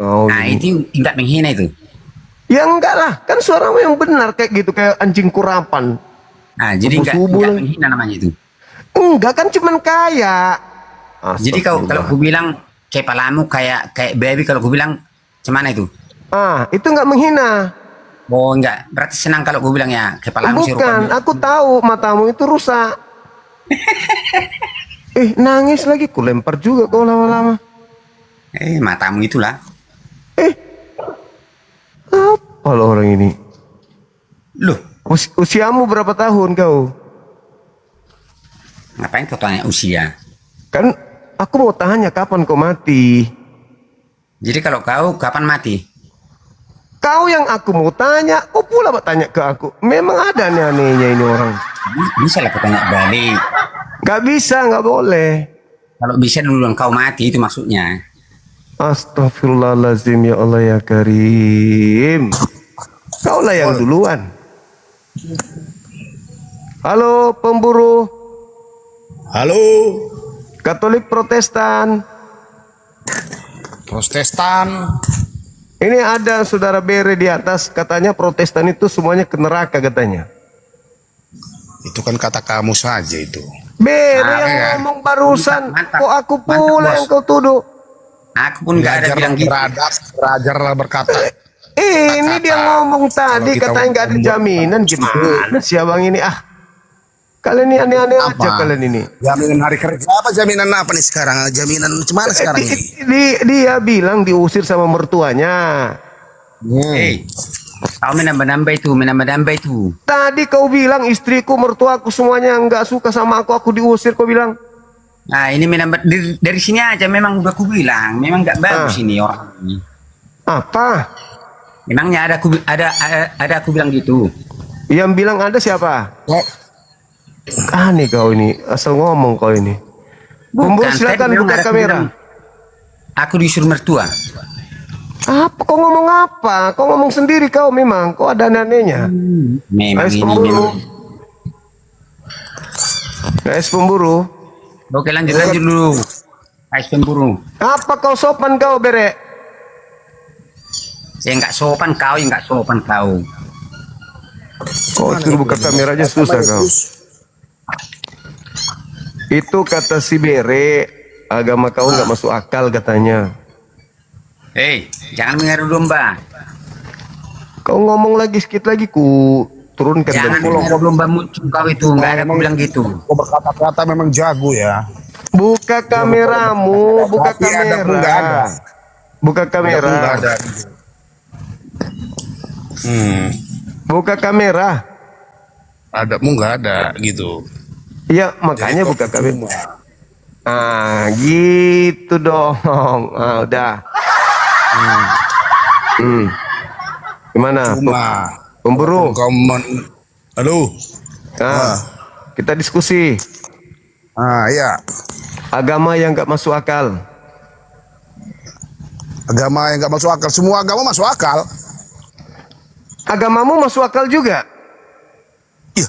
Nah itu nggak menghina itu. Ya enggak lah, kan suaramu yang benar kayak gitu, kayak anjing kurapan. Nah jadi nggak menghina namanya itu. Enggak, kan cuman kayak. Jadi kalau aku bilang kayak palamu kayak baby, kalau aku bilang cemana itu? Itu nggak menghina. Oh enggak, berarti senang kalau aku bilang ya kayak palamu. Bukan, aku tahu matamu itu rusak. Nangis lagi, ku lempar juga kau lama-lama. Matamu itulah. Apa lo orang ini? Loh, usiamu berapa tahun kau? Ngapain kau tanya usia? Kan aku mau tanya kapan kau mati. Jadi kalau kau kapan mati? Kau yang aku mau tanya, kau pula bertanya ke aku. Memang ada aneh-anehnya ini orang. Bisa lah kau tanya balik. Gak bisa, gak boleh. Kalau bisa duluan kau mati, itu maksudnya. Astagfirullahaladzim, ya Allah ya Karim. Kaulah yang duluan. Halo pemburu. Halo. Katolik Protestan. Ini ada saudara Bere di atas, katanya Protestan itu semuanya ke neraka katanya. Itu kan kata kamu saja itu. Bere yang ngomong barusan. Kok aku pula yang kau tuduh? Aku pun gak ada bilang gitu. Belajarlah berkata. Ini dia ngomong tadi katanya nggak ada jaminan. Gimana sih abang ini? Kalian ini aneh-aneh aja kalian ini. Jaminan hari kerja apa? Jaminan apa nih sekarang? Jaminan gimana sekarang ini? Dia bilang diusir sama mertuanya. Kau menambah-nambah itu. Tadi kau bilang istriku, mertuaku semuanya nggak suka sama aku diusir. Kau bilang. Nah ini menambah dari sini aja memang udah aku bilang, memang nggak bagus ini orang ini. Apa? Memangnya ada aku bilang gitu. Yang bilang ada siapa? Aneh kau ini, asal ngomong kau ini. Pemburu silakan buka kamera. Aku disuruh mertua. Apa? Kau ngomong apa? Kau ngomong sendiri kau memang. Kau ada anehnya. Memang Guys, ini pemburu. memang. Guys pemburu. Oke lanjut dulu. Guys pemburu. Apa kau sopan kau Bere? Saya nggak sopan kau, yang nggak sopan kau. Kau suruh buka kamera aja susah kau. Itu kata si Bere, agama kau nggak masuk akal katanya. Jangan mengaruh domba. Kau ngomong lagi sedikit lagi ku turunkan. Jangan mengaruh domba muncul kau itu, nggak ada aku bilang gitu. Kau berkata-kata memang jago ya. Buka kameramu, buka kamera. Buka kamera. Buka kamera. Adamu nggak ada gitu. Iya makanya buka kamera. Gitu dong. Udah. Gimana? Pemburu. Halo. Kita diskusi. Iya. Agama yang nggak masuk akal. Agama yang nggak masuk akal. Semua agama masuk akal. Agamamu masuk akal juga? Iya.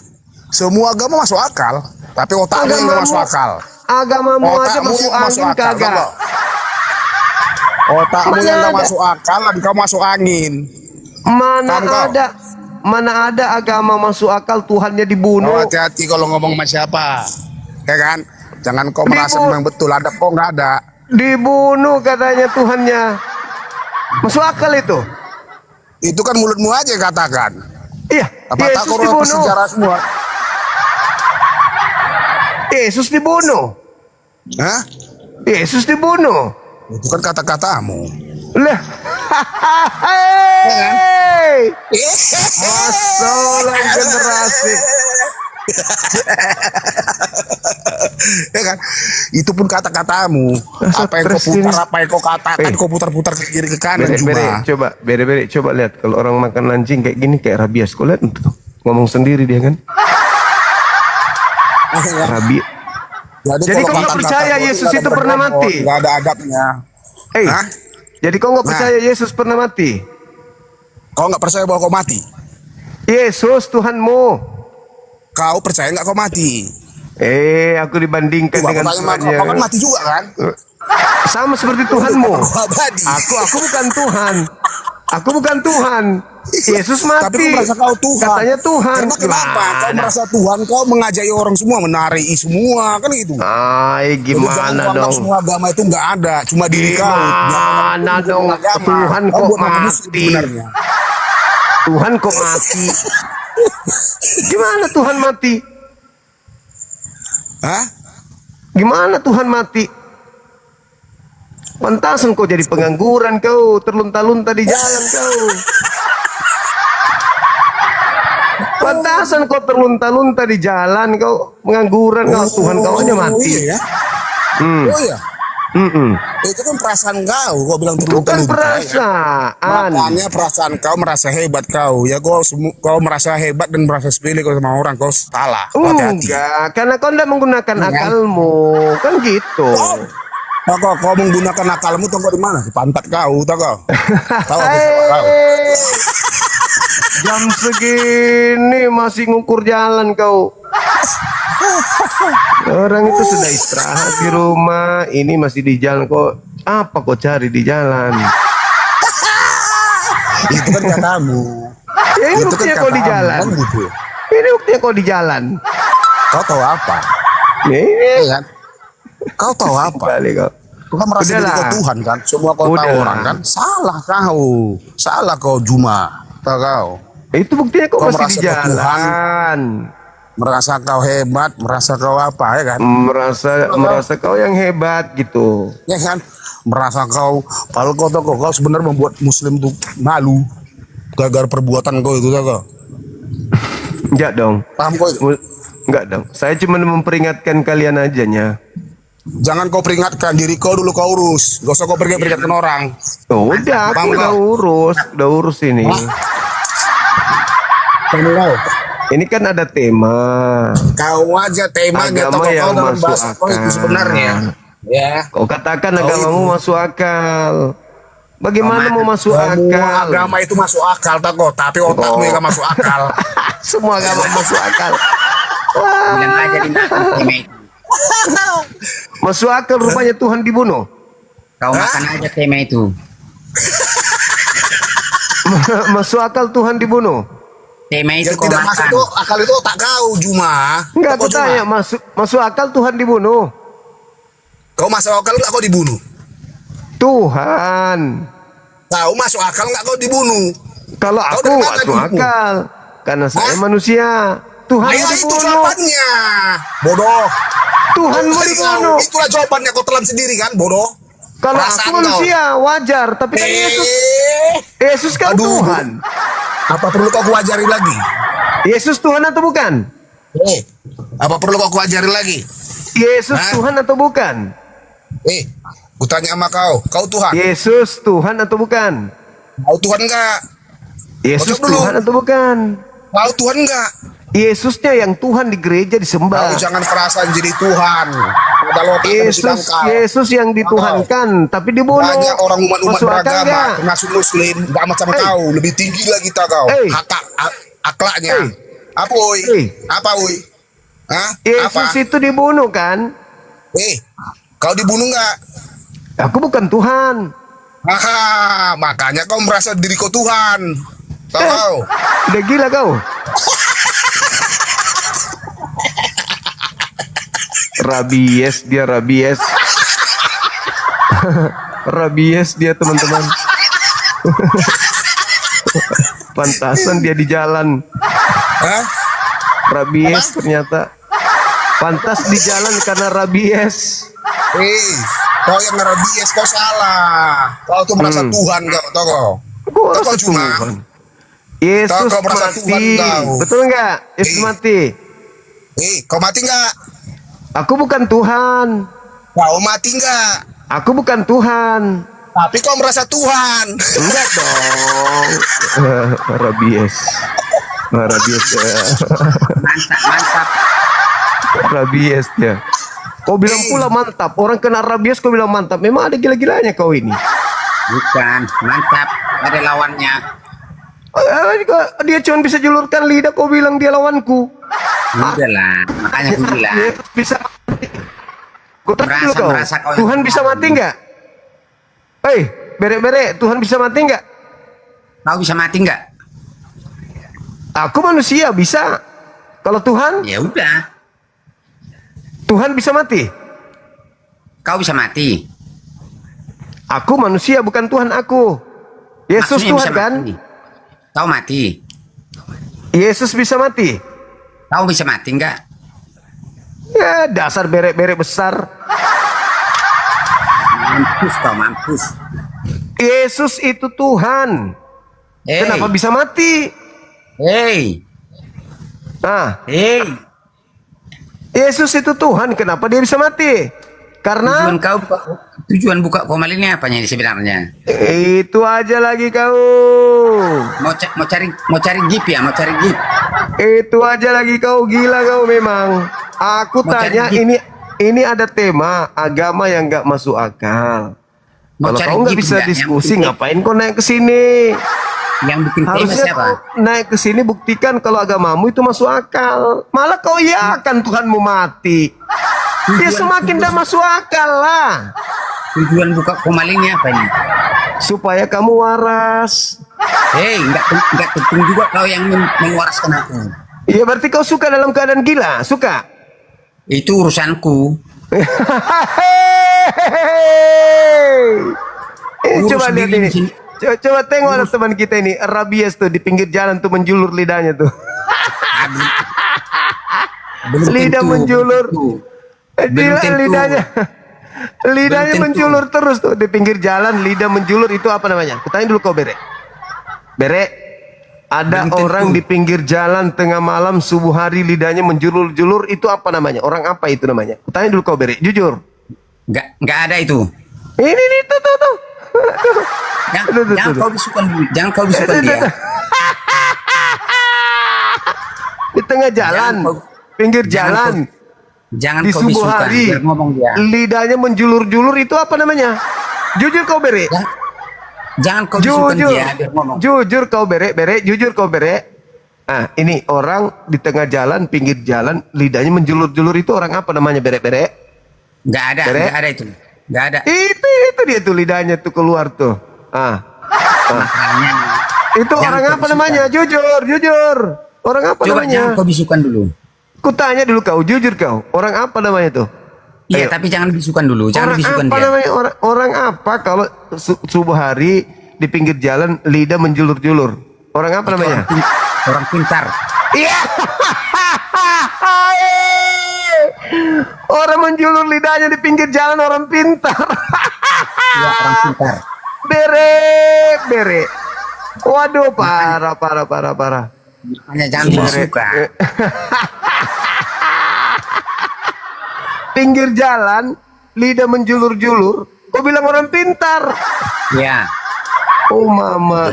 Semua agama masuk akal. Tapi otakmu yang nggak masuk akal. Agamamu aja masuk angin kagak. Otakmu yang nggak masuk akal, dan kau masuk angin. Mana ada agama masuk akal Tuhannya dibunuh. Hati-hati kalau ngomong sama siapa, ya kan? Jangan kau merasa memang betul ada, kok nggak ada. Dibunuh katanya Tuhannya. Masuk akal itu? Itu kan mulutmu aja katakan. Iya. Apa tak Yesus kau dibunuh. sejarah semua? Yesus dibunuh. Hah? Yesus dibunuh. Itu kan kata-katamu. Lah. Masalah generasi. Ya kan? Itu pun kata-katamu. Apa yang kau putar, apa yang kau katakan, kau putar-putar ke kiri ke kanan. Bere, coba lihat kalau orang makan anjing kayak gini kayak rabies. Kau lihat tuh. Ngomong sendiri dia kan. Rabies. Jadi kau nggak percaya Yesus itu pernah mati? Nggak ada adabnya. Jadi kau nggak percaya Yesus pernah mati? Kau nggak percaya bahwa kau mati? Yesus Tuhanmu. Kau percaya nggak kau mati? Aku dibandingkan dengan Tuhannya. Kau kan mati juga kan? Sama seperti Tuhanmu. Aku bukan Tuhan. Aku bukan Tuhan. Yesus mati. Tapi kau merasa kau Tuhan. Katanya Tuhan. Karena kenapa? Kau merasa Tuhan, kau mengajari orang semua, menari semua, kan gitu. Gimana dong? Semua agama itu nggak ada, cuma diri kau. Gimana dong? Tuhan kok mati? Tuhan kok mati? Gimana Tuhan mati? Gimana Tuhan mati? Pantasan kau jadi pengangguran kau, terlunta-lunta di jalan kau. Pantasan kau terlunta-lunta di jalan kau, pengangguran kau, Tuhan kau aja mati. Oh iya. Itu kan perasaan kau bilang bukan perasaan. Makanya perasaan kau merasa hebat kau. Ya kau merasa hebat dan merasa sepele kau sama orang, kau salah. Enggak, karena kau tidak menggunakan akalmu, kan gitu. Kau menggunakan akalmu, tahu kau di mana? Di pantat kau, tahu kau? Tahu kau? Jam segini masih ngukur jalan kau. Orang itu sudah istirahat di rumah, ini masih di jalan kok. Apa kau cari di jalan? Itu kan katamu. Ya, ini buktinya kau di jalan. Gitu. Ini buktinya kau di jalan. Kau tahu apa? Ini kan? Kau tahu apa? Kau kan merasa diri kau Tuhan kan? Semua kau tahu orang kan? Salah kau. Salah kau Juma. Tahu kau? Itu buktinya kau masih di jalan. merasa kau hebat, merasa kau apa ya kan? Merasa kau yang hebat gitu. Ya kan? Merasa kau kalau kau sebenarnya membuat muslim tuh malu gara-gara perbuatan kau itu kau. Enggak dong. Paham kau itu? Enggak dong. Saya cuma memperingatkan kalian aja nya. Jangan kau peringatkan diri kau dulu, kau urus. Gak usah kau peringatkan orang. Oh, udah, aku udah urus ini. Ini kan ada tema. Kau aja temanya agama yang dalam masuk bahasa kau itu akal. sebenarnya. Ya. Kau katakan Kau agamamu itu. masuk akal. Bagaimana mau masuk Semua akal? agama itu masuk akal tak kok, tapi otakmu yang gak masuk akal. Semua agama masuk akal. Bilang aja di tema itu. Masuk akal rupanya Tuhan dibunuh. Kau makan aja tema itu. Masuk akal Tuhan dibunuh. Tema itu Yang kau tidak masuk makan. itu akal itu otak kau Juma. Enggak, aku Kau Juma. tanya masuk akal Tuhan dibunuh. Kau masuk akal nggak kau dibunuh? Tuhan. Kau masuk akal nggak kau dibunuh? Kalau Kau aku dari mana masuk dibunuh? akal karena saya manusia. Tuhan Ayo itu dibunuh. jawabannya. Bodoh. Tuhan mau dibunuh. Itulah jawabannya, kau telan sendiri kan, bodoh. Kalau Perasaan aku manusia wajar, tapi kan Yesus kan Tuhan. Apa perlu kau kuajari lagi? Yesus Tuhan atau bukan? Apa perlu kau kuajari lagi? Yesus Tuhan atau bukan? Ku tanya sama kau Tuhan. Yesus Tuhan atau bukan? Kau Tuhan enggak? Yesus Kau dulu. Tuhan atau bukan? Kau Tuhan enggak? Yesusnya yang Tuhan di gereja disembah. Kau jangan perasaan jadi Tuhan. Yesus yang dituhankan, tapi dibunuh. Banyak orang umat-umat Masuk akal beragama, nggak? termasuk muslim, enggak macam kau, lebih tinggi lagi tak kau. Akhlaknya. Apa oi? Apa oi? Hah? Yesus itu dibunuh kan? Kau dibunuh enggak? Aku bukan Tuhan. Haha, makanya kau merasa diri kau Tuhan. Tahu kau? Udah gila kau. Rabies dia rabies. Rabies dia teman-teman. Pantasan dia di jalan. Rabies ternyata. Pantas di jalan karena rabies. Kau yang rabies, kau salah. Kau tuh merasa Tuhan kau, tahu kau? Kau merasa Tuhan. Yesus Kau merasa Tuhan mati. kau. Betul nggak? Yesus mati. Kau mati nggak? Aku bukan Tuhan. Kau mati nggak? Aku bukan Tuhan. Tapi kau merasa Tuhan. Enggak dong. Rabies. Rabies. Mantap. Rabies dia. Kau bilang pula mantap. Orang kena rabies kau bilang mantap. Memang ada gila-gilanya kau ini. Bukan, mantap. Ada lawannya. Dia cuma bisa julurkan lidah. Kau bilang dia lawanku. Udah lah, makanya aku bilang. Bisa. Kau tahu dulu kau. Merasa kau Tuhan bisa mati nggak? Bere-bere. Tuhan bisa mati nggak? Kau bisa mati nggak? Aku manusia bisa. Kalau Tuhan? Ya udah. Tuhan bisa mati. Kau bisa mati. Aku manusia bukan Tuhan aku. Yesus Maksudnya Tuhan bisa kan? mati. Kau mati. Yesus bisa mati. Kau bisa mati nggak? Ya dasar berek-berek besar. Mampus kau, mampus. Yesus itu Tuhan. Kenapa bisa mati? Yesus itu Tuhan. Kenapa dia bisa mati? Karena tujuan buka komal ini apanya sebenarnya? Itu aja lagi kau. Mau cari gip ya, mau cari gip. Itu aja lagi kau, gila kau memang. Aku Mau tanya cari ini ada tema agama yang nggak masuk akal. Mau Kalau cari kau nggak gip bisa nggak? diskusi, Yang ngapain kau naik ke sini? Yang bikin tema Harusnya siapa? kau naik ke sini buktikan kalau agamamu itu masuk akal. Malah kau iakan Tuhanmu mati. Dia semakin tidak masuk akal lah. Tujuan buka komal ini apa ini? Supaya kamu waras. Enggak penting juga kau yang mewaraskan aku. Iya berarti kau suka dalam keadaan gila, suka? Itu urusanku. Coba lihat ini. Coba tengok ada teman kita ini, rabies tuh di pinggir jalan tuh menjulur lidahnya tuh. lidah menjulur. Lidahnya lidahnya tentu. menjulur terus tuh di pinggir jalan, lidah menjulur itu apa namanya? Kutanya dulu kau Bere. Bere, ada orang di pinggir jalan tengah malam subuh hari lidahnya menjulur-julur itu apa namanya? Orang apa itu namanya? Kutanya dulu kau Bere, jujur. Nggak ada itu. Ini tuh. Jangan kau bisukan dulu. Jangan kau bisukan dia. Di tengah jalan, pinggir jalan. Jangan Di kau subuh bisukan. hari, Biar ngomong dia. lidahnya menjulur-julur itu apa namanya? Jujur kau Bere. Jangan kau bisukan dia. Biar ngomong. Jujur kau Bere, jujur kau Bere. Ah, ini orang di tengah jalan, pinggir jalan, lidahnya menjulur-julur itu orang apa namanya Bere? Nggak ada. Bere? Nggak ada itu. Nggak ada. Itu dia tuh lidahnya tuh keluar tuh. Itu orang apa namanya? Jujur. Orang apa Coba namanya? jangan kau bisukan dulu. Kutanya dulu kau, jujur kau. Orang apa namanya tuh? Iya, tapi jangan bisukan dulu. Jangan Orang bisukan apa dia. namanya? Orang apa kalau subuh hari di pinggir jalan lidah menjulur-julur? Orang apa namanya? Orang pintar. Iya. Orang menjulur lidahnya di pinggir jalan orang pintar. Iya, orang pintar. Bere. Waduh, parah. Hanya jangan bisukan. Pinggir jalan, lidah menjulur-julur. Kau bilang orang pintar. Ya. Oh mama,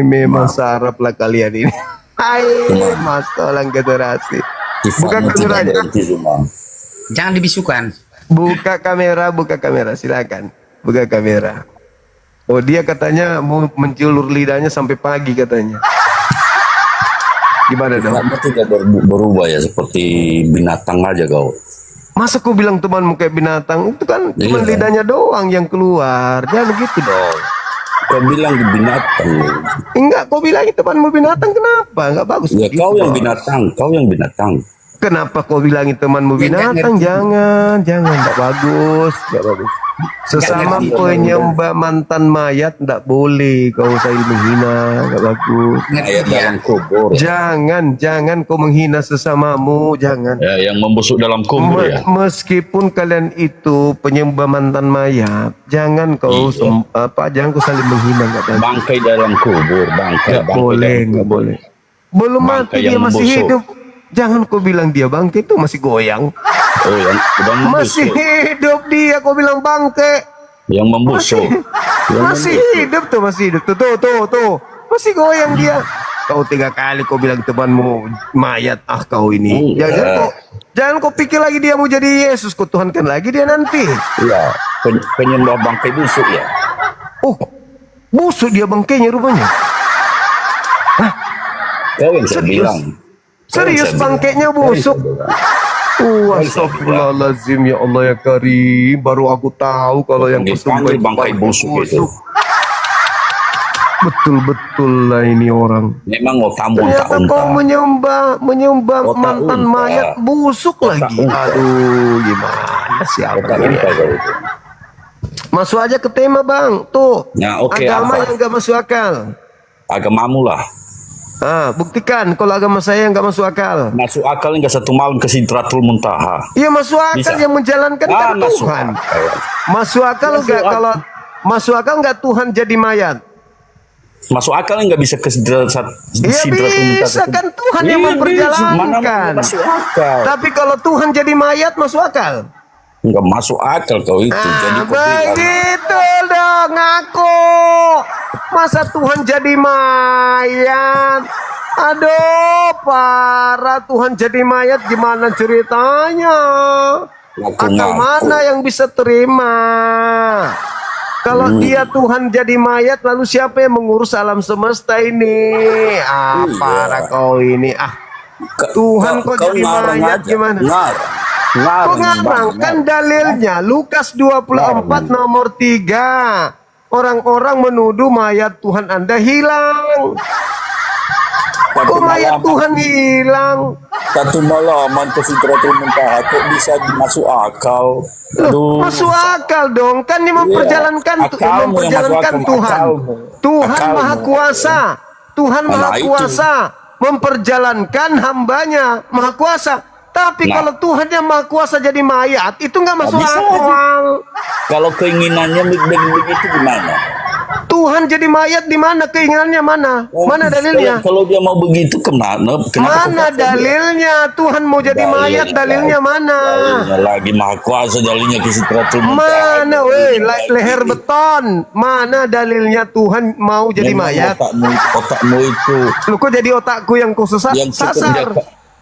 memang sarap lah kalian ini. Hai, masalah generasi. Buka kameranya. Jangan dibisukan. Buka kamera, silakan. Buka kamera. Oh, dia katanya mau menjulur lidahnya sampai pagi katanya. Gimana dong? Kamu tidak berubah ya seperti binatang aja kau. Masa kau bilang temanmu kayak binatang? Itu kan cuma lidahnya doang yang keluar. Jangan begitu dong. Kau bilang di binatang. Enggak, kau bilang temanmu binatang, kenapa? Enggak bagus. Ya begitu, kau yang Bos. binatang. Kenapa kau bilangi temanmu binatang? Jangan, enggak bagus. Sesama penyembah mantan mayat enggak boleh kau saling menghina, enggak bagus. Mayat dalam kubur. Jangan kau menghina sesamamu, jangan. Ya, yang membusuk dalam kubur ya. Meskipun kalian itu penyembah mantan mayat, jangan kau jangan kau saling menghina, enggak bagus. Bangkai dalam kubur, bangkai. Enggak boleh. Belum mati dia masih hidup. Jangan kau bilang dia bangke, itu masih goyang. Oh, yang udah Masih hidup dia, kau bilang bangke. Yang membusuk. Masih hidup tuh. Tuh. Masih goyang dia. Kau 3 kali kau bilang temanmu mayat. Ah, kau ini. Jangan kau pikir lagi dia mau jadi Yesus. Kau tuhankan lagi dia nanti. Iya, penyembah bangkai busuk ya. Oh, busuk dia bangkainya rupanya. Hah? Kau yang saya bilang. Serius bangkainya busuk. Astagfirullahaladzim, ya Allah ya Karim. Baru aku tahu kalau yang dipanggil bangkai busuk itu. Betul lah ini orang. Memang otamu ternyata kau menyembah mantan mayat busuk lagi. Aduh, gimana siapa ini? Masuk aja ke tema bang. Tuh, agama yang gak masuk akal. Agamamu lah. Buktikan kalau agama saya yang gak masuk akal. Masuk akal enggak satu malam ke Sidratul Muntaha. Iya masuk akal yang menjalankan kan Tuhan. Masuk akal enggak kalau masuk akal enggak Tuhan jadi mayat? Masuk akal enggak bisa ke Sidratul Muntaha. Bisa kan Tuhan yang memperjalankan. Masuk akal. Tapi kalau Tuhan jadi mayat masuk akal? Enggak masuk akal kau itu. Jadi begitu dong aku. Masa Tuhan jadi mayat? Aduh, parah. Tuhan jadi mayat gimana ceritanya? Akal mana yang bisa terima? Kalau dia Tuhan jadi mayat, lalu siapa yang mengurus alam semesta ini? Parah kau ini. Tuhan kok jadi mayat gimana? Kok ngarang? Kan dalilnya Lukas 24 nomor 3. Orang-orang menuduh mayat Tuhan Anda hilang. Kok mayat Tuhan hilang? Satu malaman ke Sidratul Muntaha kok bisa masuk akal? Masuk akal dong. Kan ini memperjalankan Tuhan. Tuhan Maha Kuasa. Tuhan Maha Kuasa memperjalankan hambanya Maha Kuasa. Tapi Nah. kalau Tuhan yang Maha Kuasa jadi mayat, itu nggak masuk bisa akal. Kalau keinginannya begitu gimana? Tuhan jadi mayat di mana? Keinginannya mana? Mana dalilnya? Kalau dia mau begitu kenapa? Mana dalilnya? Tuhan mau jadi mayat, dalilnya mana? Dalilnya lagi Maha Kuasa, dalilnya ke Sidratul Muntaha. Mana weh, leher beton. Mana dalilnya Tuhan mau jadi Memang mayat? Otakmu itu. Lu kok jadi otakku yang kau sasar?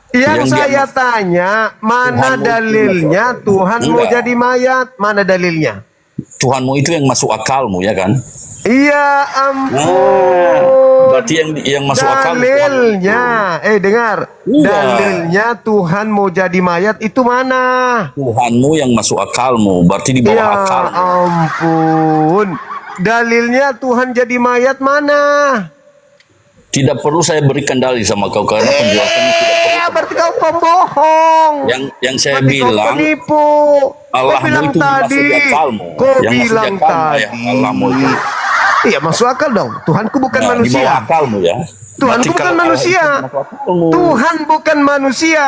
Yang saya tanya, mana Tuhanmu itu dalilnya Tuhan mau Enggak. jadi mayat? Mana dalilnya? Tuhanmu itu yang masuk akalmu ya kan? Iya ampun. Berarti yang masuk akal Dalilnya, dengar. Iya. Dalilnya Tuhan mau jadi mayat itu mana? Tuhanmu yang masuk akalmu, berarti di bawah Ya akal. ampun. Dalilnya Tuhan jadi mayat mana? Tidak perlu saya berikan dalil sama kau karena penjelasannya tidak perlu. Berarti kau pembohong. Yang saya Berarti kau bilang penipu. Allahmu Kau bilang itu tadi. masuk di akalmu. Kau Yang masuk di bilang akalmu, tadi. ya, Allahmu itu. Iya masuk akal dong. Tuhanku bukan Nah, di manusia. bawah akalmu ya. Tuhanku Berarti bukan kalau Allah manusia. itu masuk akalmu. Tuhan bukan manusia.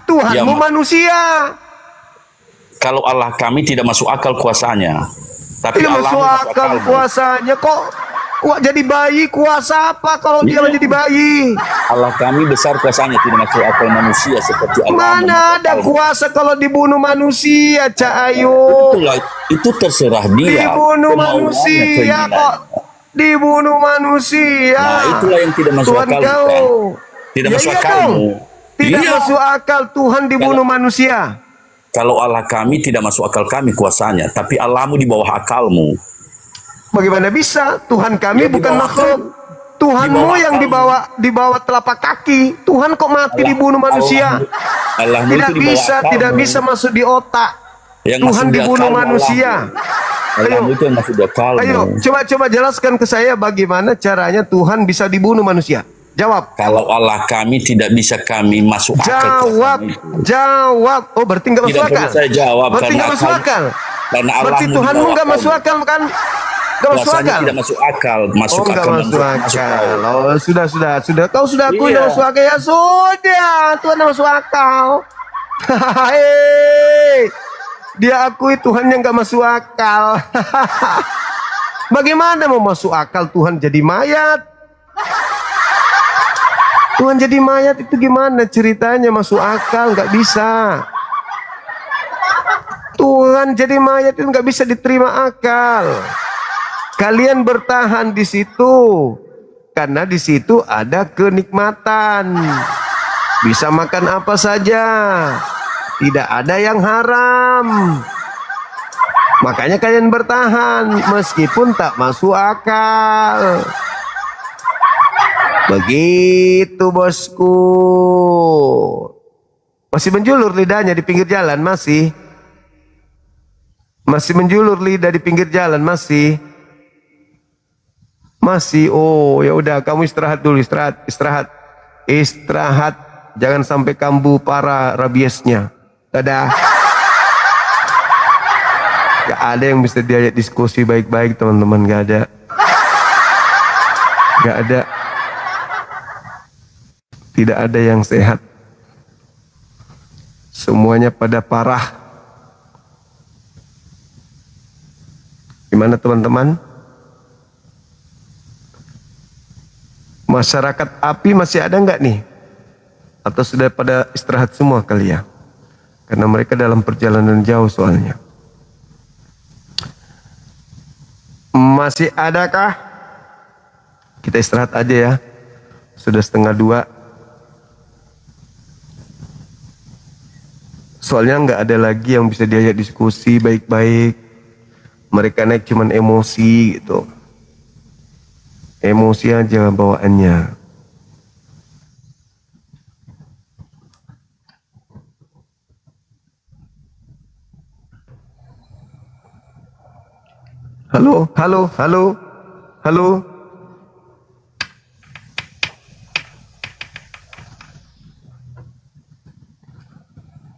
Tuhanmu Ya, manusia. Kalau Allah kami tidak masuk akal kuasanya, tapi Tidak Allah masuk akal kuasanya. Kok jadi bayi kuasa apa kalau dia Iya. menjadi bayi? Allah kami besar kuasanya, tidak masuk akal manusia seperti Allah. Mana ada kuasa kalau dibunuh manusia, Cak Ayu? Itulah, itu terserah dia. Dibunuh kemauannya, manusia keinginannya. kok. Dibunuh manusia. Nah, itulah yang tidak masuk Tuhan akal. kau. Bukan? Tidak Ya, masuk iya akalmu. dong. Tidak Iya. masuk akal Tuhan dibunuh manusia. Kalau Allah kami tidak masuk akal kami kuasanya, tapi Allahmu di bawah akalmu. Bagaimana bisa? Tuhan kami Ya, di bukan bawah makhluk. Tuhanmu bawah yang dibawa telapak kaki. Tuhan kok mati dibunuh manusia? Allahmu Tidak itu di bawah bisa, akalmu. tidak bisa masuk di otak. Yang Tuhan masuk di dibunuh akalmu manusia. Allahmu itu yang masuk di akalmu. Ayo, coba jelaskan ke saya bagaimana caranya Tuhan bisa dibunuh manusia. Jawab. Kalau Allah kami tidak bisa kami masuk akal. Jawab. Oh, berarti nggak masuk Tidak perlu akal. saya jawab Berarti karena nggak masuk akal. Karena Berarti Allahmu di Tuhanmu bawah nggak akalmu. masuk akal kan? Nggak masuk Kuasanya akal. tidak masuk akal, masuk Oh, nggak akal masuk akal. Oh, sudah. Kau sudah akui Iya. nggak masuk akal ya sudah. Tuhan nggak masuk akal. Hei, dia akui Tuhan yang nggak masuk akal. Bagaimana mau masuk akal Tuhan jadi mayat? Tuhan jadi mayat itu gimana ceritanya masuk akal? Nggak bisa. Tuhan jadi mayat itu nggak bisa diterima akal. Kalian bertahan di situ karena di situ ada kenikmatan. Bisa makan apa saja. Tidak ada yang haram. Makanya kalian bertahan meskipun tak masuk akal. Begitu bosku. Masih menjulur lidahnya di pinggir jalan masih. Masih menjulur lidah di pinggir jalan masih. Masih. Oh, ya udah kamu istirahat dulu, istirahat. Jangan sampai kambuh parah rabiesnya. Dadah. Gak ada yang bisa diajak diskusi baik-baik teman-teman, gak ada. Gak ada. Tidak ada yang sehat. Semuanya pada parah. Gimana teman-teman? Masyarakat api masih ada nggak nih? Atau sudah pada istirahat semua kali ya? Karena mereka dalam perjalanan jauh soalnya. Masih adakah? Kita istirahat aja ya. Sudah 1:30. Soalnya nggak ada lagi yang bisa diajak diskusi baik-baik. Mereka naik cuman emosi gitu. Emosi aja bawaannya. Halo.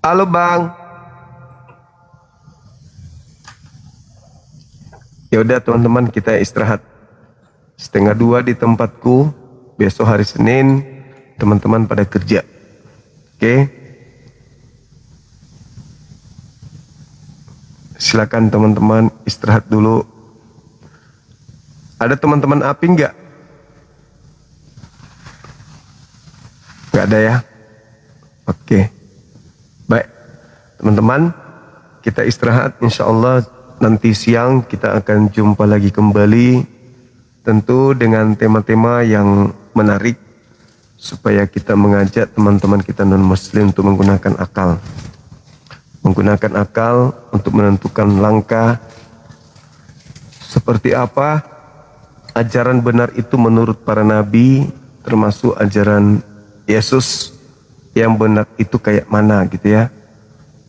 Halo Bang. Ya udah teman-teman, kita istirahat 1:30 di tempatku. Besok hari Senin teman-teman pada kerja. Oke? silakan teman-teman istirahat dulu. Ada teman-teman api nggak? Nggak ada ya? Oke. Baik, teman-teman, kita istirahat. Insya Allah nanti siang kita akan jumpa lagi kembali, tentu dengan tema-tema yang menarik, supaya kita mengajak teman-teman kita non-muslim untuk menggunakan akal. Menggunakan akal untuk menentukan langkah seperti apa ajaran benar itu menurut para nabi, termasuk ajaran Yesus yang benar itu kayak mana gitu ya,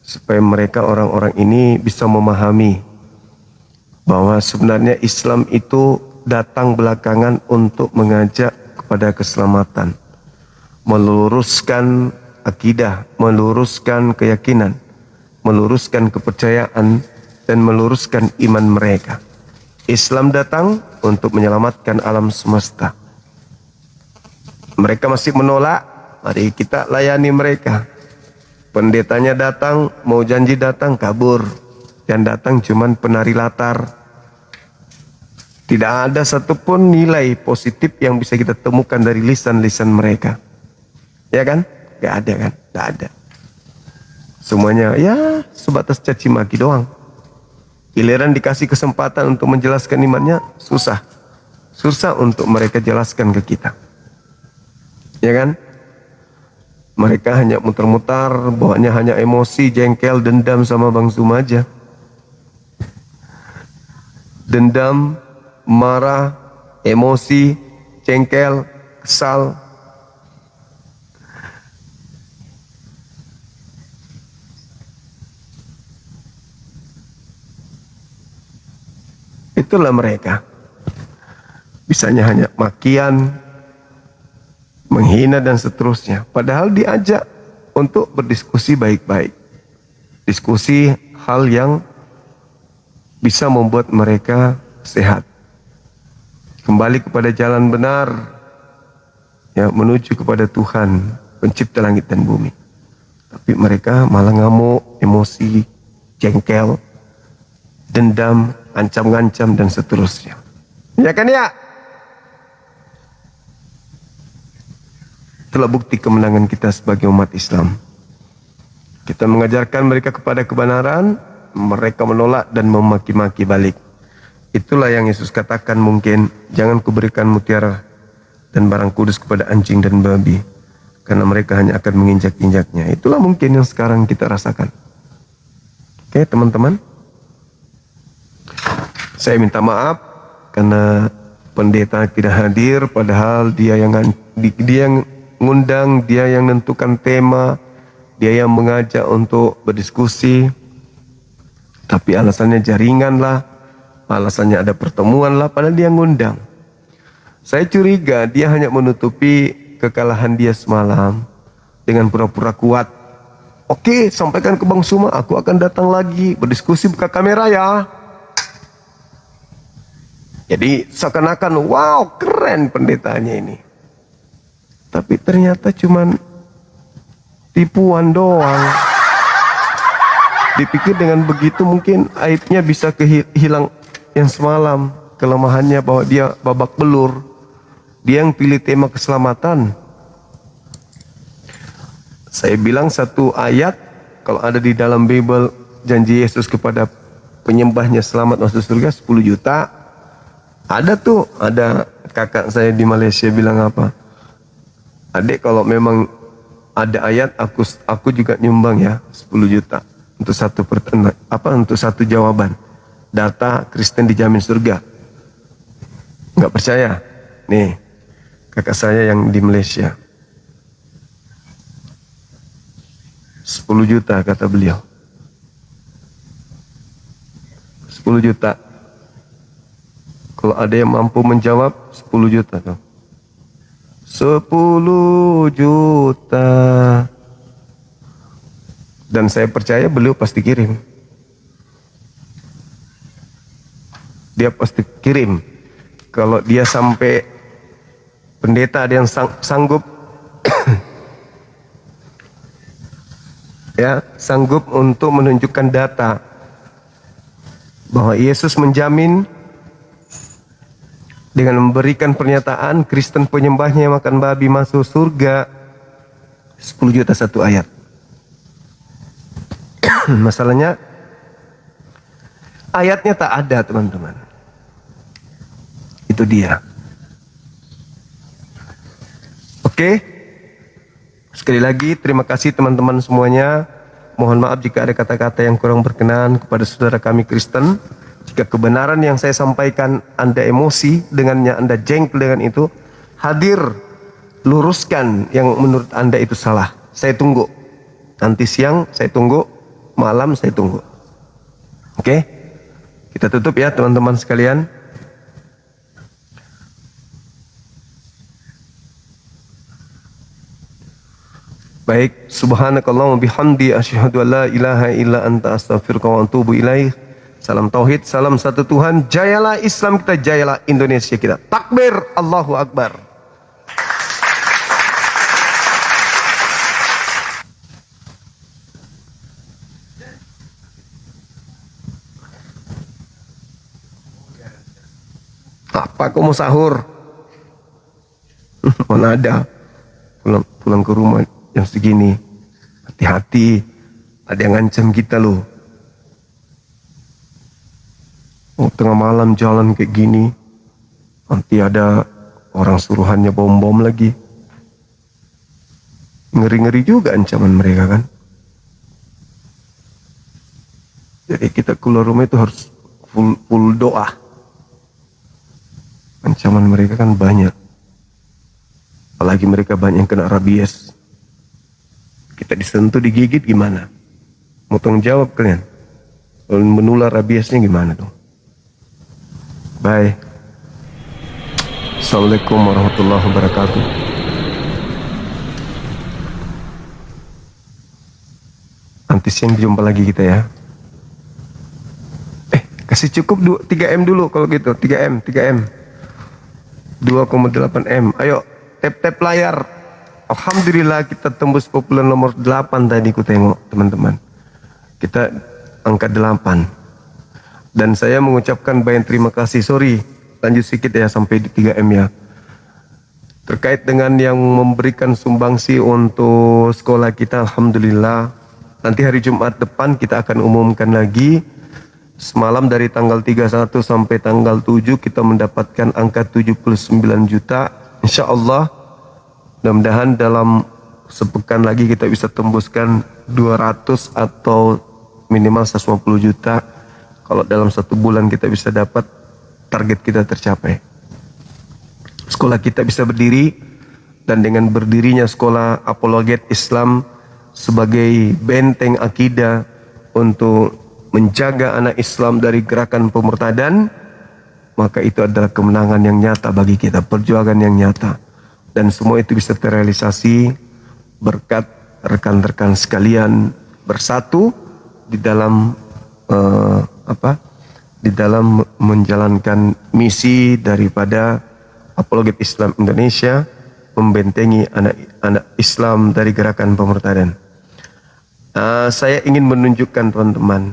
supaya mereka orang-orang ini bisa memahami bahwa sebenarnya Islam itu datang belakangan untuk mengajak kepada keselamatan, meluruskan akidah, meluruskan keyakinan, meluruskan kepercayaan, dan meluruskan iman mereka. Islam datang untuk menyelamatkan alam semesta. Mereka masih menolak, mari kita layani mereka. Pendetanya datang, mau janji datang, kabur. Yang datang cuman penari latar. Tidak ada satupun nilai positif yang bisa kita temukan dari lisan-lisan mereka. Ya kan? Gak ada kan? Gak ada. Semuanya ya sebatas caci maki doang. Giliran dikasih kesempatan untuk menjelaskan imannya, susah. Susah untuk mereka jelaskan ke kita. Ya kan? Mereka hanya muter-muter, bawaannya hanya emosi, jengkel, dendam sama Bang Zuma aja. Dendam, marah, emosi, jengkel, kesal. Itulah mereka. Bisanya hanya makian, menghina dan seterusnya. Padahal diajak untuk berdiskusi baik-baik. Diskusi hal yang bisa membuat mereka sehat. Kembali kepada jalan benar, ya, menuju kepada Tuhan, pencipta langit dan bumi. Tapi mereka malah ngamuk, emosi, jengkel, dendam, ancam-ngancam dan seterusnya. Ya kan ya? Itulah bukti kemenangan kita sebagai umat Islam. Kita mengajarkan mereka kepada kebenaran, mereka menolak dan memaki-maki balik. Itulah yang Yesus katakan, mungkin jangan kuberikan mutiara dan barang kudus kepada anjing dan babi, karena mereka hanya akan menginjak-injaknya. Itulah mungkin yang sekarang kita rasakan. Oke teman-teman, saya minta maaf karena pendeta tidak hadir, padahal dia yang ngundang, dia yang menentukan tema, dia yang mengajak untuk berdiskusi. Tapi alasannya jaringan lah, alasannya ada pertemuan lah, padahal dia ngundang. Saya curiga dia hanya menutupi kekalahan dia semalam dengan pura-pura kuat. Oke, sampaikan ke Bang Suma, aku akan datang lagi berdiskusi buka kamera ya. Jadi seakan-akan wow keren pendetanya ini. Tapi ternyata cuman tipuan doang. Dipikir dengan begitu mungkin aibnya bisa hilang yang semalam. Kelemahannya bahwa dia babak belur. Dia yang pilih tema keselamatan. Saya bilang satu ayat, kalau ada di dalam Bible, janji Yesus kepada penyembahnya selamat masuk surga 10 juta. Ada tuh, ada kakak saya di Malaysia bilang apa? Adik, kalau memang ada ayat, aku juga nyumbang ya 10 juta untuk untuk satu jawaban. Data Kristen dijamin surga. Nggak percaya? Nih, kakak saya yang di Malaysia. 10 juta kata beliau. 10 juta. Kalau ada yang mampu menjawab 10 juta tuh. 10 juta. Dan saya percaya beliau pasti kirim. Dia pasti kirim. Kalau dia sampai pendeta ada yang sanggup ya, sanggup untuk menunjukkan data bahwa Yesus menjamin dengan memberikan pernyataan Kristen penyembahnya yang makan babi masuk surga 10 juta satu ayat. Masalahnya ayatnya tak ada, teman-teman. Itu dia. Oke. Sekali lagi terima kasih teman-teman semuanya. Mohon maaf jika ada kata-kata yang kurang berkenan kepada saudara kami Kristen. Jika kebenaran yang saya sampaikan Anda emosi dengannya, Anda jengkel dengan itu, hadir luruskan yang menurut Anda itu salah. Saya tunggu. Nanti siang saya tunggu, malam saya tunggu. Oke? Kita tutup ya teman-teman sekalian. Baik, subhanakallahumma bihamdi asyhadu an la ilaha illa anta astaghfiruka wa atubu ilaik. Salam tauhid, salam satu Tuhan. Jayalah Islam kita, jayalah Indonesia kita. Takbir, Allahu Akbar. Apa kau mau sahur? Mana ada. Pulang ke rumah yang segini. Hati-hati. Ada yang ngancam kita loh. Oh, tengah malam jalan kayak gini. Nanti ada orang suruhannya bom-bom lagi. Ngeri-ngeri juga ancaman mereka kan. Jadi kita keluar rumah itu harus full doa. Ancaman mereka kan banyak. Apalagi mereka banyak yang kena rabies. Kita disentuh, digigit gimana? Mau tanggung jawab kalian? Kalau menular rabiesnya gimana dong? Bye. Assalamualaikum warahmatullahi wabarakatuh. Nanti siang jumpa lagi kita ya. Kasih cukup 3M dulu kalau gitu. 3M. 2,8 M. Ayo, tap layar. Alhamdulillah kita tembus populer nomor 8 tadi ku tengok teman-teman. Kita angka 8. Dan saya mengucapkan banyak terima kasih. Sorry, lanjut sedikit ya sampai di 3M ya. Terkait dengan yang memberikan sumbangsi untuk sekolah kita, alhamdulillah. Nanti hari Jumat depan kita akan umumkan lagi. Semalam dari tanggal 31 sampai tanggal 7 kita mendapatkan angka 79 juta. Insya Allah mudah-mudahan dalam sepekan lagi kita bisa tembuskan 200 atau minimal 150 juta. Kalau dalam 1 bulan kita bisa dapat, target kita tercapai. Sekolah kita bisa berdiri, dan dengan berdirinya sekolah apologet Islam sebagai benteng akidah untuk menjaga anak Islam dari gerakan pemurtadan, maka itu adalah kemenangan yang nyata bagi kita, perjuangan yang nyata. Dan semua itu bisa terrealisasi berkat rekan-rekan sekalian bersatu di dalam di dalam menjalankan misi daripada apologet Islam Indonesia, membentengi anak Islam dari gerakan pemurtadan. Saya ingin menunjukkan teman-teman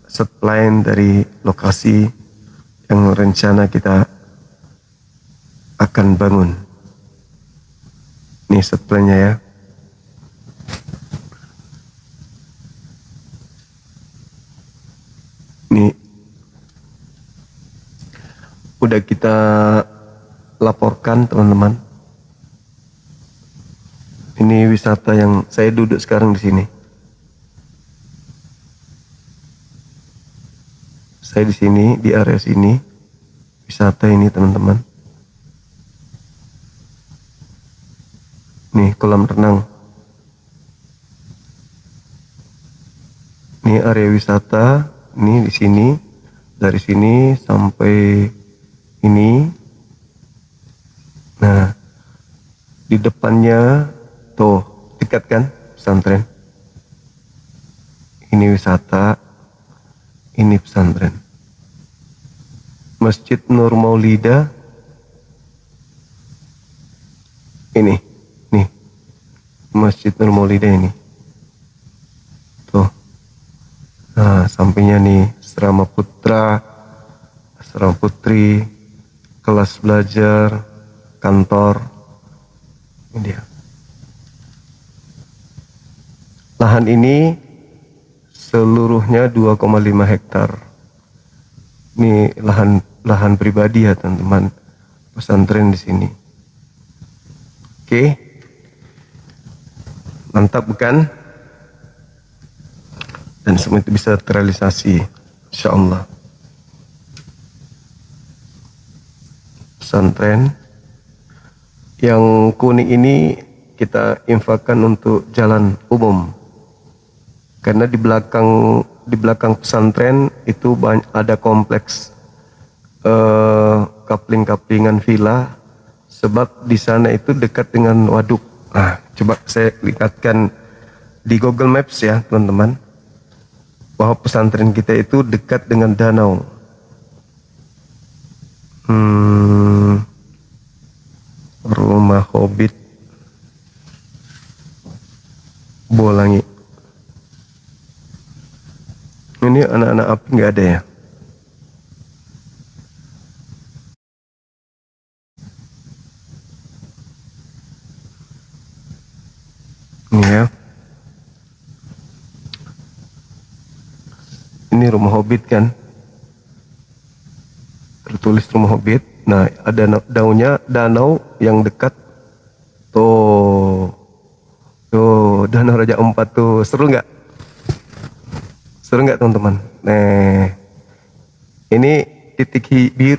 setline dari lokasi yang rencana kita akan bangun. Ini setline-nya ya. Ini udah kita laporkan teman-teman. Ini wisata yang saya duduk sekarang di sini. Saya di sini, di area sini, wisata ini teman-teman. Nih kolam renang. Ini area wisata, ini di sini, dari sini sampai ini. Nah, di depannya tuh dekat kan pesantren. Ini wisata. Ini pesantren. Masjid Nur Maulida. Ini. Nih. Masjid Nur Maulida ini. Tuh. Nah, sampingnya nih asrama putra, asrama putri, kelas belajar, kantor. Ini dia. Lahan ini seluruhnya 2,5 hektar. Ini lahan pribadi ya teman-teman, pesantren di sini. Oke, mantap bukan? Dan semua itu bisa terrealisasi, insya Allah. Pesantren yang kuning ini kita infakkan untuk jalan umum, karena di belakang pesantren itu ada kompleks kapling-kaplingan villa, sebab di sana itu dekat dengan waduk. Nah, coba saya lihatkan di Google Maps ya teman-teman, bahwa pesantren kita itu dekat dengan danau. Rumah Hobbit Bolangi. Ini anak-anak api nggak ada ya? Ini ya. Ini rumah Hobbit kan? Tertulis rumah Hobbit. Nah, ada daunnya, danau yang dekat. Tuh, danau Raja Empat tuh. Seru nggak? Seru nggak teman-teman? Nah, ini titik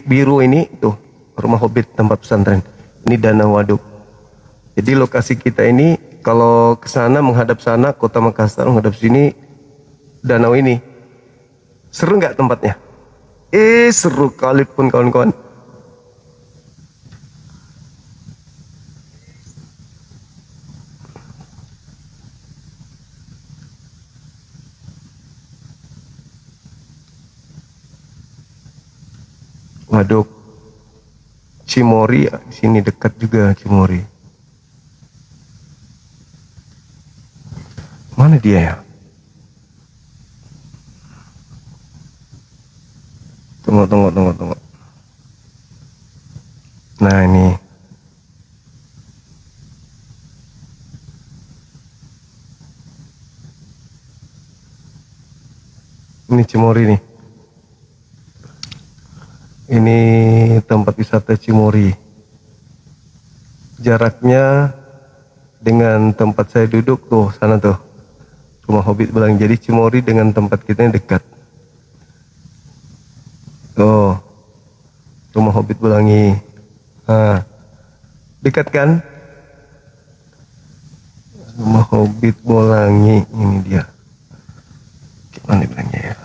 biru ini tuh rumah Hobbit tempat pesantren. Ini danau waduk. Jadi lokasi kita ini kalau ke sana menghadap sana Kota Makassar, menghadap sini danau ini. Seru nggak tempatnya? Seru kali pun kawan-kawan. Waduk Cimory, di sini dekat juga Cimory. Mana dia ya? Tunggu. Nah ini. Ini Cimory nih. Ini tempat wisata Cimory. Jaraknya dengan tempat saya duduk tuh, sana tuh. Rumah Hobbit Bolangi. Jadi Cimory dengan tempat kita ini dekat. Oh, rumah Hobbit Bolangi. Nah, dekat kan? Rumah Hobbit Bolangi, ini dia. Gimana bilangnya ya?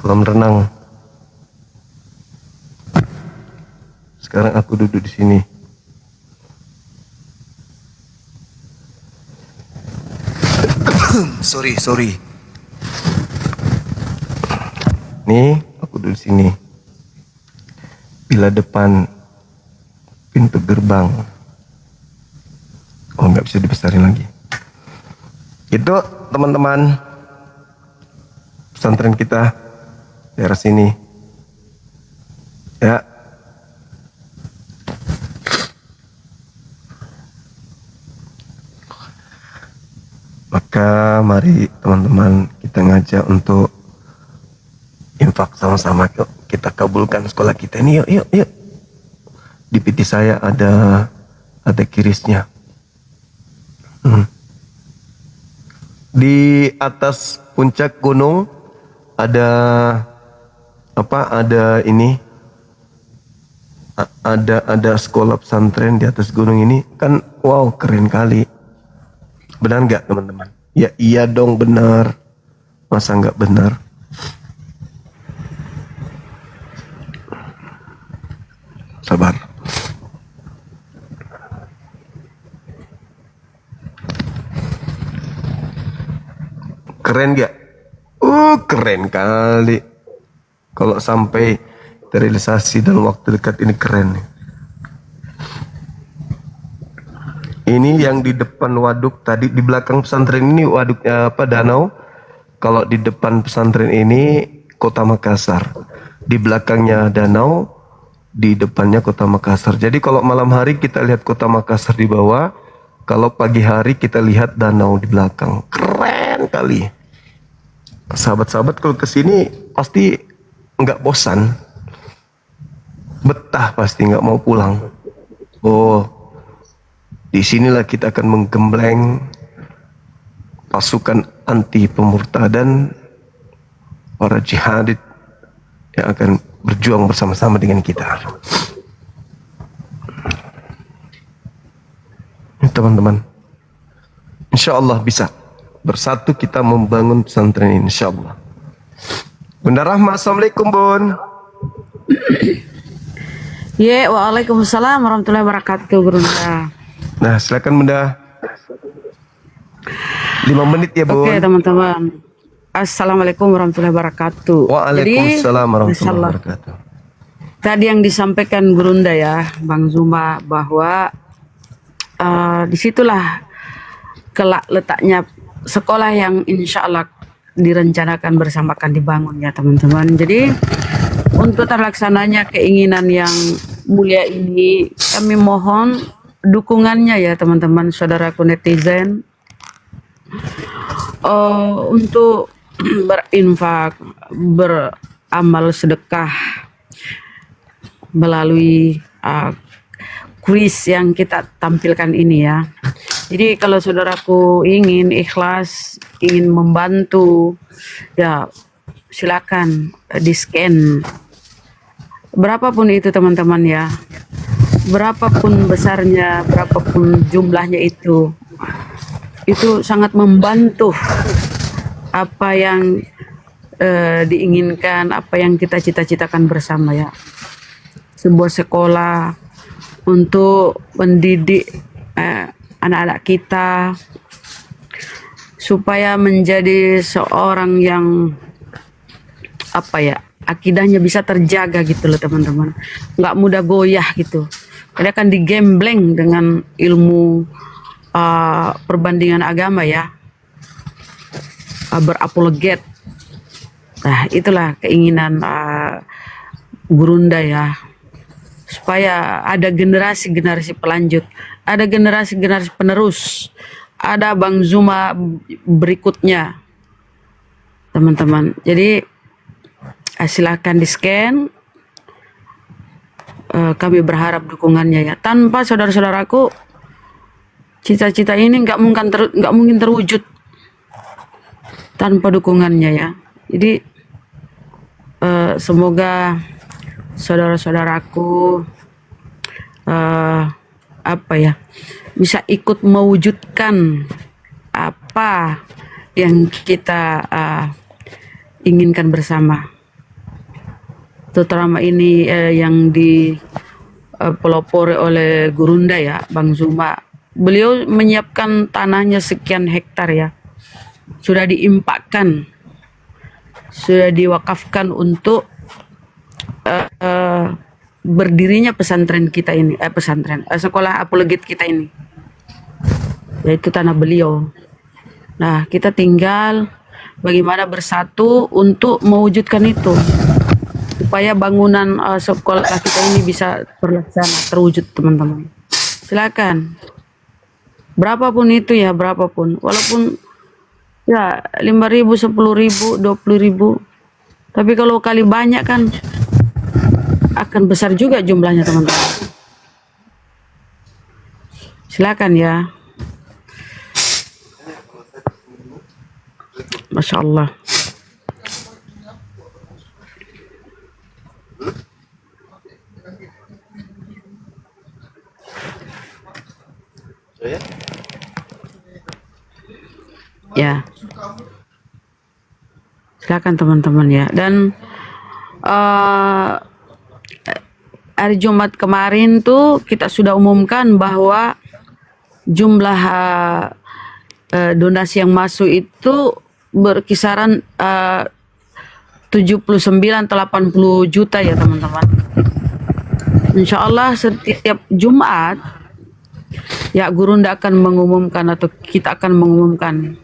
Kolam renang. Sekarang aku duduk di sini. sorry. Nih, aku duduk di sini. Bila depan pintu gerbang. Oh, nggak bisa dibesarin lagi. Itu teman-teman pesantren kita daerah sini. Ya. Maka mari teman-teman kita ngajak untuk infak sama-sama. Yuk kita kabulkan sekolah kita ini. Yuk. Di PT saya ada kirisnya. Di atas puncak gunung ada ini. Ada sekolah pesantren di atas gunung ini. Kan wow, keren kali. Benar nggak teman-teman? Ya iya dong, benar. Masa nggak benar? Sabar. Keren nggak? Keren kali. Kalau sampai terrealisasi dalam waktu dekat ini keren. Ini yang di depan waduk tadi, di belakang pesantren ini waduknya apa, danau. Kalau di depan pesantren ini Kota Makassar. Di belakangnya danau, di depannya Kota Makassar. Jadi kalau malam hari kita lihat Kota Makassar di bawah, kalau pagi hari kita lihat danau di belakang. Keren kali. Sahabat-sahabat kalau kesini pasti nggak bosan, betah pasti, nggak mau pulang. Oh, disinilah kita akan menggembleng pasukan anti pemurtadan, para jihadit yang akan berjuang bersama-sama dengan kita. Teman-teman, insya Allah bisa bersatu kita membangun pesantren ini, insya Allah. Bunda Rahma, assalamualaikum Bun. Ya, waalaikumsalam warahmatullahi wabarakatuh, Bunda. Nah, silakan Bunda. 5 menit ya Bun. Oke teman-teman. Assalamualaikum warahmatullahi wabarakatuh. Waalaikumsalam warahmatullahi wabarakatuh. Tadi yang disampaikan Gurunda ya, Bang Zuma, bahwa disitulah kelak letaknya sekolah yang insya Allah direncanakan bersama akan dibangun ya teman-teman. Jadi untuk terlaksananya keinginan yang mulia ini, kami mohon dukungannya ya teman-teman, saudaraku netizen, untuk berinfak, beramal sedekah melalui kuis yang kita tampilkan ini ya. Jadi kalau saudaraku ingin ikhlas, ingin membantu, ya silakan di scan berapapun itu teman-teman ya, berapapun besarnya, berapapun jumlahnya itu sangat membantu apa yang diinginkan, apa yang kita cita-citakan bersama ya. Sebuah sekolah untuk mendidik anak-anak kita supaya menjadi seorang yang apa ya, akidahnya bisa terjaga gitu loh teman-teman, nggak mudah goyah gitu. Karena kan digembleng dengan ilmu perbandingan agama ya, berapologet. Nah itulah keinginan Gurunda ya, supaya ada generasi-generasi pelanjut, ada generasi-generasi penerus, ada Bang Zuma berikutnya teman-teman. Jadi silakan di scan, kami berharap dukungannya ya. Tanpa saudara-saudaraku, cita-cita ini nggak mungkin terwujud tanpa dukungannya ya. Jadi semoga saudara-saudaraku apa ya, bisa ikut mewujudkan apa yang kita inginkan bersama. Terutama ini yang dipelopori oleh Gurunda ya, Bang Zuma. Beliau menyiapkan tanahnya sekian hektar ya, sudah diimpakkan, sudah diwakafkan untuk berdirinya pesantren kita ini, sekolah apologet kita ini, yaitu tanah beliau. Nah kita tinggal bagaimana bersatu untuk mewujudkan itu, supaya bangunan sekolah kita ini bisa terlaksana, terwujud teman-teman. Silakan berapapun itu ya, berapapun, walaupun ya 5.000, 10.000, 20.000, tapi kalau kali banyak kan akan besar juga jumlahnya teman-teman. Silakan ya. Masya Allah. Ya, silakan teman-teman ya. Dan hari Jumat kemarin tuh kita sudah umumkan bahwa jumlah donasi yang masuk itu berkisaran 79-80 juta ya teman-teman. Insya Allah setiap Jumat Ya, Gurunda akan mengumumkan atau kita akan mengumumkan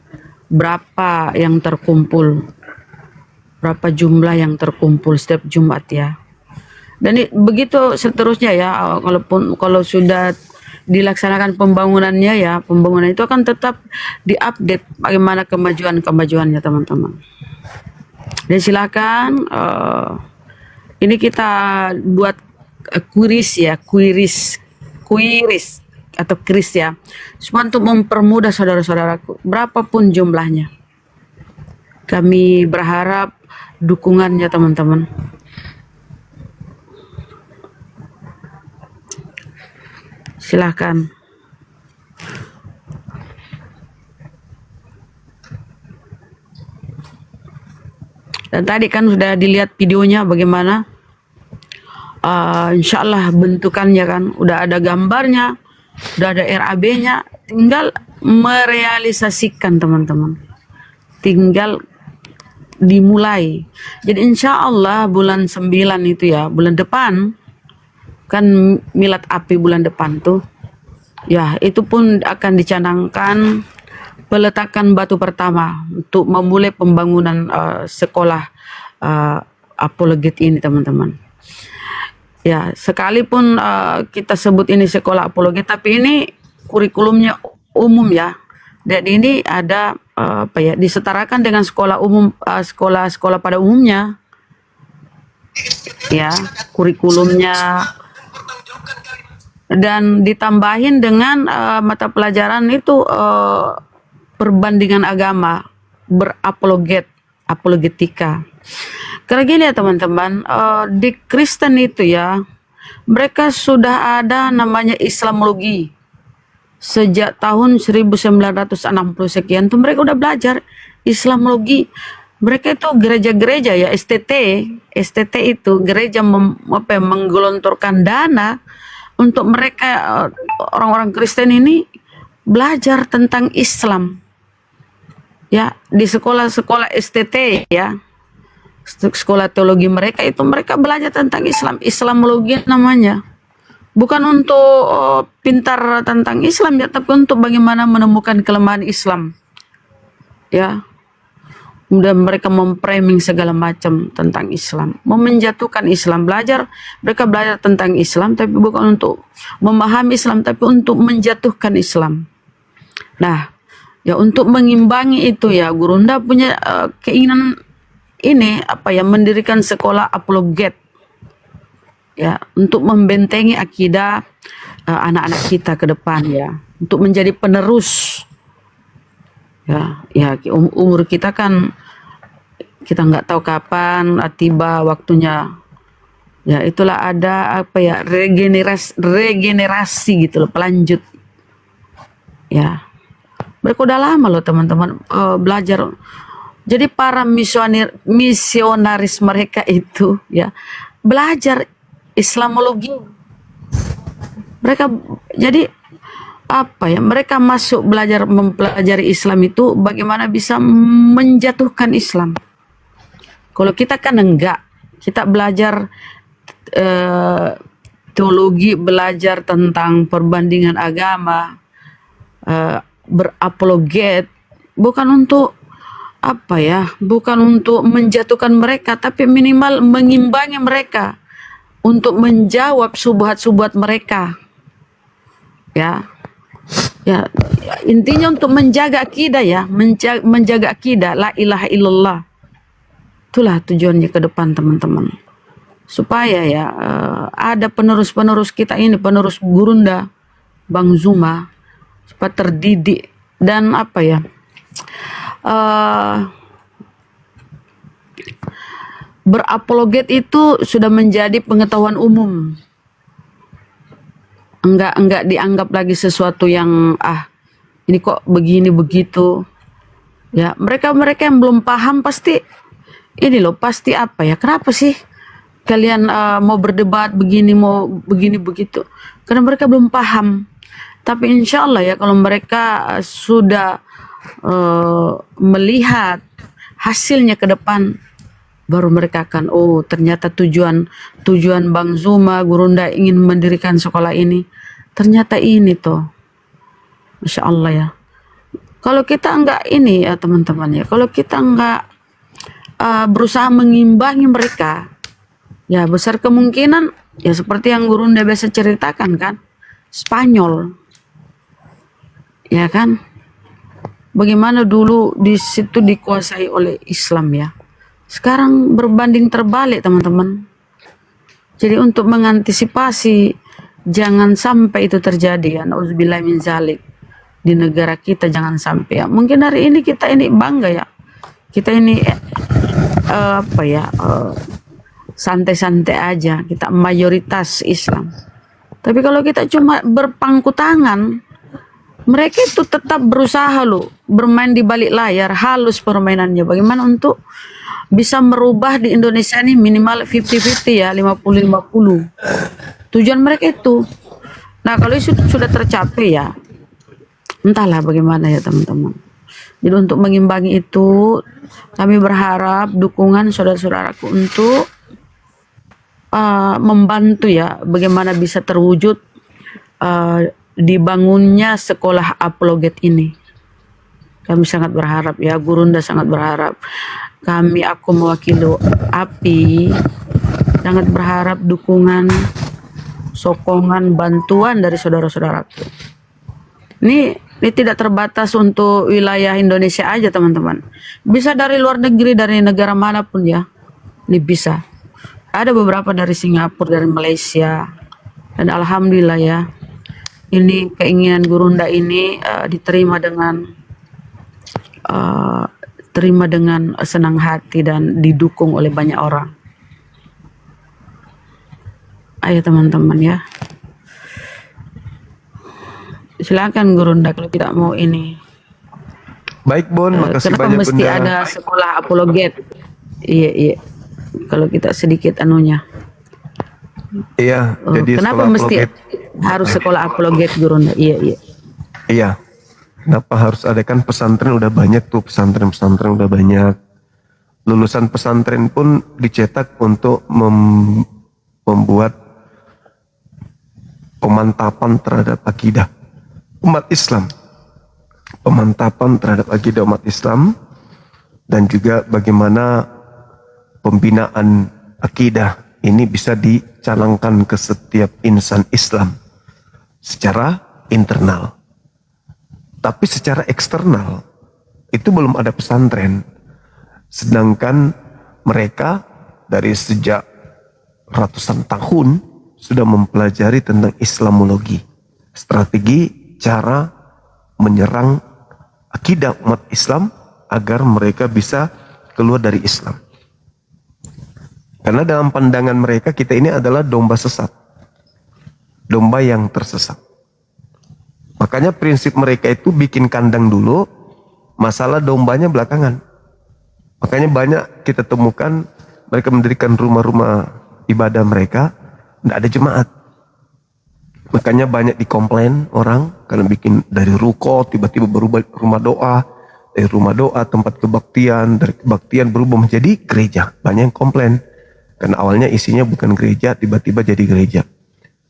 berapa yang terkumpul, berapa jumlah yang terkumpul setiap Jumat ya. Dan begitu seterusnya ya. Kalau sudah dilaksanakan pembangunannya ya, pembangunan itu akan tetap diupdate bagaimana kemajuannya teman-teman. Dan silakan ini kita buat kuiris atau kris ya, semua untuk mempermudah saudara-saudaraku berapapun jumlahnya. Kami berharap dukungannya teman-teman. Silahkan. Dan tadi kan sudah dilihat videonya bagaimana. Insya Allah bentukannya kan udah ada gambarnya, udah ada RAB-nya, tinggal merealisasikan teman-teman, tinggal dimulai. Jadi insya Allah bulan 9 itu ya, bulan depan kan milad api bulan depan tuh ya, itu pun akan dicanangkan peletakan batu pertama untuk memulai pembangunan sekolah apologet ini teman-teman. Ya, sekalipun kita sebut ini sekolah apologet, tapi ini kurikulumnya umum ya. Dan ini ada disetarakan dengan sekolah umum, sekolah pada umumnya. Ya, kurikulumnya. Dan ditambahin dengan mata pelajaran itu perbandingan agama, apologetika. Karena gini ya teman-teman, di Kristen itu ya, mereka sudah ada namanya Islamologi. Sejak tahun 1960 sekian tuh mereka udah belajar Islamologi. Mereka itu gereja-gereja ya, STT itu gereja menggelontorkan dana untuk mereka orang-orang Kristen ini belajar tentang Islam. Ya, di sekolah-sekolah STT ya, sekolah teologi mereka itu mereka belajar tentang Islam, Islamologi namanya. Bukan untuk pintar tentang Islam ya, tapi untuk bagaimana menemukan kelemahan Islam. Ya. Dan mereka memframing segala macam tentang Islam, menjatuhkan Islam, mereka belajar tentang Islam tapi bukan untuk memahami Islam, tapi untuk menjatuhkan Islam. Nah, ya untuk mengimbangi itu ya, Gurunda punya keinginan ini mendirikan sekolah apologet ya, untuk membentengi akidah anak-anak kita ke depan ya, untuk menjadi penerus. Ya umur kita kan kita nggak tahu kapan tiba waktunya. Ya itulah ada regenerasi gitu loh, pelanjut. Ya, mereka udah lama loh teman-teman belajar. Jadi para misionaris mereka itu ya belajar Islamologi. Mereka jadi mereka masuk belajar mempelajari Islam itu bagaimana bisa menjatuhkan Islam. Kalau kita kan enggak, kita belajar teologi, belajar tentang perbandingan agama, berapologet, bukan untuk bukan untuk menjatuhkan mereka, tapi minimal mengimbangi mereka untuk menjawab syubhat-syubhat mereka. Ya, intinya untuk menjaga akidah ya, menjaga akidah la ilaha illallah. Itulah tujuannya ke depan teman-teman. Supaya ya ada penerus-penerus kita ini, penerus Gurunda, Bang Zuma, supaya terdidik dan berapologet itu sudah menjadi pengetahuan umum. Enggak dianggap lagi sesuatu yang ini kok begini begitu ya. Mereka yang belum paham pasti kenapa sih kalian mau berdebat begini, mau begini begitu, karena mereka belum paham. Tapi insya Allah ya, kalau mereka sudah melihat hasilnya ke depan, baru mereka akan ternyata tujuan Bang Zuma, Gurunda ingin mendirikan sekolah ini, ternyata ini toh Masya Allah ya. Kalau kita enggak ini ya teman-teman ya, kalau kita enggak berusaha mengimbangi mereka, ya besar kemungkinan ya seperti yang Guru Unda biasa ceritakan kan, Spanyol, ya kan? Bagaimana dulu di situ dikuasai oleh Islam ya. Sekarang berbanding terbalik teman-teman. Jadi untuk mengantisipasi jangan sampai itu terjadi ya, nauzubillah min zalik, di negara kita jangan sampai ya. Mungkin hari ini kita ini bangga ya, kita ini santai-santai aja, kita mayoritas Islam. Tapi kalau kita cuma berpangku tangan, mereka itu tetap berusaha loh bermain di balik layar, halus permainannya. Bagaimana untuk bisa merubah di Indonesia ini minimal 50-50 ya, 50-50. Tujuan mereka itu. Nah kalau itu sudah tercapai ya, entahlah bagaimana ya teman-teman. Jadi untuk mengimbangi itu, kami berharap dukungan saudara-saudaraku untuk membantu ya, bagaimana bisa terwujud dibangunnya sekolah apologet ini. Kami sangat berharap ya, Guru Unda sangat berharap. Aku mewakili API, sangat berharap dukungan, sokongan, bantuan dari saudara-saudaraku. Ini tidak terbatas untuk wilayah Indonesia aja teman-teman. Bisa dari luar negeri, dari negara manapun ya. Ini bisa. Ada beberapa dari Singapura, dari Malaysia. Dan alhamdulillah ya, ini keinginan Guru Unda ini diterima dengan senang hati dan didukung oleh banyak orang. Ayo teman-teman ya. Silakan Guru Unda kalau tidak mau ini. Baik Bon, makasih Kenapa banyak mesti Bunda. ada sekolah apologet? Iya. Kalau kita sedikit anunya. Iya, jadi Kenapa sekolah mesti apologet. harus sekolah apologet Guru Unda? Iya. Iya. Kenapa harus ada, kan pesantren udah banyak tuh, pesantren udah banyak. Lulusan pesantren pun dicetak untuk membuat pemantapan terhadap akidah umat Islam. Pemantapan terhadap akidah umat Islam dan juga bagaimana pembinaan akidah ini bisa dicanangkan ke setiap insan Islam secara internal. Tapi secara eksternal itu belum ada pesantren. Sedangkan mereka dari sejak ratusan tahun sudah mempelajari tentang Islamologi, strategi cara menyerang akidah umat Islam agar mereka bisa keluar dari Islam. Karena dalam pandangan mereka kita ini adalah domba sesat, domba yang tersesat. Makanya prinsip mereka itu bikin kandang dulu, masalah dombanya belakangan. Makanya banyak kita temukan mereka mendirikan rumah-rumah ibadah mereka, tidak ada jemaat. Makanya banyak dikomplain orang karena bikin dari ruko tiba-tiba berubah rumah doa, dari rumah doa tempat kebaktian, dari kebaktian berubah menjadi gereja. Banyak yang komplain karena awalnya isinya bukan gereja, tiba-tiba jadi gereja.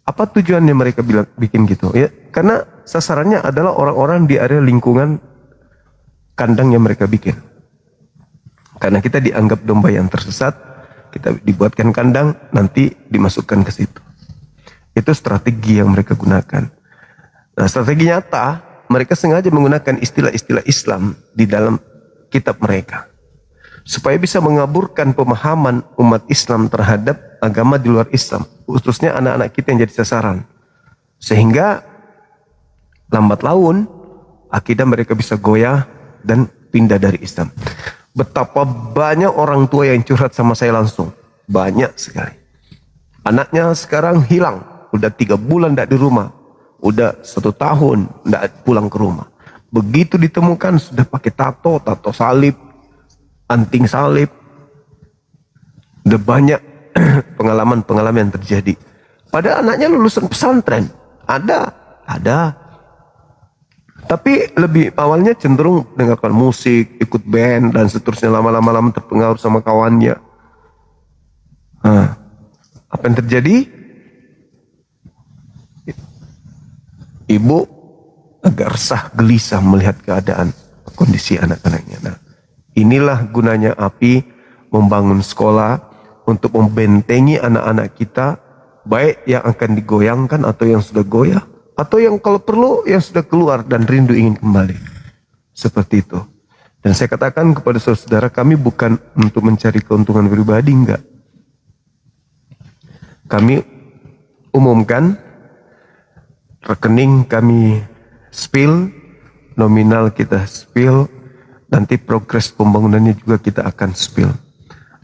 Apa tujuannya mereka bikin gitu? Ya, karena sasarannya adalah orang-orang di area lingkungan kandang yang mereka bikin. Karena kita dianggap domba yang tersesat, kita dibuatkan kandang, nanti dimasukkan ke situ. Itu strategi yang mereka gunakan. Nah, strategi nyata, mereka sengaja menggunakan istilah-istilah Islam di dalam kitab mereka. Supaya bisa mengaburkan pemahaman umat Islam terhadap agama di luar Islam, khususnya anak-anak kita yang jadi sasaran. Sehingga lambat laun akidah mereka bisa goyah dan pindah dari Islam. Betapa banyak orang tua yang curhat sama saya langsung, banyak sekali. Anaknya sekarang hilang, udah 3 bulan tidak di rumah, udah 1 tahun tidak pulang ke rumah. Begitu ditemukan sudah pakai tato salib, anting salib. Udah banyak pengalaman-pengalaman yang terjadi. Padahal anaknya lulusan pesantren. Ada. Tapi lebih awalnya cenderung dengarkan musik, ikut band dan seterusnya, lama-lama terpengaruh sama kawannya. Apa yang terjadi? Ibu agak agak resah, gelisah melihat keadaan kondisi anak-anaknya. Nah, inilah gunanya API membangun sekolah untuk membentengi anak-anak kita, baik yang akan digoyangkan atau yang sudah goyah, atau yang kalau perlu yang sudah keluar dan rindu ingin kembali. Seperti itu. Dan saya katakan kepada saudara, kami bukan untuk mencari keuntungan pribadi, enggak. Kami umumkan rekening kami spill, nominal kita spill, nanti progres pembangunannya juga kita akan spill.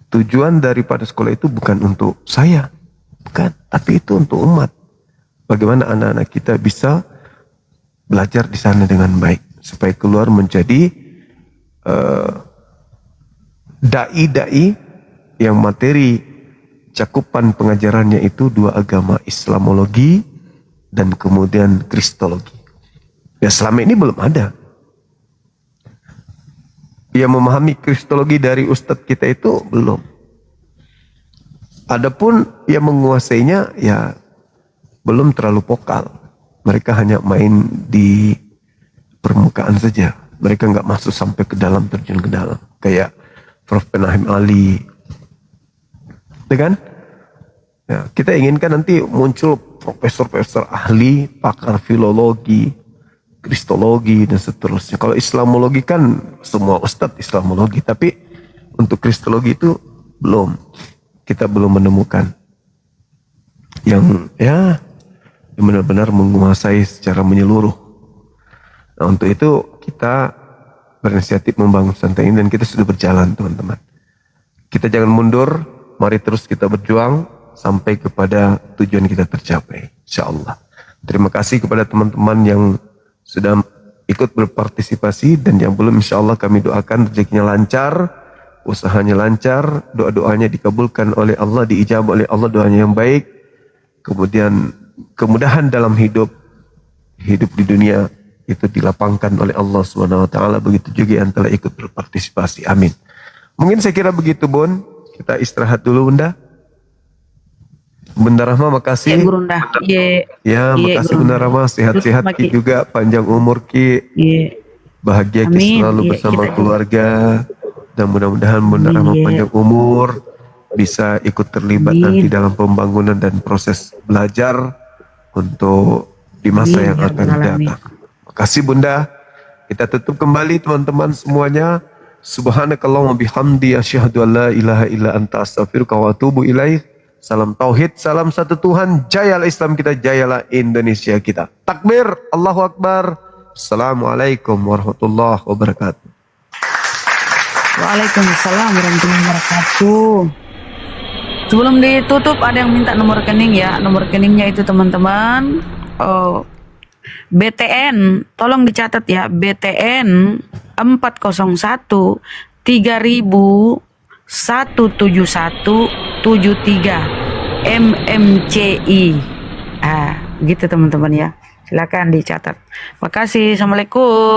Tujuan daripada sekolah itu bukan untuk saya, bukan, tapi itu untuk umat. Bagaimana anak-anak kita bisa belajar di sana dengan baik, supaya keluar menjadi dai-dai yang materi cakupan pengajarannya itu dua agama, Islamologi dan kemudian Kristologi. Ya selama ini belum ada. Yang memahami Kristologi dari ustadz kita itu belum. Adapun yang menguasainya ya belum terlalu vokal. Mereka hanya main di permukaan saja. Mereka nggak masuk sampai ke dalam, terjun ke dalam. Kayak Prof. Penahim Ali. Ya kan? Ya, kita inginkan nanti muncul profesor-profesor ahli, pakar filologi, kristologi, dan seterusnya. Kalau Islamologi kan semua ustadz Islamologi, tapi untuk Kristologi itu belum. Kita belum menemukan yang benar-benar menguasai secara menyeluruh. Nah, untuk itu kita berinisiatif membangun pesantren ini dan kita sudah berjalan, teman-teman. Kita jangan mundur, mari terus kita berjuang sampai kepada tujuan kita tercapai, insyaallah. Terima kasih kepada teman-teman yang sudah ikut berpartisipasi dan yang belum, insyaallah kami doakan rezekinya lancar, usahanya lancar, doa-doanya dikabulkan oleh Allah, diijabah oleh Allah doanya yang baik, kemudian kemudahan dalam hidup di dunia itu dilapangkan oleh Allah Subhanahu wa taala, begitu juga yang telah ikut berpartisipasi. Amin. Mungkin saya kira begitu, Bun. Kita istirahat dulu, Bunda. Bunda Rahma, makasih. Ya, Gurunda. Ya, makasih Bunda Rahma. Sehat-sehat Ki juga, panjang umur Ki. Bahagia Ki selalu bersama keluarga. Dan mudah-mudahan Bunda Rahma panjang umur, bisa ikut terlibat nanti dalam pembangunan dan proses belajar untuk di masa yang akan datang. Makasih Bunda. Kita tutup kembali teman-teman semuanya. Subhanakallahumma bihamdi asyhadu an la ilaha illa anta astaghfiruka wa atubu ilaik. Salam tauhid, salam satu Tuhan, jayalah Islam kita, jayalah Indonesia kita. Takbir, Allahu Akbar. Assalamualaikum warahmatullahi wabarakatuh. Waalaikumsalam warahmatullahi wabarakatuh. Sebelum ditutup ada yang minta nomor rekening ya. Nomor rekeningnya itu teman-teman BTN, tolong dicatat ya, BTN 401 3000 17173 MMCI. Gitu teman-teman ya. Silakan dicatat. Makasih. Assalamualaikum.